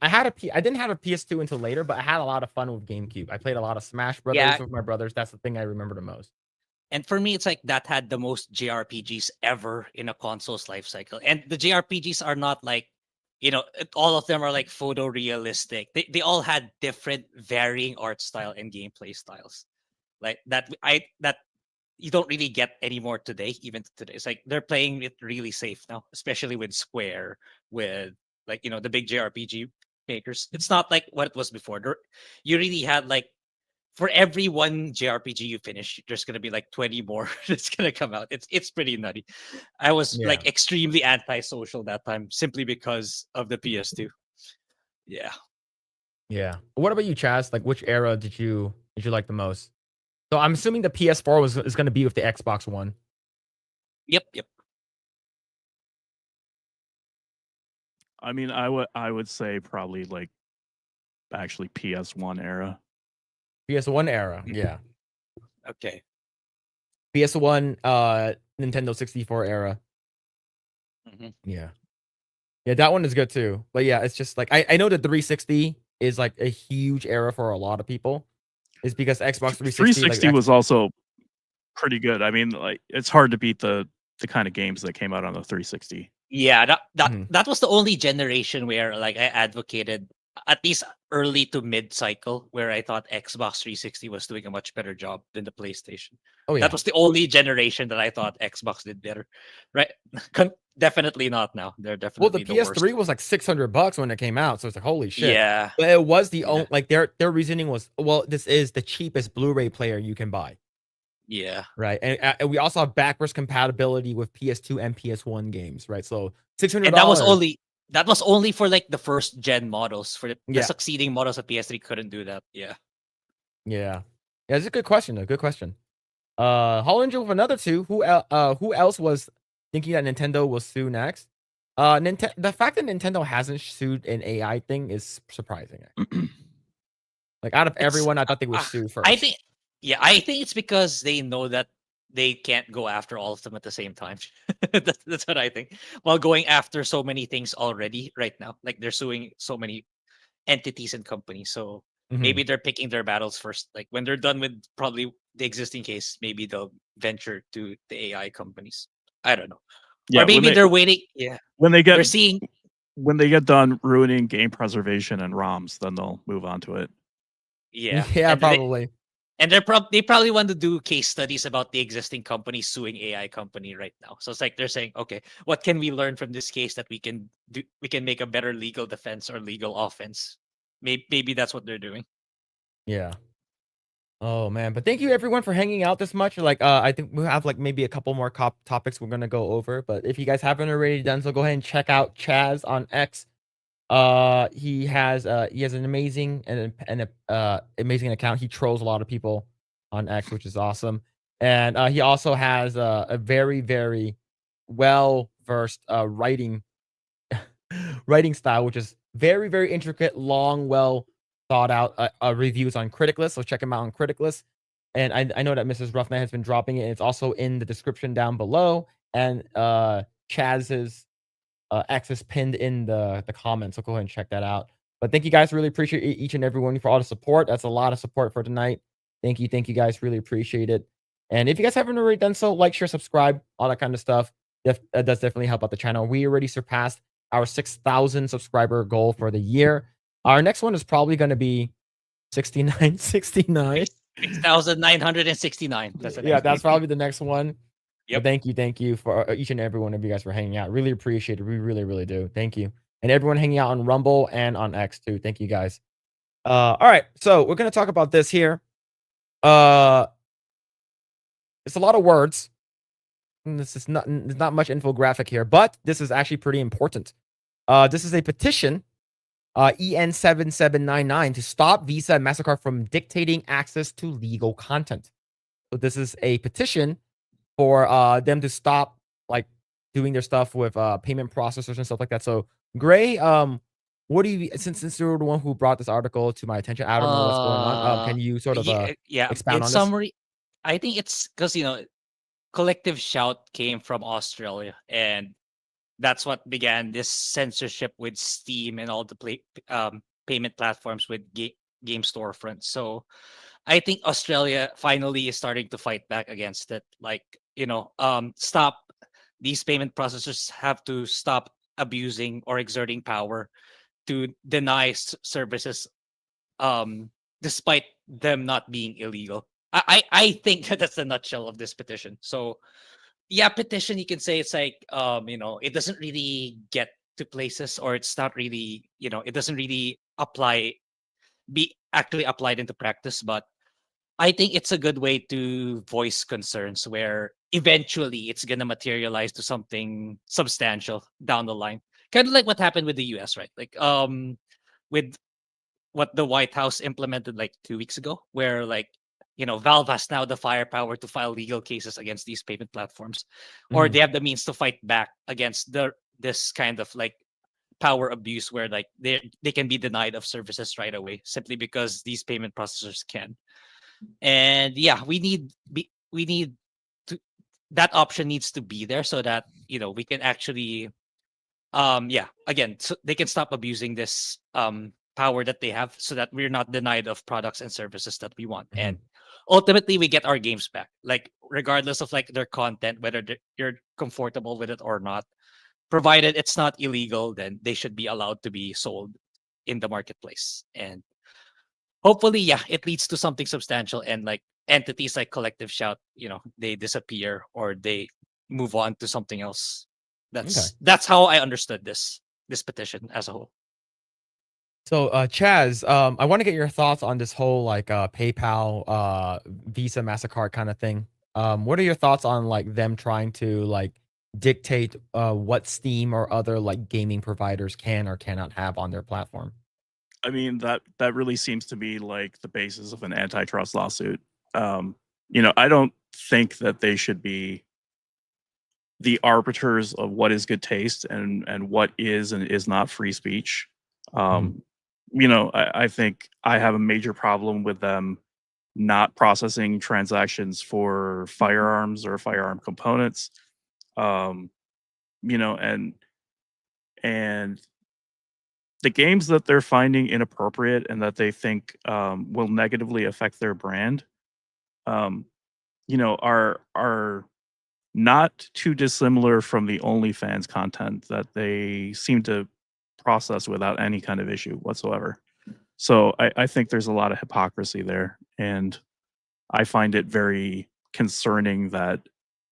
Speaker 1: didn't have a PS2 until later, but I had a lot of fun with GameCube. I played a lot of Smash Brothers
Speaker 2: Yeah.
Speaker 1: with my brothers. That's the thing I remember the most.
Speaker 2: And for me, it's like that had the most JRPGs ever in a console's life cycle. And the JRPGs are not like, all of them are like photorealistic. They all had different varying art style and gameplay styles. Like that you don't really get anymore today, even today. It's like they're playing it really safe now, especially with Square, with like, the big JRPG makers. It's not like what it was before. You really had like, for every one JRPG you finish, there's gonna be like 20 more that's gonna come out. It's pretty nutty. I was like extremely antisocial that time simply because of the PS2. Yeah.
Speaker 1: Yeah. What about you, Chaz? Like, which era did you like the most? So I'm assuming the PS4 is going to be with the Xbox One.
Speaker 2: Yep.
Speaker 3: I mean, I would say probably like actually PS1 era.
Speaker 1: PS1 era, yeah.
Speaker 2: Okay.
Speaker 1: PS1, Nintendo 64 era. Yeah, that one is good too. But yeah, it's just like I know the 360 is like a huge era for a lot of people. It's because Xbox 360,
Speaker 3: 360 was also pretty good. I mean, like it's hard to beat the kind of games that came out on the 360.
Speaker 2: Yeah, that was the only generation where like I advocated, at least early to mid cycle, where I thought Xbox 360 was doing a much better job than the PlayStation.
Speaker 1: Oh yeah,
Speaker 2: that was the only generation that I thought Xbox did better. Right? Definitely not now. They're definitely
Speaker 1: the PS3 was like $600 when it came out, so it's like holy shit.
Speaker 2: Yeah,
Speaker 1: but it was the only like their reasoning was, well, this is the cheapest Blu-ray player you can buy.
Speaker 2: Yeah,
Speaker 1: right, and we also have backwards compatibility with PS2 and PS1 games, right? So $600.
Speaker 2: And that was only for like the first gen models. For the succeeding models of PS3 couldn't do that. Yeah, it's a good question though. Good question. Holland with another 2. Who else was thinking that Nintendo will sue next? The fact that Nintendo hasn't sued an AI thing is surprising. Like out of everyone, I thought they would sue first. I think it's because they know that they can't go after all of them at the same time. That's what I think. While going after so many things already right now, like they're suing so many entities and companies, so maybe they're picking their battles first. Like when they're done with probably the existing case, maybe they'll venture to the AI companies. I don't know.
Speaker 3: Yeah,
Speaker 2: or maybe they're waiting. Yeah,
Speaker 3: when they get done ruining game preservation and ROMs, then they'll move on to it.
Speaker 2: Yeah,
Speaker 1: yeah, probably.
Speaker 2: And they probably want to do case studies about the existing company suing AI company right now. So it's like they're saying, okay, what can we learn from this case that we can do? We can make a better legal defense or legal offense. Maybe that's what they're doing.
Speaker 1: Yeah. Oh man, but thank you everyone for hanging out this much. Like, I think we have like maybe a couple more topics we're gonna go over. But if you guys haven't already done so, go ahead and check out Chaz on X. He has an amazing amazing account. He trolls a lot of people on X, which is awesome. And he also has a very very well versed writing writing style, which is very very intricate, long, well thought out reviews on Criticlist. So check him out on Criticlist. And I know that Mrs. Roughman has been dropping it. It's also in the description down below. And Chaz's X is pinned in the comments. So go ahead and check that out. But thank you guys. Really appreciate each and every one of you for all the support. That's a lot of support for tonight. Thank you guys. Really appreciate it. And if you guys haven't already done so, like, share, subscribe, all that kind of stuff. Does definitely help out the channel. We already surpassed our 6,000 subscriber goal for the year. Our next one is probably going to be 6969.
Speaker 2: 6,969.
Speaker 1: That's probably the next one.
Speaker 2: Yep.
Speaker 1: But thank you for each and every one of you guys for hanging out. Really appreciate it. We really do. Thank you. And everyone hanging out on Rumble and on X too. Thank you guys. All right. So we're going to talk about this here. It's a lot of words. And this is not much infographic here, but this is actually pretty important. This is a petition, EN7799, to stop Visa and MasterCard from dictating access to legal content. So this is a petition for them to stop like doing their stuff with payment processors and stuff like that. So Grae, what do you, since you're the one who brought this article to my attention, I don't know what's going on. Can you sort of expound on
Speaker 2: summary, I think it's because Collective Shout came from Australia, and that's what began this censorship with Steam and all the payment platforms with game storefronts. So I think Australia finally is starting to fight back against it. Like, stop, these payment processors have to stop abusing or exerting power to deny services, despite them not being illegal. I think that's the nutshell of this petition. So yeah, petition, you can say it's like, it doesn't really get to places, or it's not really, it doesn't really be actually applied into practice. But I think it's a good way to voice concerns where eventually it's going to materialize to something substantial down the line. Kind of like what happened with the US, right? Like, with what the White House implemented like 2 weeks ago, where like, Valve has now the firepower to file legal cases against these payment platforms, or they have the means to fight back against this kind of like power abuse, where like they can be denied of services right away simply because these payment processors can. And yeah, we need to, that option needs to be there so that we can actually again, so they can stop abusing this power that they have, so that we're not denied of products and services that we want. And ultimately we get our games back, like regardless of like their content, whether you're comfortable with it or not, provided it's not illegal, then they should be allowed to be sold in the marketplace. And hopefully, yeah, it leads to something substantial, and like entities like Collective Shout, they disappear or they move on to something else. That's how I understood this petition as a whole.
Speaker 1: So, Chaz, I want to get your thoughts on this whole like PayPal, Visa, MasterCard kind of thing. What are your thoughts on like them trying to like dictate what Steam or other like gaming providers can or cannot have on their platform?
Speaker 3: I mean, that really seems to be like the basis of an antitrust lawsuit. I don't think that they should be the arbiters of what is good taste and what is and is not free speech. I think I have a major problem with them not processing transactions for firearms or firearm components. And the games that they're finding inappropriate and that they think will negatively affect their brand, are not too dissimilar from the OnlyFans content that they seem to process without any kind of issue whatsoever. So I think there's a lot of hypocrisy there. And I find it very concerning that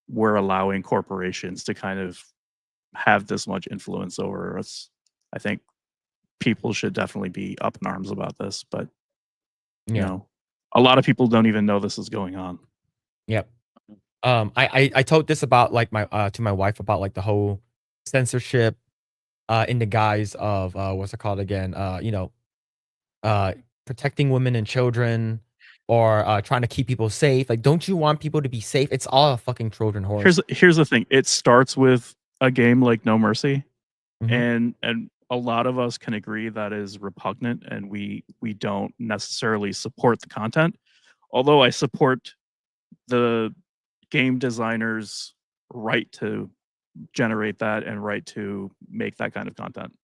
Speaker 3: we're allowing corporations to kind of have this much influence over us. I think people should definitely be up in arms about this, but you
Speaker 1: Yeah.
Speaker 3: know, a lot of people don't even know this is going on.
Speaker 1: Yep. I told this about like my to my wife about like the whole censorship in the guise of what's it called again? Protecting women and children or trying to keep people safe. Like, don't you want people to be safe? It's all a fucking Trojan horse.
Speaker 3: Here's the thing. It starts with a game like No Mercy,
Speaker 1: Mhm.
Speaker 3: and a lot of us can agree that is repugnant, and we don't necessarily support the content. Although I support the game designers' right to generate that and right to make that kind of content.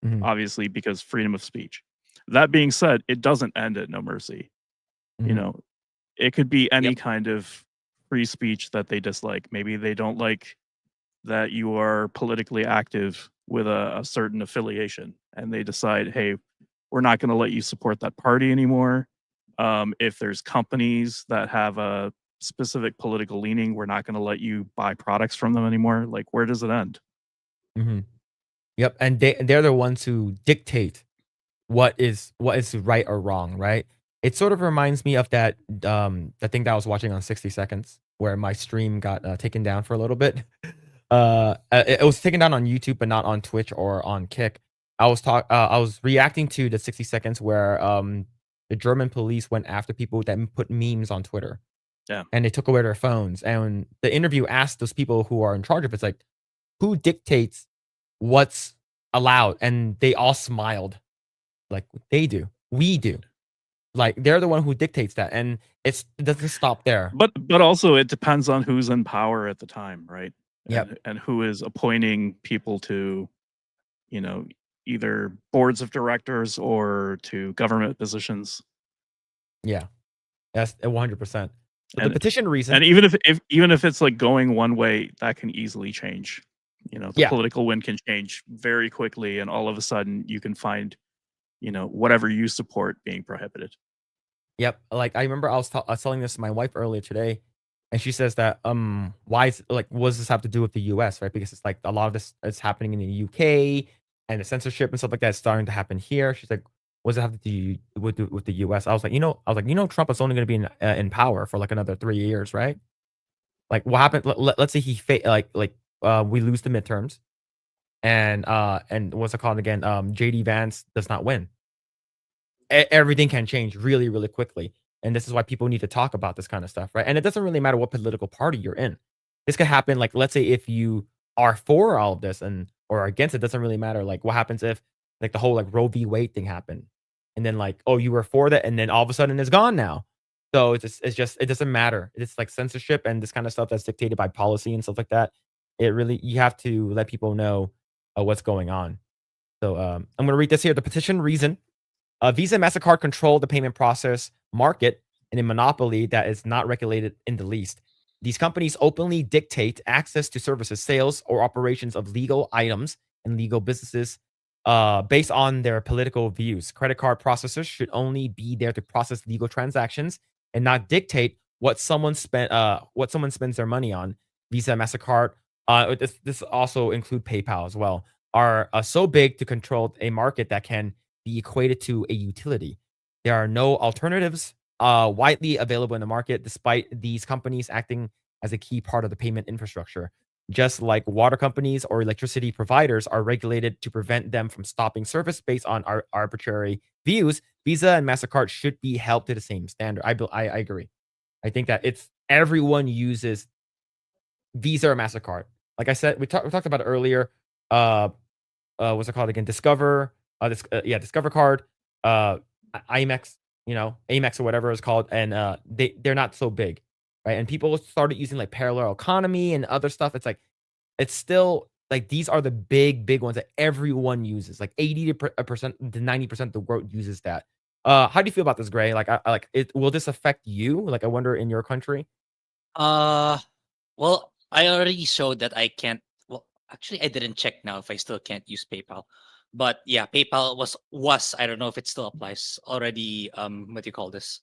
Speaker 1: Mhm.
Speaker 3: Obviously, because freedom of speech. That being said, it doesn't end at No Mercy. You
Speaker 1: Mhm.
Speaker 3: know, it could be any
Speaker 2: Yep.
Speaker 3: kind of free speech that they dislike. Maybe they don't like that you are politically active with a certain affiliation, and they decide, hey, we're not going to let you support that party anymore. If there's companies that have a specific political leaning, we're not going to let you buy products from them anymore. Like, where does it end?
Speaker 1: Mhm. Yep, and they're the ones who dictate what is right or wrong, right? It sort of reminds me of that the thing that I was watching on 60 Seconds where my stream got taken down for a little bit. It was taken down on YouTube, but not on Twitch or on Kick. I was reacting to the 60 Seconds where the German police went after people that put memes on Twitter.
Speaker 3: Yeah.
Speaker 1: And they took away their phones. And the interview asked those people who are in charge of it, it's like, who dictates what's allowed? And they all smiled. Like, they do. We do. Like, they're the one who dictates that, and it doesn't stop there.
Speaker 3: But also it depends on who's in power at the time, right?
Speaker 1: Yep.
Speaker 3: And who is appointing people to, you know, either boards of directors or to government positions.
Speaker 1: Yeah. That's 100%. So the
Speaker 3: And
Speaker 1: petition reason
Speaker 3: and even if it's like going one way, that can easily change. You know, the
Speaker 1: Yeah.
Speaker 3: political wind can change very quickly, and all of a sudden you can find, you know, whatever you support being prohibited.
Speaker 1: Yep. Like, I remember I was telling this to my wife earlier today, and she says that, why is like, what does this have to do with the US, right? Because it's like a lot of this is happening in the UK and the censorship and stuff like that is starting to happen here. She's like, what does it have to do with the US? I was like, Trump is only going to be in power for like another 3 years, right? Like, what happened? Let's say we lose the midterms, and what's it called again? JD Vance does not win. Everything can change really, really quickly. And this is why people need to talk about this kind of stuff, right? And it doesn't really matter what political party you're in. This could happen, like, let's say if you are for all of this or against it, doesn't really matter. Like, what happens if like the whole like Roe v. Wade thing happened, and then like, oh, you were for that, and then all of a sudden it's gone now. So it's just it doesn't matter. It's like censorship and this kind of stuff that's dictated by policy and stuff like that. It really you have to let people know what's going on. So I'm gonna read this here. The petition reason. Visa and MasterCard control the payment process market in a monopoly that is not regulated in the least. These companies openly dictate access to services, sales, or operations of legal items and legal businesses based on their political views. Credit card processors should only be there to process legal transactions and not dictate what someone spends their money on. Visa and MasterCard, this also include PayPal as well, are so big to control a market that can be equated to a utility. There are no alternatives widely available in the market, despite these companies acting as a key part of the payment infrastructure. Just like water companies or electricity providers are regulated to prevent them from stopping service based on arbitrary views, Visa and MasterCard should be held to the same standard. I agree. I think that it's everyone uses Visa or MasterCard. Like I said, we talked about it earlier. What's it called again? Discover, Discover card, uh, IMEX, Amex or whatever it's called, and they're not so big, right? And people started using like parallel economy and other stuff. It's like it's still like these are the big ones that everyone uses. Like 80% to 90% of the world uses that. How do you feel about this, Grae? Like, I like it. Will this affect you? Like, I wonder in your country.
Speaker 2: Uh, well, I already showed that I can't. Well, actually, I didn't check now if I still can't use PayPal. But yeah, PayPal was I don't know if it still applies already. What do you call this?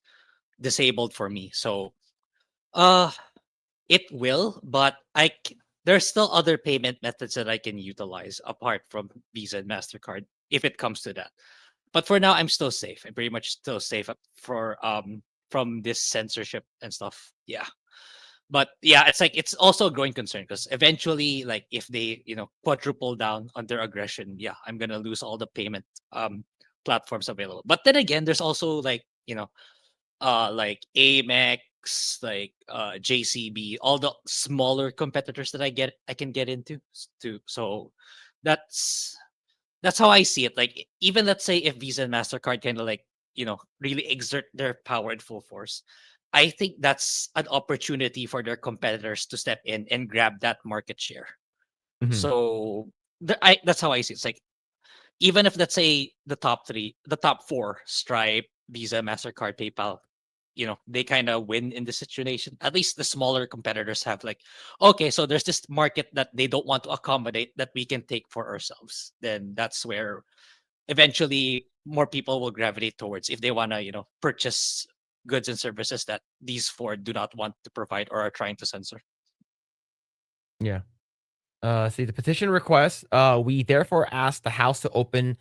Speaker 2: disabled for me. So it will, but there's still other payment methods that I can utilize apart from Visa and MasterCard if it comes to that. But for now, I'm still safe. I'm pretty much still safe for from this censorship and stuff. Yeah. But yeah, it's like it's also a growing concern because eventually, like if they quadruple down on their aggression, yeah, I'm gonna lose all the payment platforms available. But then again, there's also like Amex, like JCB, all the smaller competitors that I can get into too. So that's that's how I see it. Like even let's say if Visa and MasterCard kind of like really exert their power in full force, I think that's an opportunity for their competitors to step in and grab that market share.
Speaker 1: Mhm.
Speaker 2: So that's how I see it. It's like even if let's say the top four, Stripe, Visa, MasterCard, PayPal, they kind of win in this situation. At least the smaller competitors have like, okay, so there's this market that they don't want to accommodate that we can take for ourselves. Then that's where eventually more people will gravitate towards if they want to, purchase goods and services that these four do not want to provide or are trying to censor.
Speaker 1: Yeah. See the petition request. We therefore ask the House to open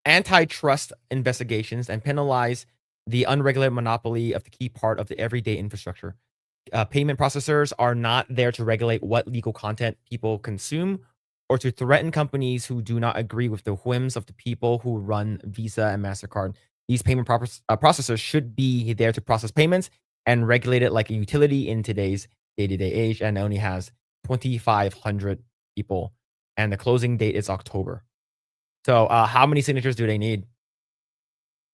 Speaker 1: antitrust investigations and penalize the unregulated monopoly of the key part of the everyday infrastructure. Payment processors are not there to regulate what legal content people consume or to threaten companies who do not agree with the whims of the people who run Visa and MasterCard. These payment processors should be there to process payments and regulate it like a utility in today's day-to-day age, and only has 2,500 people, and the closing date is October. So, how many signatures do they need?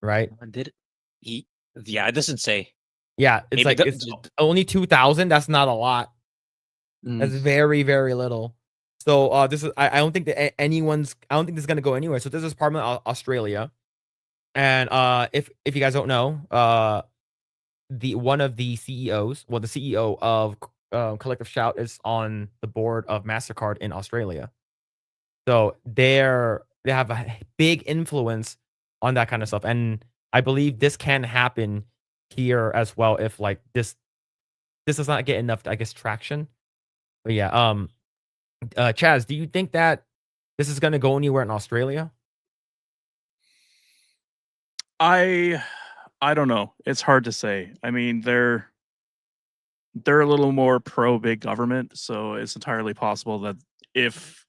Speaker 1: Right?
Speaker 2: Yeah, it doesn't say.
Speaker 1: Yeah, it's
Speaker 2: Maybe
Speaker 1: like it's only 2,000. That's not a lot. That's very, very little. So, this is I don't think that I don't think this is gonna go anywhere. So this is Parliament Australia, and if you guys don't know, one of the CEOs, well, the CEO of Collective Shout is on the board of MasterCard in Australia. So they have a big influence on that kind of stuff, and I believe this can happen here as well if like this does not get enough, I guess, traction. But yeah, Chaz, do you think that this is gonna go anywhere in Australia?
Speaker 3: I don't know. It's hard to say. I mean, they're a little more pro big government, so it's entirely possible that if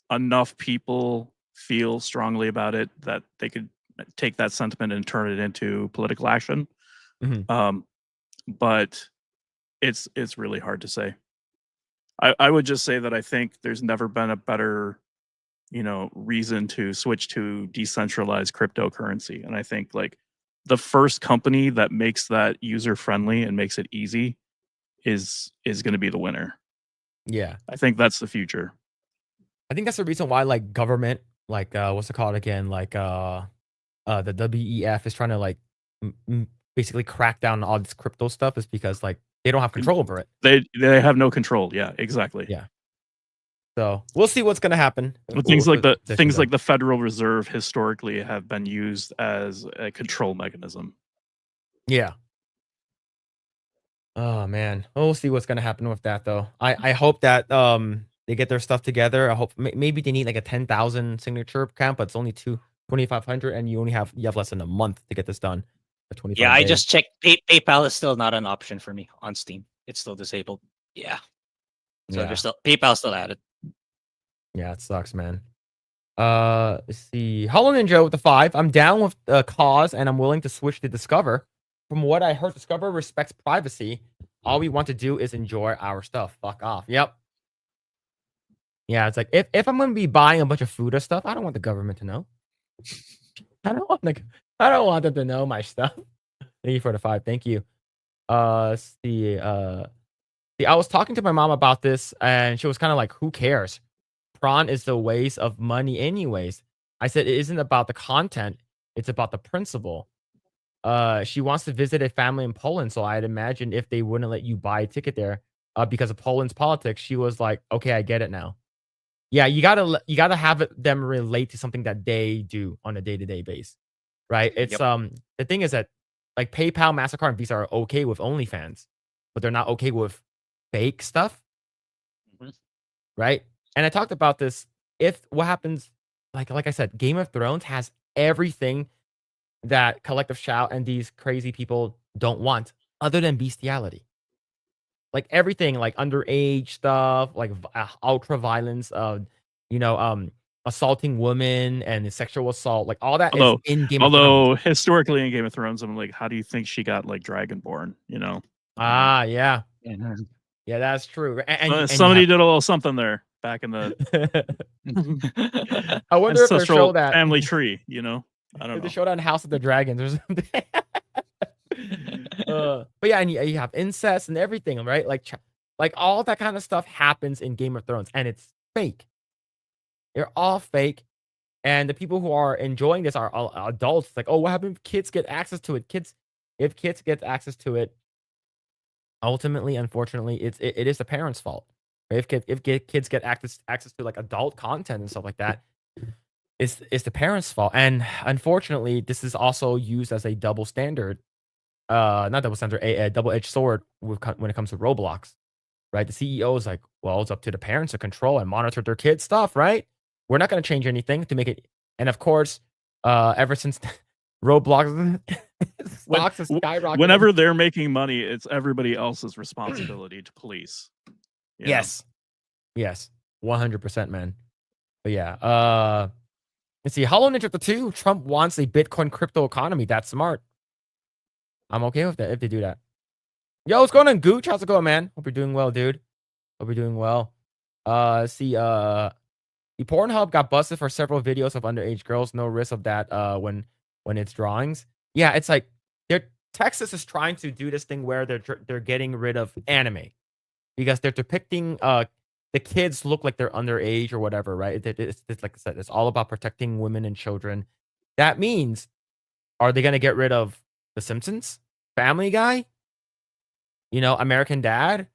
Speaker 3: enough people feel strongly about it, that they could take that sentiment and turn it into political action.
Speaker 1: Mhm.
Speaker 3: But it's really hard to say. I would just say that I think there's never been a better, reason to switch to decentralized cryptocurrency. And I think like the first company that makes that user friendly and makes it easy is going to be the winner.
Speaker 1: Yeah.
Speaker 3: I think that's the future.
Speaker 1: I think that's the reason why like government, like what's it called again? Like the WEF is trying to like basically crack down on all this crypto stuff, is because like they don't have control over it.
Speaker 3: They have no control. Yeah, exactly.
Speaker 1: Yeah. So we'll see what's gonna happen.
Speaker 3: But things like the Federal Reserve historically have been used as a control mechanism.
Speaker 1: Yeah. Oh man, we'll see what's gonna happen with that though. I hope that they get their stuff together. I hope maybe they need like a 10,000 signature count, but it's only 2,500, and you have less than a month to get this done.
Speaker 2: Yeah, I just checked. PayPal is still not an option for me on Steam. It's still disabled. Yeah. So there's still PayPal still added.
Speaker 1: Yeah, it sucks, man. Let's see. Hollow Ninja with the 5. I'm down with the cause, and I'm willing to switch to Discover. From what I heard, Discover respects privacy. All we want to do is enjoy our stuff. Fuck off. Yep. Yeah, it's like if I'm gonna be buying a bunch of Futa stuff, I don't want the government to know. I don't want them to know my stuff. Thank you for the 5. Thank you. See, I was talking to my mom about this, and she was kind of like, "Who cares? Prawn is the waste of money, anyways." I said it isn't about the content; it's about the principle. She wants to visit a family in Poland, so I'd imagine if they wouldn't let you buy a ticket there, because of Poland's politics, she was like, "Okay, I get it now." Yeah, you gotta have them relate to something that they do on a day-to-day basis, right? It's the thing is that Like PayPal, MasterCard, and Visa are okay with OnlyFans, but they're not okay with fake stuff,
Speaker 2: Mhm.
Speaker 1: right? And I talked about this. If what happens, like I said, Game of Thrones has everything that Collective Shout and these crazy people don't want, other than bestiality. Like everything, like underage stuff, like ultra violence, assaulting women and sexual assault, like all that is in Game of Thrones.
Speaker 3: Although historically in Game of Thrones, I'm like, how do you think she got like Dragonborn? You know?
Speaker 1: Ah, yeah,
Speaker 2: Mhm.
Speaker 1: yeah, that's true. And
Speaker 3: Somebody did a little something there back in the
Speaker 1: I wonder if they
Speaker 3: ancestral
Speaker 1: show that
Speaker 3: family tree. You know? I don't
Speaker 1: if they
Speaker 3: know.
Speaker 1: show that in House of the Dragons or something. But yeah, and you have incest and everything, right? Like all that kind of stuff happens in Game of Thrones, and it's fake. They're all fake. And the people who are enjoying this are all adults. It's like, oh, what happens if kids get access to it? If kids get access to it, ultimately, unfortunately, it is the parents' fault. Right? If kids get access to like adult content and stuff like that, it's the parents' fault. And unfortunately, this is also used as a double standard. Not double standard, a double-edged sword when it comes to Roblox. Right? The CEO is like, well, it's up to the parents to control and monitor their kids' stuff, right? We're not going to change anything to make it. And of course, ever since Roblox stocks have skyrocketed.
Speaker 3: Whenever they're making money, it's everybody else's responsibility to police. You know?
Speaker 1: Yes, 100%, man. But yeah, let's see. Hollow Knight Chapter 2. Trump wants a Bitcoin crypto economy. That's smart. I'm okay with that if they do that. Yo, what's going on, Gooch? How's it going, man? Hope you're doing well, dude. Hope you're doing well. The Pornhub got busted for several videos of underage girls. No risk of that when it's drawings. Yeah, it's like Texas is trying to do this thing where they're getting rid of anime because they're depicting the kids look like they're underage or whatever, right? It's like I said, it's all about protecting women and children. That means, are they going to get rid of The Simpsons, Family Guy, American Dad,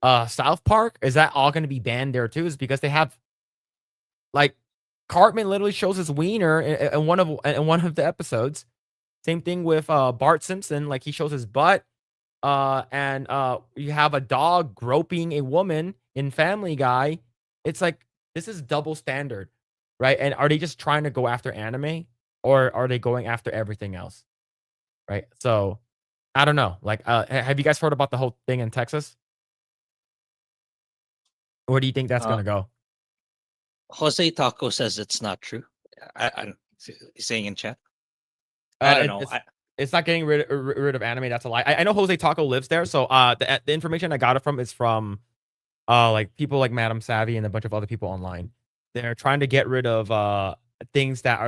Speaker 1: South Park? Is that all going to be banned there too? Is because they have like Cartman literally shows his wiener in one of the episodes. Same thing with Bart Simpson, like he shows his butt. And you have a dog groping a woman in Family Guy. It's like this is double standard, right? And are they just trying to go after anime, or are they going after everything else? Right? So I don't know. Like, have you guys heard about the whole thing in Texas? Where do you think that's gonna go?
Speaker 2: Jose Taco says it's not true. I he's saying in chat. I don't know.
Speaker 1: It's not getting rid of anime. That's a lie. I know Jose Taco lives there, so the information I got it from is from like people like Madam Savvy and a bunch of other people online. They're trying to get rid of things that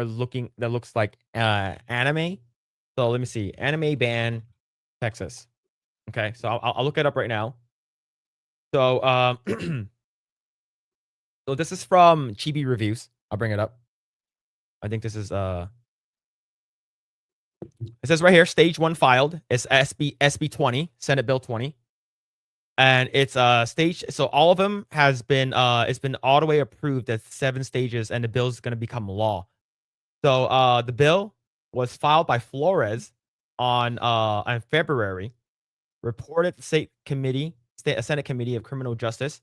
Speaker 1: looks like anime. So let me see. Anime ban Texas. Okay, so I'll look it up right now. So so this is from Chibi Reviews. I'll bring it up. I think this is it says right here, stage 1 filed. It's SB 20, Senate Bill 20. And it's stage, so all of them has been it's been all the way approved at 7 stages, and the bill is going to become law. So the bill was filed by Flores on February, reported the Senate Committee of Criminal Justice,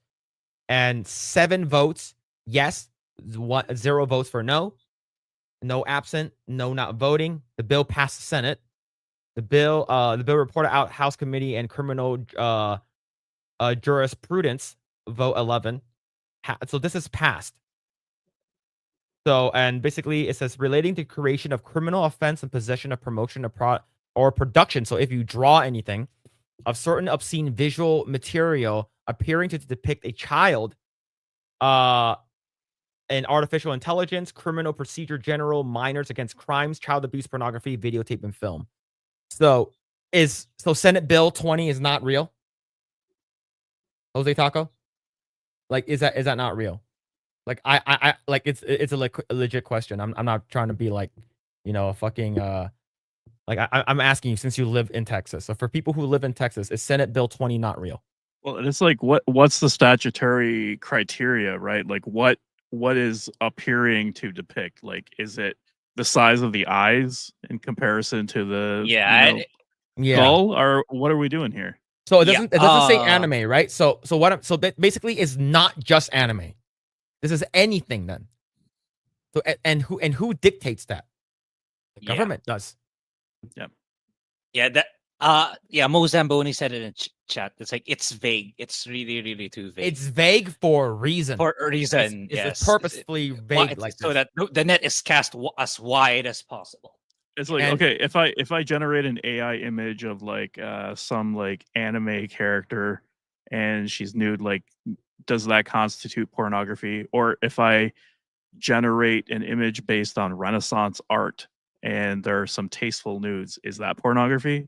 Speaker 1: and 7 votes yes, 0 votes for no absent, no not voting. The bill passed the Senate. The bill reported out House Committee and Criminal Jurisprudence, vote 11. So this is passed. So, and basically it says relating to creation of criminal offense and possession of promotion of or production. So if you draw anything of certain obscene visual material appearing to depict a child, and artificial intelligence, criminal procedure general, minors against crimes, child abuse, pornography, videotape, and film. So Senate Bill 20 is not real? Jose Taco? Like, is that not real? Like, I like it's a legit question. I'm not trying to be like, a fucking like I'm asking you since you live in Texas. So for people who live in Texas, is Senate Bill 20 not real?
Speaker 3: Well, it's like what's the statutory criteria, right? Like what is appearing to depict? Like, is it the size of the eyes in comparison to the
Speaker 1: Yeah.
Speaker 3: Skull, or what are we doing here?
Speaker 1: So it
Speaker 2: Yeah,
Speaker 1: doesn't say anime, right? So basically is not just anime. This is anything then. So and who dictates that? The
Speaker 2: Yeah.
Speaker 1: government does.
Speaker 2: Yeah, that Mo Zamboni said it in chat. It's like it's vague. It's really, really too vague.
Speaker 1: It's vague for a reason.
Speaker 2: for a reason.
Speaker 1: It's
Speaker 2: Yes,
Speaker 1: purposefully vague like
Speaker 2: so
Speaker 1: this.
Speaker 2: that the net is cast as wide as possible.
Speaker 3: It's like,
Speaker 1: And-
Speaker 3: okay, if I generate an AI image of like some like anime character and she's nude, like does that constitute pornography? Or if I generate an image based on Renaissance art and there are some tasteful nudes, is that pornography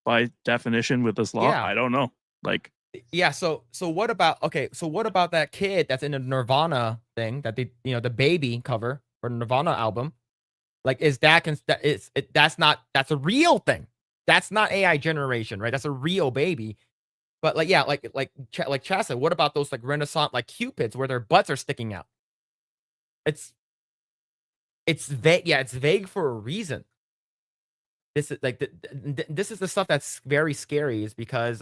Speaker 3: by definition with this law?
Speaker 1: Yeah.
Speaker 3: I don't know. Like,
Speaker 1: Yeah, so what about that kid that's in the Nirvana thing that they, the baby cover for the Nirvana album? Like, is that that's a real thing. That's not AI generation, right? That's a real baby. But like, yeah, like Chaz said, what about those like Renaissance like cupids where their butts are sticking out? It's vague. Yeah, it's vague for a reason. This is like this is the stuff that's very scary, is because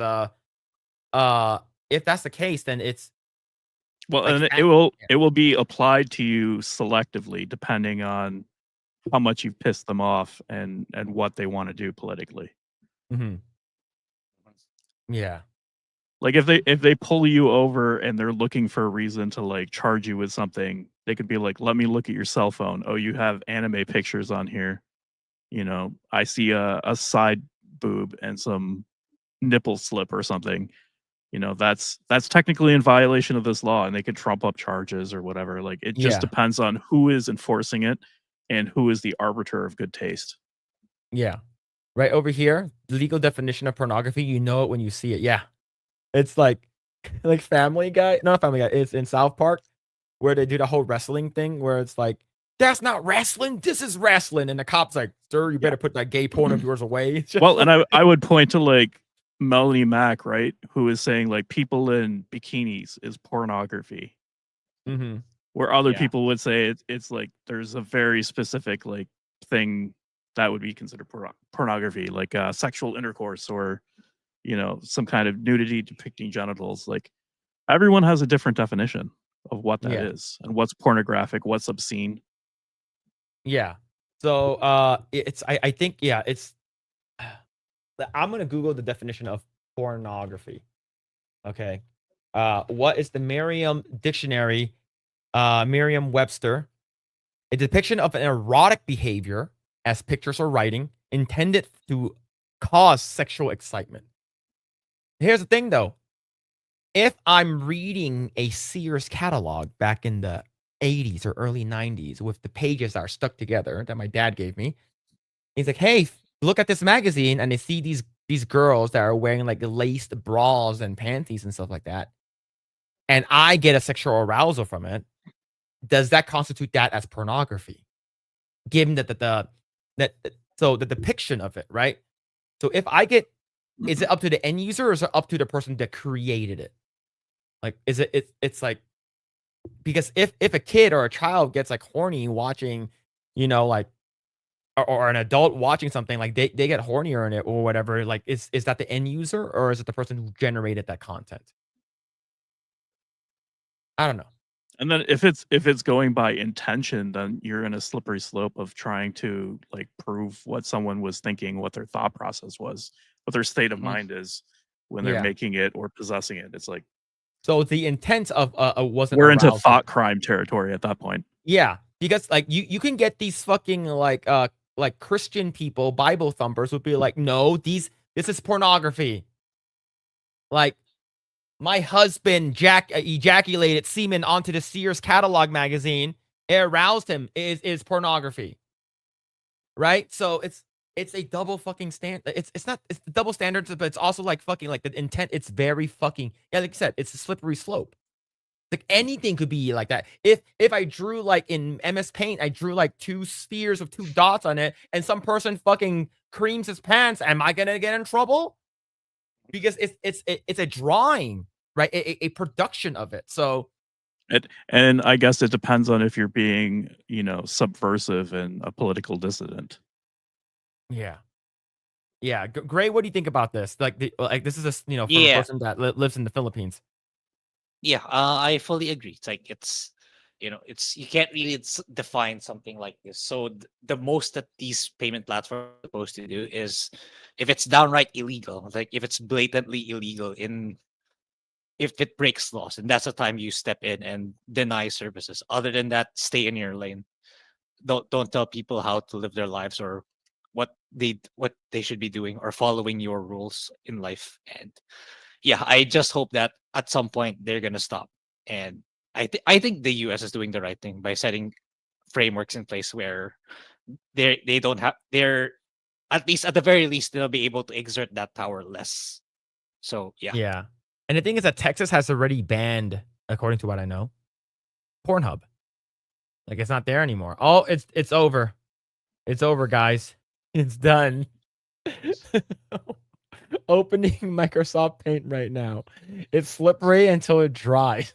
Speaker 1: if that's the case, then it's
Speaker 3: well,
Speaker 1: like,
Speaker 3: and it will be applied to you selectively depending on how much you've pissed them off and what they want to do politically.
Speaker 1: yeah.
Speaker 3: Like if they pull you over and they're looking for a reason to like charge you with something, they could be like, "Let me look at your cell phone. Oh, you have anime pictures on here. I see a side boob and some nipple slip or something. That's technically in violation of this law, and they could trump up charges or whatever. Like it just
Speaker 1: Yeah.
Speaker 3: depends on who is enforcing it and who is the arbiter of good taste.
Speaker 1: Yeah. Right over here, the legal definition of pornography, you know it when you see it. Yeah. It's like Family Guy. Not Family Guy. It's in South Park where they do the whole wrestling thing where it's like, that's not wrestling. This is wrestling. And the cop's like, sir, you better put that gay porn of yours away. It's just
Speaker 3: Well,
Speaker 1: like-
Speaker 3: and I would point to like Melanie Mack, right, who is saying like people in bikinis is pornography,
Speaker 1: Mhm.
Speaker 3: where other
Speaker 2: Yeah.
Speaker 3: people would say it's like there's a very specific like thing that would be considered pornography, like sexual intercourse or some kind of nudity depicting genitals. Like everyone has a different definition of what that is and what's pornographic, what's obscene.
Speaker 1: Yeah. So I think it's I'm gonna Google the definition of pornography. Okay. What is the Merriam Dictionary? Merriam-Webster. A depiction of an erotic behavior as pictures or writing intended to cause sexual excitement. Here's the thing though. If I'm reading a Sears catalog back in the 80s or early 90s with the pages that are stuck together that my dad gave me, he's like, hey, look at this magazine, and they see these girls that are wearing like laced bras and panties and stuff like that, and I get a sexual arousal from it. Does that constitute that as pornography? Given that the depiction of it, right? So if I get, is it up to the end user or is it up to the person that created it? Like, is it's like, because if a kid or a child gets like horny watching, like, or an adult watching something, like they get hornier in it or whatever, like is that the end user or is it the person who generated that content? I don't know.
Speaker 3: And then if it's going by intention, then you're in a slippery slope of trying to like prove what someone was thinking, what their thought process was, what their state of mind is when they're
Speaker 1: Yeah.
Speaker 3: making it or possessing it. It's like,
Speaker 1: So the intent of wasn't
Speaker 3: we're into
Speaker 1: arousal.
Speaker 3: thought crime territory at that point.
Speaker 1: Yeah, because like you can get these fucking like Christian people, Bible thumpers would be like, no, this is pornography. Like, my husband ejaculated semen onto the Sears catalog magazine. It aroused him. Is pornography, right? So it's a double fucking standard. It's not, it's the double standards, but it's also like fucking like the intent. It's very fucking, yeah, like I said, it's a slippery slope. Like anything could be like that. If I drew like in MS Paint, I drew like 2 spheres of 2 dots on it, and some person fucking creams his pants, am I gonna get in trouble? Because it's a drawing, right? A production of it. So
Speaker 3: And I guess it depends on if you're being, subversive and a political dissident.
Speaker 1: yeah. Yeah, Grae, what do you think about this? Like, this is from a
Speaker 2: Yeah.
Speaker 1: person that lives in the Philippines.
Speaker 2: Yeah, I fully agree. It's like it's you can't really define something like this. So the most that these payment platforms are supposed to do is if it's downright illegal, like if it's blatantly illegal if it breaks laws, and that's the time you step in and deny services. Other than that, stay in your lane. Don't tell people how to live their lives or what they should be doing or following your rules in life. And yeah, I just hope that at some point they're gonna stop. And I think the US is doing the right thing by setting frameworks in place where they don't have they're at least at the very least they'll be able to exert that power less. So yeah.
Speaker 1: Yeah. And the thing is that Texas has already banned, according to what I know, Pornhub. Like, it's not there anymore. Oh, it's over. It's over, guys. It's done. Opening Microsoft Paint right now. It's slippery until it dries.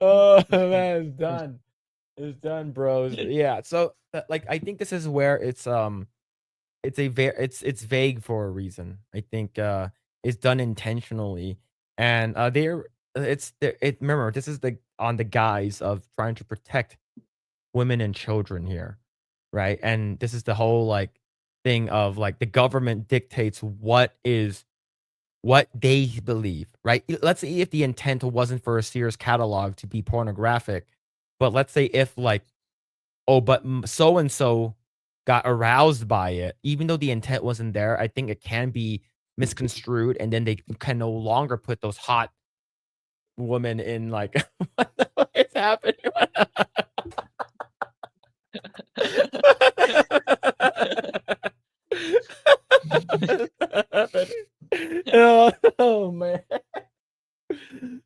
Speaker 1: Oh man, it's done. It's done, bros. Yeah. So like I think this is where it's vague for a reason. I think it's done intentionally. And remember, this is on the guise of trying to protect women and children here, right? And this is the whole like thing of like the government dictates what they believe, right? Let's say if the intent wasn't for a Sears catalog to be pornographic, but let's say if like, oh, but so and so got aroused by it, even though the intent wasn't there, I think it can be misconstrued, and then they can no longer put those hot women in like what the fuck is happening? Oh man.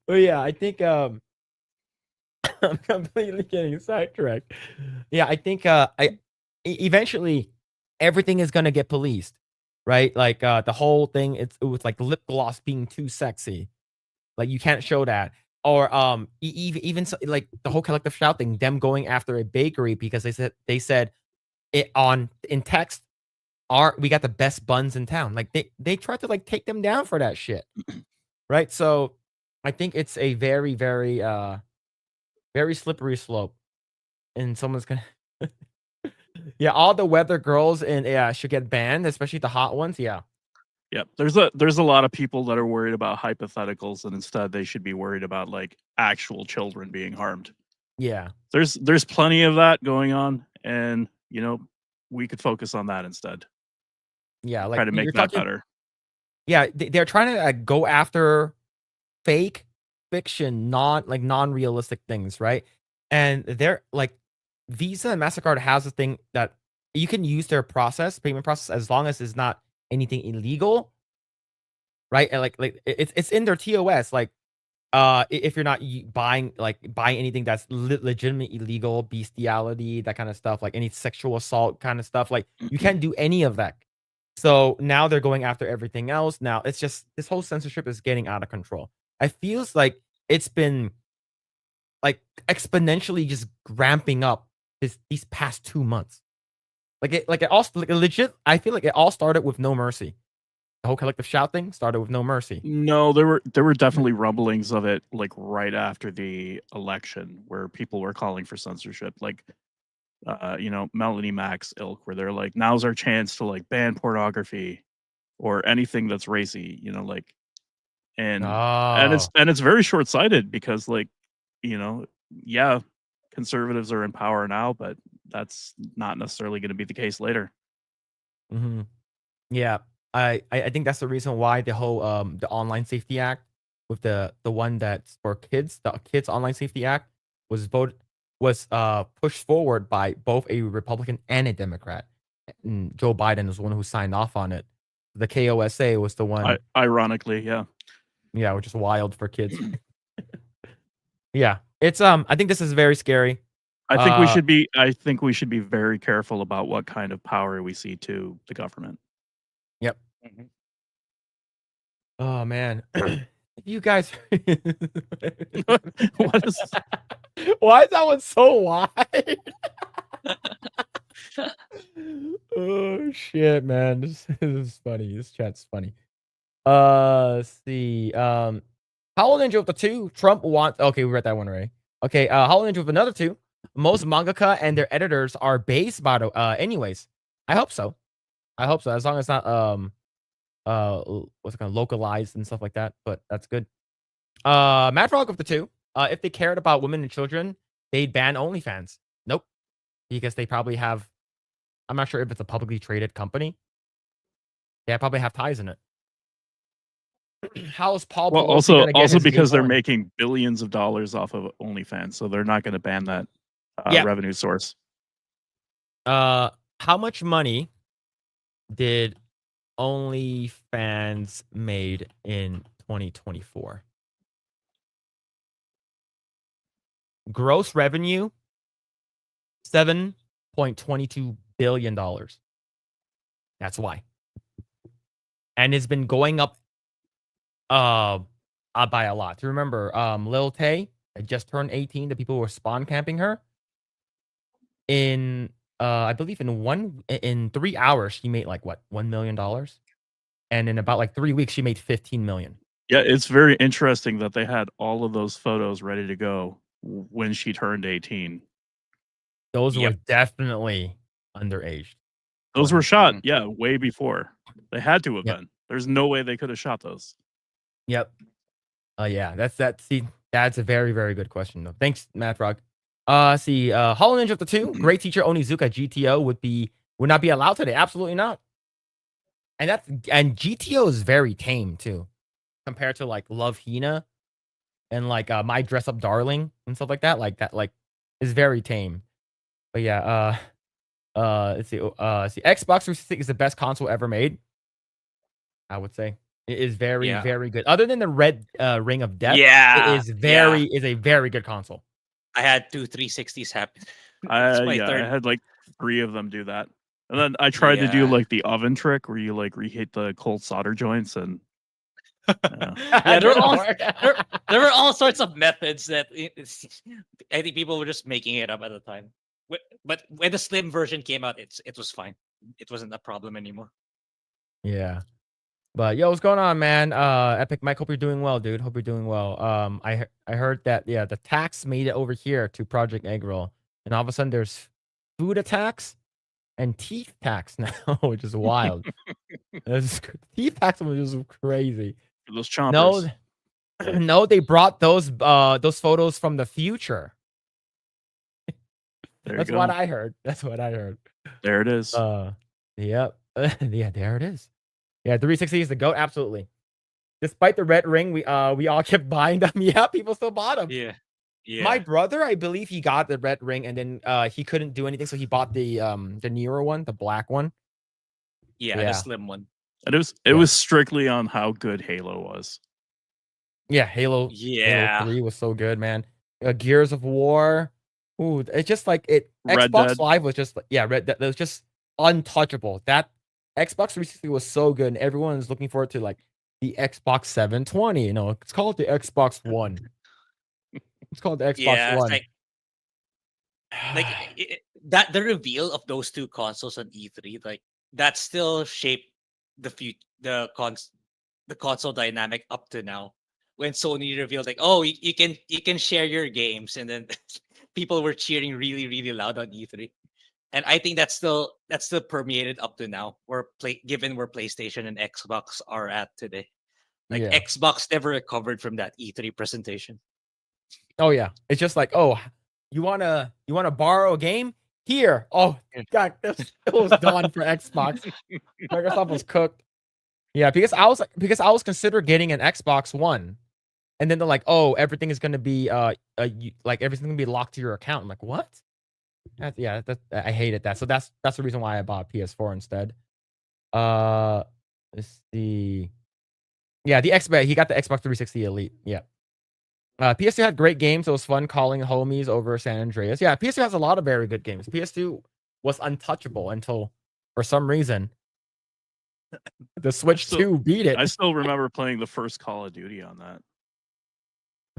Speaker 1: But yeah, I think I'm completely getting sidetracked. Yeah, I think eventually everything is gonna get policed, right? Like the whole thing, it was like lip gloss being too sexy. Like you can't show that. Or even like the whole collective shout thing, them going after a bakery because they said it in text, we got the best buns in town. Like they tried to like take them down for that shit. Right? So I think it's a very, very very slippery slope. And someone's gonna yeah, all the weather girls and should get banned, especially the hot ones. Yeah.
Speaker 3: Yeah, there's a lot of people that are worried about hypotheticals, and instead they should be worried about like actual children being harmed.
Speaker 1: Yeah.
Speaker 3: There's plenty of that going on, and we could focus on that instead.
Speaker 1: Yeah, like
Speaker 3: Try to make
Speaker 1: you're
Speaker 3: that
Speaker 1: talking,
Speaker 3: better.
Speaker 1: yeah, they're trying to go after fake fiction, non-realistic things, right? And they're like Visa and MasterCard has a thing that you can use their payment process as long as it's not anything illegal, right? And like it's in their TOS. Like if you're not buying anything that's legitimately illegal, bestiality, that kind of stuff, like any sexual assault kind of stuff, like you can't do any of that. So now they're going after everything else. Now it's just this whole censorship is getting out of control. I feels like it's been like exponentially just ramping up these past 2 months. It also legit. I feel like it all started with No Mercy. The whole collective shout thing started with No Mercy.
Speaker 3: No, there were definitely rumblings of it like right after the election where people were calling for censorship, like Melanie Mack's ilk, where they're like, now's our chance to like ban pornography or anything that's racy, and it's very short-sighted because yeah, conservatives are in power now, but that's not necessarily going to be the case later.
Speaker 1: Mm-hmm. Yeah, I think that's the reason why the whole the Online Safety Act with the one that's for kids, the Kids Online Safety Act was pushed forward by both a Republican and a Democrat. And Joe Biden was the one who signed off on it. The KOSA was the one.
Speaker 3: Ironically, yeah.
Speaker 1: Yeah, which is wild for kids. Yeah, it's I think this is very scary.
Speaker 3: I think we should be very careful about what kind of power we see to the government.
Speaker 1: Yep.
Speaker 2: Mhm.
Speaker 1: Oh man, you guys.
Speaker 3: What is
Speaker 1: Why is that one so wide? Oh shit, man. This is funny. This chat's funny. Let's see. Hollow Ninja with the 2. Trump wants. Okay, we read that one already. Okay, Hollow Ninja with another 2. Most mangaka and their editors are based by the. Anyways, I hope so. I hope so. As long as it's not what's it called, localized and stuff like that. But that's good. Mad Frog with the 2. If they cared about women and children, they'd ban OnlyFans. Nope, because they probably have. I'm not sure if it's a publicly traded company. Yeah, probably have ties in it. How is Paul
Speaker 3: Well,
Speaker 1: Pelosi gonna get
Speaker 3: also
Speaker 1: his gay
Speaker 3: because they're
Speaker 1: porn?
Speaker 3: making billions of dollars off of OnlyFans, so they're not going to ban that
Speaker 1: Yeah.
Speaker 3: revenue source.
Speaker 1: How much money did OnlyFans made in 2024? Gross revenue, $7.22 billion. That's why. And it's been going up by a lot. Remember, Lil Tay had just turned 18. The people were spawn camping her. In I believe in 3 hours, she made like what, $1 million? And in about like 3 weeks, she made 15 million.
Speaker 3: Yeah, it's very interesting that they had all of those photos ready to go when she turned 18.
Speaker 1: Those were
Speaker 2: Yep.
Speaker 1: definitely underage.
Speaker 3: Those were shot,
Speaker 2: Mhm.
Speaker 3: yeah, way before. They had to have
Speaker 1: Yep.
Speaker 3: been. There's no way they could have shot those.
Speaker 1: Yep. Yeah, that's a very, very good question though. Thanks, Matt Frog. See, Hollow Ninja of the 2, great teacher Onizuka GTO would not be allowed today. Absolutely not. And GTO is very tame too, compared to like Love Hina and like My Dress Up Darling and stuff like that. Like that, like is very tame. But yeah, let's see. Xbox 360 is the best console ever made. I would say it is very,
Speaker 2: Yeah.
Speaker 1: very good. Other than the Red Ring of Death,
Speaker 2: Yeah.
Speaker 1: it is a very good console.
Speaker 2: I had 2 360s happen.
Speaker 3: I
Speaker 2: my third.
Speaker 3: had like 3 of them do that. And then I tried to do
Speaker 2: Yeah.
Speaker 3: like the oven trick where you like reheat the cold solder joints and
Speaker 2: Yeah, there were all sorts of methods that I think people were just making it up at the time. But when the slim version came out, it was fine. It wasn't a problem anymore.
Speaker 1: Yeah. But yo, what's going on, man? Epic Mike, hope you're doing well, dude. Hope you're doing well. I heard that the tax made it over here to Project Eggroll, and all of a sudden there's food attacks and teeth tax now, which is wild. Teeth tax was just crazy.
Speaker 3: for those chompers.
Speaker 1: No, they brought those photos from the future.
Speaker 3: There
Speaker 1: That's
Speaker 3: you go.
Speaker 1: what I heard. That's what I heard.
Speaker 3: There it is.
Speaker 1: Yep. Yeah, there it is. Yeah, 360 is the GOAT, absolutely. Despite the red ring, we all kept buying them. Yeah, people still bought them.
Speaker 2: Yeah. Yeah.
Speaker 1: My brother, I believe he got the red ring and then he couldn't do anything, so he bought the newer one, the black one.
Speaker 2: yeah,
Speaker 1: yeah.
Speaker 2: the slim one.
Speaker 3: And it was strictly on how good Halo was.
Speaker 1: Yeah, Halo
Speaker 2: Yeah.
Speaker 1: 3 was so good, man. Gears of War. Ooh, it's just like it.
Speaker 3: Red
Speaker 1: Xbox
Speaker 3: Dead.
Speaker 1: Live was just Red Dead. It was just untouchable. That Xbox 360 was so good, and everyone is looking forward to like the Xbox 720. You know, it's called the Xbox One. It's called the Xbox
Speaker 2: Yeah,
Speaker 1: One.
Speaker 2: it's like that the reveal of those two consoles on E3, like that still shaped the console dynamic up to now. When Sony revealed like, oh, you can share your games, and then people were cheering really, really loud on E3. And I think that's still permeated up to now. Given where PlayStation and Xbox are at today. Like
Speaker 1: Yeah.
Speaker 2: Xbox never recovered from that E3 presentation.
Speaker 1: Oh yeah, it's just like, oh, you wanna borrow a game? Here. Oh god, it was done for Xbox. Microsoft was cooked. Yeah, because I was considering getting an Xbox One, and then they're like, oh, everything is gonna be everything's gonna be locked to your account. I'm like, what? I hated that. So that's the reason why I bought PS4 instead. Let's see. Yeah, the Xbox. He got the Xbox 360 Elite. Yeah. PS2 had great games. It was fun calling homies over San Andreas. Yeah, PS2 has a lot of very good games. PS2 was untouchable until, for some reason, the Switch 2 beat it.
Speaker 3: I still remember playing the first Call of Duty on that.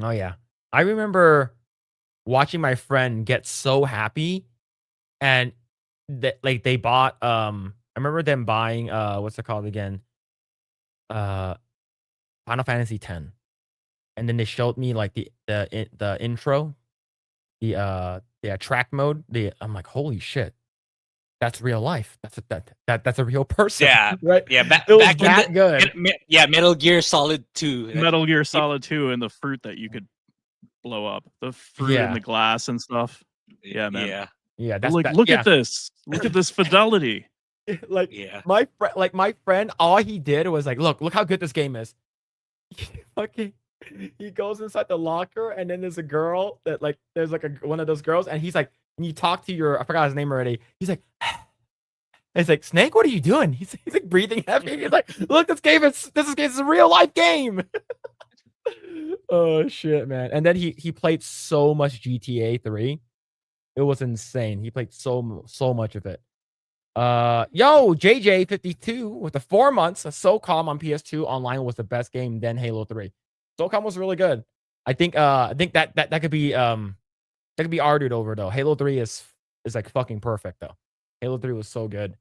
Speaker 1: Oh yeah, I remember watching my friend get so happy, and like they bought I remember them buying what's it called again? Final Fantasy X. And then they showed me like the intro, the track mode. I'm like, holy shit, that's real life. That's a real person.
Speaker 2: Yeah,
Speaker 1: right.
Speaker 2: yeah.
Speaker 1: It was
Speaker 2: Back when
Speaker 1: that good.
Speaker 2: yeah, Metal Gear Solid 2. like,
Speaker 3: Metal Gear Solid 2 and the fruit that you could blow up, the fruit
Speaker 1: Yeah.
Speaker 3: in the glass and stuff. Yeah, man.
Speaker 2: Yeah,
Speaker 1: Yeah,
Speaker 3: They're
Speaker 1: that's
Speaker 3: like,
Speaker 1: that,
Speaker 3: look
Speaker 1: yeah.
Speaker 3: at this. Look at this fidelity.
Speaker 1: like
Speaker 2: yeah.
Speaker 1: my friend, all he did was like, look how good this game is. He goes inside the locker, and then there's a girl that like there's like one of those girls, and he's like, and you talk to your, I forgot his name already. He's like, it's like, Snake, what are you doing? He's like breathing heavy. He's like, look, this is a real life game. Oh shit, man. And then he played so much GTA 3. It was insane. He played so much of it. Yo, JJ52 with the 4 months of SOCOM on PS2 online was the best game then Halo 3. SOCOM was really good. I think that could be argued over though. Halo 3 is like fucking perfect though. Halo 3 was so good.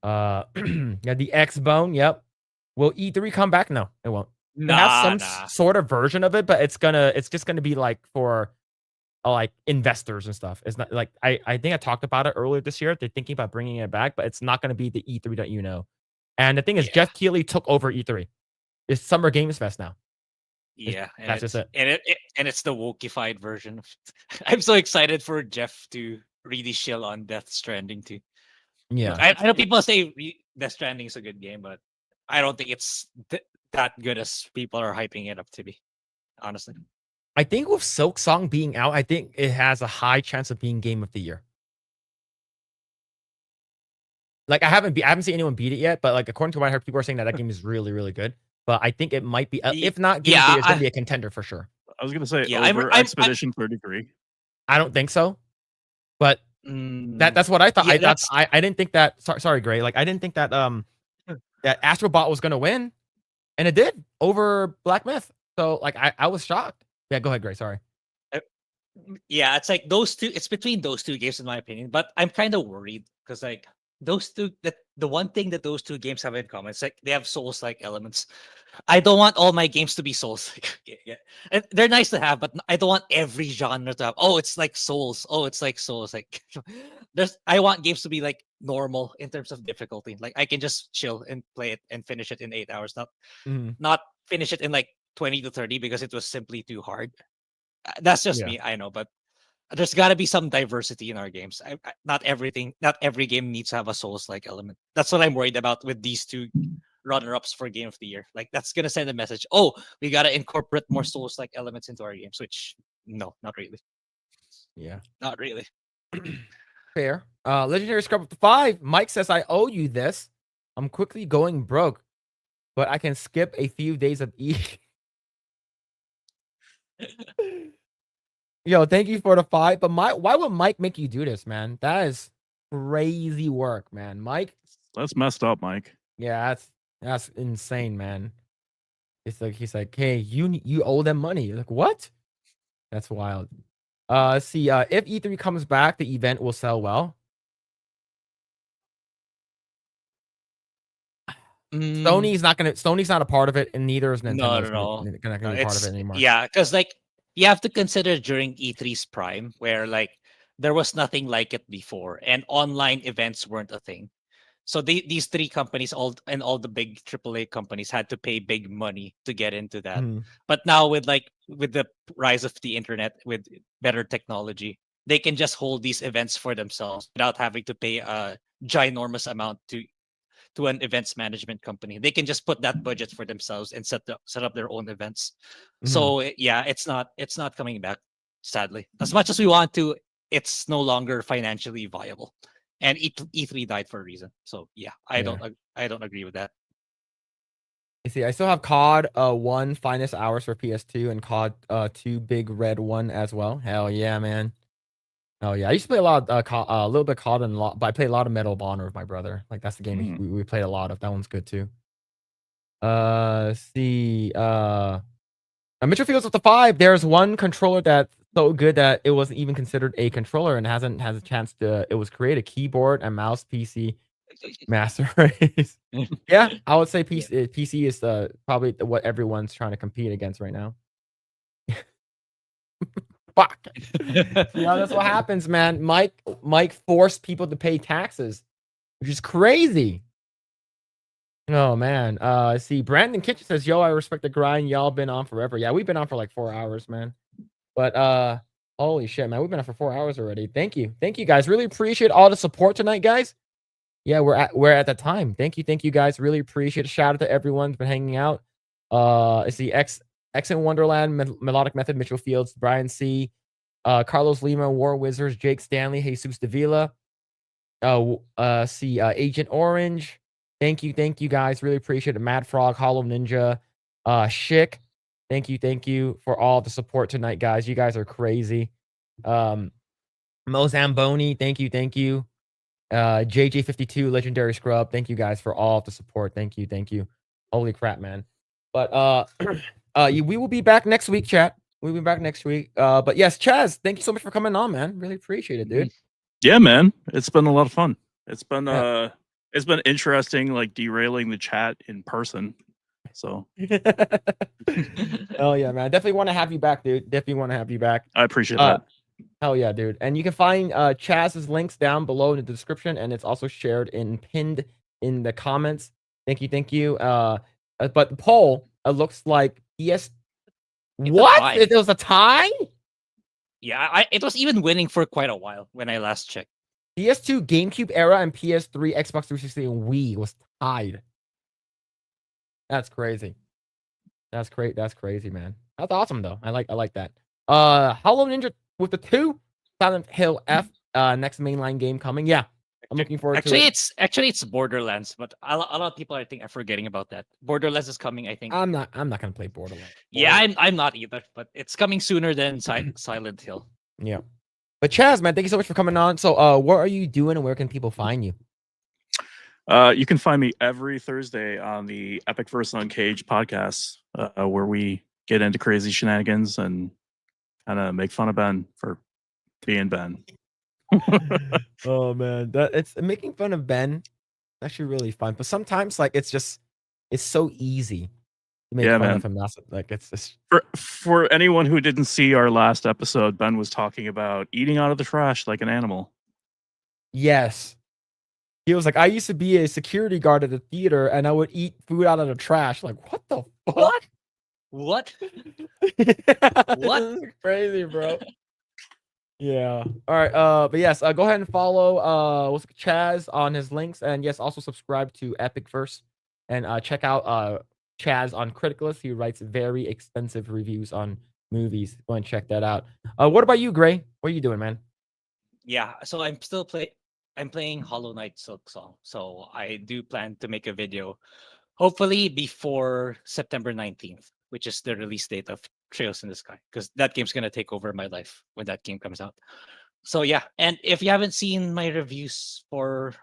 Speaker 1: Yeah, the X-Bone, yep. Will E3 come back? No, it won't. It has some sort of version of it, but it's just gonna be like for like investors and stuff. It's not like I think I talked about it earlier this year. They're thinking about bringing it back, but it's not going to be the E3 that you know. And the thing is, Jeff Keighley took over E3. It's Summer Games Fest now.
Speaker 2: Yeah,
Speaker 1: That's just it.
Speaker 2: And it's the wokeified version. I'm so excited for Jeff to really chill on Death Stranding too.
Speaker 1: Yeah,
Speaker 2: I know people say Death Stranding is a good game, but I don't think it's that good as people are hyping it up to be. Honestly.
Speaker 1: I think with Silksong being out, I think it has a high chance of being Game of the Year. Like I haven't seen anyone beat it yet, but like according to what I heard, people are saying that game is really, really good. But I think it might be, if not Game of the Year, it's gonna be a contender for sure.
Speaker 3: I was gonna say
Speaker 2: over
Speaker 3: Expedition 33.
Speaker 1: I don't think so, but that's what I thought. I didn't think that. Sorry, Grae. Like I didn't think that that Astrobot was gonna win, and it did over Black Myth. So like I was shocked. Yeah, go ahead, Grae. Sorry.
Speaker 2: Yeah, it's like those two. It's between those two games, in my opinion. But I'm kind of worried because like those two, the one thing that those two games have in common, it's like they have Souls-like elements. I don't want all my games to be Souls. Yeah, and they're nice to have, but I don't want every genre to have. Oh, it's like Souls. Oh, it's like Souls. Like I want games to be like normal in terms of difficulty. Like I can just chill and play it and finish it in 8 hours. Not finish it in like 20 to 30 because it was simply too hard. That's just me, I know, but there's got to be some diversity in our games. Not every game needs to have a Souls-like element. That's what I'm worried about with these two runner-ups for Game of the Year. Like that's gonna send a message. Oh, we gotta incorporate more Souls-like elements into our games. Which no, not really.
Speaker 1: Yeah,
Speaker 2: not really.
Speaker 1: Fair. Legendary Scrub up to 5. Mike says, I owe you this. I'm quickly going broke, but I can skip a few days of eating. Yo, thank you for the 5. But why would Mike make you do this, man? That is crazy work, man. Mike,
Speaker 3: that's messed up, Mike.
Speaker 1: Yeah, that's insane, man. He's like, hey, you owe them money. You're like, what? That's wild. Let's see. If E3 comes back, the event will sell well. Sony's not a part of it, and neither is Nintendo.
Speaker 2: No.
Speaker 1: Gonna be part of it anymore.
Speaker 2: Yeah, because like you have to consider during E3's prime, where like there was nothing like it before, and online events weren't a thing. So these three companies, all the big AAA companies, had to pay big money to get into that. But now with the rise of the internet, with better technology, they can just hold these events for themselves without having to pay a ginormous amount to an events management company. They can just put that budget for themselves and set up their own events. So yeah, it's not coming back, sadly. As much as we want to, it's no longer financially viable. And E3 died for a reason. So yeah, I don't agree with that.
Speaker 1: You see, I still have COD 1 Finest Hours for PS2 and COD 2 Big Red 1 as well. Hell yeah, man. Oh yeah, I used to play a lot, a little bit COD and but I played a lot of Medal of Honor with my brother. Like that's the game we played a lot of. That one's good too. See, Mitchell Fields with the 5. There's one controller that so good that it wasn't even considered a controller and hasn't has a chance to. It was created keyboard and mouse PC master race. Yeah, I would say PC is probably what everyone's trying to compete against right now. Fuck. That's what happens, man. Mike forced people to pay taxes, which is crazy. Oh man. See, Brandon Kitchen says, "Yo, I respect the grind. Y'all been on forever." Yeah, we've been on for like 4 hours, man. But holy shit, man, we've been on for 4 hours already. Thank you guys. Really appreciate all the support tonight, guys. Yeah, we're at the time. Thank you guys. Really appreciate it. Shout out to everyone who's been hanging out. It's the X in Wonderland, Melodic Method, Mitchell Fields, Brian C, Carlos Lima, War Wizards, Jake Stanley, Jesus Davila, Agent Orange. Thank you guys. Really appreciate it. Mad Frog, Hollow Ninja, Schick. Thank you for all the support tonight, guys. You guys are crazy. Mo Zamboni, thank you. JJ52, Legendary Scrub. Thank you guys for all of the support. Thank you. Holy crap, man. But we will be back next week, chat. We'll be back next week. But yes, Chaz, thank you so much for coming on, man. Really appreciate it, dude.
Speaker 3: Yeah, man. It's been a lot of fun. It's been interesting, like derailing the chat in person. So
Speaker 1: oh yeah, man. Definitely want to have you back, dude. Definitely want to have you back.
Speaker 3: I appreciate that.
Speaker 1: Hell yeah, dude. And you can find Chaz's links down below in the description, and it's also shared and pinned in the comments. Thank you. But the poll, it looks like yes. What? It was a tie?
Speaker 2: Yeah, it was even winning for quite a while when I last checked.
Speaker 1: PS2, GameCube era, and PS3, Xbox 360, and Wii was tied. That's crazy. That's crazy, man. That's awesome though. I like that. Hollow Ninja with the 2, Silent Hill F, next mainline game coming. Yeah, I'm looking forward to it.
Speaker 2: It's Borderlands, but a lot of people I think are forgetting about that. Borderlands is coming, I think.
Speaker 1: I'm not gonna play Borderlands.
Speaker 2: Yeah, I'm not either, but it's coming sooner than Silent Hill.
Speaker 1: Yeah. But Chaz, man, thank you so much for coming on. So what are you doing and where can people find you?
Speaker 3: You can find me every Thursday on the Epicverse Uncaged podcast, where we get into crazy shenanigans and kind of make fun of Ben for being Ben.
Speaker 1: Oh man, it's making fun of Ben. Actually, really fun, but sometimes like it's so easy to make fun of him. Like it's just
Speaker 3: for anyone who didn't see our last episode, Ben was talking about eating out of the trash like an animal.
Speaker 1: Yes. He was like, I used to be a security guard at the theater and I would eat food out of the trash. Like, what the fuck?
Speaker 2: What?
Speaker 1: What? Crazy, bro. Yeah. All right. But yes, go ahead and follow Chaz on his links. And yes, also subscribe to Epicverse and check out Chaz on Criticalist. He writes very extensive reviews on movies. Go and check that out. What about you, Grae? What are you doing, man?
Speaker 2: Yeah, so I'm playing Hollow Knight Silksong. So I do plan to make a video, hopefully before September 19th, which is the release date of Trails in the Sky, because that game's gonna take over my life when that game comes out. So yeah, and if you haven't seen my reviews for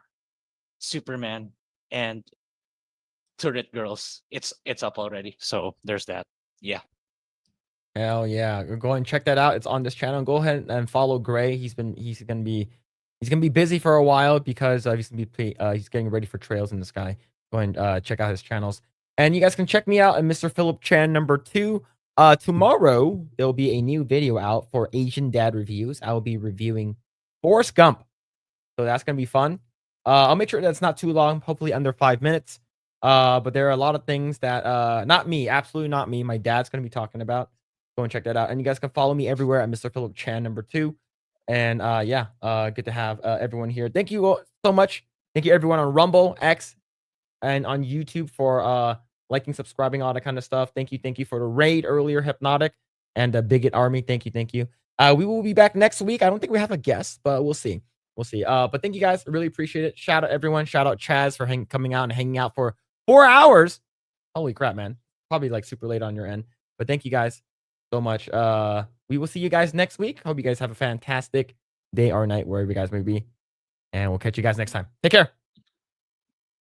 Speaker 2: Superman and Turret Girls, it's up already. So there's that. Yeah.
Speaker 1: Hell yeah. Go ahead and check that out. It's on this channel. Go ahead and follow Grae. He's gonna be busy for a while because he's getting ready for Trails in the Sky. Go ahead and check out his channels. And you guys can check me out at Mr. Phillip Chan #2. Tomorrow there'll be a new video out for Asian Dad Reviews. I will be reviewing Forrest Gump. So that's gonna be fun. I'll make sure that's not too long, hopefully under 5 minutes. But there are a lot of things that not me, absolutely not me. My dad's gonna be talking about. Go and check that out. And you guys can follow me everywhere at Mr. Phillip Chan #2. And yeah, good to have everyone here. Thank you all so much. Thank you everyone on Rumble, X, and on YouTube for liking, subscribing, all that kind of stuff. Thank you for the raid earlier, Hypnotic and the Bigot Army. Thank you. We will be back next week. I don't think we have a guest, but we'll see. But thank you guys. I really appreciate it. Shout out everyone. Shout out Chaz for coming out and hanging out for 4 hours. Holy crap, man. Probably like super late on your end. But thank you guys so much. We will see you guys next week. Hope you guys have a fantastic day or night wherever you guys may be. And we'll catch you guys next time. Take care.